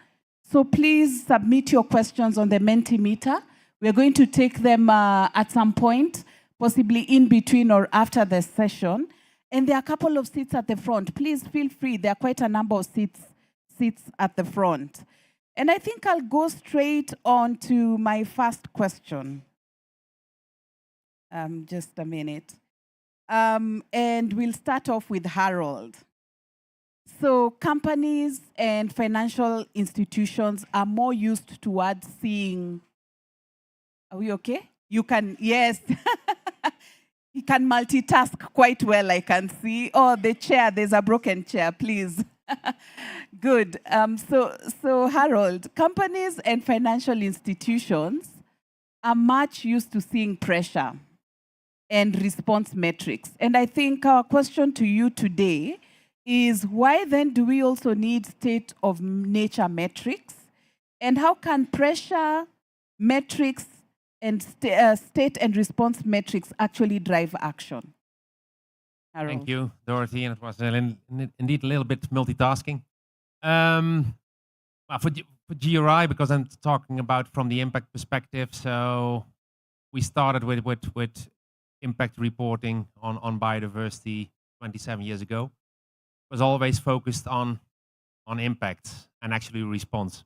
[SPEAKER 4] so please submit your questions on the Mentimeter. We're going to take them at some point, possibly in between or after the session. And there are a couple of seats at the front. Please feel free, there are quite a number of seats at the front. And I think I'll go straight on to my first question. Just a minute. And we'll start off with Harold. So companies and financial institutions are more used towards seeing, are we okay? You can, yes. He can multitask quite well, I can see. Oh, the chair, there's a broken chair, please. Good. So Harold, companies and financial institutions are much used to seeing pressure and response metrics. And I think our question to you today is, why then do we also need state of nature metrics? And how can pressure metrics and state and response metrics actually drive action? Harold.
[SPEAKER 8] Thank you, Dorothy. And it was indeed a little bit multitasking. Well, for GRI, because I'm talking about from the impact perspective, so we started with impact reporting on biodiversity 27 years ago. It was always focused on impact and actually response.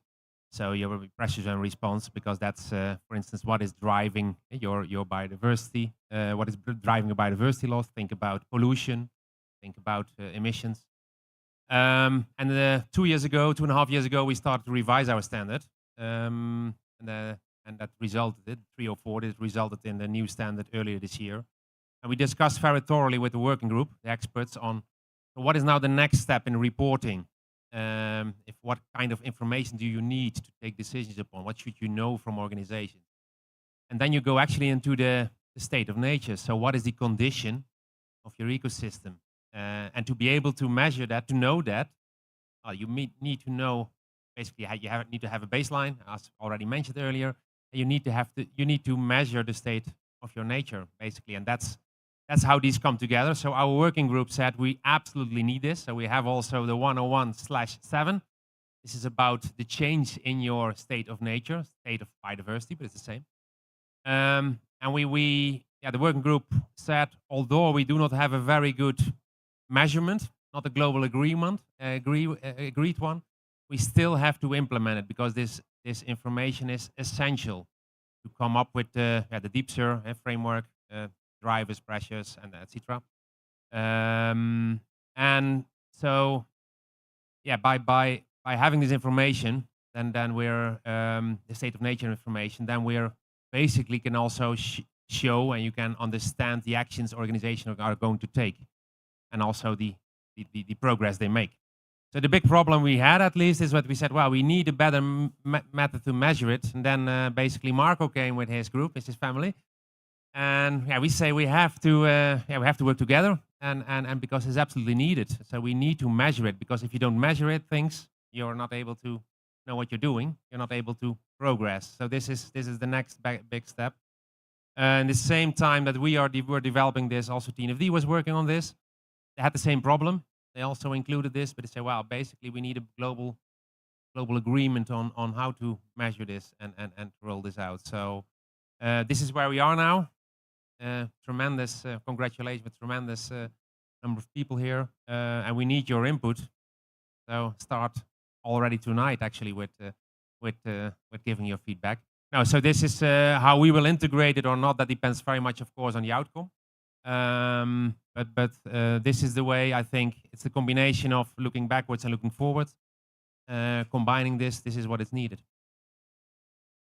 [SPEAKER 8] So your pressures and response, because that's, for instance, what is driving your biodiversity, what is driving a biodiversity loss. Think about pollution, think about emissions. And 2.5 years ago, we started to revise our standard. And that resulted, 3 or 4, that resulted in the new standard earlier this year. And we discussed very thoroughly with the working group, the experts, on what is now the next step in reporting. What kind of information do you need to take decisions upon? What should you know from organizations? And then you go actually into the state of nature. So what is the condition of your ecosystem? And to be able to measure that, to know that, you need to know, basically, need to have a baseline, as already mentioned earlier. And you need to measure the state of your nature, basically, and that's how these come together. So our working group said we absolutely need this. So we have also the 101/7. This is about the change in your state of nature, state of biodiversity, but it's the same. And the working group said, although we do not have a very good measurement, not a global agreed one, we still have to implement it, because this information is essential to come up with the DeepSur framework, drivers, pressures, and etc. And so, yeah, by having this information, then we're the state of nature information, then we're basically can also show, and you can understand the actions organizations are going to take, and also the progress they make. So the big problem we had, at least, is what we said, well, we need a better method to measure it. And then basically Marco came with his group, with his family. And yeah, we say we have to work together, and because it's absolutely needed. So we need to measure it, because if you don't measure it, you're not able to know what you're doing. You're not able to progress. So this is the next big step. And at the same time that we were developing this, also TNFD was working on this. They had the same problem. They also included this, but they say, well, basically we need a global agreement on how to measure this and roll this out. So this is where we are now. Tremendous congratulations, tremendous number of people here, and we need your input. So start already tonight, actually, with giving your feedback. No, so this is how we will integrate it or not. That depends very much, of course, on the outcome. But this is the way. I think it's the combination of looking backwards and looking forward. Combining this is what is needed.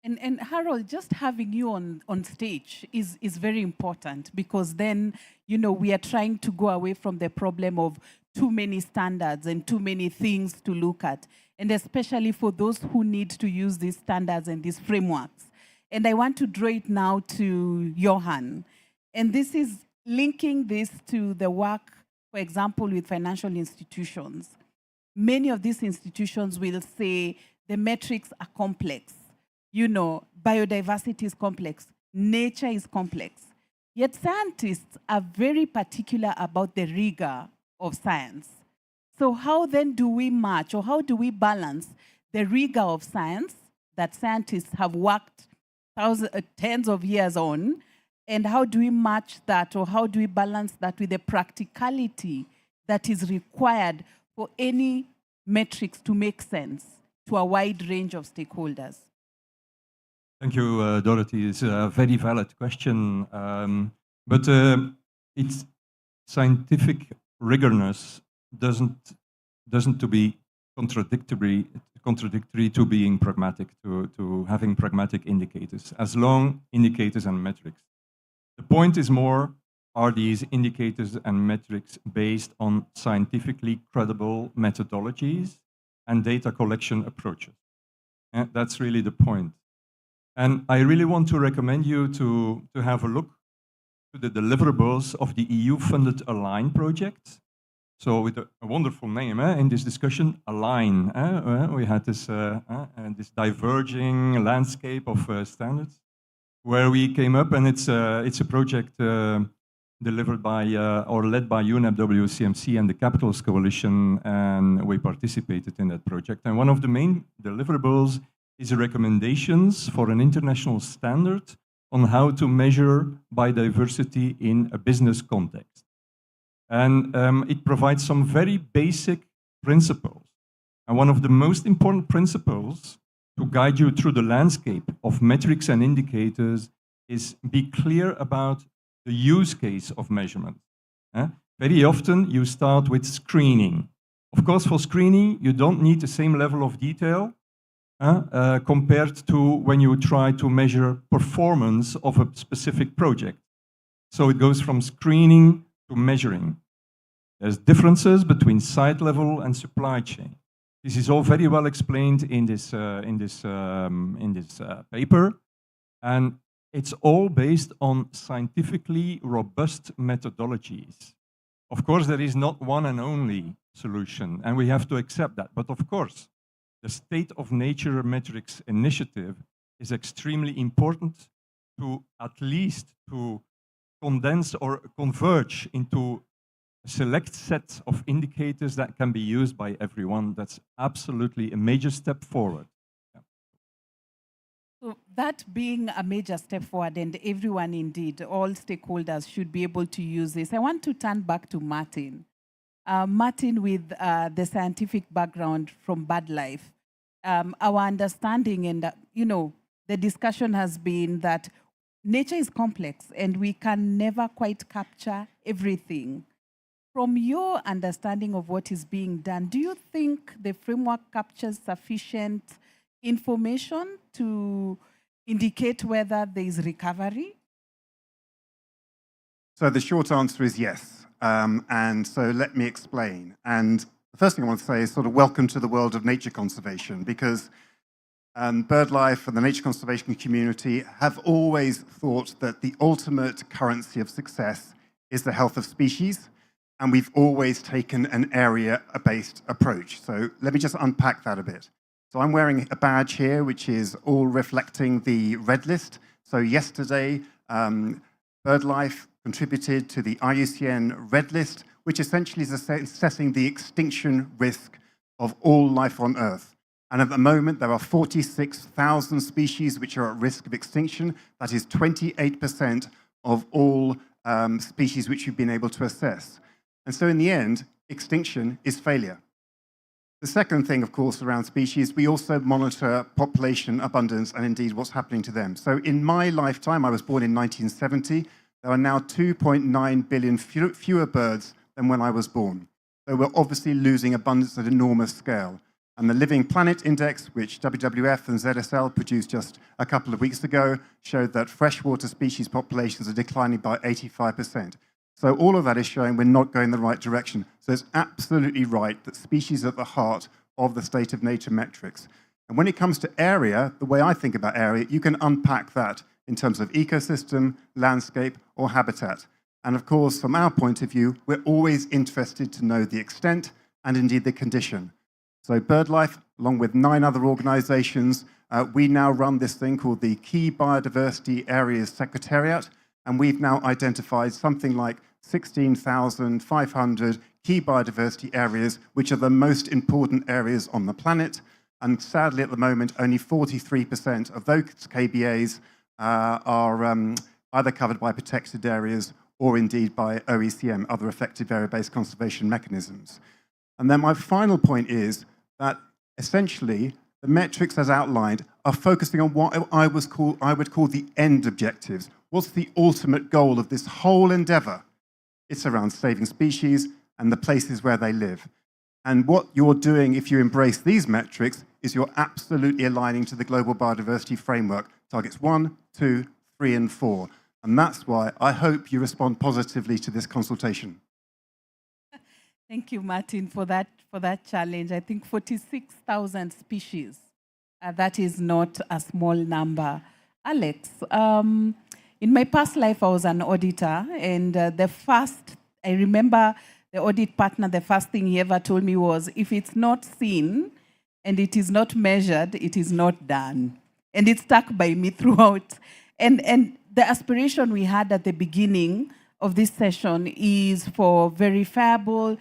[SPEAKER 4] And Harold, just having you on stage is very important, because then, we are trying to go away from the problem of too many standards and too many things to look at, and especially for those who need to use these standards and these frameworks. And I want to draw it now to Johan. And this is linking this to the work, for example, with financial institutions. Many of these institutions will say the metrics are complex. Biodiversity is complex, nature is complex. Yet scientists are very particular about the rigor of science. So how then do we match, or how do we balance the rigor of science that scientists have worked tens of years on, and how do we match that, or how do we balance that with the practicality that is required for any metrics to make sense to a wide range of stakeholders?
[SPEAKER 9] Thank you, Dorothy. It's a very valid question, but it's scientific rigorness doesn't to be contradictory to being pragmatic, to having pragmatic indicators, as long indicators and metrics. The point is more, are these indicators and metrics based on scientifically credible methodologies and data collection approaches? And that's really the point. And I really want to recommend you to have a look to the deliverables of the EU-funded ALIGN project. So with a wonderful name in this discussion, ALIGN. We had this diverging landscape of standards where we came up, and it's a project delivered by or led by UNEP WCMC and the Capitals Coalition, and we participated in that project. And one of the main deliverables is recommendations for an international standard on how to measure biodiversity in a business context. And it provides some very basic principles. And one of the most important principles to guide you through the landscape of metrics and indicators is be clear about the use case of measurement. Very often you start with screening. Of course, for screening, you don't need the same level of detail compared to when you try to measure performance of a specific project. So it goes from screening to measuring. There's differences between site level and supply chain. This is all very well explained in this paper, and it's all based on scientifically robust methodologies. Of course, there is not one and only solution, and we have to accept that. But of course, the State of Nature Metrics initiative is extremely important to at least to condense or converge into a select set of indicators that can be used by everyone. That's absolutely a major step forward. Yeah.
[SPEAKER 4] So that being a major step forward, and everyone indeed, all stakeholders should be able to use this. I want to turn back to Martin. Martin, with the scientific background from BirdLife, our understanding and, the discussion has been that nature is complex and we can never quite capture everything. From your understanding of what is being done, do you think the framework captures sufficient information to indicate whether there is recovery?
[SPEAKER 10] So the short answer is yes. And so let me explain. And the first thing I want to say is sort of welcome to the world of nature conservation, because BirdLife and the nature conservation community have always thought that the ultimate currency of success is the health of species, and we've always taken an area-based approach. So let me just unpack that a bit. So I'm wearing a badge here, which is all reflecting the red list. So yesterday, BirdLife contributed to the IUCN Red List, which essentially is assessing the extinction risk of all life on Earth. And at the moment, there are 46,000 species which are at risk of extinction. That is 28% of all species which we've been able to assess. And so in the end, extinction is failure. The second thing, of course, around species, we also monitor population abundance and indeed what's happening to them. So in my lifetime, I was born in 1970, there are now 2.9 billion fewer birds than when I was born. So we're obviously losing abundance at an enormous scale. And the Living Planet Index, which WWF and ZSL produced just a couple of weeks ago, showed that freshwater species populations are declining by 85%. So all of that is showing we're not going the right direction. So it's absolutely right that species are at the heart of the state of nature metrics. And when it comes to area, the way I think about area, you can unpack that in terms of ecosystem, landscape, or habitat. And of course, from our point of view, we're always interested to know the extent and indeed the condition. So BirdLife, along with 9 other organizations, we now run this thing called the Key Biodiversity Areas Secretariat, and we've now identified something like 16,500 key biodiversity areas, which are the most important areas on the planet. And sadly, at the moment, only 43% of those KBAs are either covered by protected areas or indeed by OECM, other effective area-based conservation mechanisms. And then my final point is that essentially the metrics as outlined are focusing on what I would call the end objectives. What's the ultimate goal of this whole endeavor? It's around saving species and the places where they live. And what you're doing if you embrace these metrics is you're absolutely aligning to the Global Biodiversity Framework, targets 1, 2, 3, and 4. And that's why I hope you respond positively to this consultation.
[SPEAKER 4] Thank you, Martin, for that challenge. I think 46,000 species. That is not a small number. Alex, in my past life, I was an auditor, and I remember the audit partner, the first thing he ever told me was, if it's not seen and it is not measured, it is not done. And it stuck by me throughout. And the aspiration we had at the beginning of this session is for verifiable,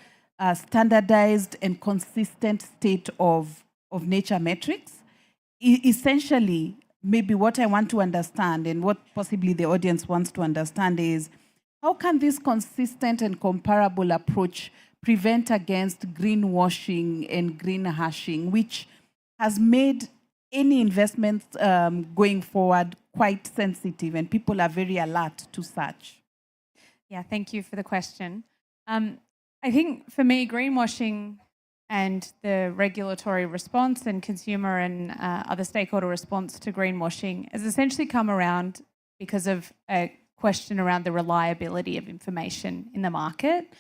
[SPEAKER 4] standardized and consistent state of nature metrics. Essentially, maybe what I want to understand and what possibly the audience wants to understand is, how can this consistent and comparable approach prevent against greenwashing and green hashing, which has made any investments going forward quite sensitive, and people are very alert to such?
[SPEAKER 15] Yeah, thank you for the question. I think for me, greenwashing and the regulatory response and consumer and other stakeholder response to greenwashing has essentially come around because of a question around the reliability of information in the market,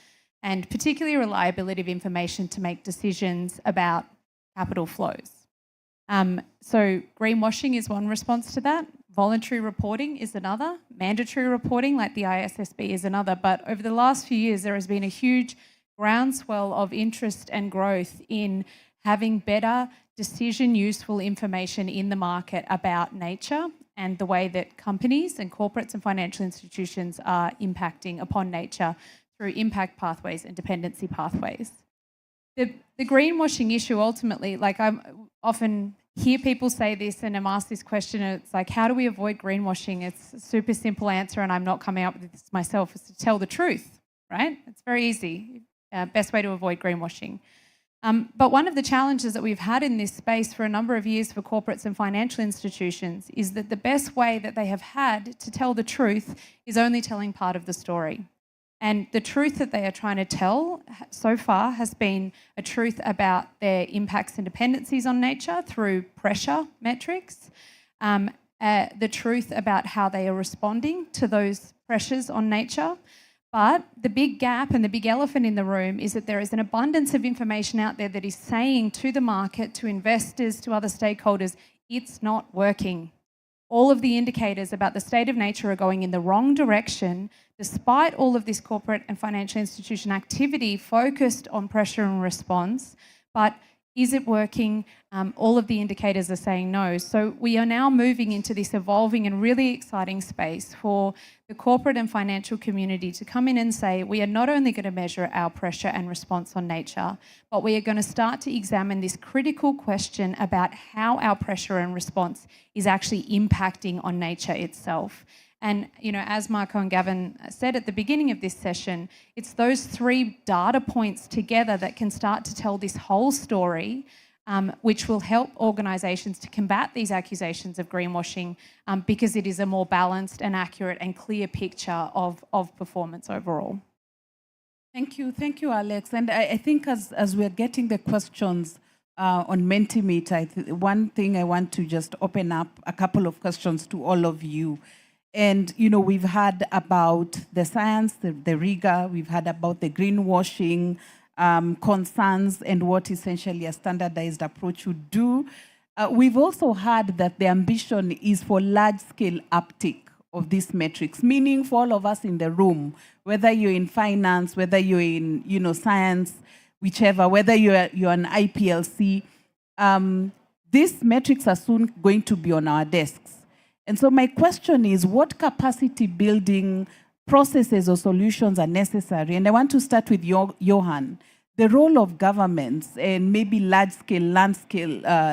[SPEAKER 15] and particularly reliability of information to make decisions about capital flows. So greenwashing is one response to that. Voluntary reporting is another. Mandatory reporting, like the ISSB, is another. But over the last few years, there has been a huge groundswell of interest and growth in having better decision-useful information in the market about nature and the way that companies and corporates and financial institutions are impacting upon nature through impact pathways and dependency pathways. The greenwashing issue ultimately, like I often hear people say this and I'm asked this question, and it's like, how do we avoid greenwashing? It's a super simple answer, and I'm not coming up with this myself, is to tell the truth, right? It's very easy. Best way to avoid greenwashing. But one of the challenges that we've had in this space for a number of years for corporates and financial institutions is that the best way that they have had to tell the truth is only telling part of the story. And the truth that they are trying to tell so far has been a truth about their impacts and dependencies on nature through pressure metrics, the truth about how they are responding to those pressures on nature. But the big gap and the big elephant in the room is that there is an abundance of information out there that is saying to the market, to investors, to other stakeholders, it's not working. All of the indicators about the state of nature are going in the wrong direction, despite all of this corporate and financial institution activity focused on pressure and response. But is it working? All of the indicators are saying no. So we are now moving into this evolving and really exciting space for the corporate and financial community to come in and say, we are not only going to measure our pressure and response on nature, but we are going to start to examine this critical question about how our pressure and response is actually impacting on nature itself. And, you know, as Marco and Gavin said at the beginning of this session, it's those 3 data points together that can start to tell this whole story, which will help organisations to combat these accusations of greenwashing because it is a more balanced and accurate and clear picture of performance overall.
[SPEAKER 4] Thank you, Alex. And I think as we're getting the questions on Mentimeter, one thing I want to just open up a couple of questions to all of you. And, you know, we've heard about the science, the rigor, we've heard about the greenwashing concerns and what essentially a standardized approach would do. We've also heard that the ambition is for large-scale uptake of these metrics, meaning for all of us in the room, whether you're in finance, whether you're in, you know, science, whichever, whether you're an IPLC, these metrics are soon going to be on our desks. And so my question is, what capacity building processes or solutions are necessary? And I want to start with Johan. The role of governments and maybe large-scale,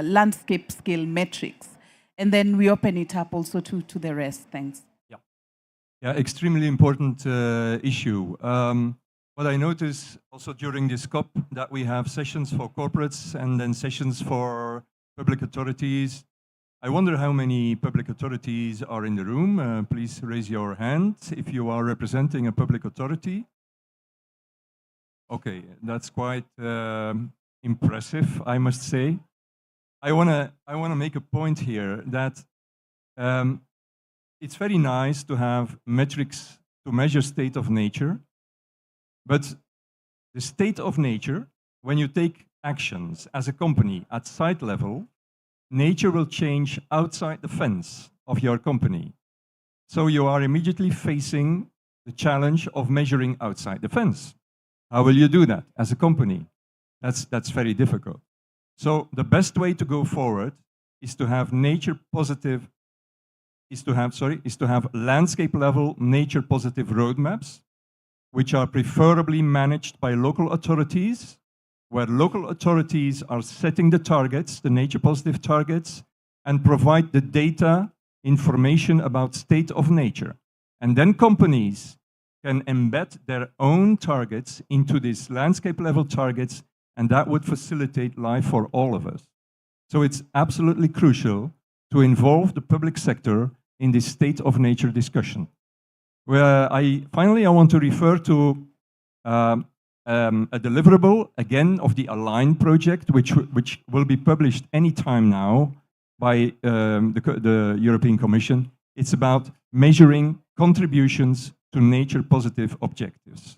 [SPEAKER 4] landscape-scale metrics. And then we open it up also to the rest. Thanks.
[SPEAKER 9] Yeah, extremely important issue. What I notice also during this COP that we have sessions for corporates and then sessions for public authorities. I wonder how many public authorities are in the room. Please raise your hand if you are representing a public authority. Okay, that's quite impressive, I must say. I wanna make a point here that it's very nice to have metrics to measure state of nature, but the state of nature, when you take actions as a company at site level, nature will change outside the fence of your company. So you are immediately facing the challenge of measuring outside the fence. How will you do that as a company? That's very difficult. So the best way to go forward is to have landscape level nature positive roadmaps, which are preferably managed by local authorities, where local authorities are setting the targets, the nature positive targets, and provide the data, information about state of nature. And then companies can embed their own targets into these landscape level targets, and that would facilitate life for all of us. So it's absolutely crucial to involve the public sector in this state of nature discussion. Where finally I want to refer to a deliverable, again, of the ALIGN project, which will be published anytime now by the European Commission. It's about measuring contributions to nature positive objectives.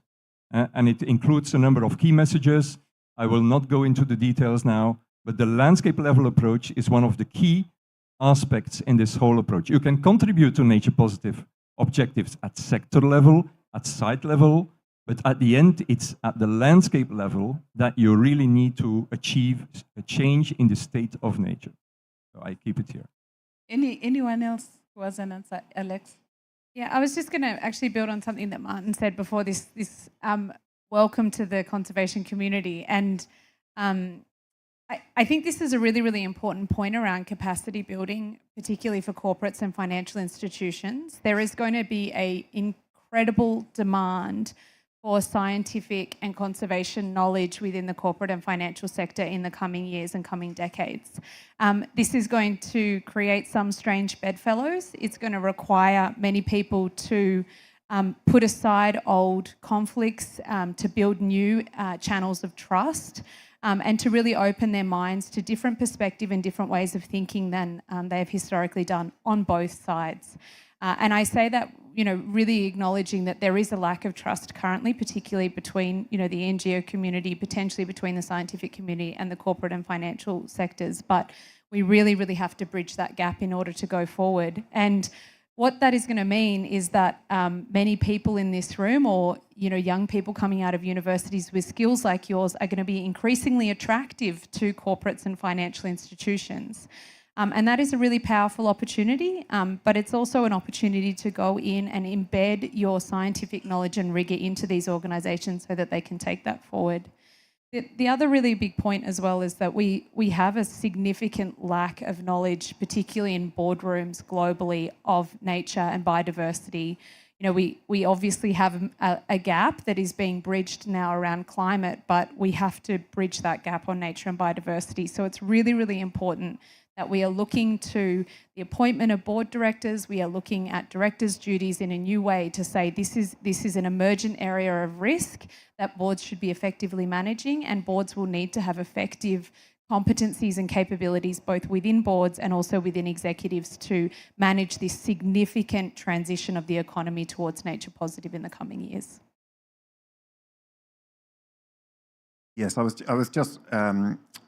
[SPEAKER 9] And it includes a number of key messages. I will not go into the details now, but the landscape level approach is one of the key aspects in this whole approach. You can contribute to nature positive objectives at sector level, at site level, but at the end, it's at the landscape level that you really need to achieve a change in the state of nature. So I keep it here.
[SPEAKER 4] Anyone else who has an answer? Alex?
[SPEAKER 15] Yeah, I was just going to actually build on something that Martin said before, this welcome to the conservation community. And I think this is a really, really important point around capacity building, particularly for corporates and financial institutions. There is going to be an incredible demand for scientific and conservation knowledge within the corporate and financial sector in the coming years and coming decades. This is going to create some strange bedfellows. It's going to require many people to put aside old conflicts, to build new channels of trust, and to really open their minds to different perspective and different ways of thinking than they have historically done on both sides. And I say that, you know, really acknowledging that there is a lack of trust currently, particularly between, you know, the NGO community, potentially between the scientific community and the corporate and financial sectors. But we really, really have to bridge that gap in order to go forward. And what that is going to mean is that many people in this room, or, you know, young people coming out of universities with skills like yours, are going to be increasingly attractive to corporates and financial institutions. And that is a really powerful opportunity, but it's also an opportunity to go in and embed your scientific knowledge and rigor into these organisations so that they can take that forward. The other really big point as well is that we have a significant lack of knowledge, particularly in boardrooms globally, of nature and biodiversity. You know, we obviously have a gap that is being bridged now around climate, but we have to bridge that gap on nature and biodiversity. So it's really, really important that we are looking to the appointment of board directors, we are looking at directors' duties in a new way to say this is an emergent area of risk that boards should be effectively managing, and boards will need to have effective competencies and capabilities both within boards and also within executives to manage this significant transition of the economy towards nature positive in the coming years.
[SPEAKER 10] Yes, I was just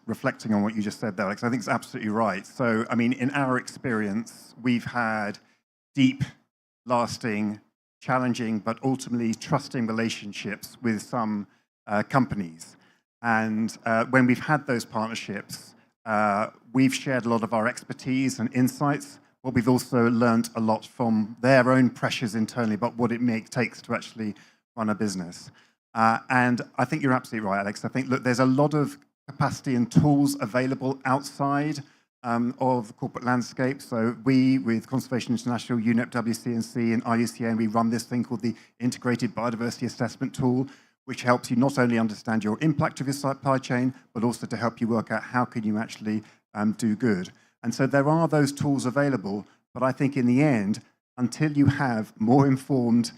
[SPEAKER 10] reflecting on what you just said there, Alex. I think it's absolutely right. So, I mean, in our experience, we've had deep, lasting, challenging, but ultimately trusting relationships with some companies. And when we've had those partnerships, we've shared a lot of our expertise and insights, but we've also learned a lot from their own pressures internally about what it takes to actually run a business. And I think you're absolutely right, Alex. I think, look, there's a lot of capacity and tools available outside of the corporate landscape. So we, with Conservation International, UNEP, WCNC, and IUCN, we run this thing called the Integrated Biodiversity Assessment Tool, which helps you not only understand your impact of your supply chain, but also to help you work out how can you actually do good. And so there are those tools available, but I think in the end, until you have more informed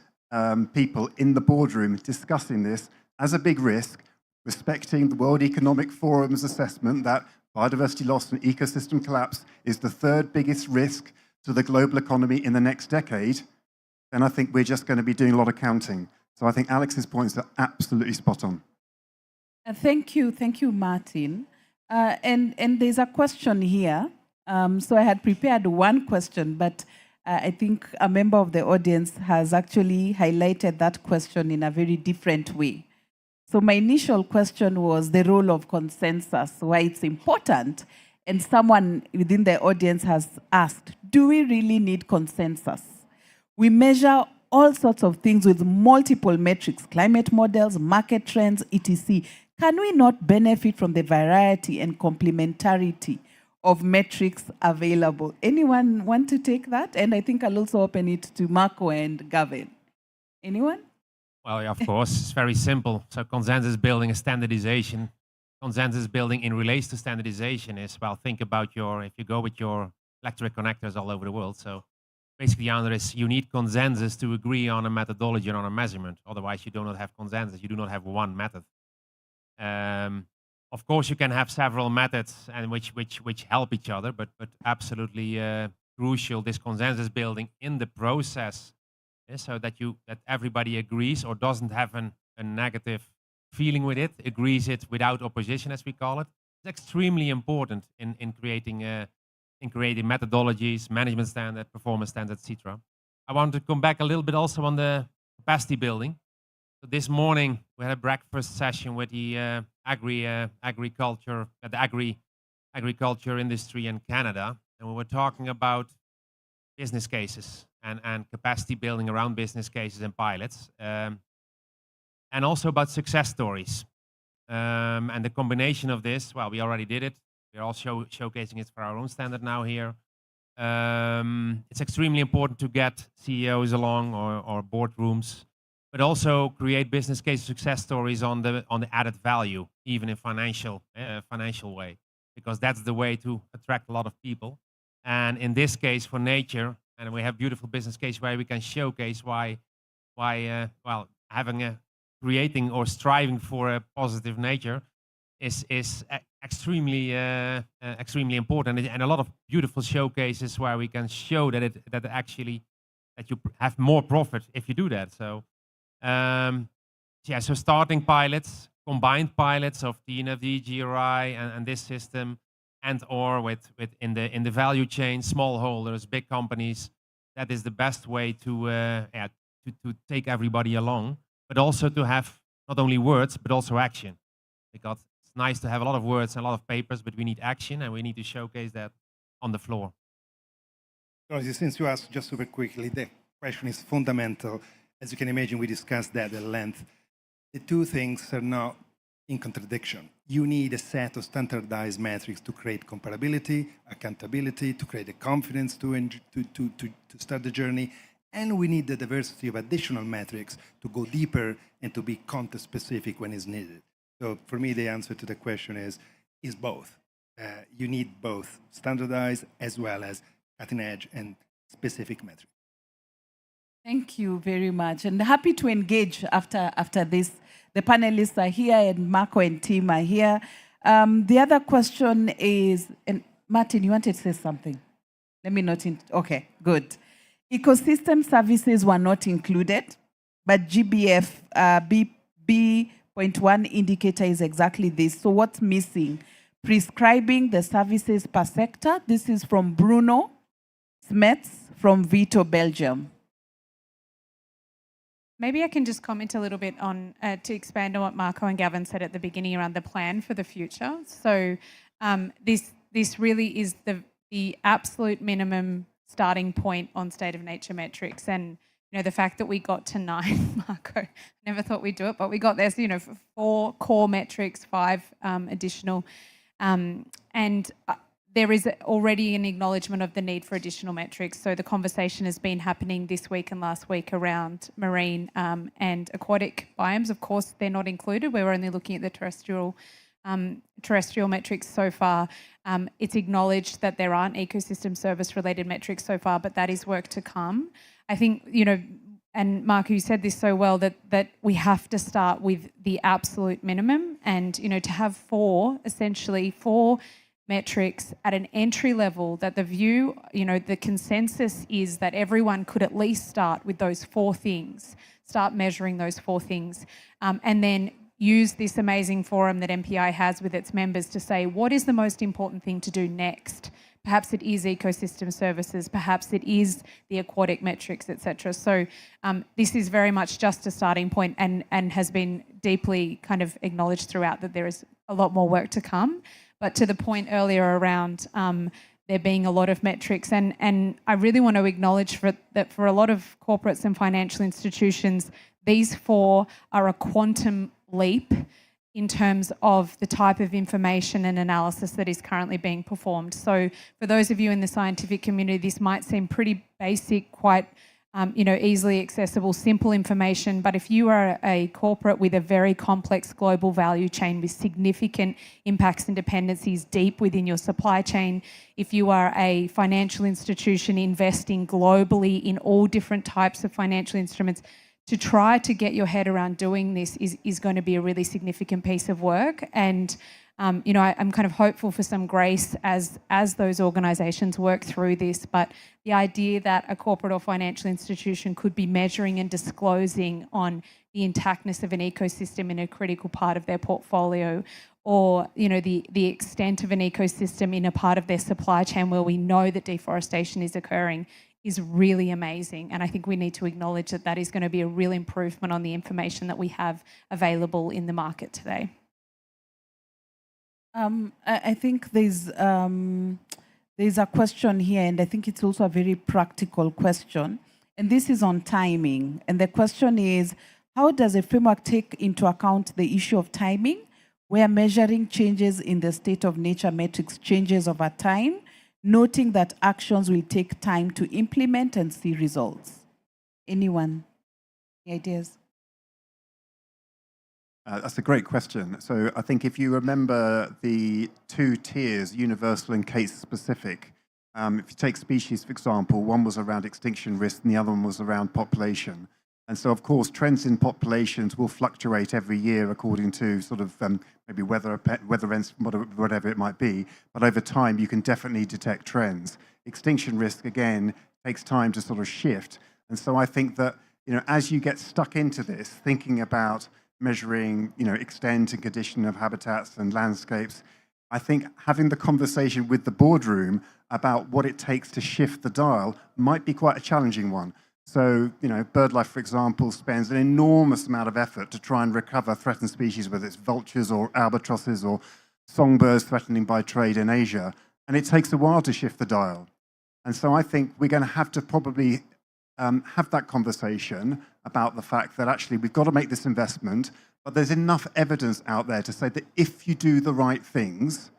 [SPEAKER 10] people in the boardroom discussing this as a big risk, respecting the World Economic Forum's assessment that biodiversity loss and ecosystem collapse is the third biggest risk to the global economy in the next decade, then I think we're just going to be doing a lot of counting. So I think Alex's points are absolutely spot on.
[SPEAKER 4] Thank you, Martin. And there's a question here. So I had prepared one question, but I think a member of the audience has actually highlighted that question in a very different way. So my initial question was the role of consensus, why it's important. And someone within the audience has asked, do we really need consensus? We measure all sorts of things with multiple metrics, climate models, market trends, etc. Can we not benefit from the variety and complementarity of metrics available? Anyone want to take that? And I think I'll also open it to Marco and Gavin. Anyone?
[SPEAKER 8] Well, yeah, of course, it's very simple. So consensus building is standardization. Consensus building in relation to standardization is, well, think about if you go with your electric connectors all over the world. So basically the answer is you need consensus to agree on a methodology and on a measurement. Otherwise, you do not have consensus. You do not have one method. Of course, you can have several methods and which help each other, but absolutely crucial, this consensus building in the process, so that everybody agrees or doesn't have a negative feeling with it, agrees it without opposition, as we call it. It's extremely important in creating methodologies, management standards, performance standards, etc. I want to come back a little bit also on the capacity building. So this morning we had a breakfast session with the agriculture industry in Canada, and we were talking about business cases and capacity building around business cases and pilots, and also about success stories. And the combination of this, well, we already did it. We're also showcasing it for our own standard now here. It's extremely important to get CEOs along or boardrooms, but also create business case success stories on the added value, even in financial way, because that's the way to attract a lot of people. And in this case, for nature, and we have beautiful business case where we can showcase why creating or striving for a positive nature is extremely important, and a lot of beautiful showcases where we can show that you have more profit if you do that. So so starting pilots, combined pilots of TNFD, GRI, and this system, and or with in the value chain, smallholders, big companies. That is the best way to take everybody along, but also to have not only words but also action, because it's nice to have a lot of words and a lot of papers, but we need action, and we need to showcase that on the floor.
[SPEAKER 6] Since you asked just super quickly, the question is fundamental. As you can imagine, we discussed that at length. The two things are not in contradiction. You need a set of standardized metrics to create comparability, accountability, to create the confidence to start the journey. And we need the diversity of additional metrics to go deeper and to be context-specific when it's needed. So for me, the answer to the question is both. You need both standardized as well as cutting-edge and specific metrics.
[SPEAKER 4] Thank you very much, and happy to engage after this. The panelists are here, and Marco and team are here. The other question is, and Martin, you wanted to say something? Let me not, okay, good. Ecosystem services were not included, but GBF B.1 indicator is exactly this. So what's missing? Prescribing the services per sector. This is from Bruno Smets from Vito, Belgium.
[SPEAKER 15] Maybe I can just comment a little bit on, to expand on what Marco and Gavin said at the beginning around the plan for the future. So this really is the absolute minimum starting point on state of nature metrics. And the fact that we got to 9, Marco, never thought we'd do it, but we got there. So, 4 core metrics, 5 additional. There is already an acknowledgement of the need for additional metrics. So the conversation has been happening this week and last week around marine and aquatic biomes. Of course, they're not included. We're only looking at the terrestrial metrics so far. It's acknowledged that there aren't ecosystem service related metrics so far, but that is work to come. I think, and Mark, you said this so well, that we have to start with the absolute minimum, and, to have 4 metrics at an entry level, that the view, the consensus is that everyone could at least start with those 4 things, start measuring those 4 things, and then use this amazing forum that MPI has with its members to say, what is the most important thing to do next? Perhaps it is ecosystem services, perhaps it is the aquatic metrics, etc. So this is very much just a starting point, and has been deeply kind of acknowledged throughout that there is a lot more work to come. But to the point earlier around there being a lot of metrics, and I really want to acknowledge that for a lot of corporates and financial institutions, these 4 are a quantum leap in terms of the type of information and analysis that is currently being performed. So for those of you in the scientific community, this might seem pretty basic, quite easily accessible, simple information. But if you are a corporate with a very complex global value chain with significant impacts and dependencies deep within your supply chain, if you are a financial institution investing globally in all different types of financial instruments, to try to get your head around doing this is going to be a really significant piece of work. And I'm kind of hopeful for some grace as those organisations work through this. But the idea that a corporate or financial institution could be measuring and disclosing on the intactness of an ecosystem in a critical part of their portfolio, or the extent of an ecosystem in a part of their supply chain where we know that deforestation is occurring, is really amazing. And I think we need to acknowledge that that is going to be a real improvement on the information that we have available in the market today.
[SPEAKER 4] I think there's a question here, and I think it's also a very practical question. And this is on timing. And the question is, how does a framework take into account the issue of timing, where measuring changes in the state of nature metrics changes over time, noting that actions will take time to implement and see results? Anyone? Any ideas?
[SPEAKER 10] That's a great question. So I think if you remember the 2 tiers, universal and case-specific, if you take species, for example, one was around extinction risk and the other one was around population. And so, of course, trends in populations will fluctuate every year according to sort of maybe weather events, whatever it might be. But over time, you can definitely detect trends. Extinction risk, again, takes time to sort of shift. And so I think that, as you get stuck into this, thinking about measuring, extent and condition of habitats and landscapes, I think having the conversation with the boardroom about what it takes to shift the dial might be quite a challenging one. So, BirdLife, for example, spends an enormous amount of effort to try and recover threatened species, whether it's vultures or albatrosses or songbirds threatened by trade in Asia. And it takes a while to shift the dial. And so I think we're going to have to probably have that conversation about the fact that actually we've got to make this investment, but there's enough evidence out there to say that if you do the right things,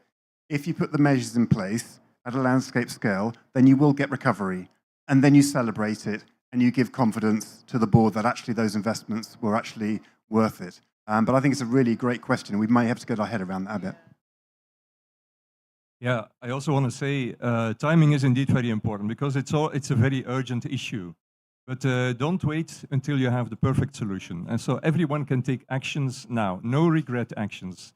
[SPEAKER 10] if you put the measures in place at a landscape scale, then you will get recovery. And then you celebrate it and you give confidence to the board that actually those investments were actually worth it. But I think it's a really great question. We may have to get our head around that a bit.
[SPEAKER 9] Yeah, I also want to say timing is indeed very important because it's a very urgent issue. But don't wait until you have the perfect solution. And so everyone can take actions now, no regret actions.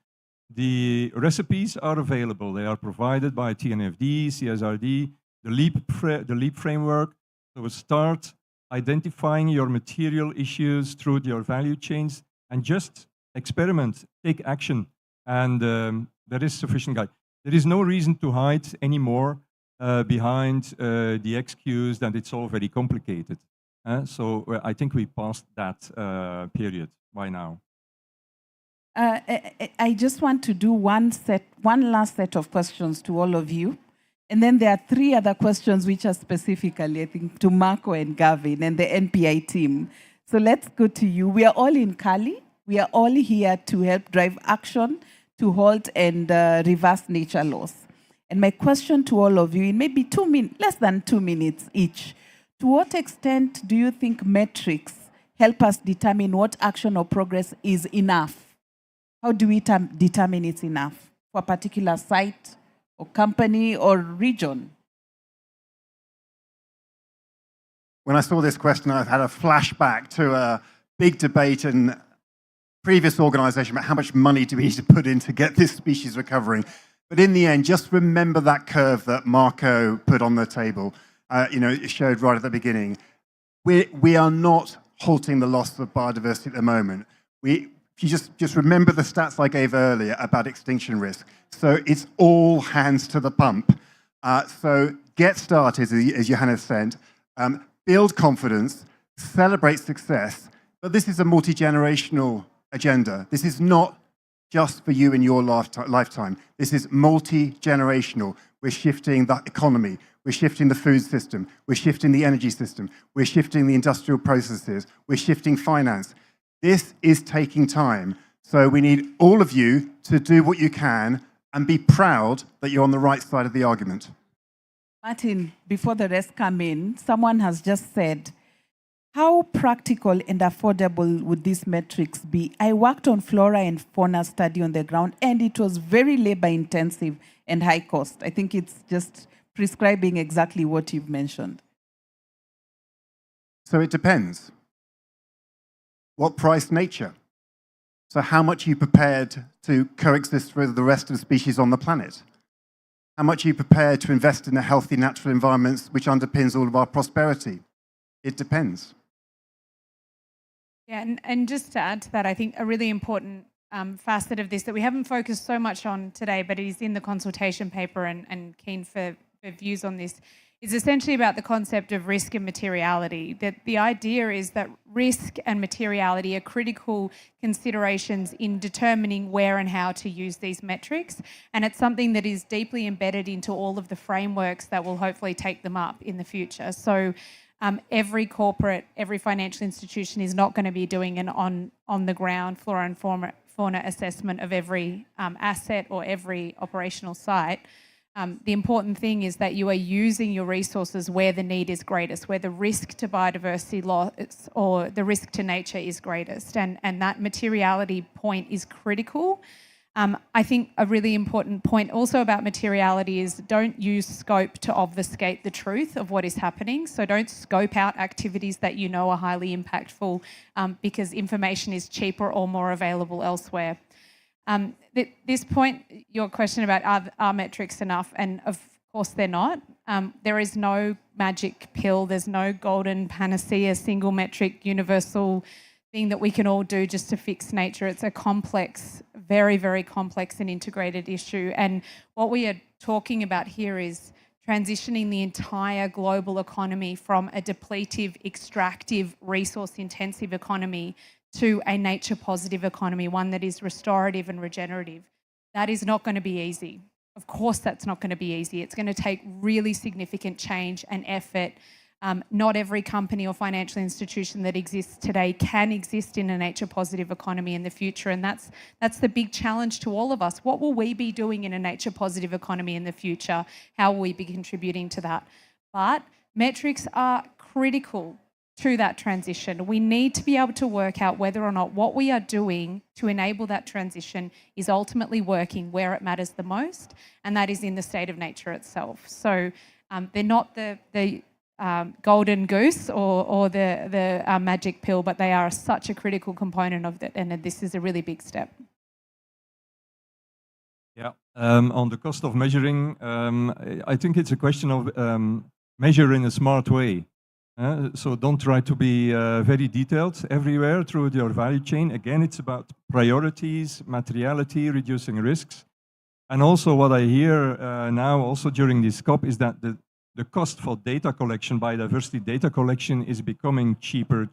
[SPEAKER 9] The recipes are available. They are provided by TNFD, CSRD, the LEAP framework. So start identifying your material issues through your value chains and just experiment, take action. And there is sufficient guide. There is no reason to hide anymore behind the excuse that it's all very complicated. So I think we passed that period by now.
[SPEAKER 4] I just want to do one last set of questions to all of you. And then there are 3 other questions which are specifically, I think, to Marco and Gavin and the NPI team. So let's go to you. We are all in Cali. We are all here to help drive action to halt and reverse nature loss. And my question to all of you, in maybe less than 2 minutes each, to what extent do you think metrics help us determine what action or progress is enough? How do we determine it's enough for a particular site or company or region?
[SPEAKER 10] When I saw this question, I've had a flashback to a big debate in previous organization about how much money do we need to put in to get this species recovering. But in the end, just remember that curve that Marco put on the table. It showed right at the beginning. We are not halting the loss of biodiversity at the moment. If you just remember the stats I gave earlier about extinction risk. So it's all hands to the pump. So get started, as Johannes said. Build confidence, celebrate success. But this is a multi-generational agenda. This is not just for you in your lifetime. This is multi-generational. We're shifting the economy. We're shifting the food system. We're shifting the energy system. We're shifting the industrial processes. We're shifting finance. This is taking time. So we need all of you to do what you can and be proud that you're on the right side of the argument.
[SPEAKER 4] Martin, before the rest come in, someone has just said, how practical and affordable would these metrics be? I worked on flora and fauna study on the ground, and it was very labor intensive and high cost. I think it's just prescribing exactly what you've mentioned.
[SPEAKER 10] So it depends. What price nature? So how much are you prepared to coexist with the rest of the species on the planet? How much are you prepared to invest in a healthy natural environments which underpins all of our prosperity? It depends.
[SPEAKER 15] Yeah, and just to add to that, I think a really important facet of this that we haven't focused so much on today, but it is in the consultation paper and keen for views on this, is essentially about the concept of risk and materiality. That the idea is that risk and materiality are critical considerations in determining where and how to use these metrics. And it's something that is deeply embedded into all of the frameworks that will hopefully take them up in the future. So every corporate, every financial institution is not going to be doing an on-the-ground flora and fauna assessment of every asset or every operational site. The important thing is that you are using your resources where the need is greatest, where the risk to biodiversity loss or the risk to nature is greatest. And that materiality point is critical. I think a really important point also about materiality is don't use scope to obfuscate the truth of what is happening. So don't scope out activities that you know are highly impactful because information is cheaper or more available elsewhere. This point, your question about are metrics enough, and of course they're not. There is no magic pill, there's no golden panacea, single metric, universal thing that we can all do just to fix nature. It's a complex, very, very complex and integrated issue. And what we are talking about here is transitioning the entire global economy from a depletive, extractive, resource-intensive economy to a nature-positive economy, one that is restorative and regenerative. That is not going to be easy. Of course that's not going to be easy. It's going to take really significant change and effort. Not every company or financial institution that exists today can exist in a nature-positive economy in the future, and that's the big challenge to all of us. What will we be doing in a nature-positive economy in the future? How will we be contributing to that? But metrics are critical to that transition. We need to be able to work out whether or not what we are doing to enable that transition is ultimately working where it matters the most, and that is in the state of nature itself. So they're not the golden goose or the magic pill, but they are such a critical component of that, and this is a really big step.
[SPEAKER 9] Yeah, on the cost of measuring, I think it's a question of measure in a smart way. So don't try to be very detailed everywhere through your value chain. Again, it's about priorities, materiality, reducing risks. And also what I hear now also during this COP is that the cost for data collection, biodiversity data collection, is becoming cheaper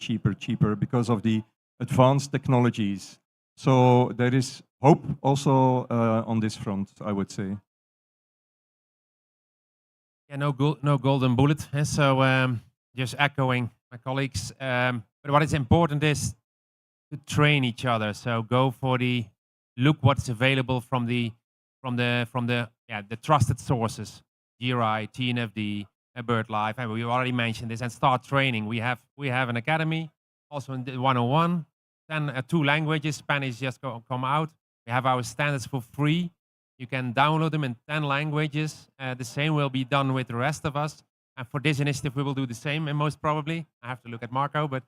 [SPEAKER 9] because of the advanced technologies. So there is hope also on this front, I would say.
[SPEAKER 8] Yeah, no golden bullet. So just echoing my colleagues. But what is important is to train each other. So go for the look what's available from the trusted sources, GRI, TNFD, BirdLife, and we already mentioned this, and start training. We have an academy, also in the 101, then 2 languages, Spanish just come out. We have our standards for free. You can download them in 10 languages. The same will be done with the rest of us. And for this initiative, we will do the same, and most probably. I have to look at Marco, but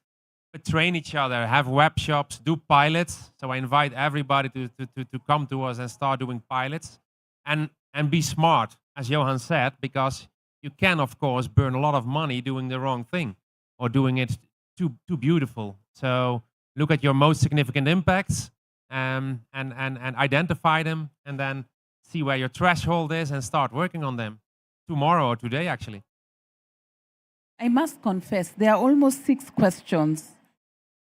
[SPEAKER 8] train each other, have web shops, do pilots. So I invite everybody to come to us and start doing pilots. And be smart, as Johan said, because you can, of course, burn a lot of money doing the wrong thing or doing it too beautiful. So look at your most significant impacts and identify them, and then see where your threshold is and start working on them tomorrow or today, actually.
[SPEAKER 4] I must confess, there are almost 6 questions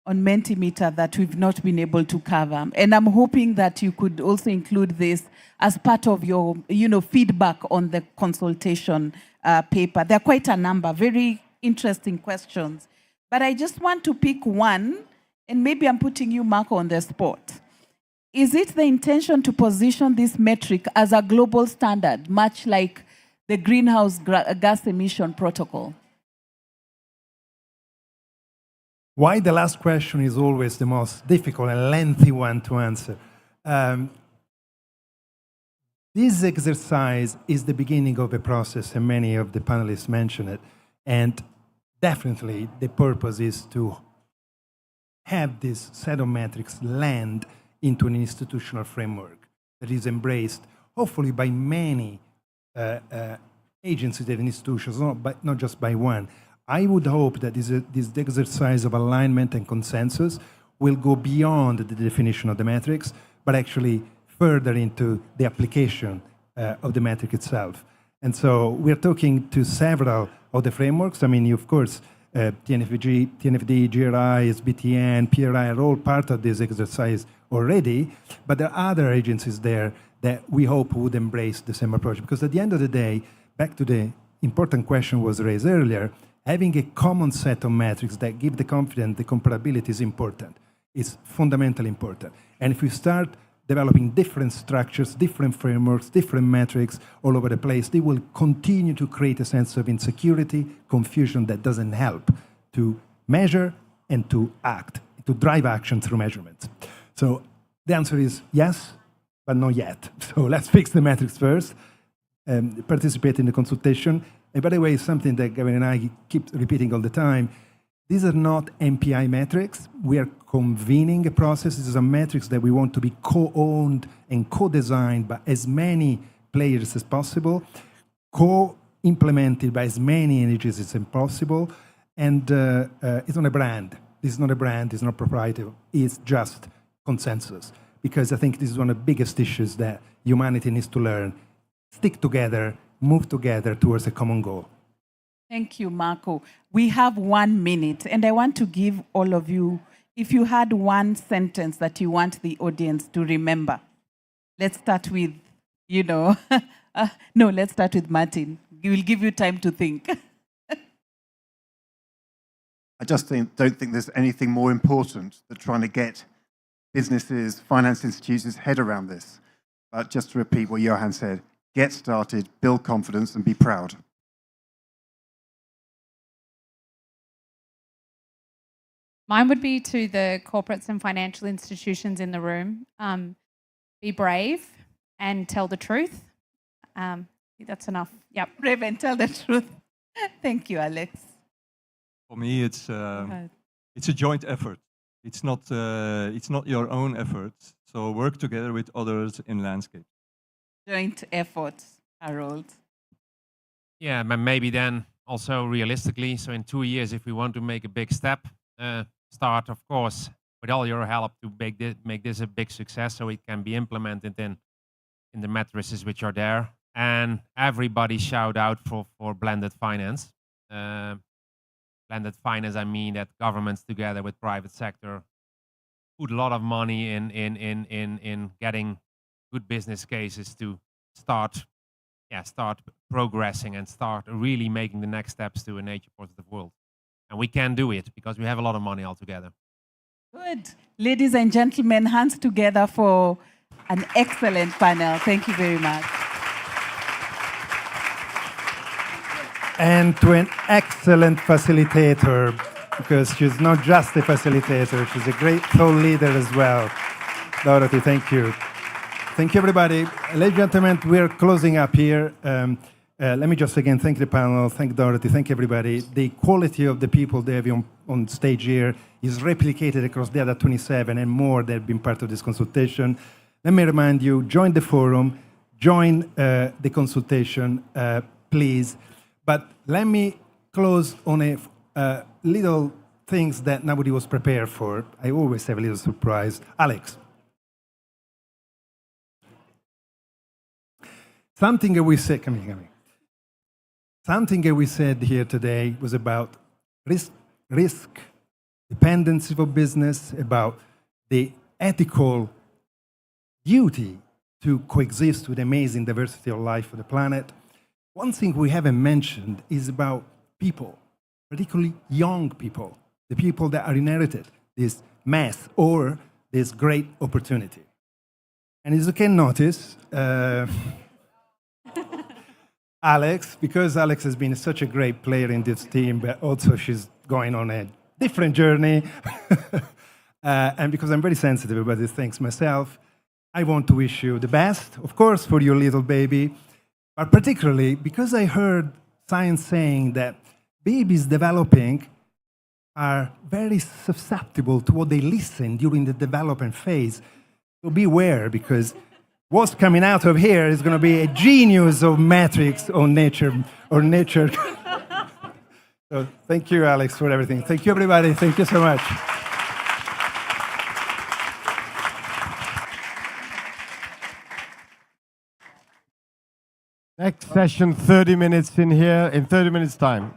[SPEAKER 4] on Mentimeter that we've not been able to cover. And I'm hoping that you could also include this as part of your feedback on the consultation paper. There are quite a number, very interesting questions. But I just want to pick one, and maybe I'm putting you, Marco, on the spot. Is it the intention to position this metric as a global standard, much like the greenhouse gas emission protocol?
[SPEAKER 6] Why the last question is always the most difficult and lengthy one to answer. This exercise is the beginning of a process, and many of the panelists mentioned it. And definitely the purpose is to have this set of metrics land into an institutional framework that is embraced, hopefully by many agencies and institutions, not just by one. I would hope that this exercise of alignment and consensus will go beyond the definition of the metrics, but actually further into the application of the metric itself. And so we're talking to several of the frameworks. I mean, of course, TNFD, GRI, SBTN, PRI are all part of this exercise already, but there are other agencies there that we hope would embrace the same approach. Because at the end of the day, back to the important question was raised earlier, having a common set of metrics that give the confidence, the comparability is important. It's fundamentally important. And if we start developing different structures, different frameworks, different metrics all over the place, they will continue to create a sense of insecurity, confusion that doesn't help to measure and to act, to drive action through measurements. So the answer is yes, but not yet. So let's fix the metrics first, participate in the consultation. And by the way, something that Gavin and I keep repeating all the time, these are not MPI metrics. We are convening a process. These are metrics that we want to be co-owned and co-designed by as many players as possible, co-implemented by as many entities as possible. And it's not a brand. This is not a brand. It's not proprietary. It's just consensus. Because I think this is one of the biggest issues that humanity needs to learn. Stick together, move together towards a common goal.
[SPEAKER 4] Thank you, Marco. We have 1 minute, and I want to give all of you, if you had one sentence that you want the audience to remember. Let's start with, no, let's start with Martin. We will give you time to think.
[SPEAKER 10] I just don't think there's anything more important than trying to get businesses, finance institutions' head around this. But just to repeat what Johan said, get started, build confidence, and be proud.
[SPEAKER 15] Mine would be to the corporates and financial institutions in the room. Be brave and tell the truth. I think that's enough. Yep.
[SPEAKER 4] Brave and tell the truth. Thank you, Alex.
[SPEAKER 9] For me, it's a joint effort. It's not your own effort. So work together with others in landscape.
[SPEAKER 4] joint efforts, Harold.
[SPEAKER 8] Yeah, but maybe then also realistically, so in 2 years, if we want to make a big step, start, of course, with all your help to make this a big success so it can be implemented in the matrices which are there. And everybody shout out for blended finance. Blended finance, I mean that governments together with private sector put a lot of money in getting good business cases to start progressing and start really making the next steps to a nature positive world. And we can do it because we have a lot of money altogether.
[SPEAKER 4] Good. Ladies and gentlemen, hands together for an excellent panel. Thank you very much.
[SPEAKER 6] And to an excellent facilitator, because she's not just a facilitator, she's a great thought leader as well. Dorothy, thank you. Thank you, everybody. Ladies and gentlemen, we're closing up here. Let me just again thank the panel, thank Dorothy, thank everybody. The quality of the people they have on stage here is replicated across the other 27 and more that have been part of this consultation. Let me remind you, join the forum, join the consultation, please. But let me close on a little things that nobody was prepared for. I always have a little surprise. Alex. Something that we said, come here. Something that we said here today was about risk, dependency for business, about the ethical duty to coexist with amazing diversity of life for the planet. One thing we haven't mentioned is about people, particularly young people, the people that are inherited this mass or this great opportunity. And as you can notice, Alex, because Alex has been such a great player in this team, but also she's going on a different journey, and because I'm very sensitive about these things myself, I want to wish you the best, of course, for your little baby, but particularly because I heard science saying that babies developing are very susceptible to what they listen during the development phase. So beware, because what's coming out of here is going to be a genius of metrics on nature or nature. So thank you, Alex, for everything. Thank you, everybody. Thank you so much.
[SPEAKER 21] Next session, 30 minutes in here, in 30 minutes time.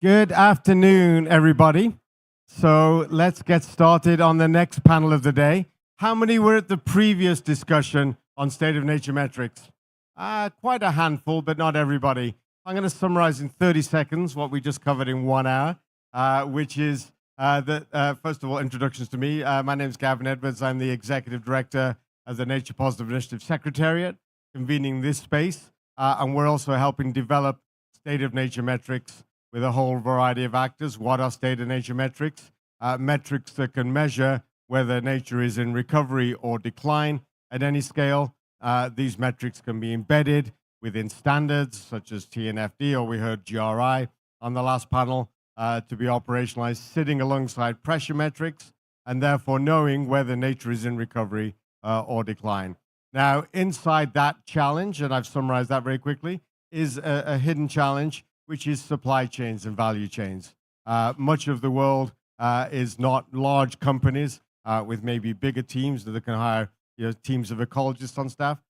[SPEAKER 21] Good afternoon, everybody. So let's get started on the next panel of the day. How many were at the previous discussion on state of nature metrics? Quite a handful, but not everybody. I'm going to summarize in 30 seconds what we just covered in 1 hour, which is first of all, introductions to me. My name is Gavin Edwards. I'm the Executive Director of the Nature Positive Initiative Secretariat, convening this space. And we're also helping develop state of nature metrics with a whole variety of actors. What are state of nature metrics? Metrics that can measure whether nature is in recovery or decline at any scale. These metrics can be embedded within standards such as TNFD, or we heard GRI on the last panel, to be operationalized, sitting alongside pressure metrics, and therefore knowing whether nature is in recovery or decline. Now, inside that challenge, and I've summarized that very quickly, is a hidden challenge, which is supply chains and value chains. Much of the world is not large companies with maybe bigger teams that can hire teams of ecologists on staff.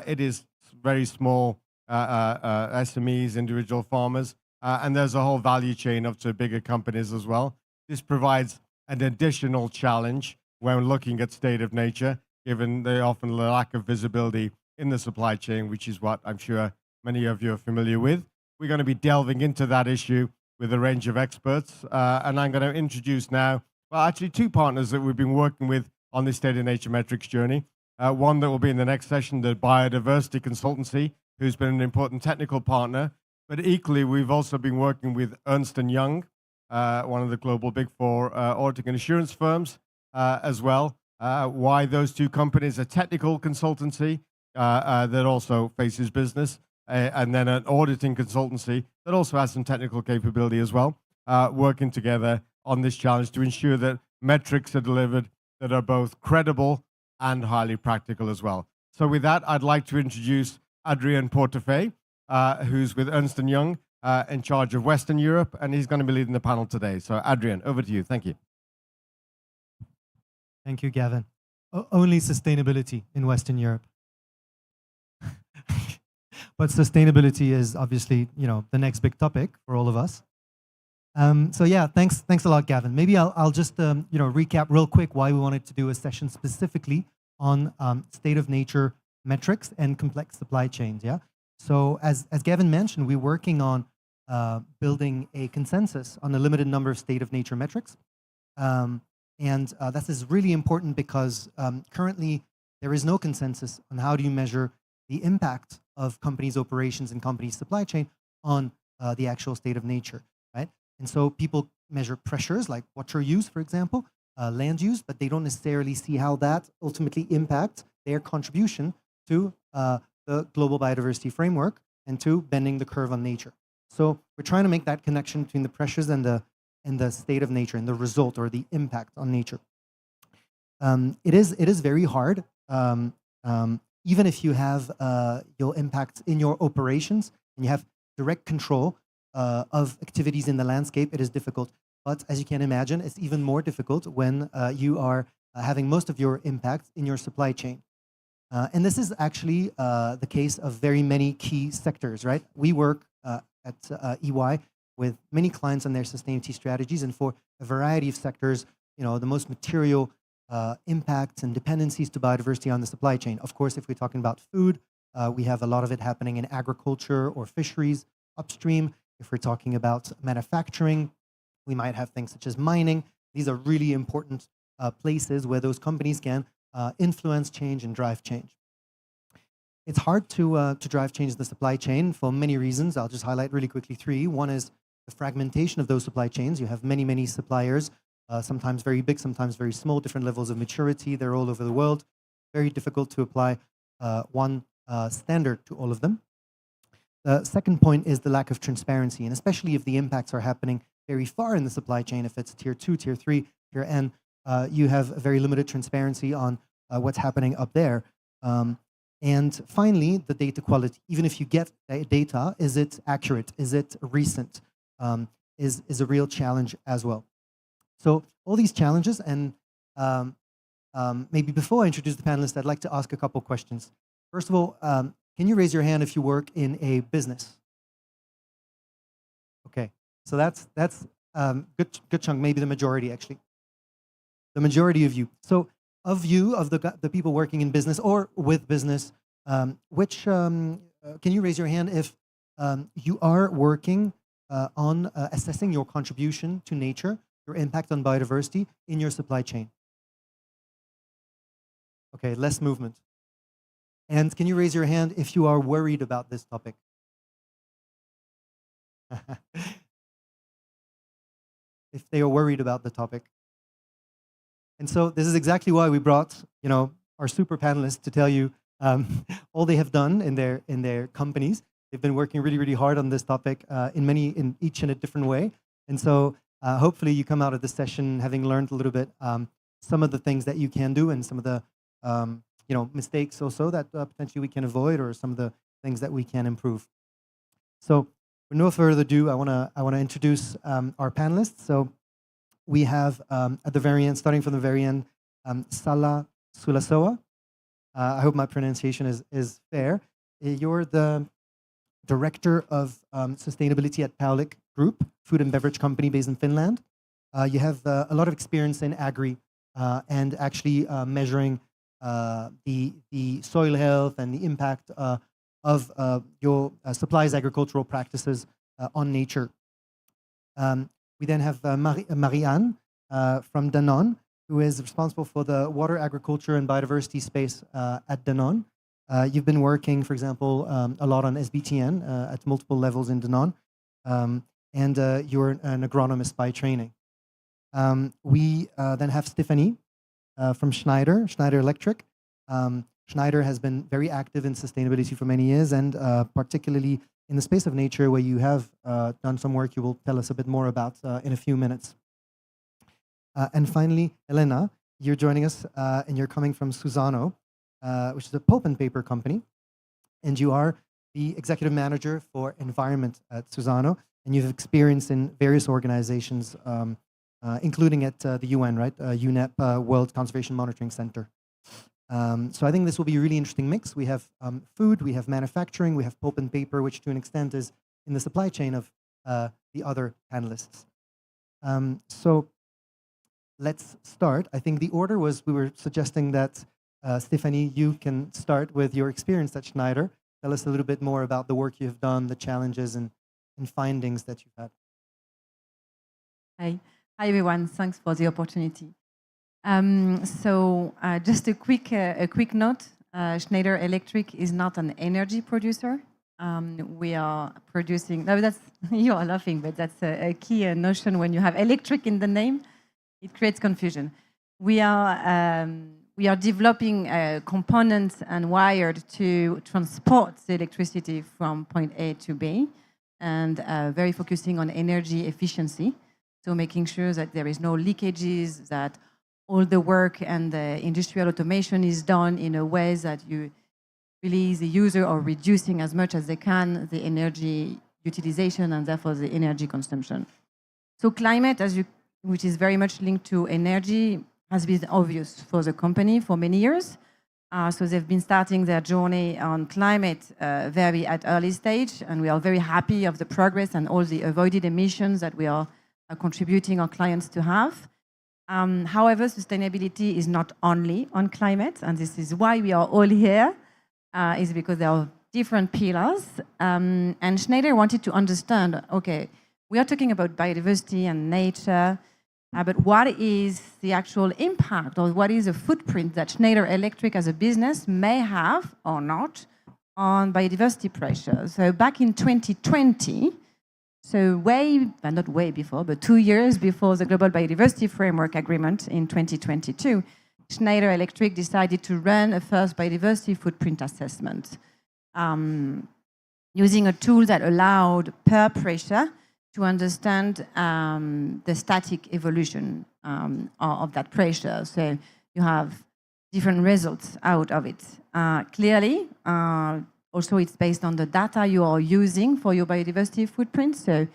[SPEAKER 21] It is very small SMEs, individual farmers, and there's a whole value chain up to bigger companies as well. This provides an additional challenge when looking at state of nature, given the often lack of visibility in the supply chain, which is what I'm sure many of you are familiar with. We're going to be delving into that issue with a range of experts, and I'm going to introduce now, well, actually two partners that we've been working with on this state of nature metrics journey. One that will be in the next session, the Biodiversity Consultancy, who's been an important technical partner. But equally, we've also been working with Ernst & Young, one of the global Big Four auditing and assurance firms as well. Why those two companies? A technical consultancy that also faces business, and then an auditing consultancy that also has some technical capability as well, working together on this challenge to ensure that metrics are delivered that are both credible and highly practical as well. So with that, I'd like to introduce Adrien Portefeuille, who's with Ernst & Young in charge of Western Europe, and he's going to be leading the panel today. So Adrien, over to you. Thank you.
[SPEAKER 16] Thank you, Gavin. Only sustainability in Western Europe. But sustainability is obviously, the next big topic for all of us. So yeah, thanks a lot, Gavin. Maybe I'll just recap real quick why we wanted to do a session specifically on state of nature metrics and complex supply chains. Yeah. So as Gavin mentioned, we're working on building a consensus on a limited number of state of nature metrics. And that is really important because currently there is no consensus on how do you measure the impact of companies' operations and companies' supply chain on the actual state of nature, right? And so people measure pressures like water use, for example, land use, but they don't necessarily see how that ultimately impacts their contribution to the global biodiversity framework and to bending the curve on nature. So we're trying to make that connection between the pressures and the state of nature and the result or the impact on nature. It is very hard. Even if you have your impact in your operations and you have direct control of activities in the landscape, it is difficult. But as you can imagine, it's even more difficult when you are having most of your impact in your supply chain. And this is actually the case of very many key sectors, right? We work at EY with many clients on their sustainability strategies, and for a variety of sectors, the most material impacts and dependencies to biodiversity on the supply chain. Of course, if we're talking about food, we have a lot of it happening in agriculture or fisheries upstream. If we're talking about manufacturing, we might have things such as mining. These are really important places where those companies can influence change and drive change. It's hard to drive change in the supply chain for many reasons. I'll just highlight really quickly three. One is the fragmentation of those supply chains. You have many, many suppliers, sometimes very big, sometimes very small, different levels of maturity. They're all over the world. Very difficult to apply one standard to all of them. The second point is the lack of transparency, and especially if the impacts are happening very far in the supply chain, if it's tier 2, tier 3, tier N, you have a very limited transparency on what's happening up there. And finally, the data quality. Even if you get data, is it accurate? Is it recent? Is a real challenge as well. So all these challenges, and maybe before I introduce the panelists, I'd like to ask a couple questions. First of all, can you raise your hand if you work in a business? Okay, so that's good chunk, maybe the majority actually. The majority of you. So of you, of the people working in business or with business, can you raise your hand if you are working on assessing your contribution to nature, your impact on biodiversity in your supply chain? Okay, less movement. And can you raise your hand if you are worried about this topic? If they are worried about the topic. And so this is exactly why we brought, our super panelists to tell you all they have done in their companies. They've been working really, really hard on this topic in each in a different way. And so hopefully you come out of this session having learned a little bit some of the things that you can do and some of the mistakes also that potentially we can avoid, or some of the things that we can improve. So with no further ado, I wanna introduce our panelists. So we have at the very end, starting from the very end, Sala Sulasoa. I hope my pronunciation is fair. You're the Director of Sustainability at Pavilion Group, food and beverage company based in Finland. You have a lot of experience in agri and actually measuring the soil health and the impact of your supplies agricultural practices on nature. We then have Marianne from Day9, who is responsible for the water, agriculture, and biodiversity space at Day9. You've been working, for example, a lot on SBTN at multiple levels in Day9, and you're an agronomist by training. We then have Stephanie from Schneider Electric. Schneider has been very active in sustainability for many years, and particularly in the space of nature, where you have done some work you will tell us a bit more about in a few minutes. And finally, Elena, you're joining us, and you're coming from Suzano, which is a pulp and paper company, and you are the executive manager for environment at Suzano, and you've experience in various organizations, including at the UN, right? UNEP, World Conservation Monitoring Center. So I think this will be a really interesting mix. We have food, we have manufacturing, we have pulp and paper, which to an extent is in the supply chain of the other panelists. So let's start. I think the order was, we were suggesting that Stephanie, you can start with your experience at Schneider. Tell us a little bit more about the work you've done, the challenges and findings that you've had.
[SPEAKER 17] Hi everyone, thanks for the opportunity. Just a quick note, Schneider Electric is not an energy producer. We are producing, no, that's, you are laughing, but that's a key notion when you have electric in the name, it creates confusion. We are developing components and wired to transport the electricity from point A to B, and very focusing on energy efficiency. So making sure that there is no leakages, that all the work and the industrial automation is done in a way that you really, the user are reducing as much as they can the energy utilization and therefore the energy consumption. So climate, which is very much linked to energy, has been obvious for the company for many years. So they've been starting their journey on climate very at early stage, and we are very happy of the progress and all the avoided emissions that we are contributing our clients to have. However, sustainability is not only on climate, and this is why we are all here, is because there are different pillars. And Schneider wanted to understand, okay, we are talking about biodiversity and nature, but what is the actual impact, or what is the footprint that Schneider Electric as a business may have or not on biodiversity pressure? So back in 2020, so not way before, but 2 years before the Global Biodiversity Framework Agreement in 2022, Schneider Electric decided to run a first biodiversity footprint assessment using a tool that allowed per pressure to understand the static evolution of that pressure. So you have different results out of it. Clearly, also it's based on the data you are using for your biodiversity footprint. So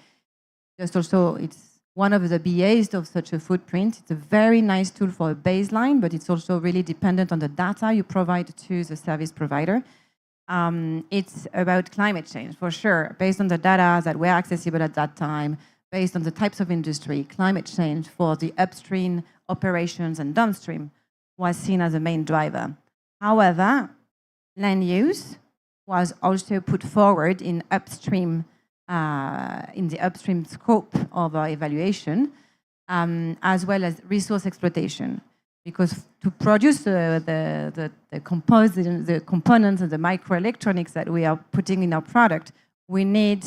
[SPEAKER 17] just also, it's one of the BAs of such a footprint. It's a very nice tool for a baseline, but it's also really dependent on the data you provide to the service provider. It's about climate change, for sure. Based on the data that were accessible at that time, based on the types of industry, climate change for the upstream operations and downstream was seen as a main driver. However, land use was also put forward in the upstream scope of our evaluation, as well as resource exploitation. Because to produce the components and the microelectronics that we are putting in our product, we need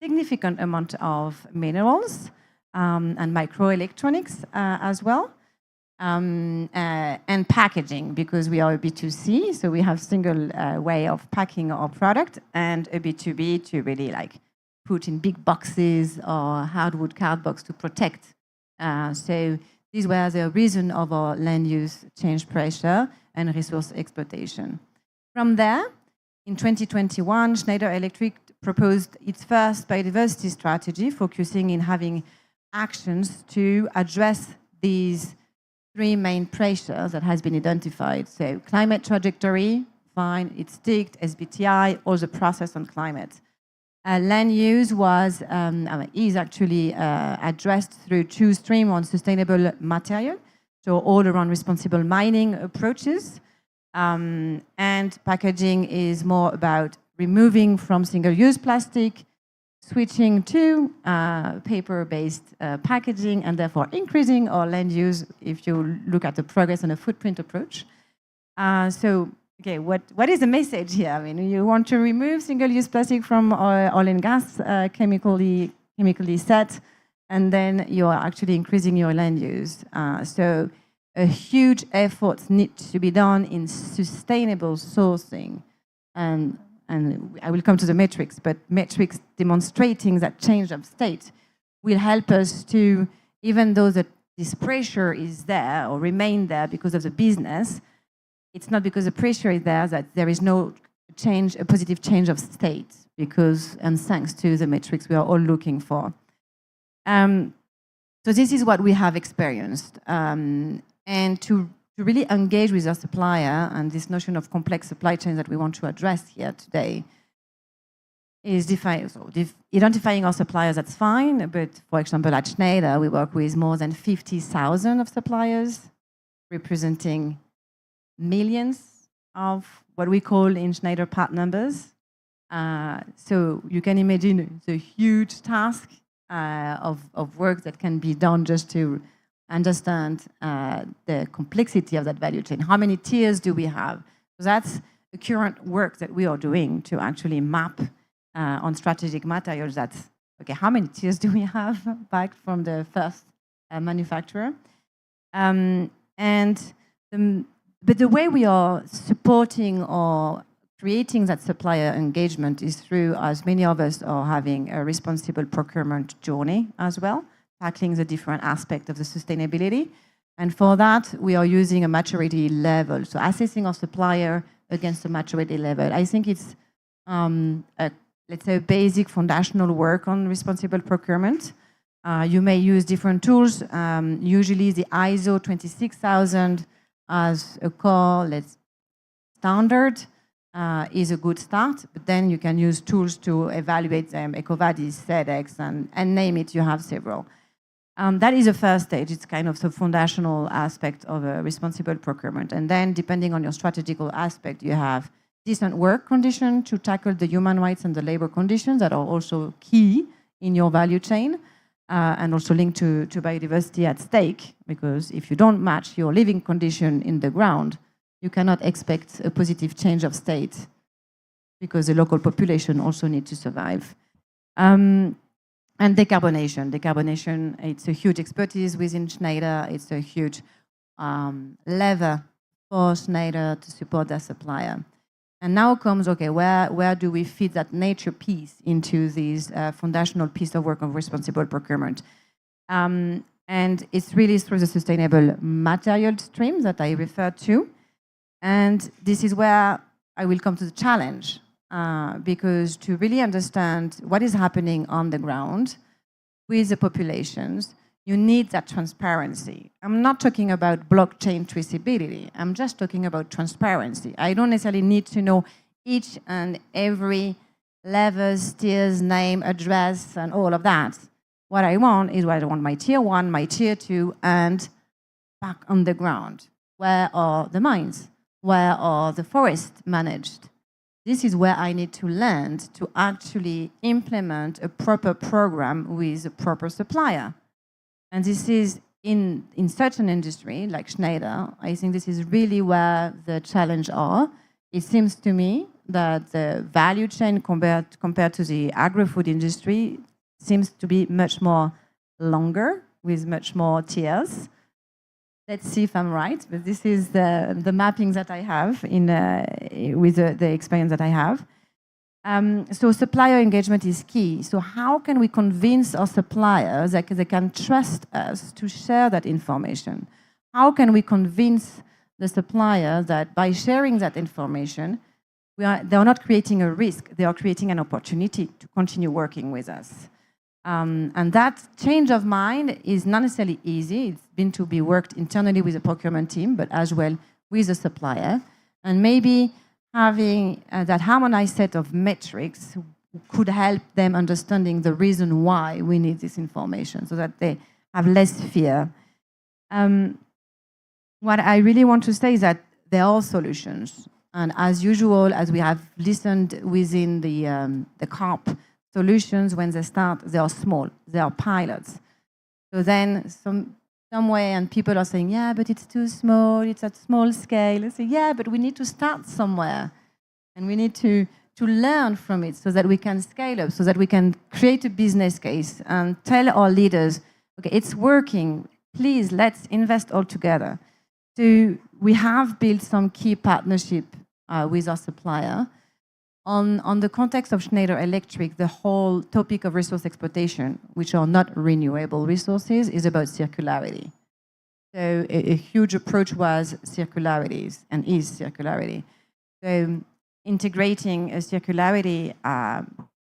[SPEAKER 17] significant amount of minerals and microelectronics as well. And packaging, because we are a B2C, so we have single way of packing our product, and a B2B to really like put in big boxes or hardwood cardbox to protect. So these were the reason of our land use change pressure and resource exploitation. From there, in 2021, Schneider Electric proposed its first biodiversity strategy, focusing in having actions to address these three main pressures that has been identified. So climate trajectory, fine, it's ticked, SBTI, or the process on climate. Land use is actually addressed through two streams on sustainable material, so all around responsible mining approaches. And packaging is more about removing from single-use plastic, switching to paper-based packaging, and therefore increasing our land use if you look at the progress and the footprint approach. Okay, what is the message here? I mean, you want to remove single-use plastic from oil and gas, chemically set, and then you are actually increasing your land use. So a huge effort needs to be done in sustainable sourcing. And I will come to the metrics, but metrics demonstrating that change of state will help us to, even though this pressure is there or remain there because of the business, it's not because the pressure is there that there is no change, a positive change of state, because, and thanks to the metrics we are all looking for. So this is what we have experienced. And to really engage with our supplier, and this notion of complex supply chain that we want to address here today, is identifying our suppliers, that's fine, but for example, at Schneider, we work with more than 50,000 of suppliers, representing millions of what we call in Schneider part numbers. So you can imagine the huge task of work that can be done just to understand the complexity of that value chain. How many tiers do we have? So that's the current work that we are doing to actually map on strategic materials. That's, okay, how many tiers do we have back from the first manufacturer? But the way we are supporting or creating that supplier engagement is through, as many of us are having a responsible procurement journey as well, tackling the different aspects of the sustainability. And for that, we are using a maturity level, so assessing our supplier against a maturity level. I think it's, let's say, a basic foundational work on responsible procurement. You may use different tools. Usually the ISO 26000 as a core standard is a good start, but then you can use tools to evaluate them, EcoVadis, SEDEX, and name it, you have several. That is the first stage. It's kind of the foundational aspect of a responsible procurement. And then depending on your strategical aspect, you have decent work conditions to tackle the human rights and the labor conditions that are also key in your value chain. And also linked to biodiversity at stake, because if you don't match your living condition in the ground, you cannot expect a positive change of state, because the local population also need to survive. And decarbonation. Decarbonation, it's a huge expertise within Schneider. It's a huge lever for Schneider to support their supplier. And now comes, okay, where do we fit that nature piece into this foundational piece of work of responsible procurement? And it's really through the sustainable material stream that I referred to. And this is where I will come to the challenge, because to really understand what is happening on the ground with the populations, you need that transparency. I'm not talking about blockchain traceability. I'm just talking about transparency. I don't necessarily need to know
[SPEAKER 14] each and every levels, tiers, name, address, and all of that. What I want is I want my tier 1, my tier 2, and back on the ground. Where are the mines? Where are the forests managed? This is where I need to land to actually implement a proper program with a proper supplier. And this is in such an industry like Schneider, I think this is really where the challenge are. It seems to me that the value chain compared to the agri-food industry seems to be much more longer with much more tiers. Let's see if I'm right, but this is the mapping that I have with the experience that I have. So supplier engagement is key. So how can we convince our suppliers that they can trust us to share that information? How can we convince the supplier that by sharing that information, they are not creating a risk, they are creating an opportunity to continue working with us? And that change of mind is not necessarily easy. It's been to be worked internally with the procurement team, but as well with the supplier. And maybe having that harmonized set of metrics could help them understanding the reason why we need this information so that they have less fear. What I really want to say is that there are solutions. And as usual, as we have listened within the COP, solutions, when they start, they are small, they are pilots. So then somewhere, and people are saying, yeah, but it's too small, it's at small scale. I say, yeah, but we need to start somewhere. And we need to learn from it so that we can scale up, so that we can create a business case and tell our leaders, okay, it's working, please, let's invest all together. So we have built some key partnership with our supplier. On the context of Schneider Electric, the whole topic of resource exploitation, which are not renewable resources, is about circularity. So a huge approach was circularities and is circularity. So integrating a circularity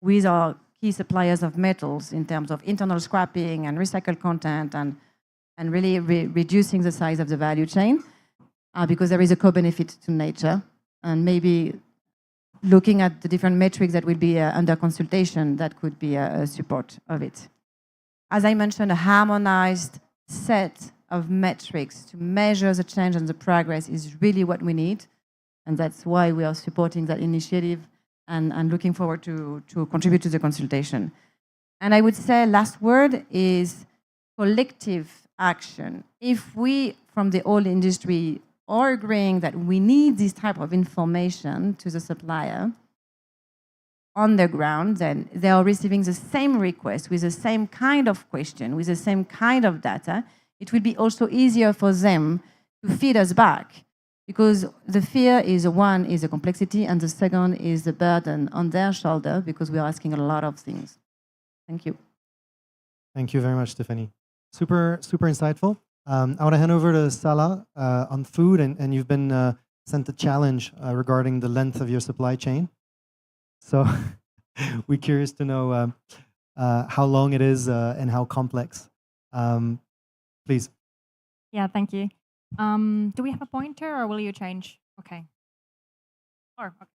[SPEAKER 14] with our key suppliers of metals in terms of internal scrapping and recycled content and really reducing the size of the value chain because there is a co-benefit to nature, and maybe looking at the different metrics that will be under consultation, that could be a support of it. As I mentioned, a harmonized set of metrics to measure the change and the progress is really what we need. And that's why we are supporting that initiative and looking forward to contribute to the consultation. And I would say last word is collective action. If we, from the oil industry, are agreeing that we need this type of information to the supplier on the ground, then they are receiving the same request with the same kind of question, with the same kind of data, it will be also easier for them to feed us back. Because the fear is, one, is the complexity, and the second is the burden on their shoulder, because we are asking a lot of things. Thank you.
[SPEAKER 16] Thank you very much, Stephanie. Super insightful. I want to hand over to Salah on food, and you've been sent a challenge regarding the length of your supply chain. So we're curious to know how long it is and how complex. Please.
[SPEAKER 18] Yeah, thank you. Do we have a pointer, or will you change? Okay. Or okay.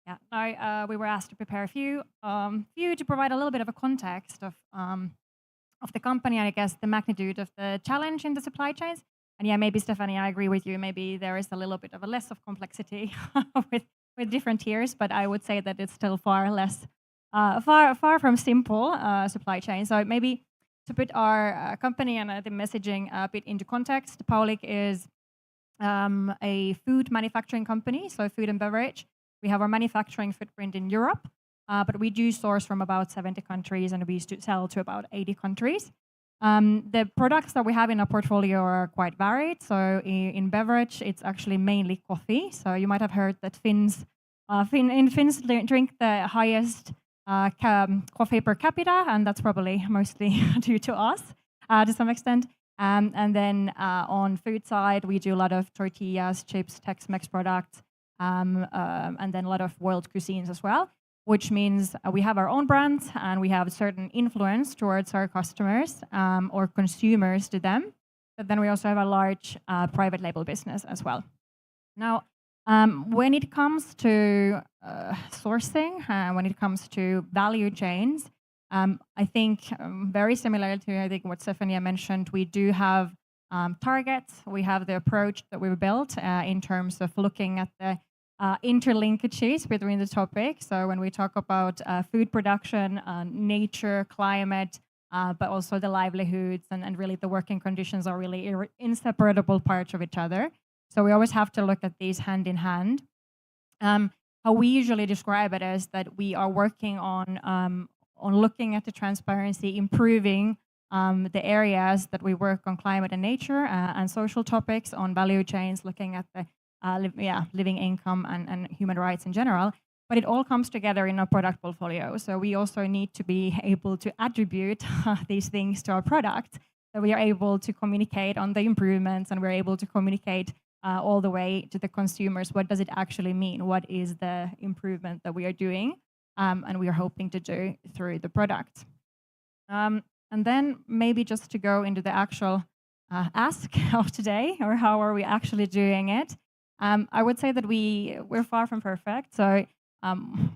[SPEAKER 18] Yeah. No, we were asked to prepare a few to provide a little bit of a context of the company, and I guess the magnitude of the challenge in the supply chains. And yeah, maybe Stephanie, I agree with you. Maybe there is a little bit of a less of complexity with different tiers, but I would say that it's still far less, far from simple supply chain. So maybe to put our company and the messaging a bit into context, Paulik is a food manufacturing company, so food and beverage. We have our manufacturing footprint in Europe, but we do source from about 70 countries, and we sell to about 80 countries. The products that we have in our portfolio are quite varied. So in beverage, it's actually mainly coffee. So you might have heard that Finns drink the highest coffee per capita, and that's probably mostly due to us to some extent. And then on food side, we do a lot of tortillas, chips, Tex-Mex products, and then a lot of world cuisines as well, which means we have our own brands and we have a certain influence towards our customers or consumers to them. But then we also have a large private label business as well. Now,
[SPEAKER 20] When it comes to sourcing, when it comes to value chains, I think very similar to I think what Stefania mentioned, we do have targets. We have the approach that we've built in terms of looking at the interlinkages between the topics. So when we talk about food production, nature, climate, but also the livelihoods and really the working conditions are really inseparable parts of each other. So we always have to look at these hand in hand. How we usually describe it is that we are working on looking at the transparency, improving the areas that we work on climate and nature and social topics, on value chains, looking at the living income and human rights in general. But it all comes together in our product portfolio. So we also need to be able to attribute these things to our product, that we are able to communicate on the improvements and we're able to communicate all the way to the consumers. What does it actually mean? What is the improvement that we are doing and we are hoping to do through the product? And then maybe just to go into the actual ask of today, or how are we actually doing it? I would say that we're far from perfect. So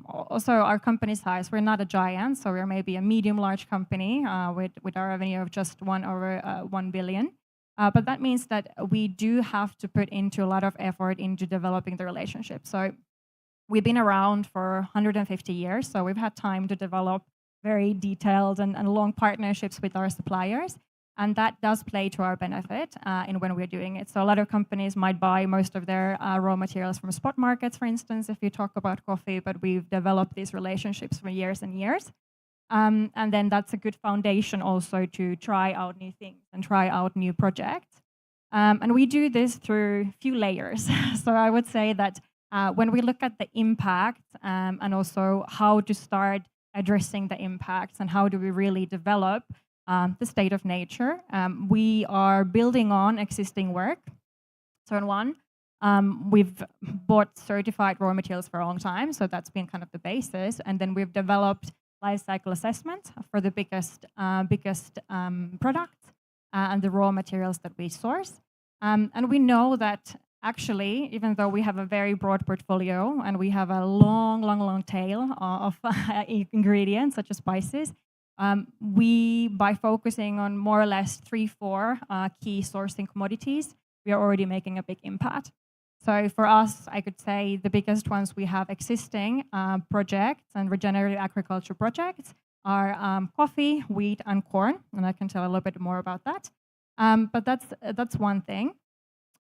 [SPEAKER 20] also our company size, we're not a giant, so we're maybe a medium-large company with our revenue of just over 1 billion. But that means that we do have to put into a lot of effort into developing the relationship. So we've been around for 150 years, so we've had time to develop very detailed and long partnerships with our suppliers. And that does play to our benefit in when we're doing it. So a lot of companies might buy most of their raw materials from spot markets, for instance, if you talk about coffee, but we've developed these relationships for years and years. And then that's a good foundation also to try out new things and try out new projects. And we do this through a few layers. So I would say that when we look at the impact and also how to start addressing the impacts and how do we really develop the state of nature, we are building on existing work. So in one, we've bought certified raw materials for a long time, so that's been kind of the basis. And then we've developed life cycle assessment for the biggest products and the raw materials that we source. And we know that actually, even though we have a very broad portfolio and we have a long tail of ingredients such as spices, we, by focusing on more or less 3-4 key sourcing commodities, we are already making a big impact. So for us, I could say the biggest ones we have existing projects and regenerative agriculture projects are coffee, wheat, and corn, and I can tell a little bit more about that. But that's one thing.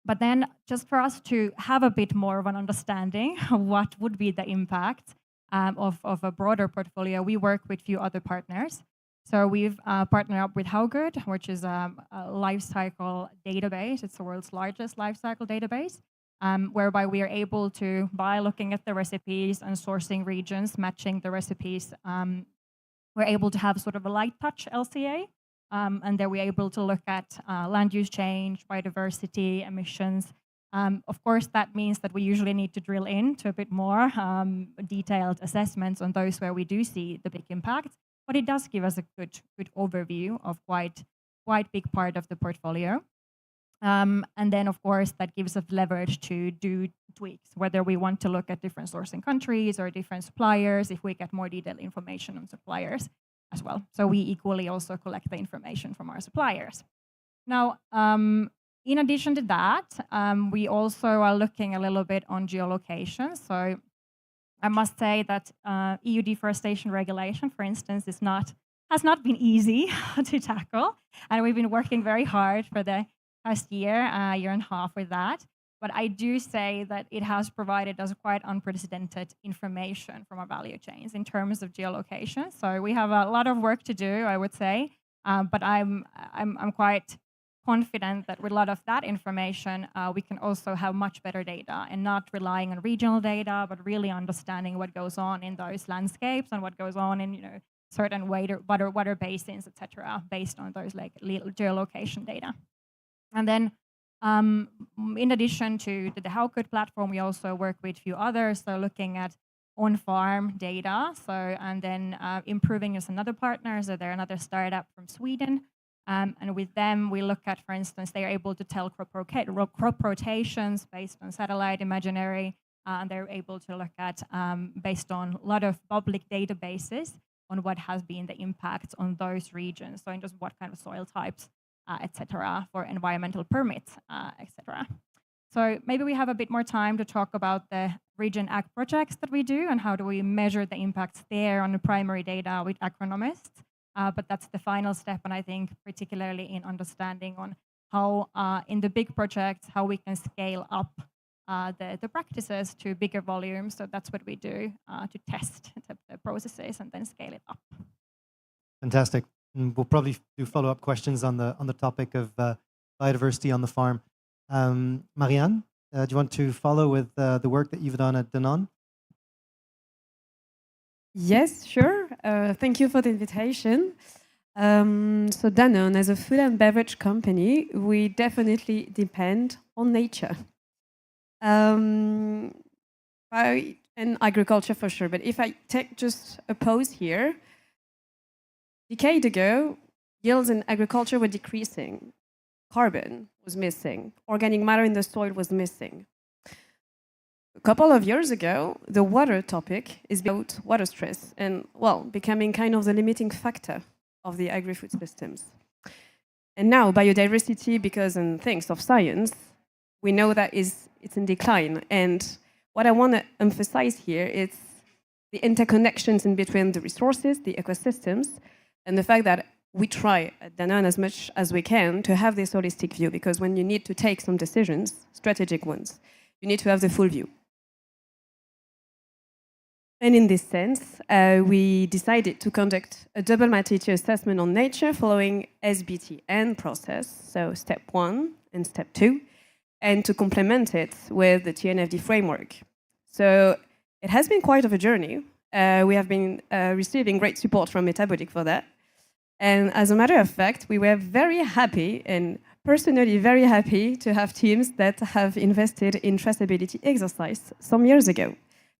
[SPEAKER 20] But then just for us to have a bit more of an understanding of what would be the impact of a broader portfolio, we work with a few other partners. So we've partnered up with How Good, which is a life cycle database. It's the world's largest life cycle database, whereby we are able to, by looking at the recipes and sourcing regions, matching the recipes, we're able to have sort of a light touch LCA. And then we're able to look at land use change, biodiversity, emissions. Of course, that means that we usually need to drill into a bit more detailed assessments on those where we do see the big impact. But it does give us a good overview of quite big part of the portfolio. And then, of course, that gives us leverage to do tweaks, whether we want to look at different sourcing countries or different suppliers, if we get more detailed information on suppliers as well. So we equally also collect the information from our suppliers. Now, in addition to that, we also are looking a little bit on geolocation. So I must say that EU deforestation regulation, for instance, has not been easy to tackle. And we've been working very hard for the past year and a half with that. But I do say that it has provided us quite unprecedented information from our value chains in terms of geolocation. So we have a lot of work to do, I would say. But I'm quite confident that with a lot of that information, we can also have much better data and not relying on regional data, but really understanding what goes on in those landscapes and what goes on in certain water basins, etc., based on those like geolocation data. And then in addition to the How Good platform, we also work with a few others, so looking at on-farm data. So and then Improving is another partner, so they're another startup from Sweden. And with them, we look at, for instance, they are able to tell crop rotations based on satellite imaginary, and they're able to look at, based on a lot of public databases, on what has been the impact on those regions. So in just what kind of soil types, etc., for environmental permits, etc. So maybe we have a bit more time to talk about the region ag projects that we do and how do we measure the impacts there on the primary data with agronomists. But that's the final step, and I think particularly in understanding on how in the big projects, how we can scale up the practices to bigger volumes. So that's what we do to test the processes and then scale it up.
[SPEAKER 16] Fantastic. And we'll probably do follow-up questions on the topic of biodiversity on the farm. Marianne, do you want to follow with the work that you've done at Day9?
[SPEAKER 12] Yes, sure. Thank you for the invitation. So Danone, as a food and beverage company, we definitely depend on nature. And agriculture for sure. But if I take just a pause here, a decade ago, yields in agriculture were decreasing. Carbon was missing. Organic matter in the soil was missing. A couple of years ago, the water topic is about water stress and, well, becoming kind of the limiting factor of the agri-food systems. And now biodiversity, because and thanks of science, we know that it's in decline. And what I want to emphasize here is the interconnections in between the resources, the ecosystems, and the fact that we try at Danone as much as we can to have this holistic view, because when you need to take some decisions, strategic ones, you need to have the full view. And in this sense, we decided to conduct a double materiality assessment on nature following SBTN process, so step 1 and step 2, and to complement it with the TNFD framework. So it has been quite of a journey. We have been receiving great support from Metabolic for that. And as a matter of fact, we were very happy, and personally very happy, to have teams that have invested in traceability exercise some years ago.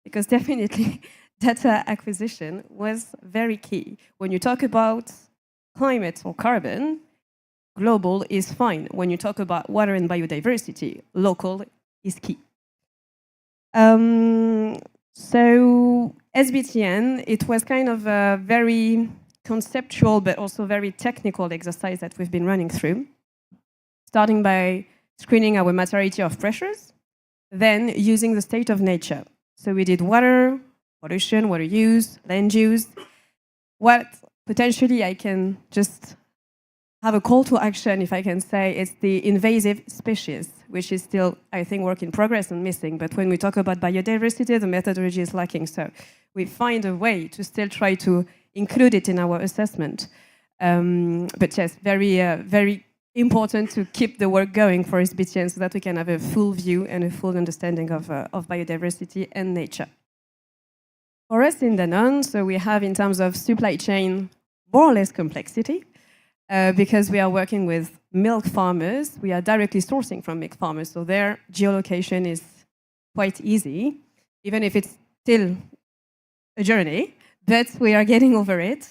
[SPEAKER 12] Because definitely data acquisition was very key. When you talk about climate or carbon, global is fine. When you talk about water and biodiversity, local is key. So SBTN, it was kind of a very conceptual but also very technical exercise that we've been running through, starting by screening our materiality of pressures, then using the state of nature. So we did water, pollution, water use, land use. What potentially I can just have a call to action, if I can say, it's the invasive species, which is still, I think, work in progress and missing. But when we talk about biodiversity, the methodology is lacking. So we find a way to still try to include it in our assessment. But yes, very important to keep the work going for SBTN so that we can have a full view and a full understanding of biodiversity and nature. For us in Danone, so we have in terms of supply chain more or less complexity because we are working with milk farmers. We are directly sourcing from milk farmers, so their geolocation is quite easy, even if it's still a journey, but we are getting over it.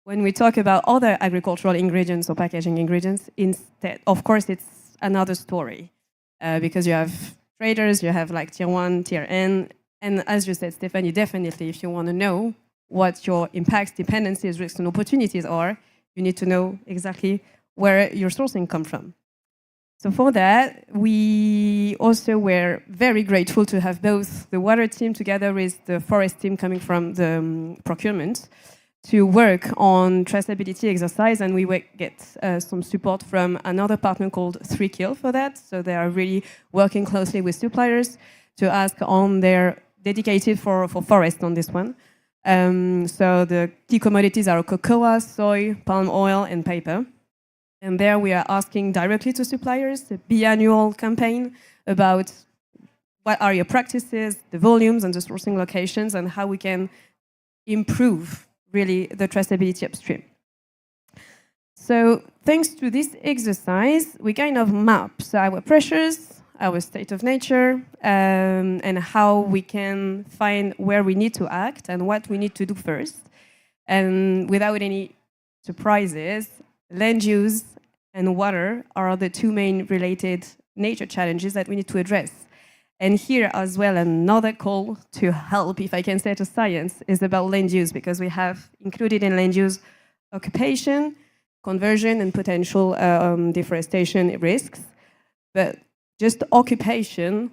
[SPEAKER 12] When we talk about other agricultural ingredients or packaging ingredients, instead, of course, it's another story because you have traders, you have like tier 1, tier N, and as you said, Stephanie, definitely, if you want to know what your impacts, dependencies, risks, and opportunities are, you need to know exactly where your sourcing comes from. So for that, we also were very grateful to have both the water team together with the forest team coming from the procurement to work on traceability exercise, and we get some support from another partner called 3Kill for that. So they are really working closely with suppliers to ask on their dedicated for forest on this one. So the key commodities are cocoa, soy, palm oil, and paper. And there we are asking directly to suppliers, a biannual campaign about what are your practices, the volumes and the sourcing locations, and how we can improve really the traceability upstream. So thanks to this exercise, we kind of map our pressures, our state of nature, and how we can find where we need to act and what we need to do first. And without any surprises, land use and water are the two main related nature challenges that we need to address. And here as well, another call to help, if I can say, to science is about land use, because we have included in land use occupation, conversion, and potential deforestation risks. But just occupation,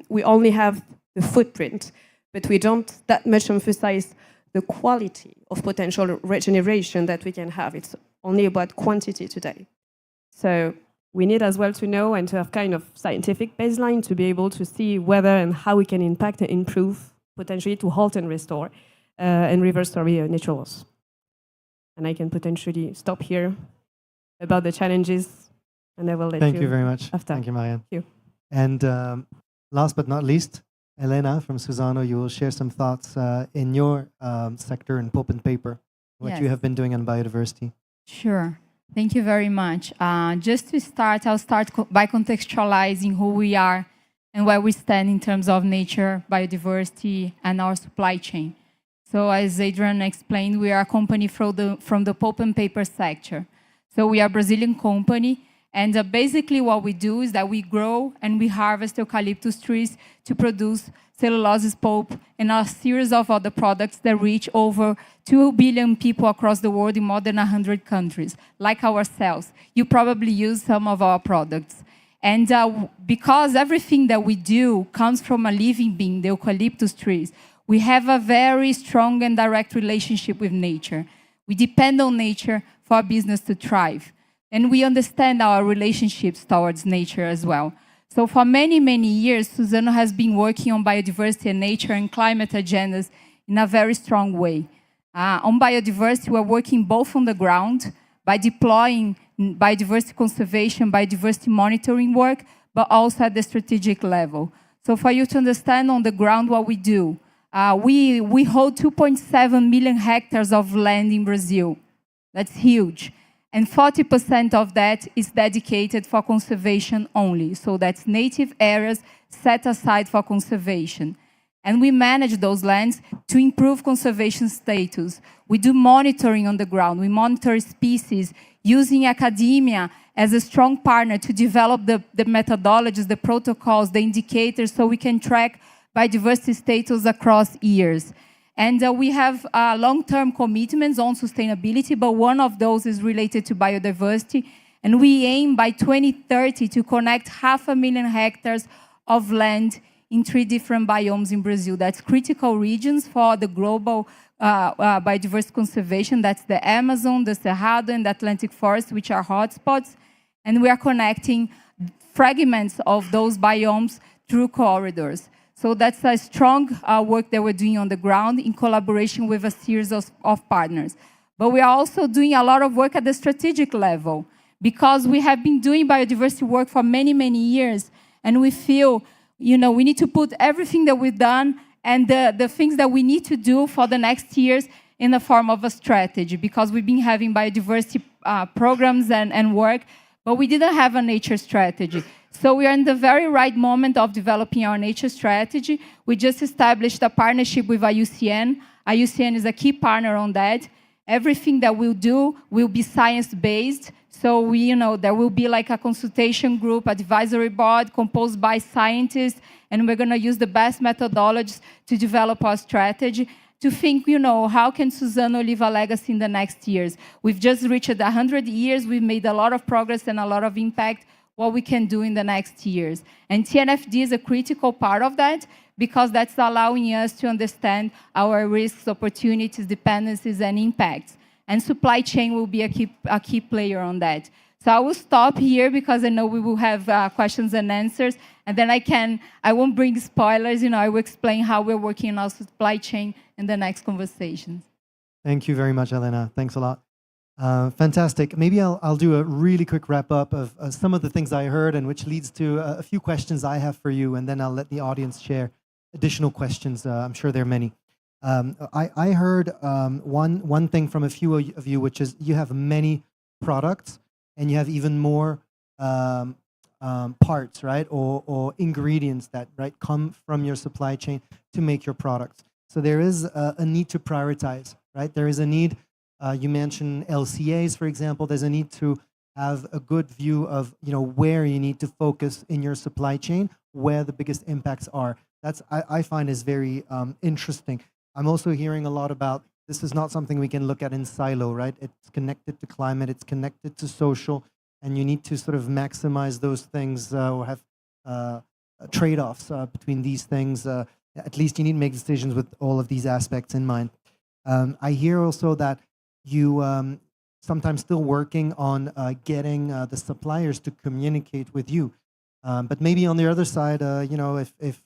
[SPEAKER 12] we only have the footprint, but we don't that much emphasize the quality of potential regeneration that we can have. It's only about quantity today. So we need as well to know and to have kind of scientific baseline to be able to see whether and how we can impact and improve, potentially to halt and restore and reverse nature loss. And I can potentially stop here about the challenges, and I will let you.
[SPEAKER 16] Thank you very much.
[SPEAKER 12] After.
[SPEAKER 16] Thank you, Marianne.
[SPEAKER 12] Thank you.
[SPEAKER 16] And last but not least, Elena from Suzano, you will share some thoughts in your sector in pulp and paper, what
[SPEAKER 19] Yes.
[SPEAKER 16] you have been doing on biodiversity.
[SPEAKER 19] Sure. Thank you very much. Just to start, I'll start by contextualizing who we are and where we stand in terms of nature, biodiversity, and our supply chain. So as Adrian explained, we are a company from the pulp and paper sector. So we are a Brazilian company, and basically what we do is that we grow and we harvest eucalyptus trees to produce cellulose pulp and a series of other products that reach over 2 billion people across the world in more than 100 countries, like ourselves. You probably use some of our products. And because everything that we do comes from a living being, the eucalyptus trees, we have a very strong and direct relationship with nature. We depend on nature for our business to thrive. And we understand our relationships towards nature as well. So for many, many years, Suzano has been working on biodiversity and nature and climate agendas in a very strong way. On biodiversity, we're working both on the ground by deploying biodiversity conservation, biodiversity monitoring work, but also at the strategic level. So for you to understand on the ground what we do, we hold 2.7 million hectares of land in Brazil. That's huge. And 40% of that is dedicated for conservation only. So that's native areas set aside for conservation. And we manage those lands to improve conservation status. We do monitoring on the ground. We monitor species using academia as a strong partner to develop the methodologies, the protocols, the indicators, so we can track biodiversity status across years. And we have long-term commitments on sustainability, but one of those is related to biodiversity. And we aim by 2030 to connect 500,000 hectares of land in 3 different biomes in Brazil. That's critical regions for the global biodiversity conservation. That's the Amazon, the Cerrado, and the Atlantic forest, which are hotspots. And we are connecting fragments of those biomes through corridors. So that's a strong work that we're doing on the ground in collaboration with a series of partners. But we are also doing a lot of work at the strategic level, because we have been doing biodiversity work for many, many years, and we feel, we need to put everything that we've done and the things that we need to do for the next years in the form of a strategy, because we've been having biodiversity programs and work, but we didn't have a nature strategy. So we are in the very right moment of developing our nature strategy. We just established a partnership with IUCN. IUCN is a key partner on that. Everything that we'll do will be science-based. So there will be like a consultation group, advisory board composed by scientists, and we're going to use the best methodologies to develop our strategy to think, how can Suzano leave a legacy in the next years? We've just reached 100 years. We've made a lot of progress and a lot of impact. What we can do in the next years. And TNFD is a critical part of that, because that's allowing us to understand our risks, opportunities, dependencies, and impacts. And supply chain will be a key player on that. So I will stop here, because I know we will have questions and answers. And then I won't bring spoilers, I will explain how we're working on our supply chain in the next conversations.
[SPEAKER 16] Thank you very much, Elena. Thanks a lot. Fantastic. Maybe I'll do a really quick wrap up of some of the things I heard, and which leads to a few questions I have for you, and then I'll let the audience share additional questions. I'm sure there are many. I heard one thing from a few of you, which is you have many products and you have even more parts, right, or ingredients that come from your supply chain to make your products. So there is a need to prioritize, right? There is a need You mentioned LCAs, for example. There's a need to have a good view of where you need to focus in your supply chain, where the biggest impacts are. That's I find is very interesting. I'm also hearing a lot about this is not something we can look at in silo, right? It's connected to climate, it's connected to social, and you need to sort of maximize those things or have trade-offs between these things. At least you need to make decisions with all of these aspects in mind. I hear also that you sometimes still working on getting the suppliers to communicate with you. But maybe on the other side, if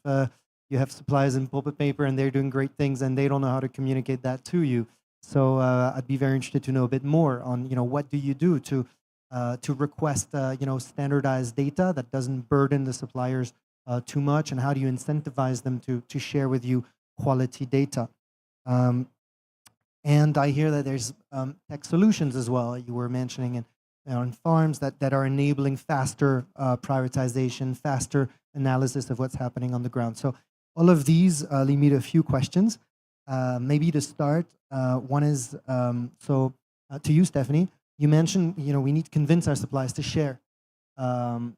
[SPEAKER 16] you have suppliers in pulp and paper and they're doing great things and they don't know how to communicate that to you. So I'd be very interested to know a bit more on, what do you do to request, standardized data that doesn't burden the suppliers too much, and how do you incentivize them to share with you quality data? And I hear that there's tech solutions as well. You were mentioning in farms that are enabling faster prioritization, faster analysis of what's happening on the ground. So all of these lead me to a few questions. Maybe to start, one is, to you, Stephanie, you mentioned, we need to convince our suppliers to share. Do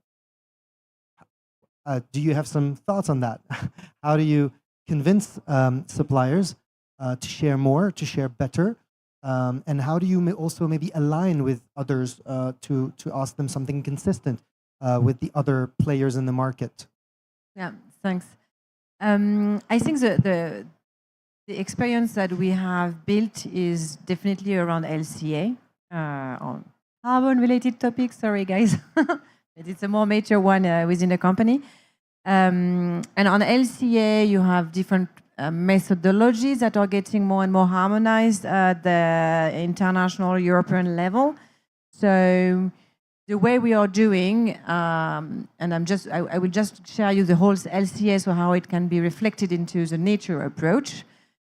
[SPEAKER 16] you have some thoughts on that? How do you convince suppliers to share more, to share better? And how do you also maybe align with others to ask them something consistent with the other players in the market?
[SPEAKER 17] Yeah, thanks. I think the experience that we have built is definitely around LCA on carbon-related topics. Sorry, guys, but it's a more mature one within the company. And on LCA, you have different methodologies that are getting more and more harmonized at the international European level. So the way we are doing, and I will just share you the whole LCA, so how it can be reflected into the nature approach.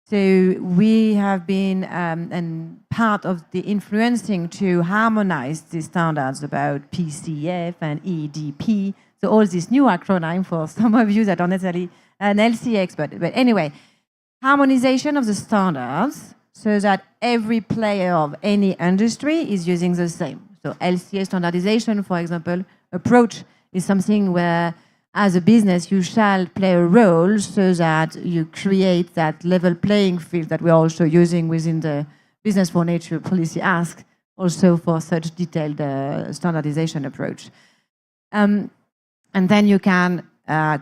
[SPEAKER 17] So we have been and part of the influencing to harmonize the standards about PCF and EDP. So all these new acronym for some of you that are not necessarily an LCA expert. But anyway, harmonization of the standards so that every player of any industry is using the same. So LCA standardization, for example, approach is something where, as a business, you shall play a role so that you create that level playing field that we're also using within the Business for Nature policy ask, also for such detailed standardization approach. And then you can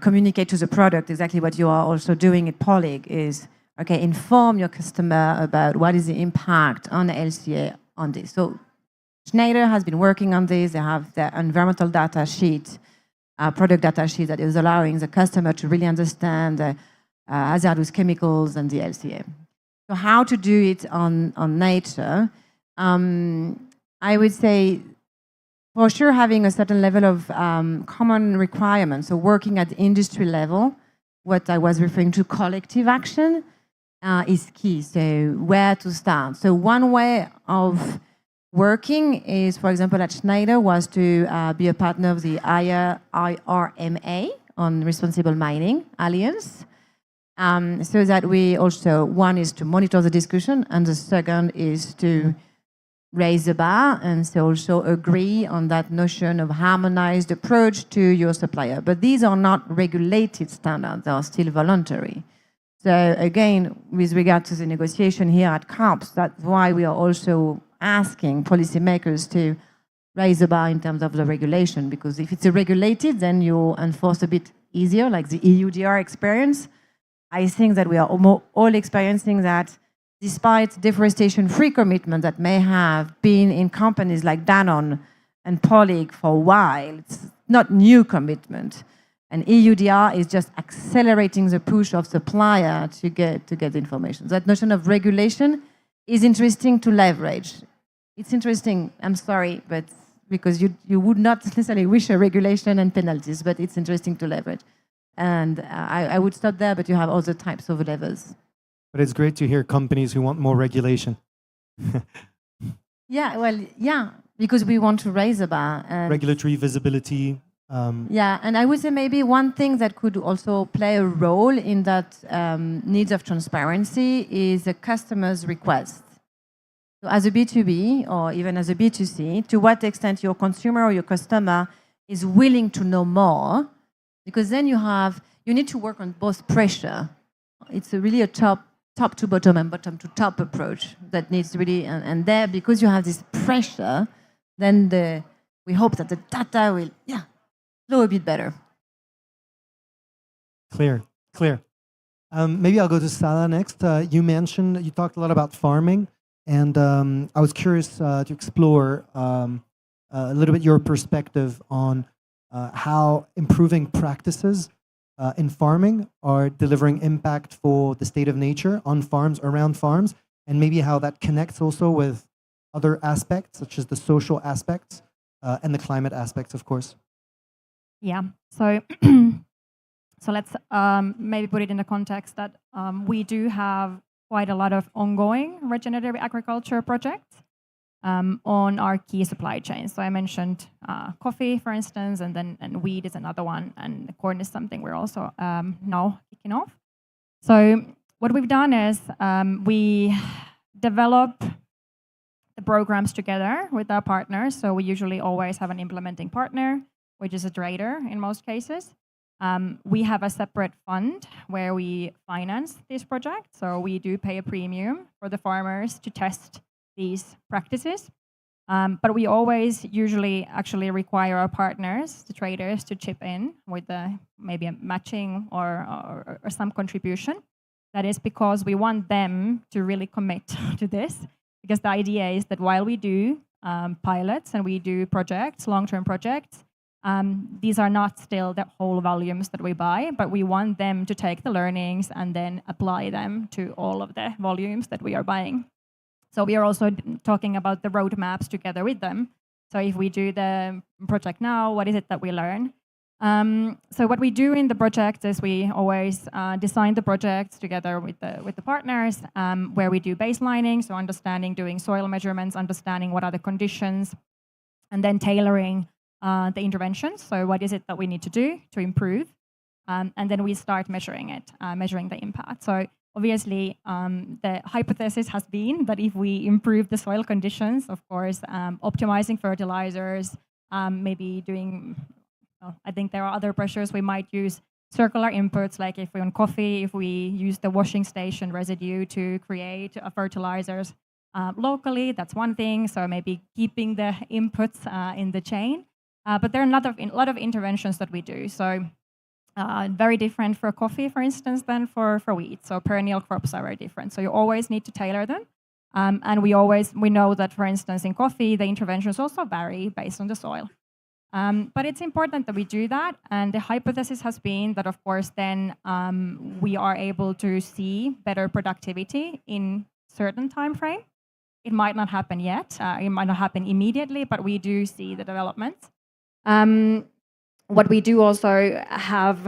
[SPEAKER 17] communicate to the product exactly what you are also doing at Polig is, okay, inform your customer about what is the impact on the LCA on this. So Schneider has been working on this. They have the environmental data sheet, product data sheet that is allowing the customer to really understand hazardous chemicals and the LCA. So how to do it on nature? I would say, for sure, having a certain level of common requirements, so working at the industry level, what I was referring to collective action is key. So where to start? So one way of working is, for example, at Schneider, was to be a partner of the IRMA on Responsible Mining Alliance. So that we also, one is to monitor the discussion, and the second is to raise the bar and so also agree on that notion of harmonized approach to your supplier. But these are not regulated standards, they are still voluntary. So again, with regard to the negotiation here at COPs, that's why we are also asking policymakers to raise the bar in terms of the regulation, because if it's regulated, then you enforce a bit easier, like the EUDR experience. I think that we are all experiencing that despite deforestation-free commitment that may have been in companies like Danone and Polig for a while, it's not new commitment. And EUDR is just accelerating the push of supplier to get information. That notion of regulation is interesting to leverage. It's interesting, I'm sorry, but because you would not necessarily wish a regulation and penalties, but it's interesting to leverage. And I would stop there, but you have other types of levels.
[SPEAKER 16] But it's great to hear companies who want more regulation.
[SPEAKER 17] Yeah, well, yeah, because we want to raise the bar. And
[SPEAKER 16] regulatory visibility.
[SPEAKER 17] Yeah, and I would say maybe one thing that could also play a role in that needs of transparency is the customer's request.
[SPEAKER 14] So as a B2B or even as a B2C, to what extent your consumer or your customer is willing to know more, because then you need to work on both pressure. It's really a top to bottom and bottom to top approach that needs really, and there, because you have this pressure, then we hope that the data will, flow a bit better.
[SPEAKER 16] Clear. Maybe I'll go to Sala next. You talked a lot about farming, and I was curious to explore a little bit your perspective on how improving practices in farming are delivering impact for the state of nature on farms, around farms, and maybe how that connects also with other aspects, such as the social aspects and the climate aspects, of course.
[SPEAKER 20] Yeah, so let's maybe put it in the context that we do have quite a lot of ongoing regenerative agriculture projects on our key supply chains. So I mentioned coffee, for instance, and wheat is another one, and corn is something we're also now kicking off. So what we've done is we develop the programs together with our partners. So we usually always have an implementing partner, which is a trader in most cases. We have a separate fund where we finance these projects. So we do pay a premium for the farmers to test these practices. But we always usually actually require our partners, the traders, to chip in with maybe a matching or some contribution. That is because we want them to really commit to this. Because the idea is that while we do pilots and we do projects, long-term projects, these are not still the whole volumes that we buy, but we want them to take the learnings and then apply them to all of the volumes that we are buying. So we are also talking about the roadmaps together with them. So if we do the project now, what is it that we learn? So what we do in the project is we always design the projects together with the partners, where we do baselining, so understanding, doing soil measurements, understanding what are the conditions, and then tailoring the interventions. So what is it that we need to do to improve? And then we start measuring it, measuring the impact. So obviously, the hypothesis has been that if we improve the soil conditions, of course, optimizing fertilizers, maybe doing, I think there are other pressures. We might use circular inputs, like if we're on coffee, if we use the washing station residue to create fertilizers locally, that's one thing. So maybe keeping the inputs in the chain. But there are a lot of interventions that we do. So very different for coffee, for instance, than for wheat. So perennial crops are very different. So you always need to tailor them. And we know that, for instance, in coffee, the interventions also vary based on the soil. But it's important that we do that. And the hypothesis has been that, of course, then we are able to see better productivity in certain time frame. It might not happen yet. It might not happen immediately, but we do see the developments. What we do also have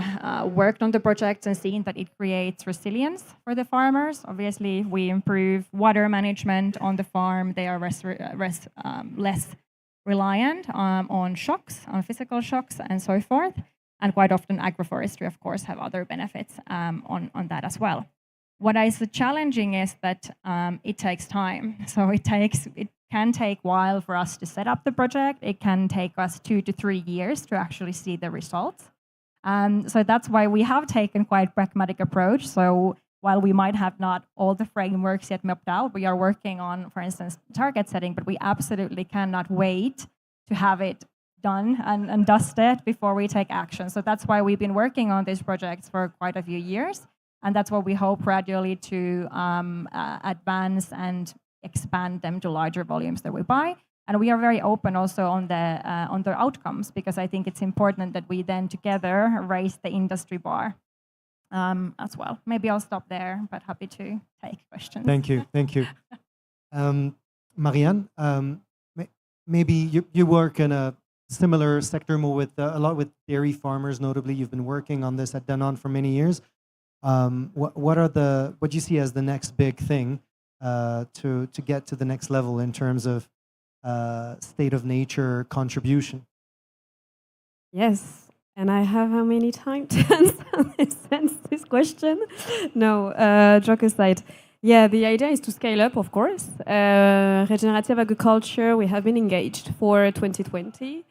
[SPEAKER 20] worked on the projects and seen that it creates resilience for the farmers. Obviously, we improve water management on the farm. They are less reliant on shocks, on physical shocks, and so forth. And quite often, agroforestry, of course, have other benefits on that as well. What is challenging is that it takes time. So it can take a while for us to set up the project. It can take us 2 to 3 years to actually see the results. So that's why we have taken quite a pragmatic approach. So while we might have not all the frameworks yet mapped out, we are working on, for instance, target setting, but we absolutely cannot wait to have it done and dusted before we take action. So that's why we've been working on these projects for quite a few years. And that's what we hope gradually to advance and expand them to larger volumes that we buy. And we are very open also on the outcomes, because I think it's important that we then together raise the industry bar as well. Maybe I'll stop there, but happy to take questions.
[SPEAKER 16] Thank you. Marianne, maybe you work in a similar sector, more with a lot with dairy farmers. Notably, you've been working on this at Danone for many years. What do you see as the next big thing to get to the next level in terms of state of nature contribution?
[SPEAKER 12] Yes, and I have how many time to answer this question? No, joke aside. Yeah, the idea is to scale up, of course. Regenerative agriculture, we have been engaged for 2020.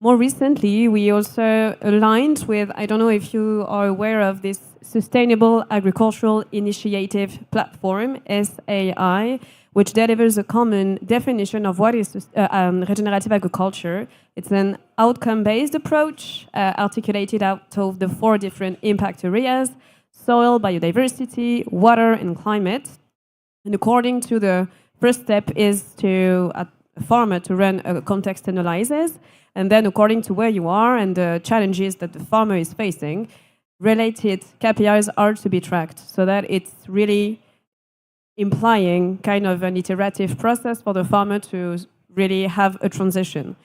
[SPEAKER 12] More recently, we also aligned with, I don't know if you are aware of this Sustainable Agricultural Initiative Platform, SAI, which delivers a common definition of what is regenerative agriculture. It's an outcome-based approach articulated out of the 4 different impact areas: soil, biodiversity, water, and climate. And according to the first step is to a farmer to run a context analysis, and then according to where you are and the challenges that the farmer is facing, related KPIs are to be tracked, so that it's really implying kind of an iterative process for the farmer to really have a transition.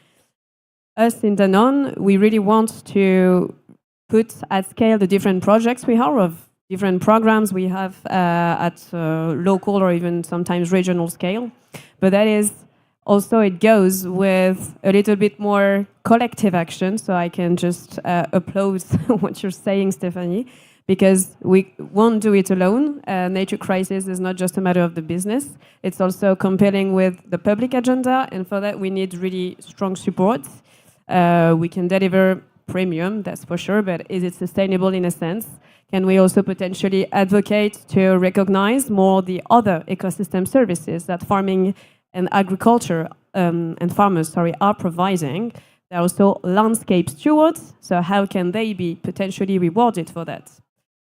[SPEAKER 12] Us in Danone, we really want to put at scale the different projects we have of different programs we have at local or even sometimes regional scale. But that is also, it goes with a little bit more collective action. So I can just applaud what you're saying, Stephanie, because we won't do it alone. Nature crisis is not just a matter of the business. It's also compelling with the public agenda. And for that, we need really strong support. We can deliver premium, that's for sure, but is it sustainable in a sense? Can we also potentially advocate to recognize more the other ecosystem services that farming and agriculture and farmers, are providing? They're also landscape stewards, so how can they be potentially rewarded for that?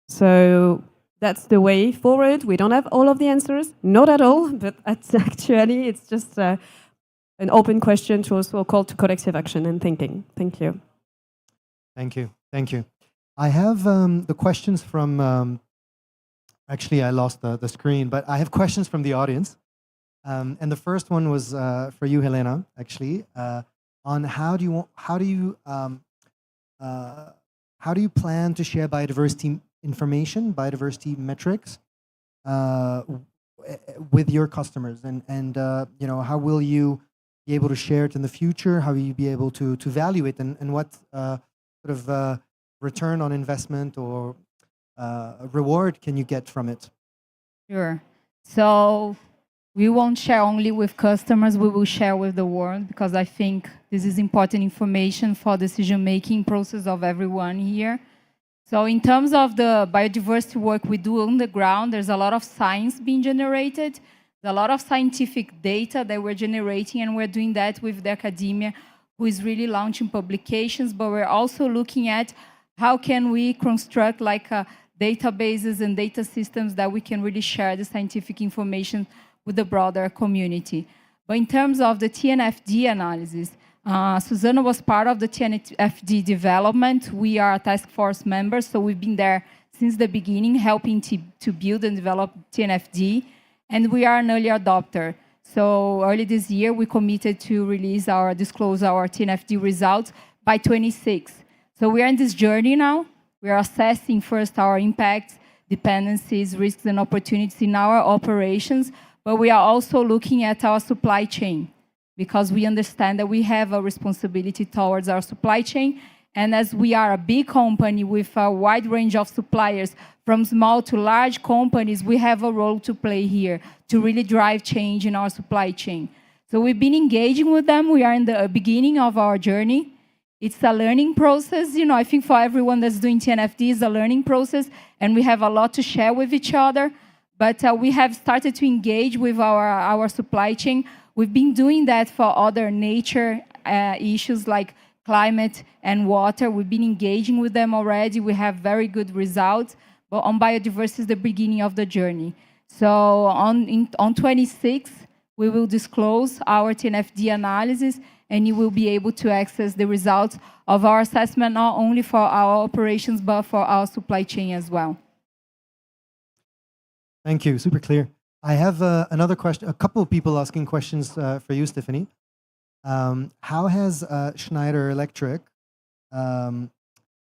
[SPEAKER 12] So that's the way forward. We don't have all of the answers, not at all, but actually it's just an open question to also a call to collective action and thinking. Thank you.
[SPEAKER 16] Thank you. Thank you. I have the questions from, actually I lost the screen, but I have questions from the audience. And the first one was for you, Helena, actually, on how do you plan to share biodiversity information, biodiversity metrics with your customers, and how will you be able to share it in the future? How will you be able to value it, and what sort of return on investment or reward can you get from it?
[SPEAKER 19] Sure. So we won't share only with customers, we will share with the world, because I think this is important information for decision-making process of everyone here. So in terms of the biodiversity work we do on the ground, there's a lot of science being generated, there's a lot of scientific data that we're generating, and we're doing that with the academia, who is really launching publications, but we're also looking at how can we construct databases and data systems that we can really share the scientific information with the broader community. But in terms of the TNFD analysis, Susanna was part of the TNFD development. We are a task force member, so we've been there since the beginning, helping to build and develop TNFD, and we are an early adopter. So early this year, we committed to disclose our TNFD results by 26. So we are in this journey now. We are assessing first our impacts, dependencies, risks, and opportunities in our operations, but we are also looking at our supply chain, because we understand that we have a responsibility towards our supply chain. And as we are a big company with a wide range of suppliers, from small to large companies, we have a role to play here to really drive change in our supply chain. So we've been engaging with them. We are in the beginning of our journey. It's a learning process. I think for everyone that's doing TNFD, it's a learning process, and we have a lot to share with each other. But we have started to engage with our supply chain. We've been doing that for other nature issues like climate and water. We've been engaging with them already. We have very good results. But on biodiversity is the beginning of the journey. So on 26, we will disclose our TNFD analysis, and you will be able to access the results of our assessment, not only for our operations, but for our supply chain as well.
[SPEAKER 16] Thank you, super clear. I have another question, a couple of people asking questions for you, Stephanie. How has Schneider Electric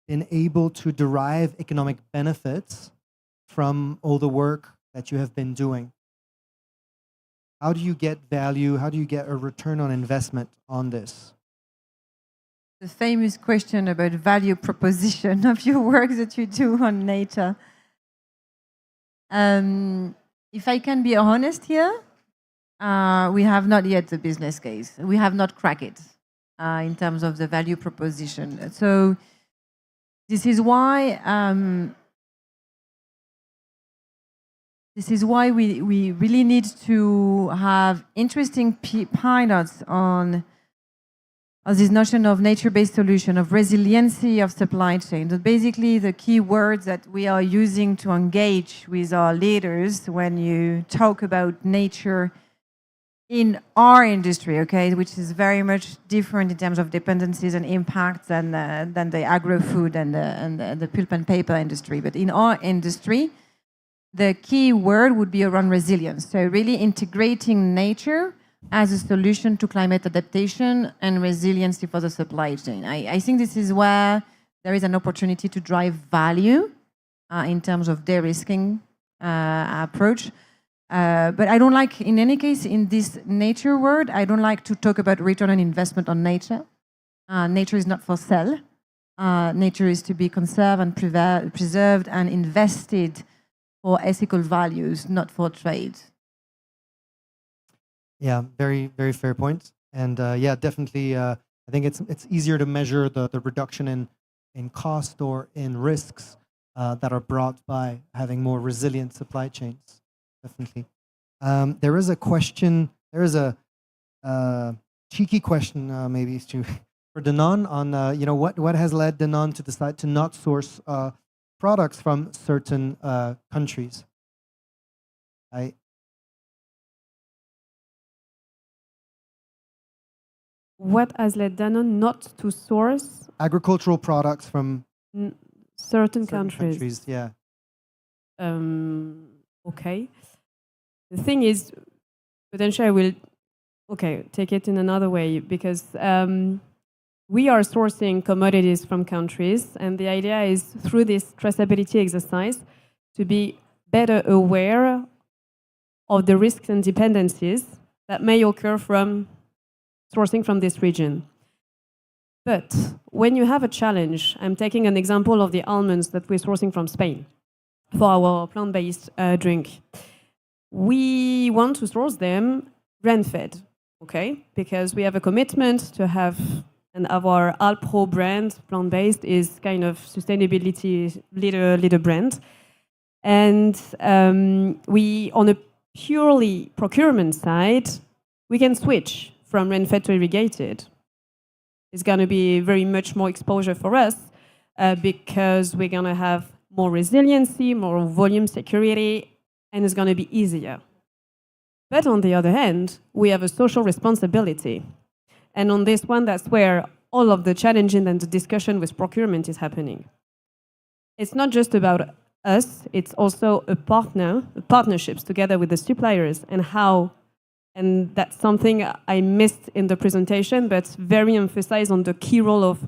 [SPEAKER 16] been able to derive economic benefits from all the work that you have been doing? How do you get value? How do you get a return on investment on this?
[SPEAKER 14] The famous question about value proposition of your work that you do on nature. if I can be honest here, we have not yet the business case. We have not cracked it in terms of the value proposition. So this is why we really need to have interesting pilots on this notion of nature-based solution, of resiliency of supply chain. So basically, the key words that we are using to engage with our leaders when you talk about nature in our industry, okay, which is very much different in terms of dependencies and impacts than the agro-food and the pulp and paper industry. But in our industry, the key word would be around resilience. So really integrating nature as a solution to climate adaptation and resiliency for the supply chain. I think this is where there is an opportunity to drive value in terms of de-risking approach. But I don't like, in any case, in this nature word, I don't like to talk about return on investment on nature. Nature is not for sale. Nature is to be conserved and preserved and invested for ethical values, not for trade.
[SPEAKER 16] Yeah, very, very fair point. And yeah, definitely, I think it's easier to measure the reduction in cost or in risks that are brought by having more resilient supply chains. Definitely. There is a question, there is a cheeky question maybe for Danone on, you know, what has led Danone to decide to not source products from certain countries?
[SPEAKER 11] What has led Danone not to source
[SPEAKER 16] agricultural products from
[SPEAKER 11] certain countries?
[SPEAKER 16] Yeah.
[SPEAKER 11] Okay. The thing is, potentially I will, take it in another way, because we are sourcing commodities from countries, and the idea is through this traceability exercise to be better aware of the risks and dependencies that may occur from sourcing from this region. But when you have a challenge, I'm taking an example of the almonds that we're sourcing from Spain for our plant-based drink. We want to source them grain-fed, okay? Because we have a commitment to have, and our Alpro brand, plant-based, is kind of sustainability leader brand. And we, on a purely procurement side, we can switch from rain-fed to irrigated. It's going to be very much more exposure for us because we're going to have more resiliency, more volume security, and it's going to be easier. But on the other hand, we have a social responsibility. And on this one, that's where all of the challenging and the discussion with procurement is happening. It's not just about us, it's also partnerships together with the suppliers and how. And that's something I missed in the presentation, but very emphasized on the key role of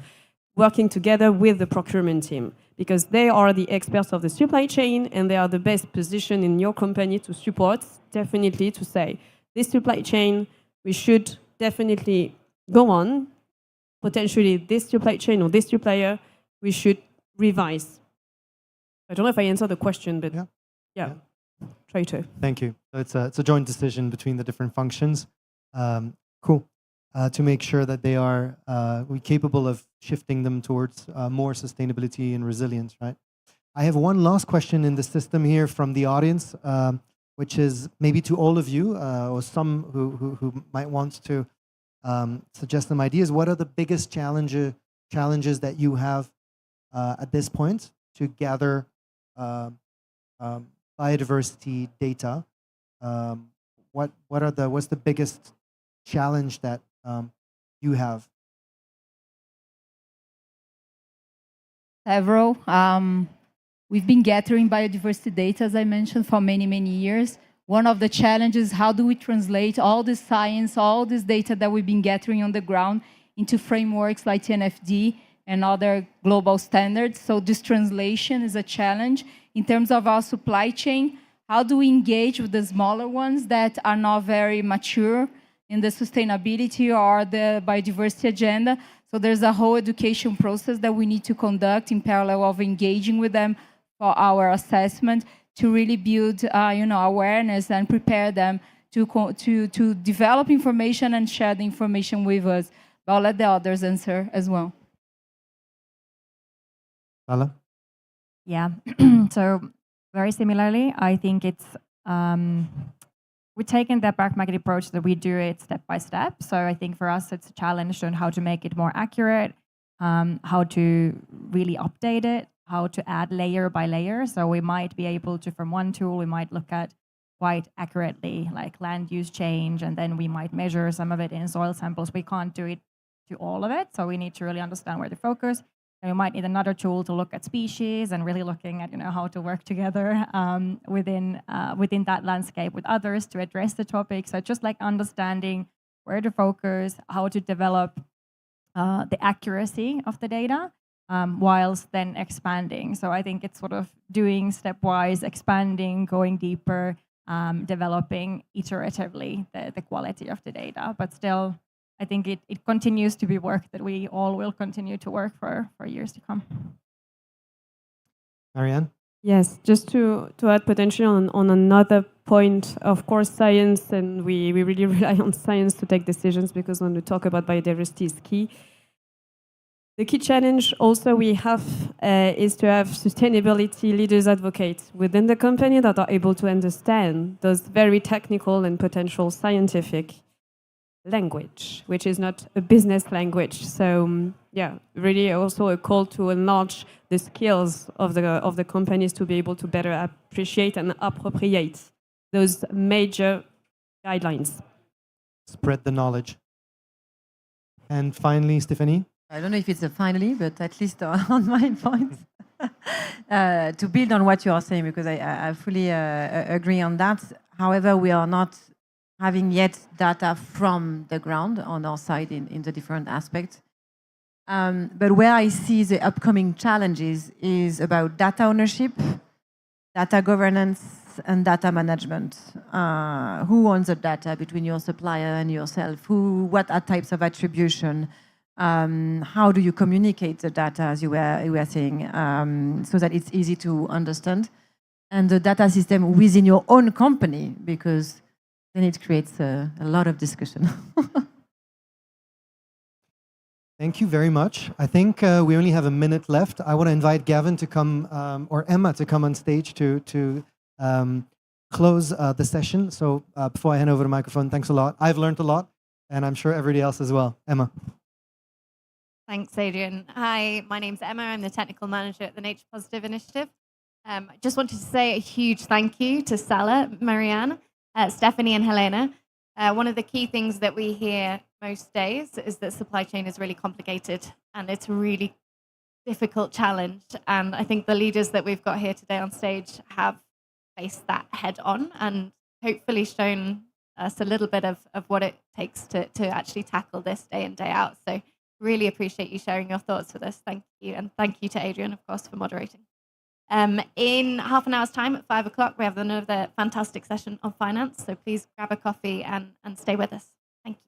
[SPEAKER 11] working together with the procurement team, because they are the experts of the supply chain and they are the best position in your company to support, definitely to say, this supply chain, we should definitely go on. Potentially this supply chain or this supplier, we should revise. I don't know if I answered the question, but yeah. Try to.
[SPEAKER 16] Thank you. So it's a joint decision between the different functions. Cool. To make sure that they are capable of shifting them towards more sustainability and resilience, right? I have one last question in the system here from the audience, which is maybe to all of you or some who might want to suggest some ideas. What are the biggest challenges that you have at this point to gather biodiversity data? What's the biggest challenge that you have?
[SPEAKER 19] Several. We've been gathering biodiversity data, as I mentioned, for many, many years. One of the challenges, how do we translate all this science, all this data that we've been gathering on the ground into frameworks like TNFD and other global standards? So this translation is a challenge. In terms of our supply chain, how do we engage with the smaller ones that are not very mature in the sustainability or the biodiversity agenda? So there's a whole education process that we need to conduct in parallel of engaging with them for our assessment to really build, awareness and prepare them to develop information and share the information with us. But I'll let the others answer as well.
[SPEAKER 16] Lala?
[SPEAKER 18] Yeah. So very similarly, I think it's we've taken the pragmatic approach that we do it step by step. So I think for us, it's a challenge on how to make it more accurate, how to really update it, how to add layer by layer. So we might be able to, from one tool, we might look at quite accurately, like land use change, and then we might measure some of it in soil samples. We can't do it to all of it, so we need to really understand where to focus. And we might need another tool to look at species and really looking at how to work together within that landscape with others to address the topic. So just like understanding where to focus, how to develop the accuracy of the data, whilst then expanding. So I think it's sort of doing stepwise, expanding, going deeper, developing iteratively the quality of the data. But still, I think it continues to be work that we all will continue to work for years to come.
[SPEAKER 16] Marianne?
[SPEAKER 11] Yes, just to add potentially on another point, of course, science, and we really rely on science to take decisions, because when we talk about biodiversity is key. The key challenge also we have is to have sustainability leaders advocates within the company that are able to understand those very technical and potential scientific language, which is not a business language. So yeah, really also a call to enlarge the skills of the companies to be able to better appreciate and appropriate those major guidelines.
[SPEAKER 16] Spread the knowledge. And finally, Stephanie?
[SPEAKER 17] I don't know if it's a finally, but at least on my point, to build on what you are saying, because I fully agree on that. However, we are not having yet data from the ground on our side in the different aspects. But where I see the upcoming challenges is about data ownership, data governance, and data management. Who owns the data between your supplier and yourself? What are types of attribution? How do you communicate the data, as you were saying, so that it's easy to understand? And the data system within your own company, because then it creates a lot of discussion.
[SPEAKER 16] Thank you very much. I think we only have a minute left. I want to invite Gavin to come, or Emma to come on stage to close the session. So before I hand over the microphone, thanks a lot. I've learned a lot, and I'm sure everybody else as well. Emma.
[SPEAKER 1] Thanks, Adrian. Hi, my name's Emma. I'm the Technical Manager at the Nature Positive Initiative. I just wanted to say a huge thank you to Sala, Marianne, Stephanie and Helena. One of the key things that we hear most days is that supply chain is really complicated and it's a really difficult challenge. And I think the leaders that we've got here today on stage have faced that head on and hopefully shown us a little bit of what it takes to actually tackle this day in, day out. So really appreciate you sharing your thoughts with us. Thank you. And thank you to Adrian, of course, for moderating. In half an hour's time at 5 o'clock, we have another fantastic session on finance. So please grab a coffee and stay with us. Thank you.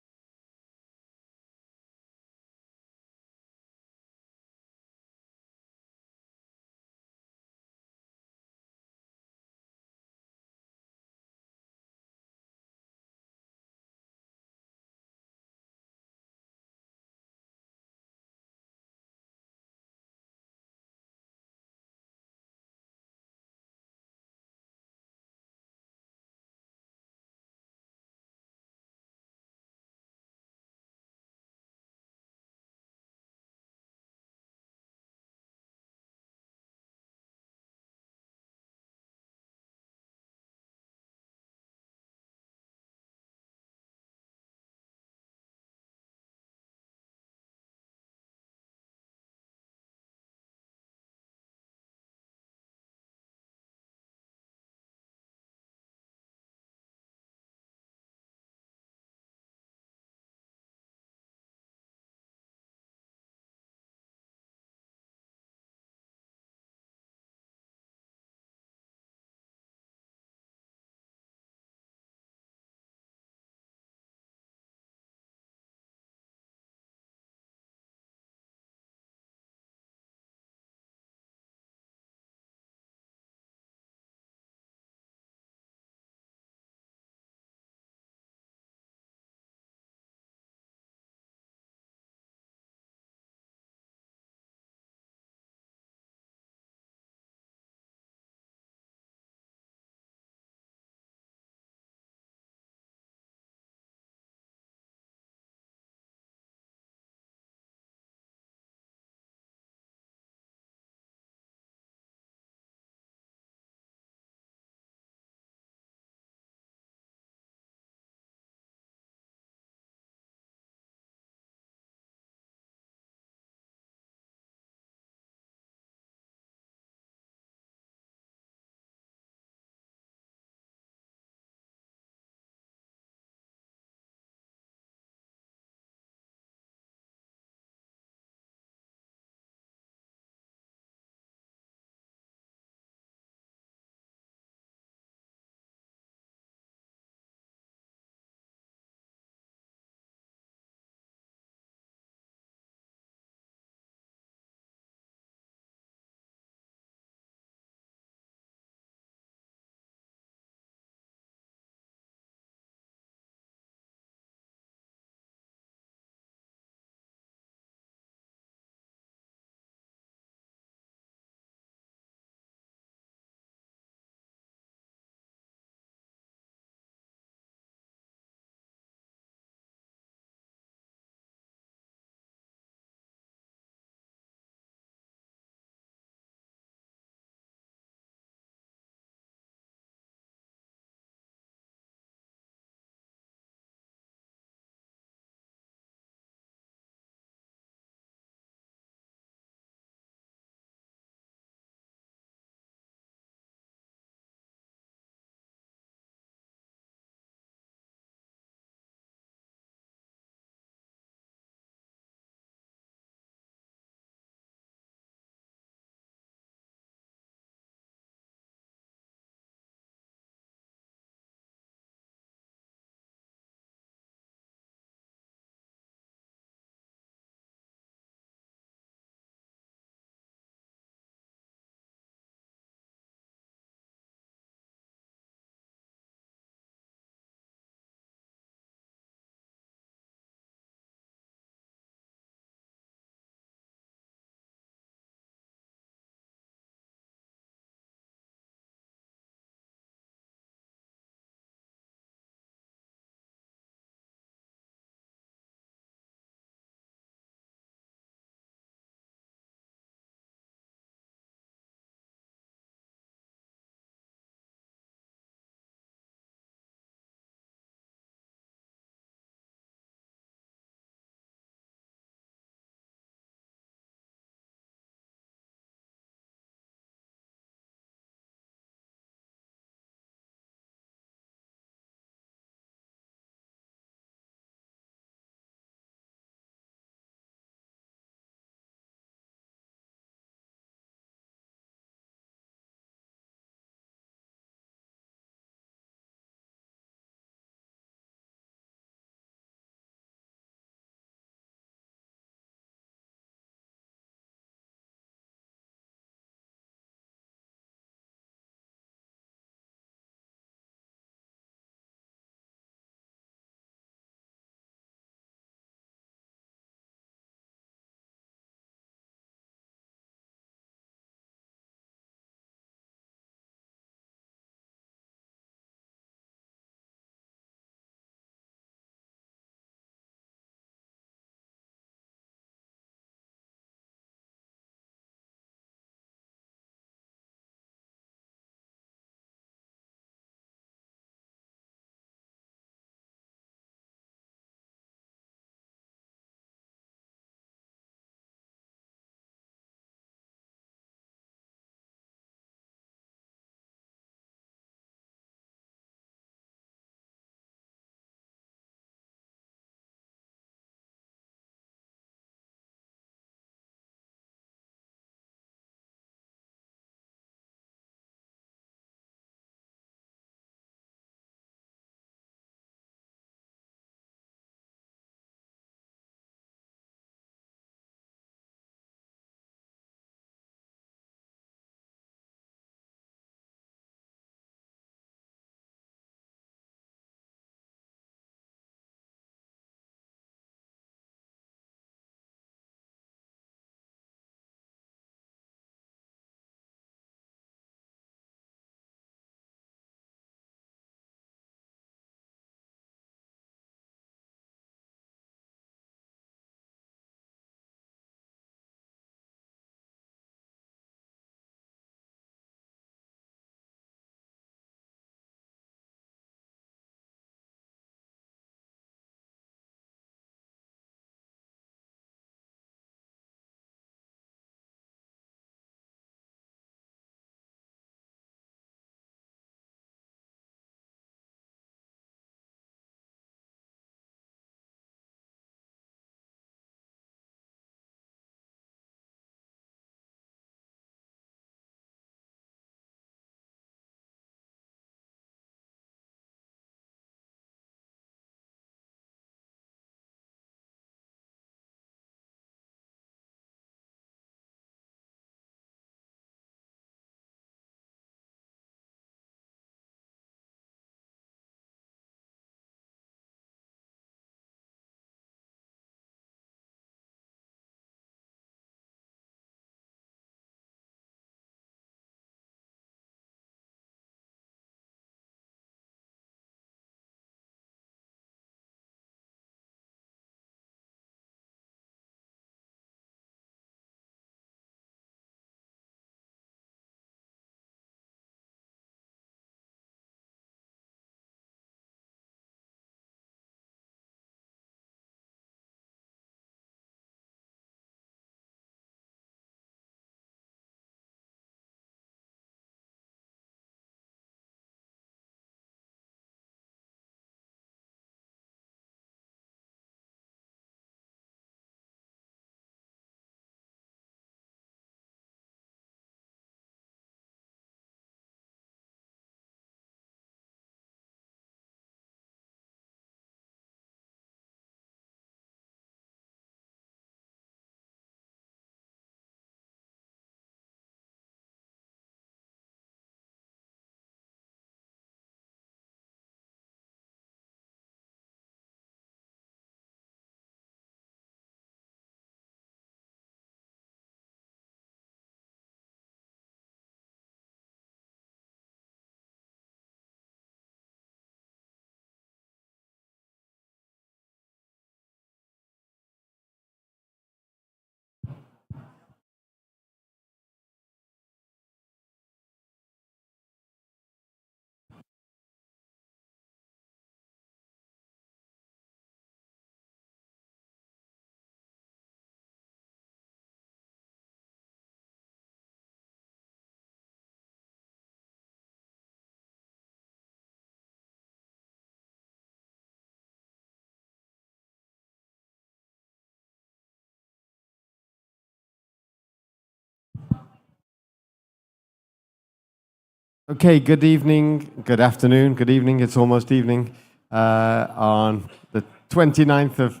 [SPEAKER 21] Okay, good evening, good afternoon, good evening. It's almost evening on the 29th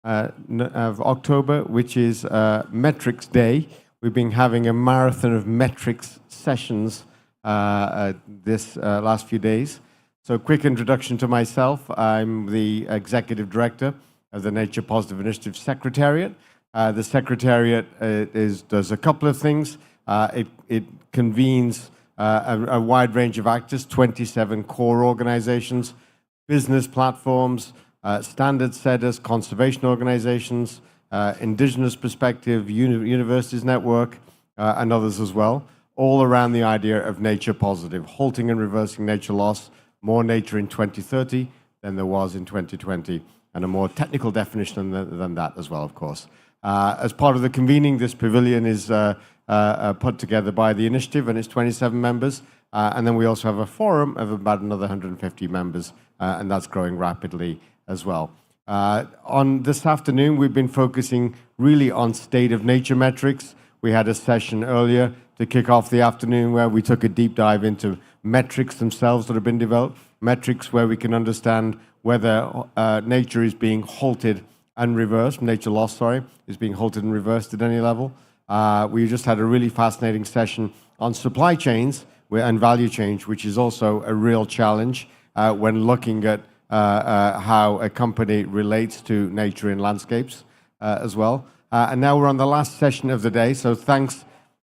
[SPEAKER 21] of October, which is Metrics Day. We've been having a marathon of metrics sessions this last few days. So quick introduction to myself. I'm the Executive Director of the Nature Positive Initiative Secretariat. The Secretariat does a couple of things. It convenes a wide range of actors, 27 core organizations, business platforms, standard setters, conservation organizations, indigenous perspective, universities network, and others as well, all around the idea of nature positive, halting and reversing nature loss, more nature in 2030 than there was in 2020, and a more technical definition than that as well, of course. As part of the convening, this pavilion is put together by the initiative and its 27 members. And then we also have a forum of about another 150 members, and that's growing rapidly as well. On this afternoon, we've been focusing really on state of nature metrics. We had a session earlier to kick off the afternoon where we took a deep dive into metrics themselves that have been developed, metrics where we can understand whether nature is being halted and reversed, nature loss, sorry, is being halted and reversed at any level. We just had a really fascinating session on supply chains and value change, which is also a real challenge when looking at how a company relates to nature in landscapes as well. And now we're on the last session of the day, so thanks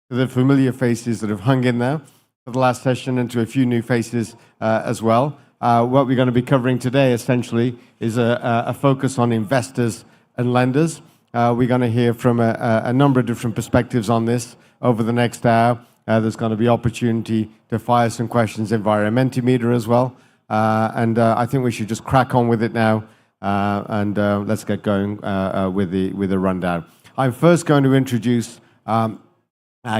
[SPEAKER 21] to the familiar faces that have hung in there for the last session and to a few new faces as well. What we're going to be covering today, essentially, is a focus on investors and lenders. We're going to hear from a number of different perspectives on this over the next hour. There's going to be opportunity to fire some questions in via a Mentimeter as well. And I think we should just crack on with it now, and let's get going with the rundown. I'm first going to introduce our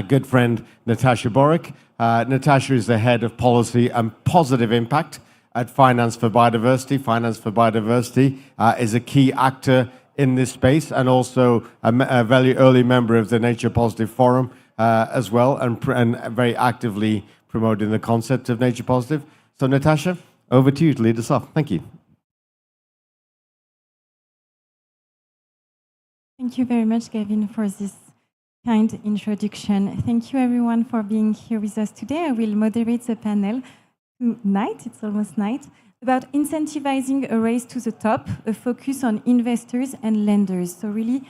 [SPEAKER 21] good friend, Natasha Boric. Natasha is the head of policy and positive impact at Finance for Biodiversity. Finance for Biodiversity is a key actor in this space and also a very early member of the Nature Positive Forum as well, and very actively promoting the concept of Nature Positive. So Natasha, over to you to lead us off. Thank you.
[SPEAKER 20] Thank you very much, Gavin, for this kind introduction. Thank you, everyone, for being here with us today. I will moderate the panel tonight, it's almost night, about incentivizing a race to the top, a focus on investors and lenders. So really,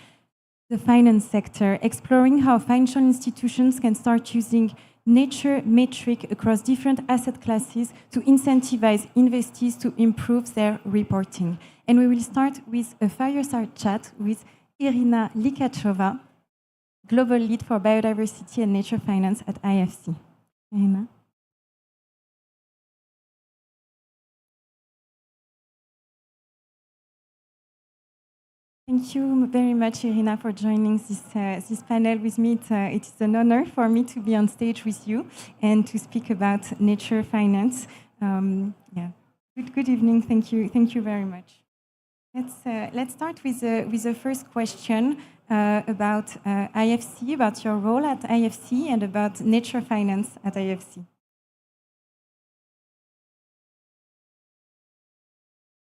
[SPEAKER 20] the finance sector, exploring how financial institutions can start using nature metric across different asset classes to incentivize investees to improve their reporting. And we will start with a fireside chat with Irina Likachova, Global Lead for Biodiversity and Nature Finance at IFC. Irina. Thank you very much, Irina, for joining this panel with me. It is an honor for me to be on stage with you and to speak about nature finance. Good evening. Thank you very much. Let's start with the first question about IFC, about your role at IFC, and about nature finance at IFC.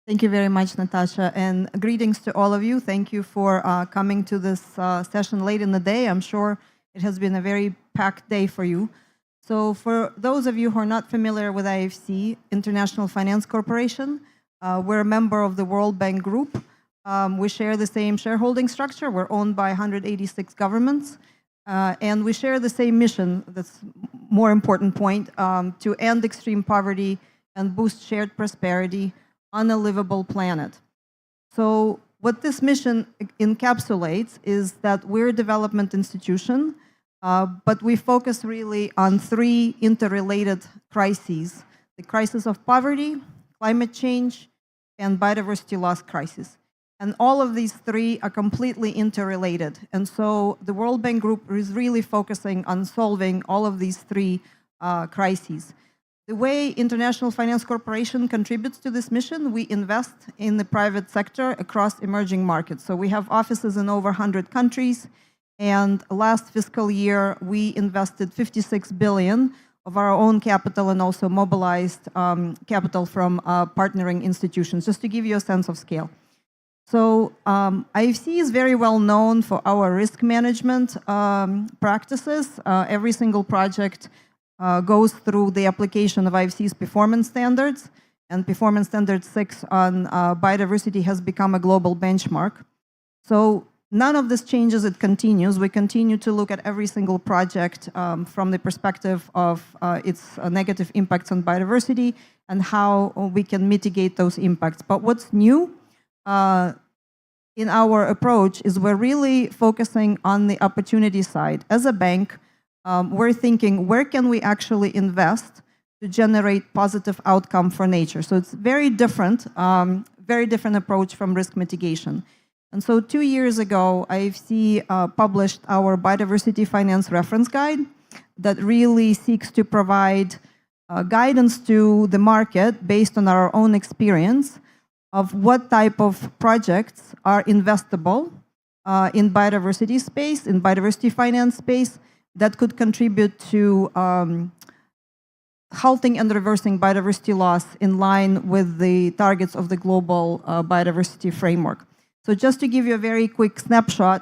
[SPEAKER 17] Thank you very much, Natasha, and greetings to all of you. Thank you for coming to this session late in the day. I'm sure it has been a very packed day for you. So for those of you who are not familiar with IFC, International Finance Corporation, we're a member of the World Bank Group. We share the same shareholding structure. We're owned by 186 governments, and we share the same mission, that's more important point, to end extreme poverty and boost shared prosperity on a livable planet. So what this mission encapsulates is that we're a development institution, but we focus really on three interrelated crises: the crisis of poverty, climate change, and biodiversity loss crisis. And all of these three are completely interrelated. And so the World Bank Group is really focusing on solving all of these three crises. The way International Finance Corporation contributes to this mission, we invest in the private sector across emerging markets. So we have offices in over 100 countries, and last fiscal year, we invested $56 billion
[SPEAKER 13] of our own capital and also mobilized capital from partnering institutions, just to give you a sense of scale. So IFC is very well known for our risk management practices. Every single project goes through the application of IFC's performance standards, and performance standard 6 on biodiversity has become a global benchmark. So none of this changes, it continues. We continue to look at every single project from the perspective of its negative impacts on biodiversity and how we can mitigate those impacts. But what's new in our approach is we're really focusing on the opportunity side. As a bank, we're thinking, where can we actually invest to generate positive outcome for nature? So it's very different approach from risk mitigation. And so 2 years ago, IFC published our Biodiversity Finance Reference Guide that really seeks to provide guidance to the market based on our own experience of what type of projects are investable in biodiversity space, in biodiversity finance space, that could contribute to halting and reversing biodiversity loss in line with the targets of the global biodiversity framework. So just to give you a very quick snapshot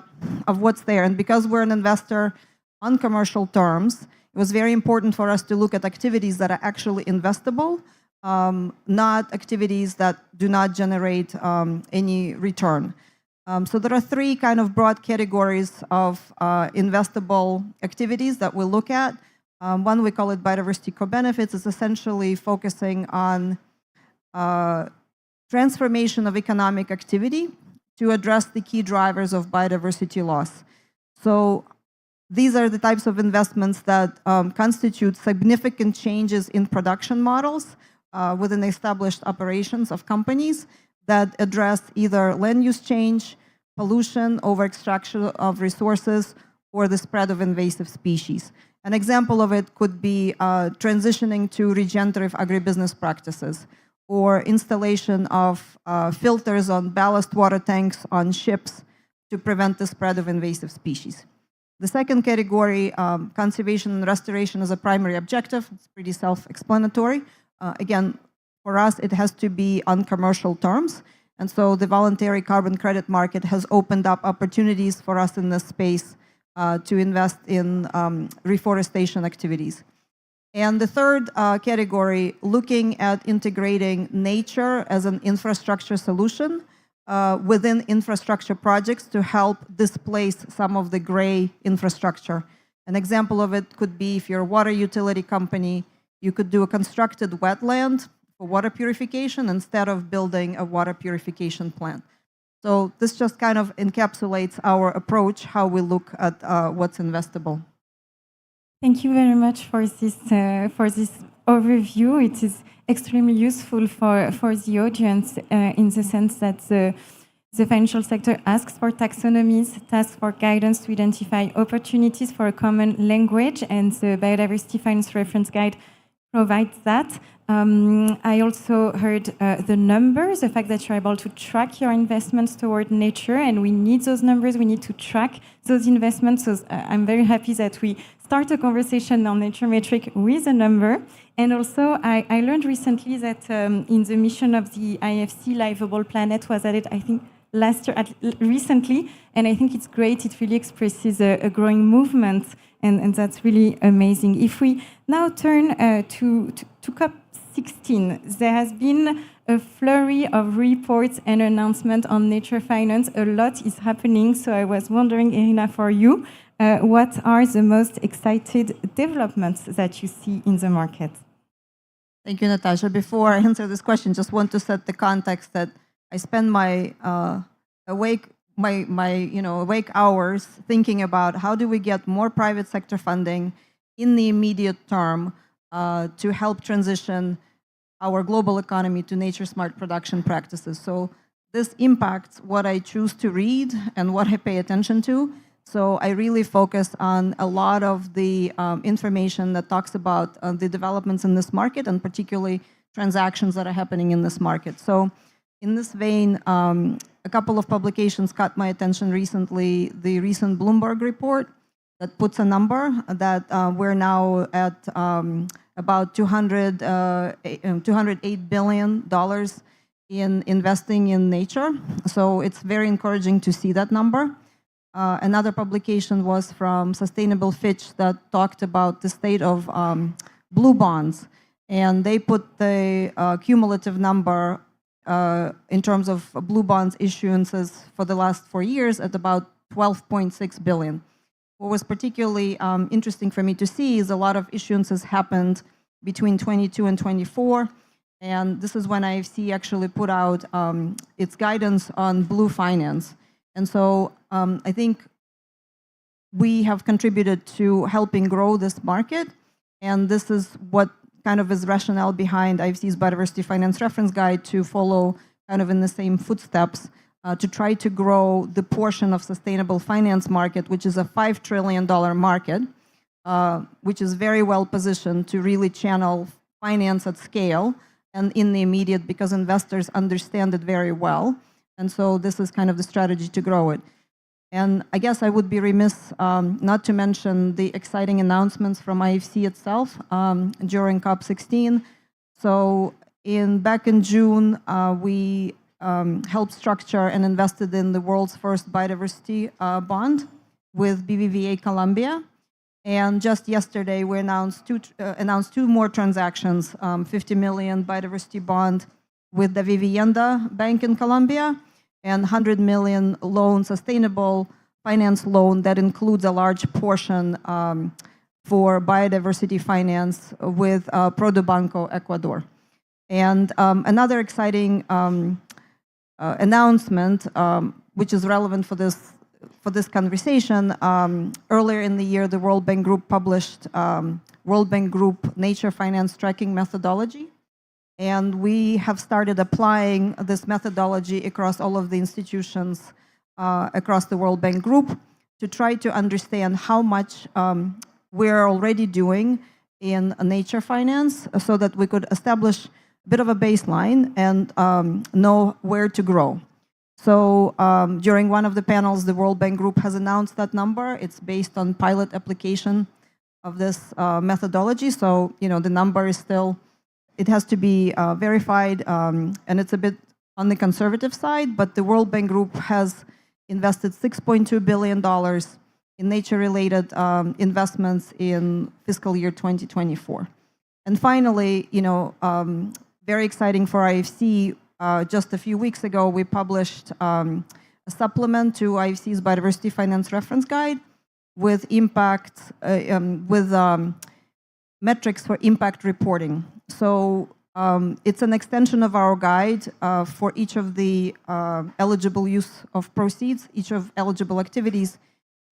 [SPEAKER 13] of what's there, and because we're an investor on commercial terms, it was very important for us to look at activities that are actually investable, not activities that do not generate any return. So there are 3 kind of broad categories of investable activities that we look at. One, we call it biodiversity co-benefits. It's essentially focusing on transformation of economic activity to address the key drivers of biodiversity loss. So these are the types of investments that constitute significant changes in production models within established operations of companies that address either land use change, pollution, over-extraction of resources, or the spread of invasive species. An example of it could be transitioning to regenerative agribusiness practices, or installation of filters on ballast water tanks on ships to prevent the spread of invasive species. The second category, conservation and restoration, is a primary objective. It's pretty self-explanatory. Again, for us, it has to be on commercial terms. And so the voluntary carbon credit market has opened up opportunities for us in this space to invest in reforestation activities. And the third category, looking at integrating nature as an infrastructure solution within infrastructure projects to help displace some of the gray infrastructure. An example of it could be if you're a water utility company, you could do a constructed wetland for water purification instead of building a water purification plant. So this just kind of encapsulates our approach, how we look at what's investable.
[SPEAKER 20] Thank you very much for this overview. It is extremely useful for the audience in the sense that the financial sector asks for taxonomies, asks for guidance to identify opportunities for a common language, and the Biodiversity Finance Reference Guide provides that. I also heard the numbers, the fact that you're able to track your investments toward nature, and we need those numbers, we need to track those investments. So I'm very happy that we start a conversation on nature metric with a number. And also, I learned recently that in the mission of the IFC, Livable Planet was added, I think, last year, recently, and I think it's great. It really expresses a growing movement, and that's really amazing. If we now turn to COP16, there has been a flurry of reports and announcements on nature finance. A lot is happening, so I was wondering, Irina, for you, what are the most excited developments that you see in the market?
[SPEAKER 13] Thank you, Natasha. Before I answer this question, just want to set the context that I spend my awake hours thinking about how do we get more private sector funding in the immediate term to help transition our global economy to nature-smart production practices. So this impacts what I choose to read and what I pay attention to. So I really focus on a lot of the information that talks about the developments in this market, and particularly transactions that are happening in this market. So in this vein, a couple of publications caught my attention recently. The recent Bloomberg report that puts a number that we're now at about $208 billion in investing in nature. So it's very encouraging to see that number. Another publication was from Sustainable Fitch that talked about the state of blue bonds. And they put the cumulative number in terms of blue bonds issuances for the last 4 years at about 12.6 billion. What was particularly interesting for me to see is a lot of issuances happened between 22 and 24. And this is when IFC actually put out its guidance on blue finance. And so I think we have contributed to helping grow this market. And this is what kind of is rationale behind IFC's Biodiversity Finance Reference Guide to follow kind of in the same footsteps to try to grow the portion of sustainable finance market, which is a $5 trillion market, which is very well positioned to really channel finance at scale and in the immediate, because investors understand it very well. And so this is kind of the strategy to grow it. And I guess I would be remiss not to mention the exciting announcements from IFC itself during COP16. So back in June, we helped structure and invested in the world's first biodiversity bond with BBVA Colombia. And just yesterday, we announced two more transactions, 50 million biodiversity bond with the Vivienda Bank in Colombia, and 100 million loan, sustainable finance loan that includes a large portion for biodiversity finance with Banco Ecuador. And another exciting announcement, which is relevant for this conversation, earlier in the year, the World Bank Group published World Bank Group Nature Finance Tracking Methodology. And we have started applying this methodology across all of the institutions across the World Bank Group to try to understand how much we're already doing in nature finance so that we could establish a bit of a baseline and know where to grow. So during one of the panels, the World Bank Group has announced that number. It's based on pilot application of this methodology. So, the number is still, it has to be verified, and it's a bit on the conservative side, but the World Bank Group has invested $6.2 billion in nature-related investments in fiscal year 2024. And finally, very exciting for IFC, just a few weeks ago, we published a supplement to IFC's Biodiversity Finance Reference Guide with metrics for impact reporting. So it's an extension of our guide for each of the eligible use of proceeds, each of eligible activities.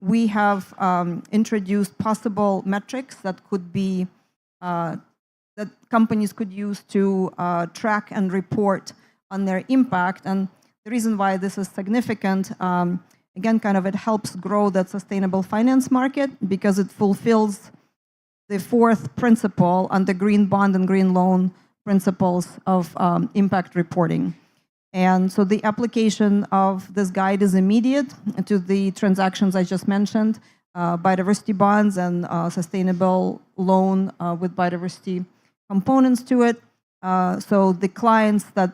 [SPEAKER 13] We have introduced possible metrics that could be, that companies could use to track and report on their impact. And the reason why this is significant, again, it helps grow that sustainable finance market because it fulfills the fourth principle on the green bond and green loan principles of impact reporting. And so the application of this guide is immediate to the transactions I just mentioned, biodiversity bonds and sustainable loan with biodiversity components to it. So the clients that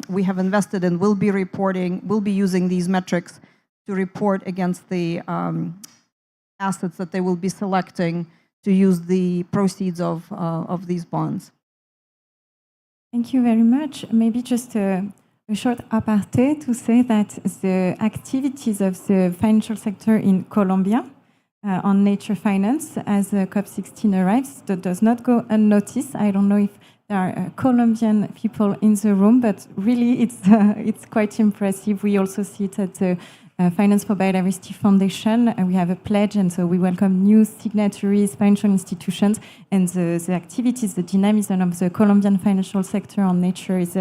[SPEAKER 13] we have invested in will be using these metrics to report against the assets that they will be selecting to use the proceeds of these bonds.
[SPEAKER 20] Thank you very much. Maybe just a short aparté to say that the activities of the financial sector in Colombia on nature finance as COP16 arrives, that does not go unnoticed. I don't know if there are Colombian people in the room, but really it's quite impressive. We also see it at the Finance for Biodiversity Foundation. We have a pledge, and so we welcome new signatories, financial institutions, and the activities, the dynamism of the Colombian financial sector on nature is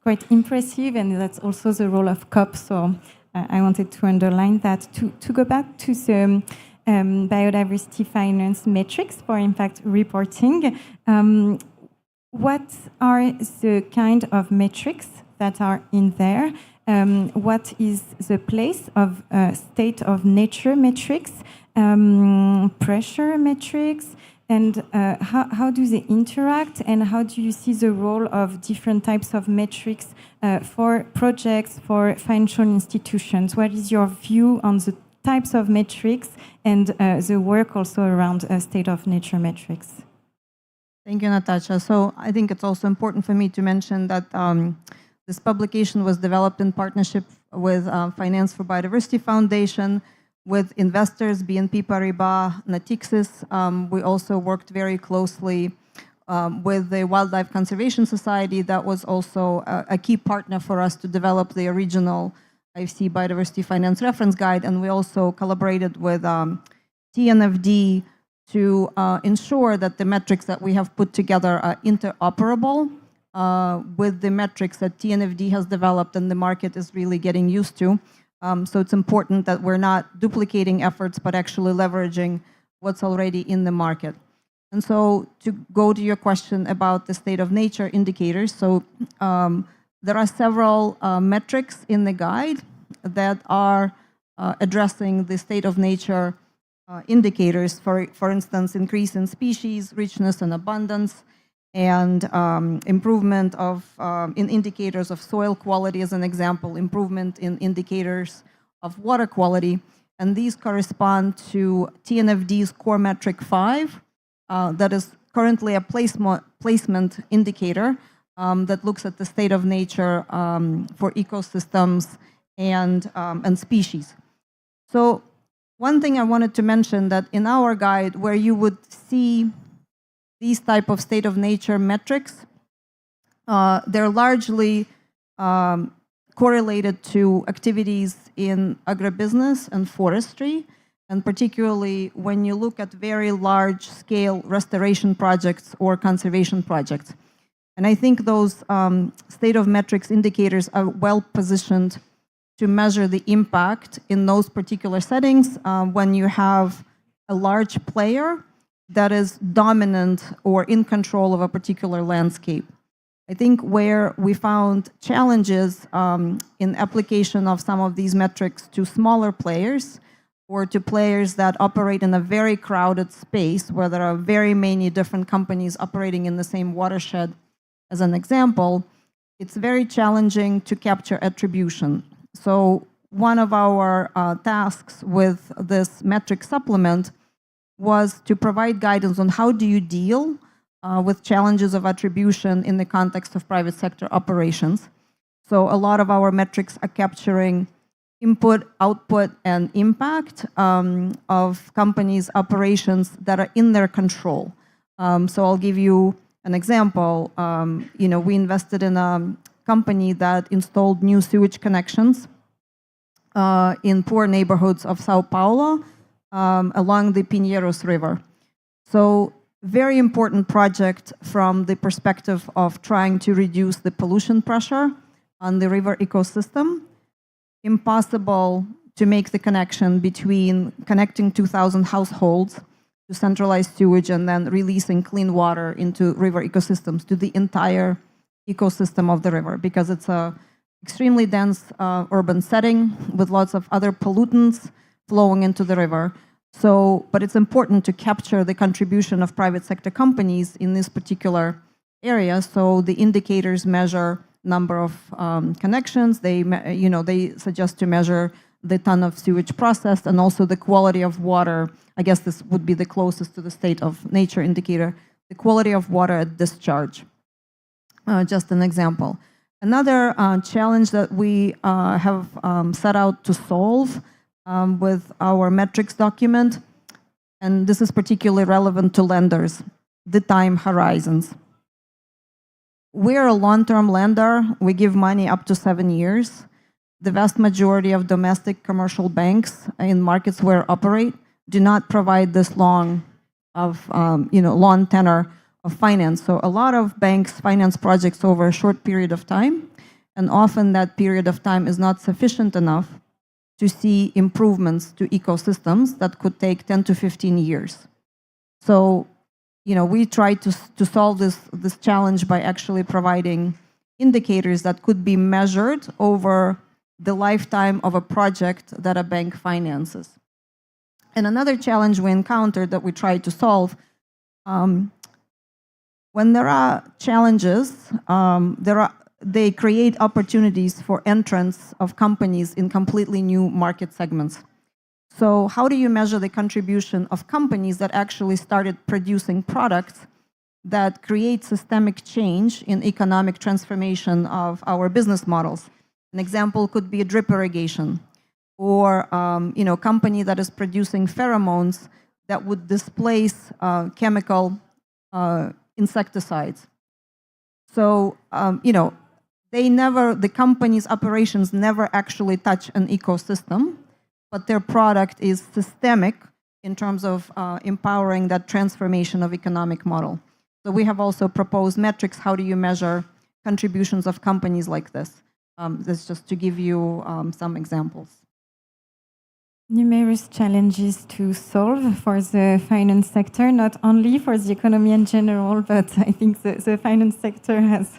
[SPEAKER 20] quite impressive, and that's also the role of COP. So I wanted to underline that. To go back to the biodiversity finance metrics for impact reporting, what are the kind of metrics that are in there? What is the place of state of nature metrics? pressure metrics, and how do they interact, and how do you see the role of different types of metrics for projects, for financial institutions? What is your view on the types of metrics and the work also around state of nature metrics?
[SPEAKER 13] Thank you, Natasha. So I think it's also important for me to mention that this publication was developed in partnership with Finance for Biodiversity Foundation, with investors, BNP Paribas, Natixis. We also worked very closely with the Wildlife Conservation Society. That was also a key partner for us to develop the original IFC Biodiversity Finance Reference Guide. And we also collaborated with TNFD to ensure that the metrics that we have put together are interoperable with the metrics that TNFD has developed and the market is really getting used to. So it's important that we're not duplicating efforts, but actually leveraging what's already in the market. And so to go to your question about the state of nature indicators, so there are several metrics in the guide that are addressing the state of nature indicators, for instance, increase in species, richness and abundance, and improvement of in indicators of soil quality, as an example, improvement in indicators of water quality. And these correspond to TNFD's core metric 5, that is currently a placement indicator that looks at the state of nature for ecosystems and species. So one thing I wanted to mention, that in our guide, where you would see these type of state of nature metrics, they're largely correlated to activities in agribusiness and forestry, and particularly when you look at very large-scale restoration projects or conservation projects. And I think those state of metrics indicators are well positioned to measure the impact in those particular settings when you have a large player that is dominant or in control of a particular landscape. I think where we found challenges in application of some of these metrics to smaller players or to players that operate in a very crowded space where there are very many different companies operating in the same watershed, as an example, it's very challenging to capture attribution. So one of our tasks with this metric supplement was to provide guidance on how do you deal with challenges of attribution in the context of private sector operations. So a lot of our metrics are capturing input, output, and impact of companies' operations that are in their control. So I'll give you an example. We invested in a company that installed new sewage connections in poor neighborhoods of Sao Paulo along the Pinheiros River. So very important project from the perspective of trying to reduce the pollution pressure on the river ecosystem. Impossible to make the connection between connecting 2,000 households to centralized sewage and then releasing clean water into river ecosystems, to the entire ecosystem of the river, because it's a extremely dense urban setting with lots of other pollutants flowing into the river. So, but it's important to capture the contribution of private sector companies in this particular area. So the indicators measure number of connections. They suggest to measure the ton of sewage processed and also the quality of water. I guess this would be the closest to the state of nature indicator, the quality of water at discharge. Just an example. Another challenge that we have set out to solve with our metrics document, and this is particularly relevant to lenders, the time horizons. We're a long-term lender. We give money up to 7 years. The vast majority of domestic commercial banks in markets where we operate do not provide this long tenor of finance. So a lot of banks finance projects over a short period of time, and often that period of time is not sufficient enough to see improvements to ecosystems that could take 10 to 15 years. So, we try to solve this challenge by actually providing indicators that could be measured over the lifetime of a project that a bank finances. And another challenge we encountered that we tried to solve, when there are challenges, they create opportunities for entrance of companies in completely new market segments. So how do you measure the contribution of companies that actually started producing products that create systemic change in economic transformation of our business models? An example could be a drip irrigation, or company that is producing pheromones that would displace chemical insecticides. So the company's operations never actually touch an ecosystem, but their product is systemic in terms of empowering that transformation of economic model. So we have also proposed metrics. How do you measure contributions of companies like this? That's just to give you some examples.
[SPEAKER 20] Numerous challenges to solve for the finance sector, not only for the economy in general, but I think the finance sector has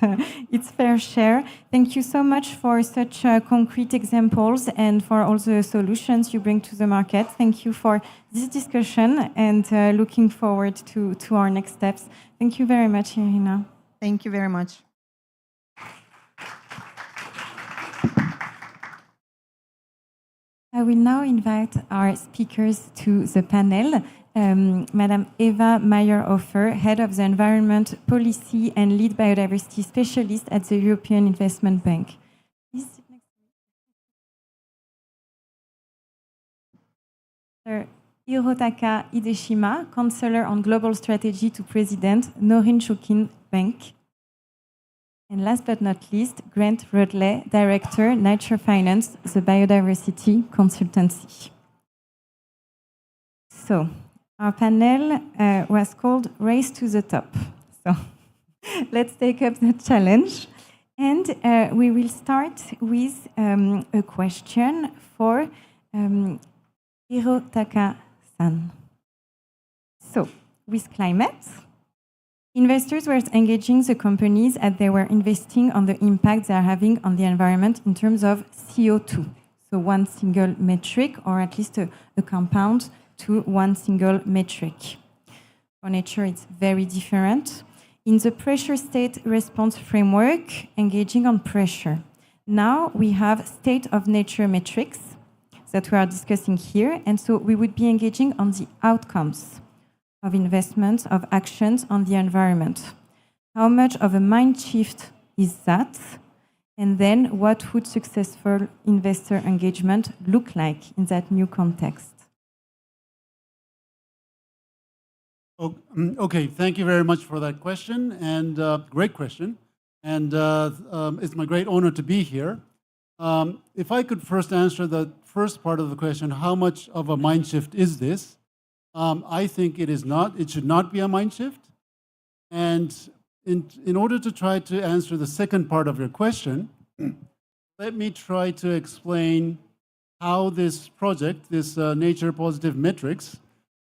[SPEAKER 20] its fair share. Thank you so much for such concrete examples and for all the solutions you bring to the market. Thank you for this discussion and looking forward to our next steps. Thank you very much, Irina.
[SPEAKER 13] Thank you very much.
[SPEAKER 20] I will now invite our speakers to the panel. Madam Eva Meyer-Hofer, Head of the Environment Policy and Lead Biodiversity Specialist at the European Investment Bank. Please sit next to me. Sir Hirotaka Hideshima, Counselor on Global Strategy to President, Norin Shukin Bank. And last but not least, Grant Rudley, Director, Nature Finance, the Biodiversity Consultancy. So, our panel was called Race to the Top. So, let's take up the challenge. And we will start with a question for Hirotaka-san. So, with climate, investors were engaging the companies as they were investing on the impact they are having on the environment in terms of CO2. So one single metric, or at least a compound to one single metric. For nature, it's very different. In the pressure state response framework, engaging on pressure. Now we have state of nature metrics that we are discussing here. And so we would be engaging on the outcomes of investments, of actions on the environment. How much of a mind shift is that? And then what would successful investor engagement look like in that new context?
[SPEAKER 2] Okay, thank you very much for that question, and great question. And it's my great honor to be here. If I could first answer the first part of the question, how much of a mind shift is this? I think it should not be a mind shift. And in order to try to answer the second part of your question, let me try to explain how this project, this Nature Positive Metrics,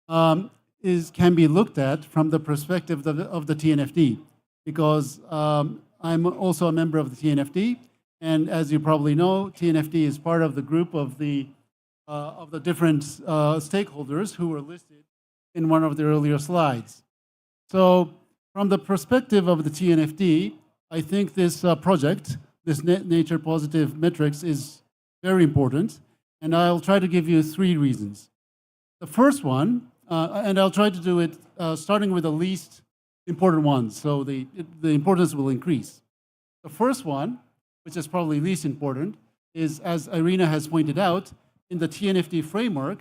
[SPEAKER 2] can be looked at from the perspective of the TNFD. Because I'm also a member of the TNFD, and as you probably know, TNFD is part of the group of the different stakeholders who were listed in one of the earlier slides. So from the perspective of the TNFD, I think this project, this Nature Positive Metrics, is very important, and I'll try to give you 3 reasons. The first one, and I'll try to do it starting with the least important ones, so the importance will increase. The first one, which is probably least important, is, as Irina has pointed out, in the TNFD framework,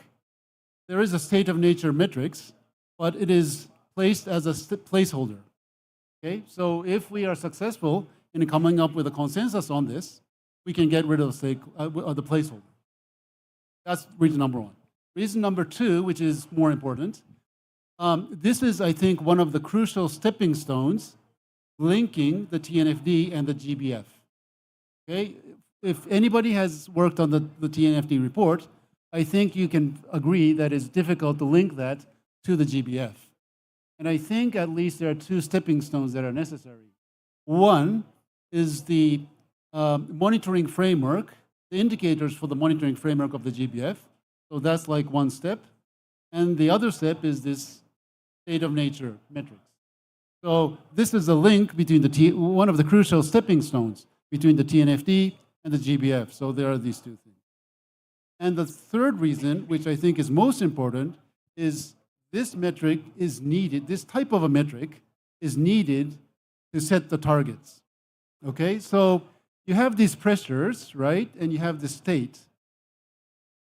[SPEAKER 2] there is a state of nature metrics, but it is placed as a placeholder. Okay, so if we are successful in coming up with a consensus on this, we can get rid of the placeholder. That's reason number 1. Reason number 2, which is more important, this is, I think, one of the crucial stepping stones linking the TNFD and the GBF. Okay, if anybody has worked on the TNFD report, I think you can agree that it's difficult to link that to the GBF. And I think at least there are 2 stepping stones that are necessary. One is the monitoring framework, the indicators for the monitoring framework of the GBF. So that's like one step. And the other step is this state of nature metrics. So this is a link between one of the crucial stepping stones between the TNFD and the GBF. So there are these two things. And the third reason, which I think is most important, is this metric is needed, this type of a metric is needed to set the targets. Okay, so you have these pressures, right? And you have the state.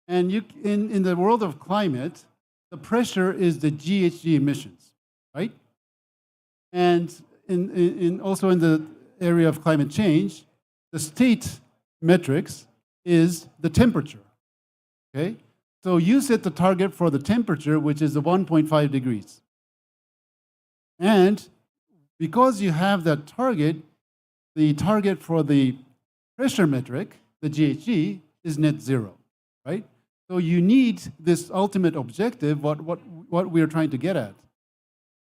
[SPEAKER 2] And in the world of climate, the pressure is the GHG emissions, right? And also in the area of climate change, the state metrics is the temperature, okay? So you set the target for the temperature, which is the 1.5 degrees. And because you have that target, the target for the pressure metric, the GHG, is net zero, right? So you need this ultimate objective, what we're trying to get at.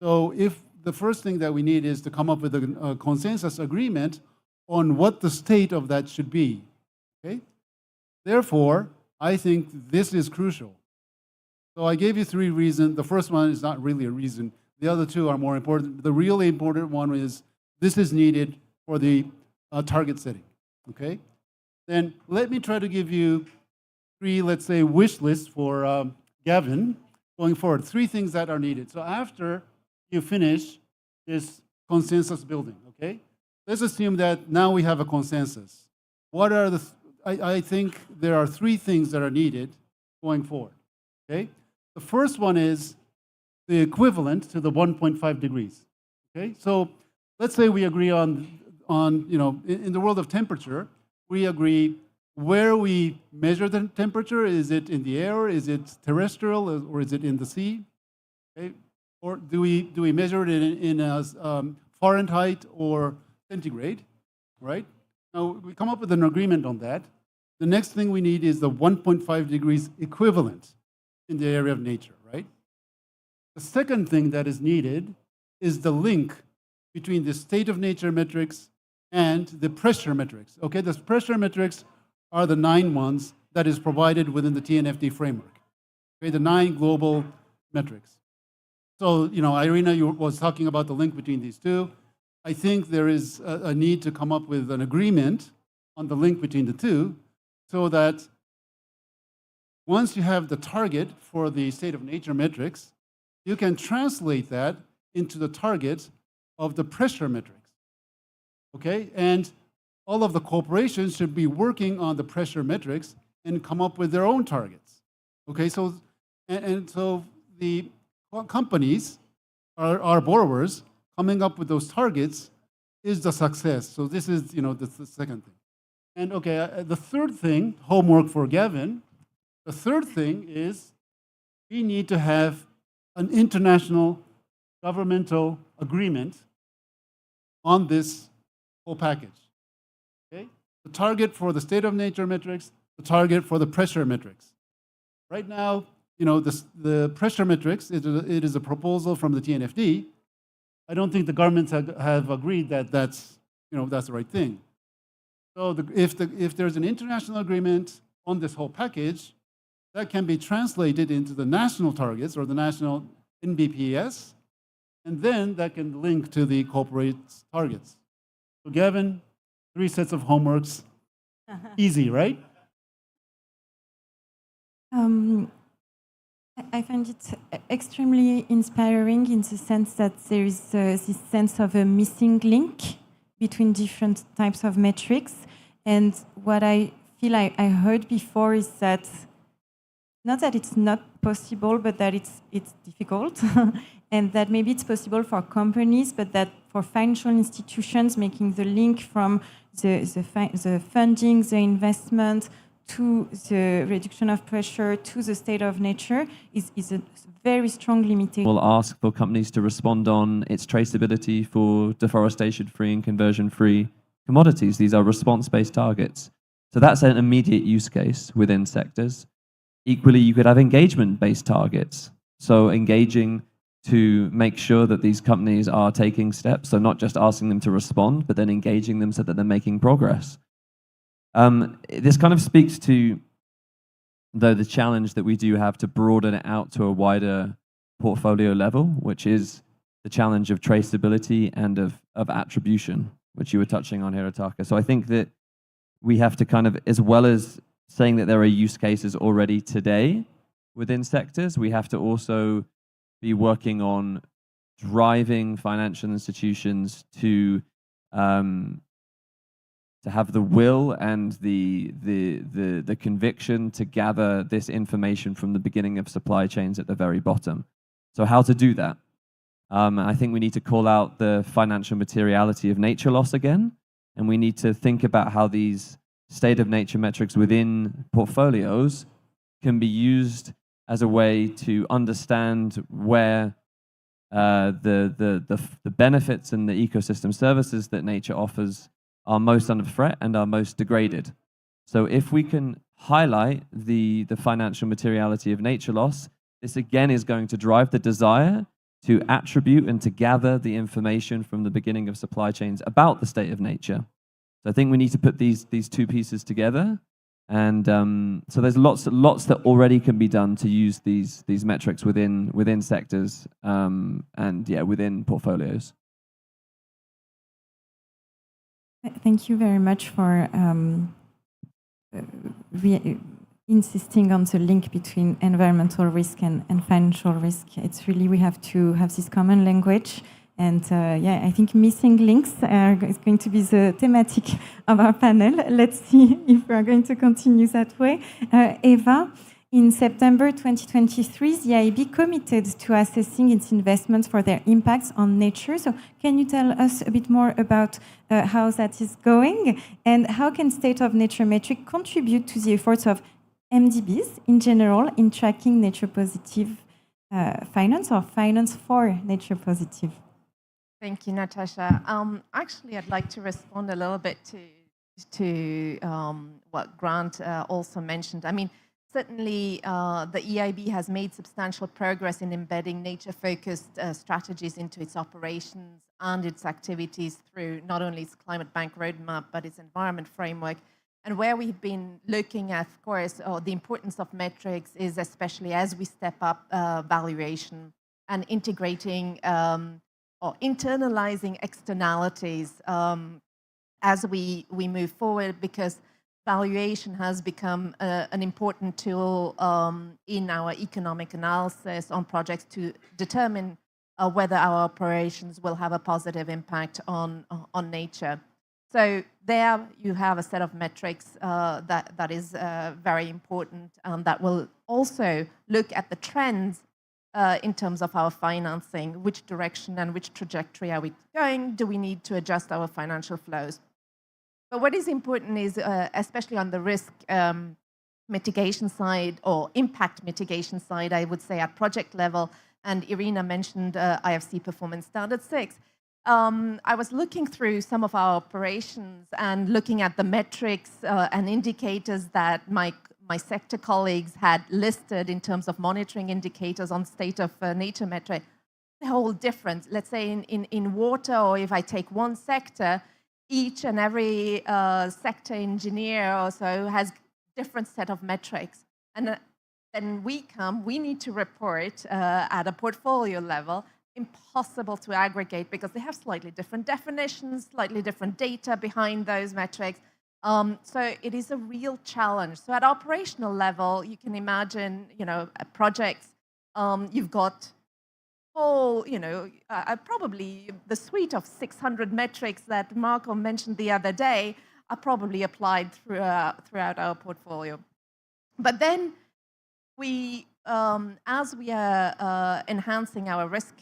[SPEAKER 2] So if the first thing that we need is to come up with a consensus agreement on what the state of that should be, okay? Therefore, I think this is crucial. So I gave you 3 reasons. The first one is not really a reason. The other 2 are more important. The really important one is this is needed for the target setting, okay? Then let me try to give you 3, let's say, wish lists for Gavin going forward. 3 things that are needed. So after you finish this consensus building, okay? Let's assume that now we have a consensus. What are the, I think there are 3 things that are needed going forward, okay? The first one is the equivalent to the 1.5 degrees, okay? So let's say we agree on you know, in the world of temperature, we agree where we measure the temperature. Is it in the air? Is it terrestrial? Or is it in the sea? Okay? Or do we measure it in Fahrenheit or centigrade? Right? Now we come up with an agreement on that. The next thing we need is the 1.5 degrees equivalent in the area of nature. Right? The second thing that is needed is the link between the state of nature metrics and the pressure metrics. Okay, the pressure metrics are the 9 ones that is provided within the TNFD framework. Okay, the 9 global metrics. So, you know, Irina, you was talking about the link between these 2. I think there is a need to come up with an agreement on the link between the 2 so that once you have the target for the state of nature metrics, you can translate that into the target of the pressure metrics. Okay, and all of the corporations should be working on the pressure metrics and come up with their own targets. Okay, so and so the companies, our borrowers, coming up with those targets is the success. So this is, you know, the second thing. And okay, the third thing, homework for Gavin. The third thing is we need to have an international governmental agreement on this whole package. Okay? The target for the state of nature metrics, the target for the pressure metrics. Right now, you know, the pressure metrics, it is a proposal from the TNFD. I don't think the governments have agreed that that's, you know, that's the right thing. So if there's an international agreement on this whole package, that can be translated into the national targets or the national NBPS, and then that can link to the corporate targets. So Gavin, 3 sets of homeworks. Easy, right?
[SPEAKER 20] I find it extremely inspiring in the sense that there is this sense of a missing link between different types of metrics. And what I feel I heard before is that not that it's not possible, but that it's difficult. And that maybe it's possible for companies, but that for financial institutions, making the link from the funding, the investment, to the reduction of pressure, to the state of nature, is a very strong limitation.
[SPEAKER 7] We'll ask for companies to respond on its traceability for deforestation-free and conversion-free commodities. These are response-based targets. So that's an immediate use case within sectors. Equally, you could have engagement-based targets. So engaging to make sure that these companies are taking steps, so not just asking them to respond, but then engaging them so that they're making progress. This kind of speaks to though the challenge that we do have to broaden it out to a wider portfolio level, which is the challenge of traceability and of attribution, which you were touching on here, Ataka. So I think that we have to kind of, as well as saying that there are use cases already today within sectors, we have to also be working on driving financial institutions to have the will and the conviction to gather this information from the beginning of supply chains at the very bottom. So how to do that? I think we need to call out the financial materiality of nature loss again, and we need to think about how these state of nature metrics within portfolios can be used as a way to understand where the benefits and the ecosystem services that nature offers are most under threat and are most degraded. So if we can highlight the financial materiality of nature loss, this again is going to drive the desire to attribute and to gather the information from the beginning of supply chains about the state of nature. So I think we need to put these two pieces together. And so there's lots that already can be done to use these metrics within sectors and within portfolios.
[SPEAKER 20] Thank you very much for insisting on the link between environmental risk and financial risk. It's really, we have to have this common language. And I think missing links is going to be the thematic of our panel. Let's see if we are going to continue that way. Eva, in September 2023, the EIB committed to assessing its investments for their impacts on nature. So can you tell us a bit more about how that is going? And how can state of nature metric contribute to the efforts of MDBs in general in tracking nature positive finance or finance for nature positive?
[SPEAKER 5] Thank you, Natasha. Actually, I'd like to respond a little bit to what Grant also mentioned. I mean, certainly the EIB has made substantial progress in embedding nature-focused strategies into its operations and its activities through not only its climate bank roadmap, but its environment framework. And where we've been looking at, of course, the importance of metrics is especially as we step up valuation and integrating or internalizing externalities as we move forward, because valuation has become an important tool in our economic analysis on projects to determine whether our operations will have a positive impact on nature. So there you have a set of metrics that is very important, that will also look at the trends in terms of our financing, which direction and which trajectory are we going? Do we need to adjust our financial flows? But what is important is, especially on the risk mitigation side or impact mitigation side, I would say at project level, and Irina mentioned IFC Performance Standard 6. I was looking through some of our operations and looking at the metrics and indicators that my sector colleagues had listed in terms of monitoring indicators on state of nature metric. They're all different. Let's say in water, or if I take one sector, each and every sector engineer also has different set of metrics. And then we need to report at a portfolio level. Impossible to aggregate because they have slightly different definitions, slightly different data behind those metrics. So it is a real challenge. So at operational level, you can imagine, projects, you've got whole, probably the suite of 600 metrics that Marco mentioned the other day are probably applied throughout our portfolio. But then we, as we are enhancing our risk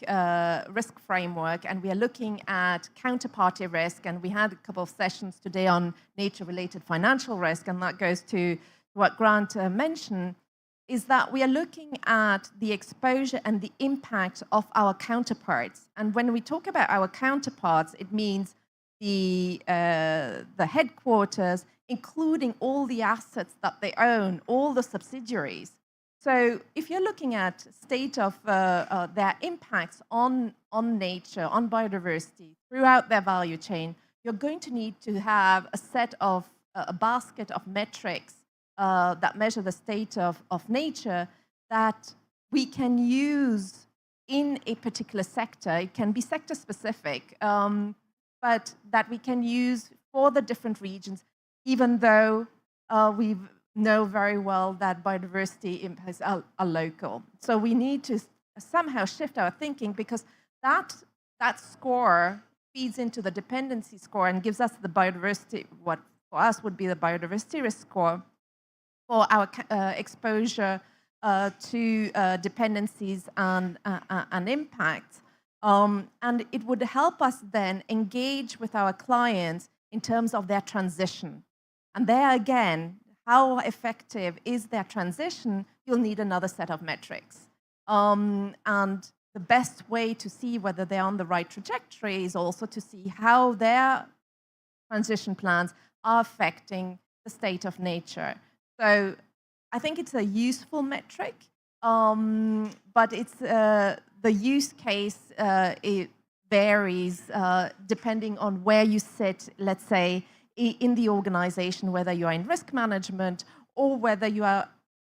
[SPEAKER 5] framework, and we are looking at counterparty risk, and we had a couple of sessions today on nature-related financial risk, and that goes to what Grant mentioned, is that we are looking at the exposure and the impact of our counterparts. And when we talk about our counterparts, it means the headquarters, including all the assets that they own, all the subsidiaries. So if you're looking at state of their impacts on nature, on biodiversity, throughout their value chain, you're going to need to have a set of, a basket of metrics that measure the state of nature that we can use in a particular sector. It can be sector specific, but that we can use for the different regions, even though we know very well that biodiversity impacts are local. So we need to somehow shift our thinking, because that score feeds into the dependency score and gives us the biodiversity, what for us would be the biodiversity risk score for our exposure to dependencies and impacts. And it would help us then engage with our clients in terms of their transition. And there again, how effective is their transition? You'll need another set of metrics. And the best way to see whether they're on the right trajectory is also to see how their transition plans are affecting the state of nature. So I think it's a useful metric, but it's the use case, it varies depending on where you sit, let's say, in the organization, whether you are in risk management or whether you are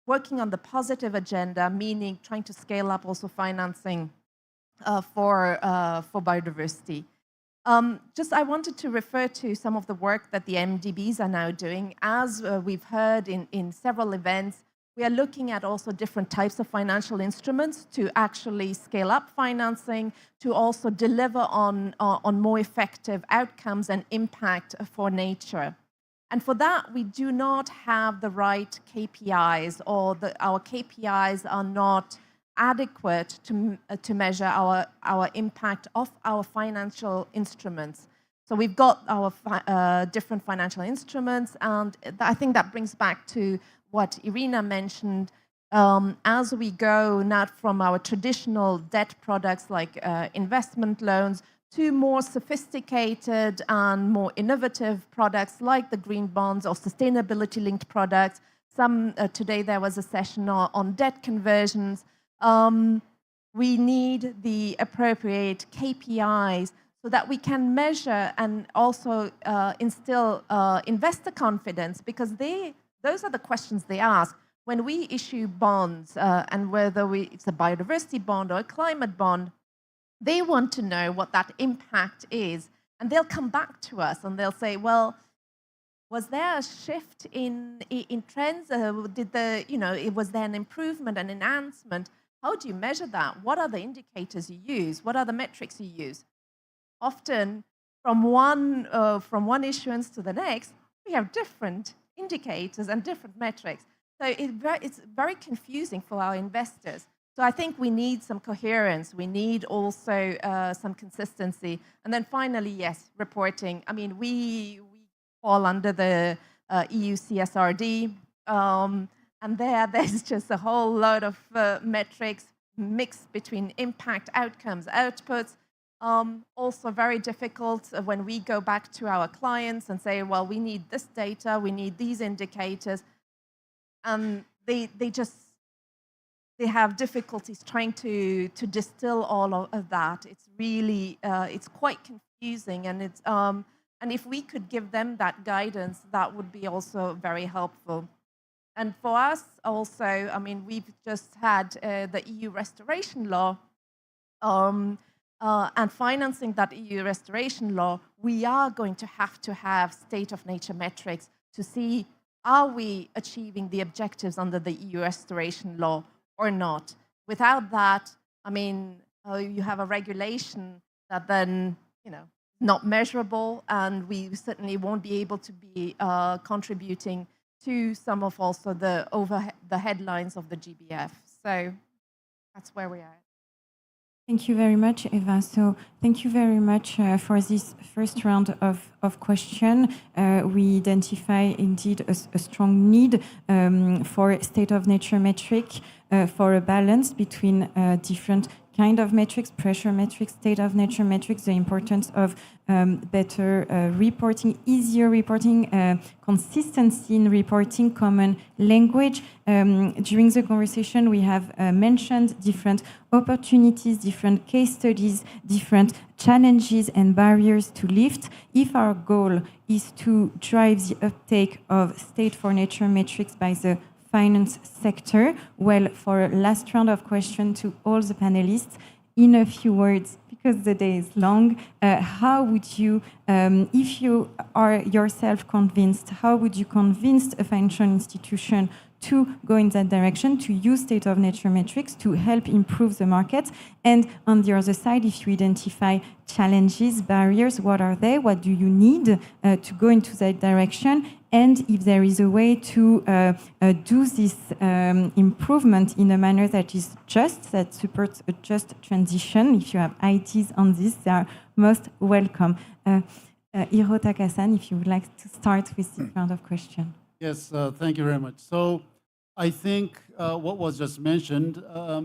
[SPEAKER 5] working on the positive agenda, meaning trying to scale up also financing for biodiversity. I wanted to refer to some of the work that the MDBs are now doing. As we've heard in several events, we are looking at also different types of financial instruments to actually scale up financing, to also deliver on more effective outcomes and impact for nature. And for that, we do not have the right KPIs, or our KPIs are not adequate to measure our impact of our financial instruments. So we've got our different financial instruments, and I think that brings back to what Irina mentioned. As we go not from our traditional debt products like investment loans to more sophisticated and more innovative products like the green bonds or sustainability-linked products. Today there was a session on debt conversions. We need the appropriate KPIs so that we can measure and also instill investor confidence, because those are the questions they ask. When we issue bonds, and whether it's a biodiversity bond or a climate bond, they want to know what that impact is. And they'll come back to us and they'll say, well, was there a shift in trends? Was there an improvement, an enhancement? How do you measure that? What are the indicators you use? What are the metrics you use? Often, from one issuance to the next, we have different indicators and different metrics. So it's very confusing for our investors. So I think we need some coherence. We need also some consistency. And then finally, yes, reporting. I mean, we fall under the EU CSRD. And there's just a whole lot of metrics mixed between impact, outcomes, outputs. Also very difficult when we go back to our clients and say, well, we need this data, we need these indicators. And they have difficulties trying to distill all of that. It's really, it's quite confusing. And if we could give them that guidance, that would be also very helpful. And for us also, I mean, we've just had the EU restoration law, and financing that EU restoration law, we are going to have state of nature metrics to see, are we achieving the objectives under the EU restoration law or not? Without that, I mean, you have a regulation that then, not measurable, and we certainly won't be able to be contributing to some of also the headlines of the GBF. So that's where we are.
[SPEAKER 20] Thank you very much, Eva. So thank you very much for this first round of questions. We identify indeed a strong need for state of nature metric, for a balance between different kind of metrics, pressure metrics, state of nature metrics, the importance of better reporting, easier reporting, consistency in reporting, common language. During the conversation, we have mentioned different opportunities, different case studies, different challenges and barriers to lift. If our goal is to drive the uptake of state for nature metrics by the finance sector, well, for a last round of questions to all the panelists, in a few words, because the day is long, how would you, if you are yourself convinced, how would you convince a financial institution to go in that direction, to use state of nature metrics to help improve the market? And on the other side, if you identify challenges, barriers, what are they? What do you need to go into that direction? And if there is a way to do this improvement in a manner that is just, that supports a just transition, if you have ideas on this, they are most welcome. Hiro Takasan, if you would like to start with this round of questions.
[SPEAKER 2] Yes, thank you very much. So I think what was just mentioned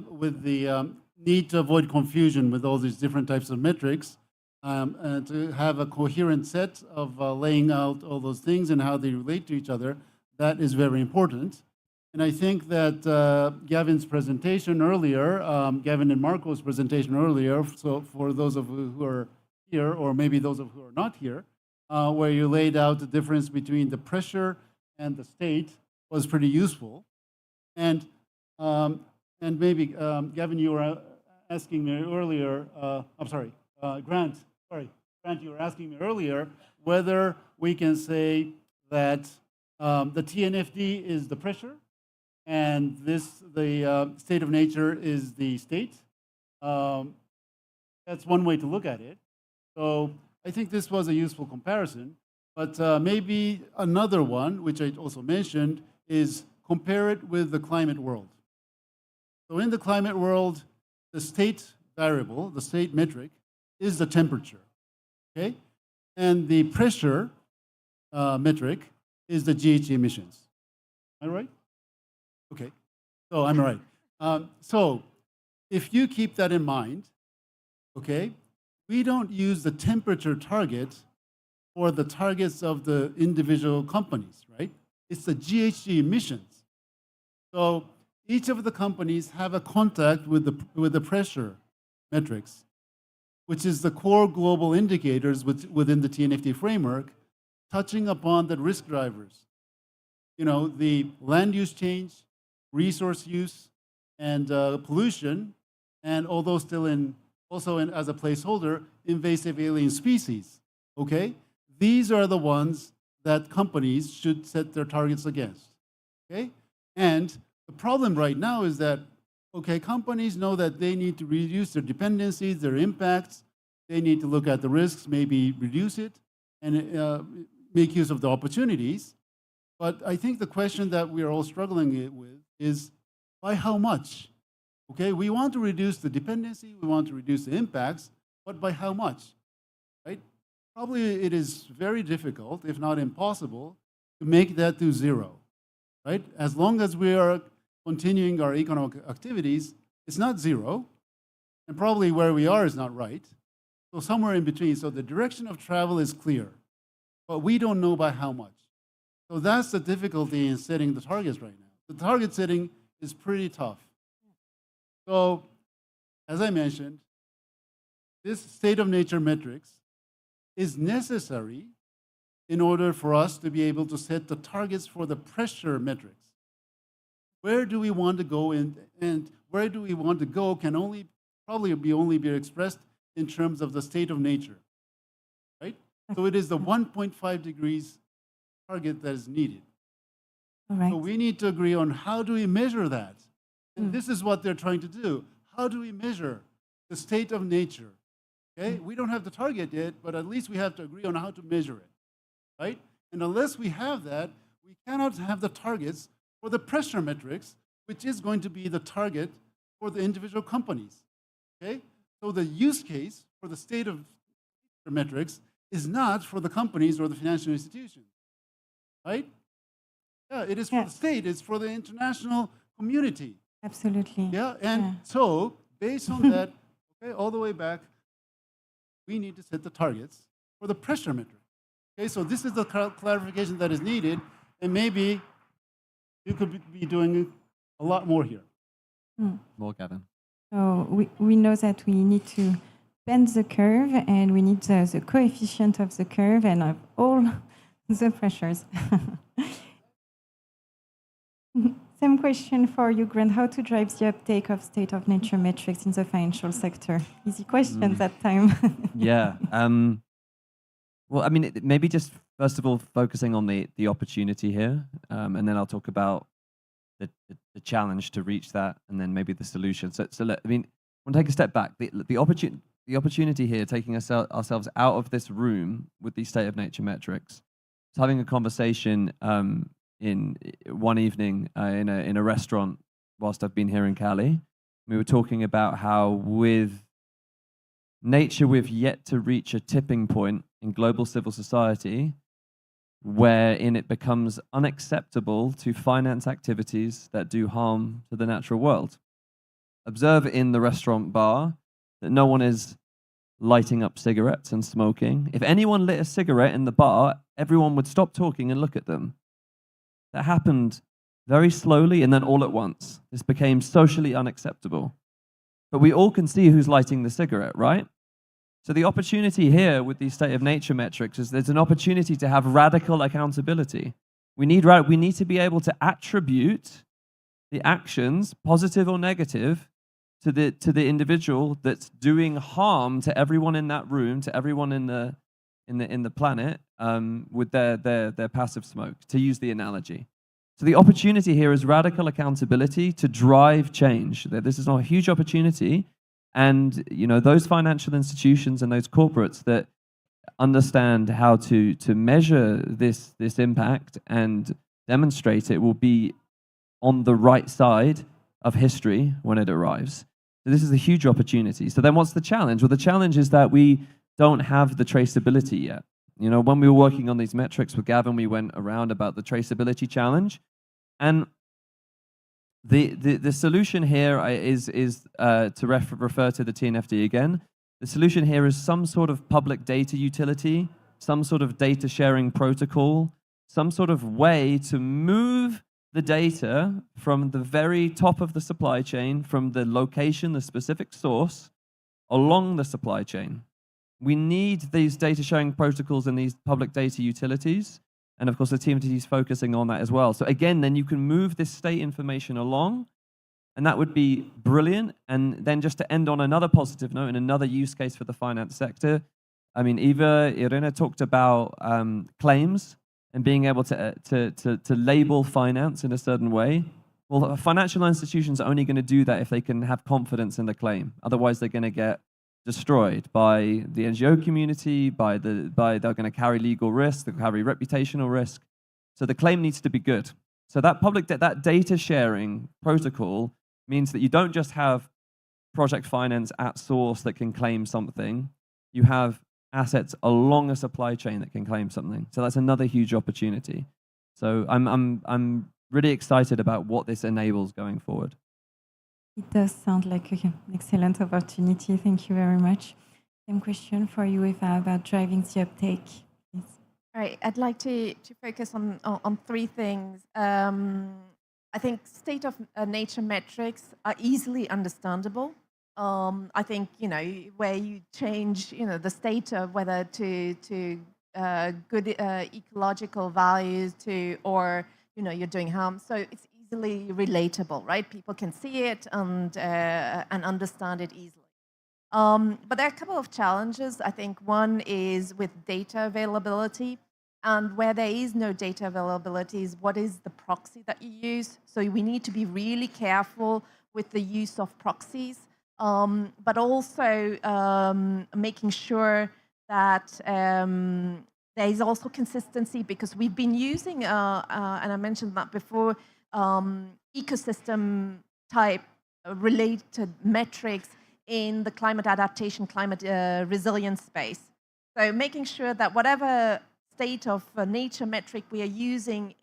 [SPEAKER 2] with the need to avoid confusion with all these different types of metrics, and to have a coherent set of laying out all those things and how they relate to each other, that is very important. And I think that Gavin's presentation earlier, Gavin and Marco's presentation earlier, so for those of you who are here, or maybe those of you who are not here, where you laid out the difference between the pressure and the state, was pretty useful. And maybe, Gavin, you were asking me earlier, I'm sorry, Grant, you were asking me earlier whether we can say that the TNFD is the pressure and the state of nature is the state. That's one way to look at it. So I think this was a useful comparison. But maybe another one, which I also mentioned, is compare it with the climate world. So in the climate world, the state variable, the state metric, is the temperature, okay? And the pressure metric is the GHG emissions. Am I right? Okay, so I'm right. So if you keep that in mind, okay, we don't use the temperature target for the targets of the individual companies, right? It's the GHG emissions. So each of the companies have a contact with the pressure metrics, which is the core global indicators within the TNFD framework, touching upon the risk drivers. You know, the land use change, resource use, and pollution, and although still also as a placeholder, invasive alien species, okay? These are the ones that companies should set their targets against, okay? And the problem right now is that, okay, companies know that they need to reduce their dependencies, their impacts. They need to look at the risks, maybe reduce it, and make use of the opportunities. But I think the question that we are all struggling with is, by how much? Okay, we want to reduce the dependency, we want to reduce the impacts, but by how much, right? Probably it is very difficult, if not impossible, to make that to zero, right? As long as we are continuing our economic activities, it's not zero, and probably where we are is not right. So somewhere in between. So the direction of travel is clear, but we don't know by how much. So that's the difficulty in setting the targets right now. The target setting is pretty tough. So, as I mentioned, this state of nature metrics is necessary in order for us to be able to set the targets for the pressure metrics. Where do we want to go and where do we want to go can probably only be expressed in terms of the state of nature, right? So it is the 1.5 degrees target that is needed.
[SPEAKER 20] All right.
[SPEAKER 2] So we need to agree on how do we measure that. And this is what they're trying to do. How do we measure the state of nature? Okay, we don't have the target yet, but at least we have to agree on how to measure it, right? And unless we have that, we cannot have the targets for the pressure metrics, which is going to be the target for the individual companies, okay? So the use case for the state of metrics is not for the companies or the financial institutions, right? Yeah, it is for the state, it's for the international community.
[SPEAKER 20] Absolutely.
[SPEAKER 2] Yeah, and so based on that, okay, all the way back, we need to set the targets for the pressure metric. Okay, so this is the clarification that is needed, and maybe you could be doing a lot more here.
[SPEAKER 7] More, Gavin.
[SPEAKER 20] So we know that we need to bend the curve, and we need the coefficient of the curve and of all the pressures. Same question for you, Grant. How to drive the uptake of state of nature metrics in the financial sector? Easy question that time.
[SPEAKER 7] Yeah. Well, I mean, maybe just first of all, focusing on the opportunity here, and then I'll talk about the challenge to reach that, and then maybe the solution. So I mean, I want to take a step back. The opportunity here, taking ourselves out of this room with these state of nature metrics, is having a conversation in one evening in a restaurant whilst I've been here in Cali. We were talking about how with nature we've yet to reach a tipping point in global civil society wherein it becomes unacceptable to finance activities that do harm to the natural world. Observe in the restaurant bar that no one is lighting up cigarettes and smoking. If anyone lit a cigarette in the bar, everyone would stop talking and look at them. That happened very slowly and then all at once. This became socially unacceptable. But we all can see who's lighting the cigarette, right? So the opportunity here with these state of nature metrics is there's an opportunity to have radical accountability. We need to be able to attribute the actions, positive or negative, to the individual that's doing harm to everyone in that room, to everyone in the planet, with their passive smoke, to use the analogy. So the opportunity here is radical accountability to drive change. This is not a huge opportunity. And those financial institutions and those corporates that understand how to measure this impact and demonstrate it will be on the right side of history when it arrives. So this is a huge opportunity. So then what's the challenge? Well, the challenge is that we don't have the traceability yet. When we were working on these metrics with Gavin, we went around about the traceability challenge. And the solution here is to refer to the TNFD again. The solution here is some sort of public data utility, some sort of data sharing protocol, some sort of way to move the data from the very top of the supply chain, from the location, the specific source, along the supply chain. We need these data sharing protocols and these public data utilities. And of course, the TMTT is focusing on that as well. So again, then you can move this state information along, and that would be brilliant. And then just to end on another positive note and another use case for the finance sector, I mean, Irina talked about claims and being able to label finance in a certain way. Well, financial institutions are only going to do that if they can have confidence in the claim. Otherwise, they're going to get destroyed by the NGO community, they're going to carry legal risk, they'll carry reputational risk. So the claim needs to be good. So that data sharing protocol means that you don't just have project finance at source that can claim something, you have assets along a supply chain that can claim something. So that's another huge opportunity. So I'm really excited about what this enables going forward.
[SPEAKER 20] It does sound like an excellent opportunity. Thank you very much. Same question for you, Eva, about driving the uptake. Please.
[SPEAKER 5] All right, I'd like to focus on three things. I think state of nature metrics are easily understandable. I think, where you change, the state of whether to good ecological values or, you're doing harm. So it's easily relatable, right? People can see it and understand it easily. But there are a couple of challenges. I think one is with data availability. And where there is no data availability is what is the proxy that you use. So we need to be really careful with the use of proxies, but also making sure that there is also consistency, because we've been using, and I mentioned that before, ecosystem type related metrics in the climate adaptation, climate resilience space. So making sure that whatever state of nature metric we are using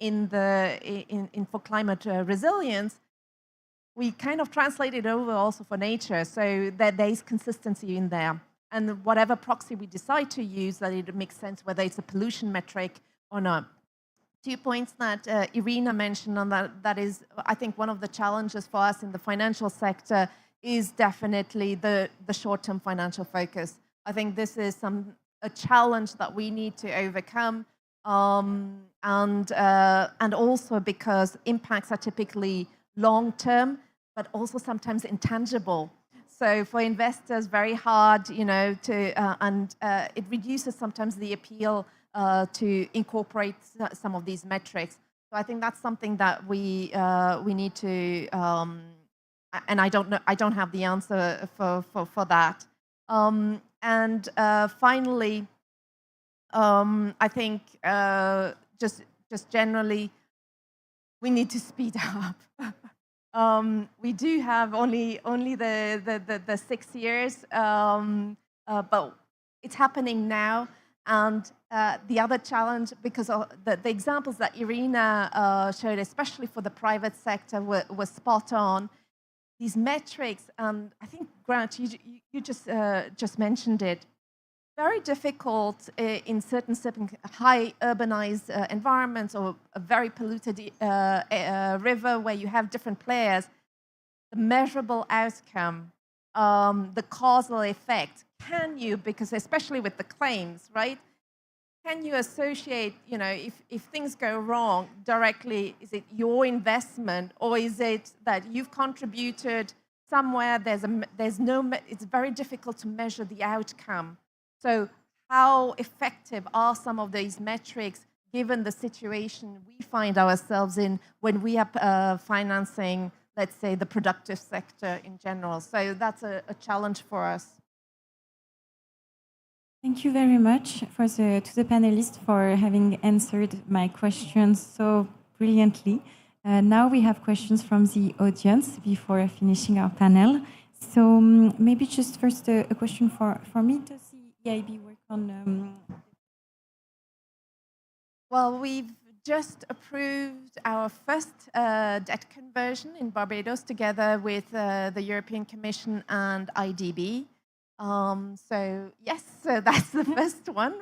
[SPEAKER 5] for climate resilience, we kind of translate it over also for nature, so that there is consistency in there. And whatever proxy we decide to use, that it makes sense whether it's a pollution metric or not. 2 points that Irina mentioned on that is, I think, one of the challenges for us in the financial sector is definitely the short-term financial focus. I think this is a challenge that we need to overcome, and also because impacts are typically long-term, but also sometimes intangible. So for investors, very hard, it reduces sometimes the appeal to incorporate some of these metrics. So I think that's something that we need to, and I don't have the answer for that. Finally, I think just generally, we need to speed up. We do have only the 6 years, but it's happening now. And the other challenge, because of the examples that Irina showed, especially for the private sector, were spot on. These metrics, and I think Grant, you just mentioned it. Very difficult in certain high urbanized environments or a very polluted river where you have different players. The measurable outcome, the causal effect. Can you, because especially with the claims, right? Can you associate, if things go wrong directly, is it your investment or is it that you've contributed somewhere? It's very difficult to measure the outcome. So how effective are some of these metrics given the situation we find ourselves in when we are financing, let's say, the productive sector in general? So that's a challenge for us.
[SPEAKER 20] Thank you very much to the panelists for having answered my questions so brilliantly. Now we have questions from the audience before finishing our panel. So maybe just first a question for me. Does the EIB work on...
[SPEAKER 5] Well, we've just approved our first debt conversion in Barbados together with the European Commission and IDB. So yes, so that's the first one.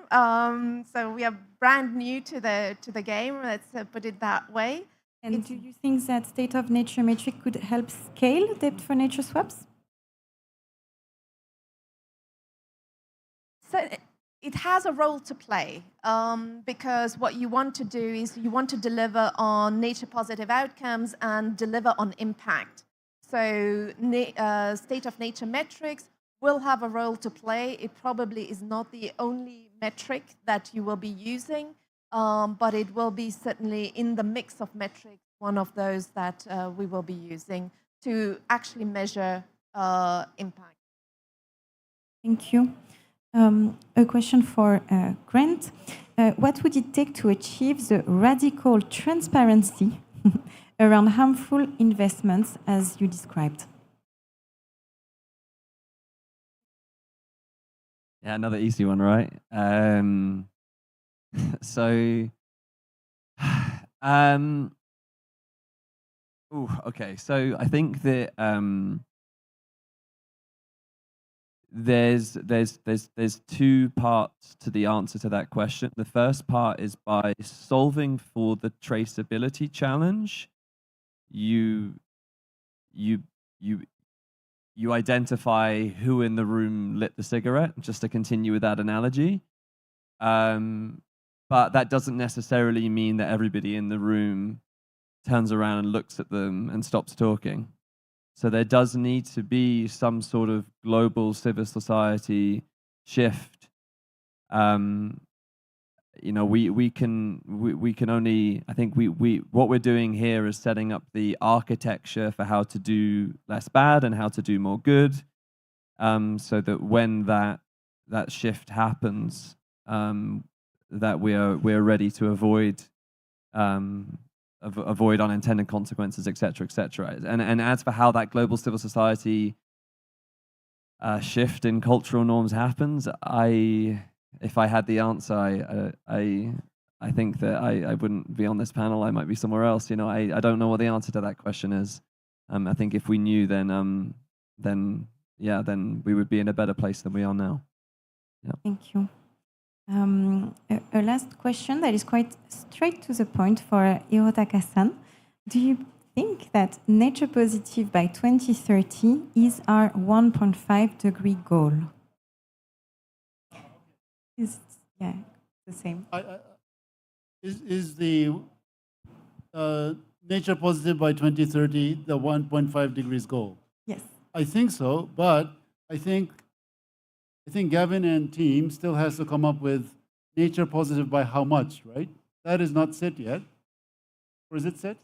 [SPEAKER 5] So we are brand new to the game. Let's put it that way.
[SPEAKER 20] And do you think that state of nature metric could help scale debt for nature swaps?
[SPEAKER 5] So it has a role to play because what you want to do is you want to deliver on nature positive outcomes and deliver on impact. So state of nature metrics will have a role to play. It probably is not the only metric that you will be using, but it will be certainly in the mix of metrics, one of those that we will be using to actually measure impact.
[SPEAKER 20] Thank you. A question for Grant. What would it take to achieve the radical transparency around harmful investments as you described?
[SPEAKER 7] Yeah, another easy one, right? Okay. So I think that there's two parts to the answer to that question. The first part is by solving for the traceability challenge. You identify who in the room lit the cigarette, just to continue with that analogy. But that doesn't necessarily mean that everybody in the room turns around and looks at them and stops talking. So there does need to be some sort of global civil society shift. We can only, I think what we're doing here is setting up the architecture for how to do less bad and how to do more good, so that when that shift happens, that we're ready to avoid unintended consequences, etc., etc. And as for how that global civil society shift in cultural norms happens, if I had the answer, I think that I wouldn't be on this panel. I might be somewhere else. I don't know what the answer to that question is. I think if we knew, then we would be in a better place than we are now. Yeah.
[SPEAKER 20] Thank you. A last question that is quite straight to the point for Hirotaka-san. Do you think that nature positive by 2030 is our 1.5 degree goal. Yeah, the same.
[SPEAKER 2] Is the nature positive by 2030 the 1.5 degrees goal?
[SPEAKER 20] Yes.
[SPEAKER 2] I think so, but I think Gavin and team still has to come up with nature positive by how much, right? That is not set yet. Or is it set?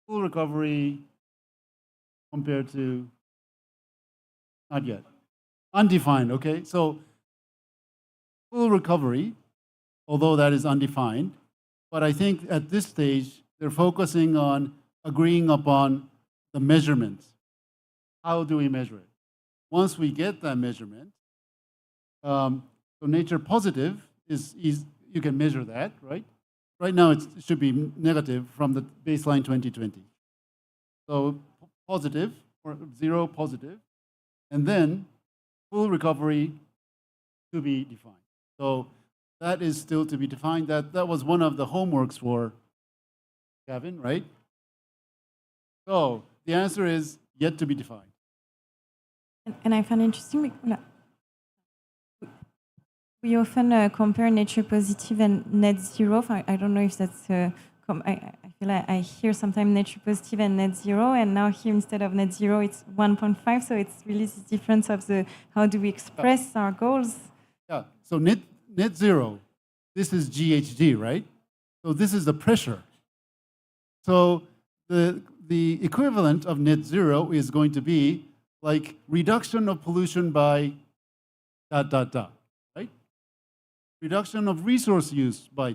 [SPEAKER 2] Full recovery compared to not yet. Undefined, okay? So full recovery, although that is undefined, but I think at this stage, they're focusing on agreeing upon the measurements. How do we measure it? Once we get that measurement, so nature positive is you can measure that, right? Right now it should be negative from the baseline 2020. So positive, or 0 positive, and then full recovery to be defined. So that is still to be defined. That was one of the homeworks for Gavin, right? So the answer is yet to be defined.
[SPEAKER 20] And I find interesting, we often compare nature positive and net zero. I don't know if that's, I feel like I hear sometimes nature positive and net zero, and now here instead of net zero, it's 1.5. So it's really the difference of how do we express our goals.
[SPEAKER 2] Yeah, so net zero, this is GHG, right? So this is the pressure. So the equivalent of net zero is going to be like reduction of pollution by ... right? Reduction of resource use by ...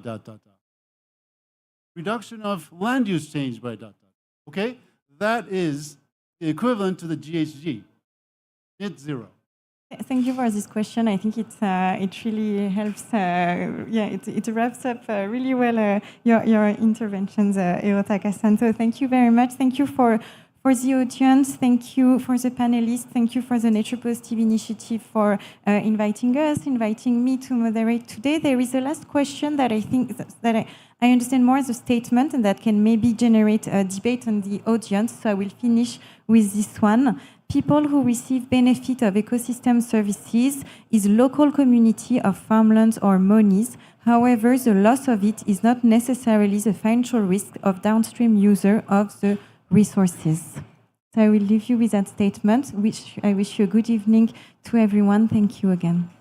[SPEAKER 2] Reduction of land use change by ... Okay? That is the equivalent to the GHG, net zero.
[SPEAKER 20] Thank you for this question. I think it really helps. It wraps up really well your interventions, Hirotaka-san. So thank you very much. Thank you for the audience. Thank you for the panelists. Thank you for the Nature Positive Initiative for inviting us, inviting me to moderate today. There is a last question that I think that I understand more as a statement and that can maybe generate a debate on the audience. So I will finish with this one. People who receive benefit of ecosystem services is local community of farmlands or monies. However, the loss of it is not necessarily the financial risk of downstream user of the resources. So I will leave you with that statement, which I wish you a good evening to everyone. Thank you again.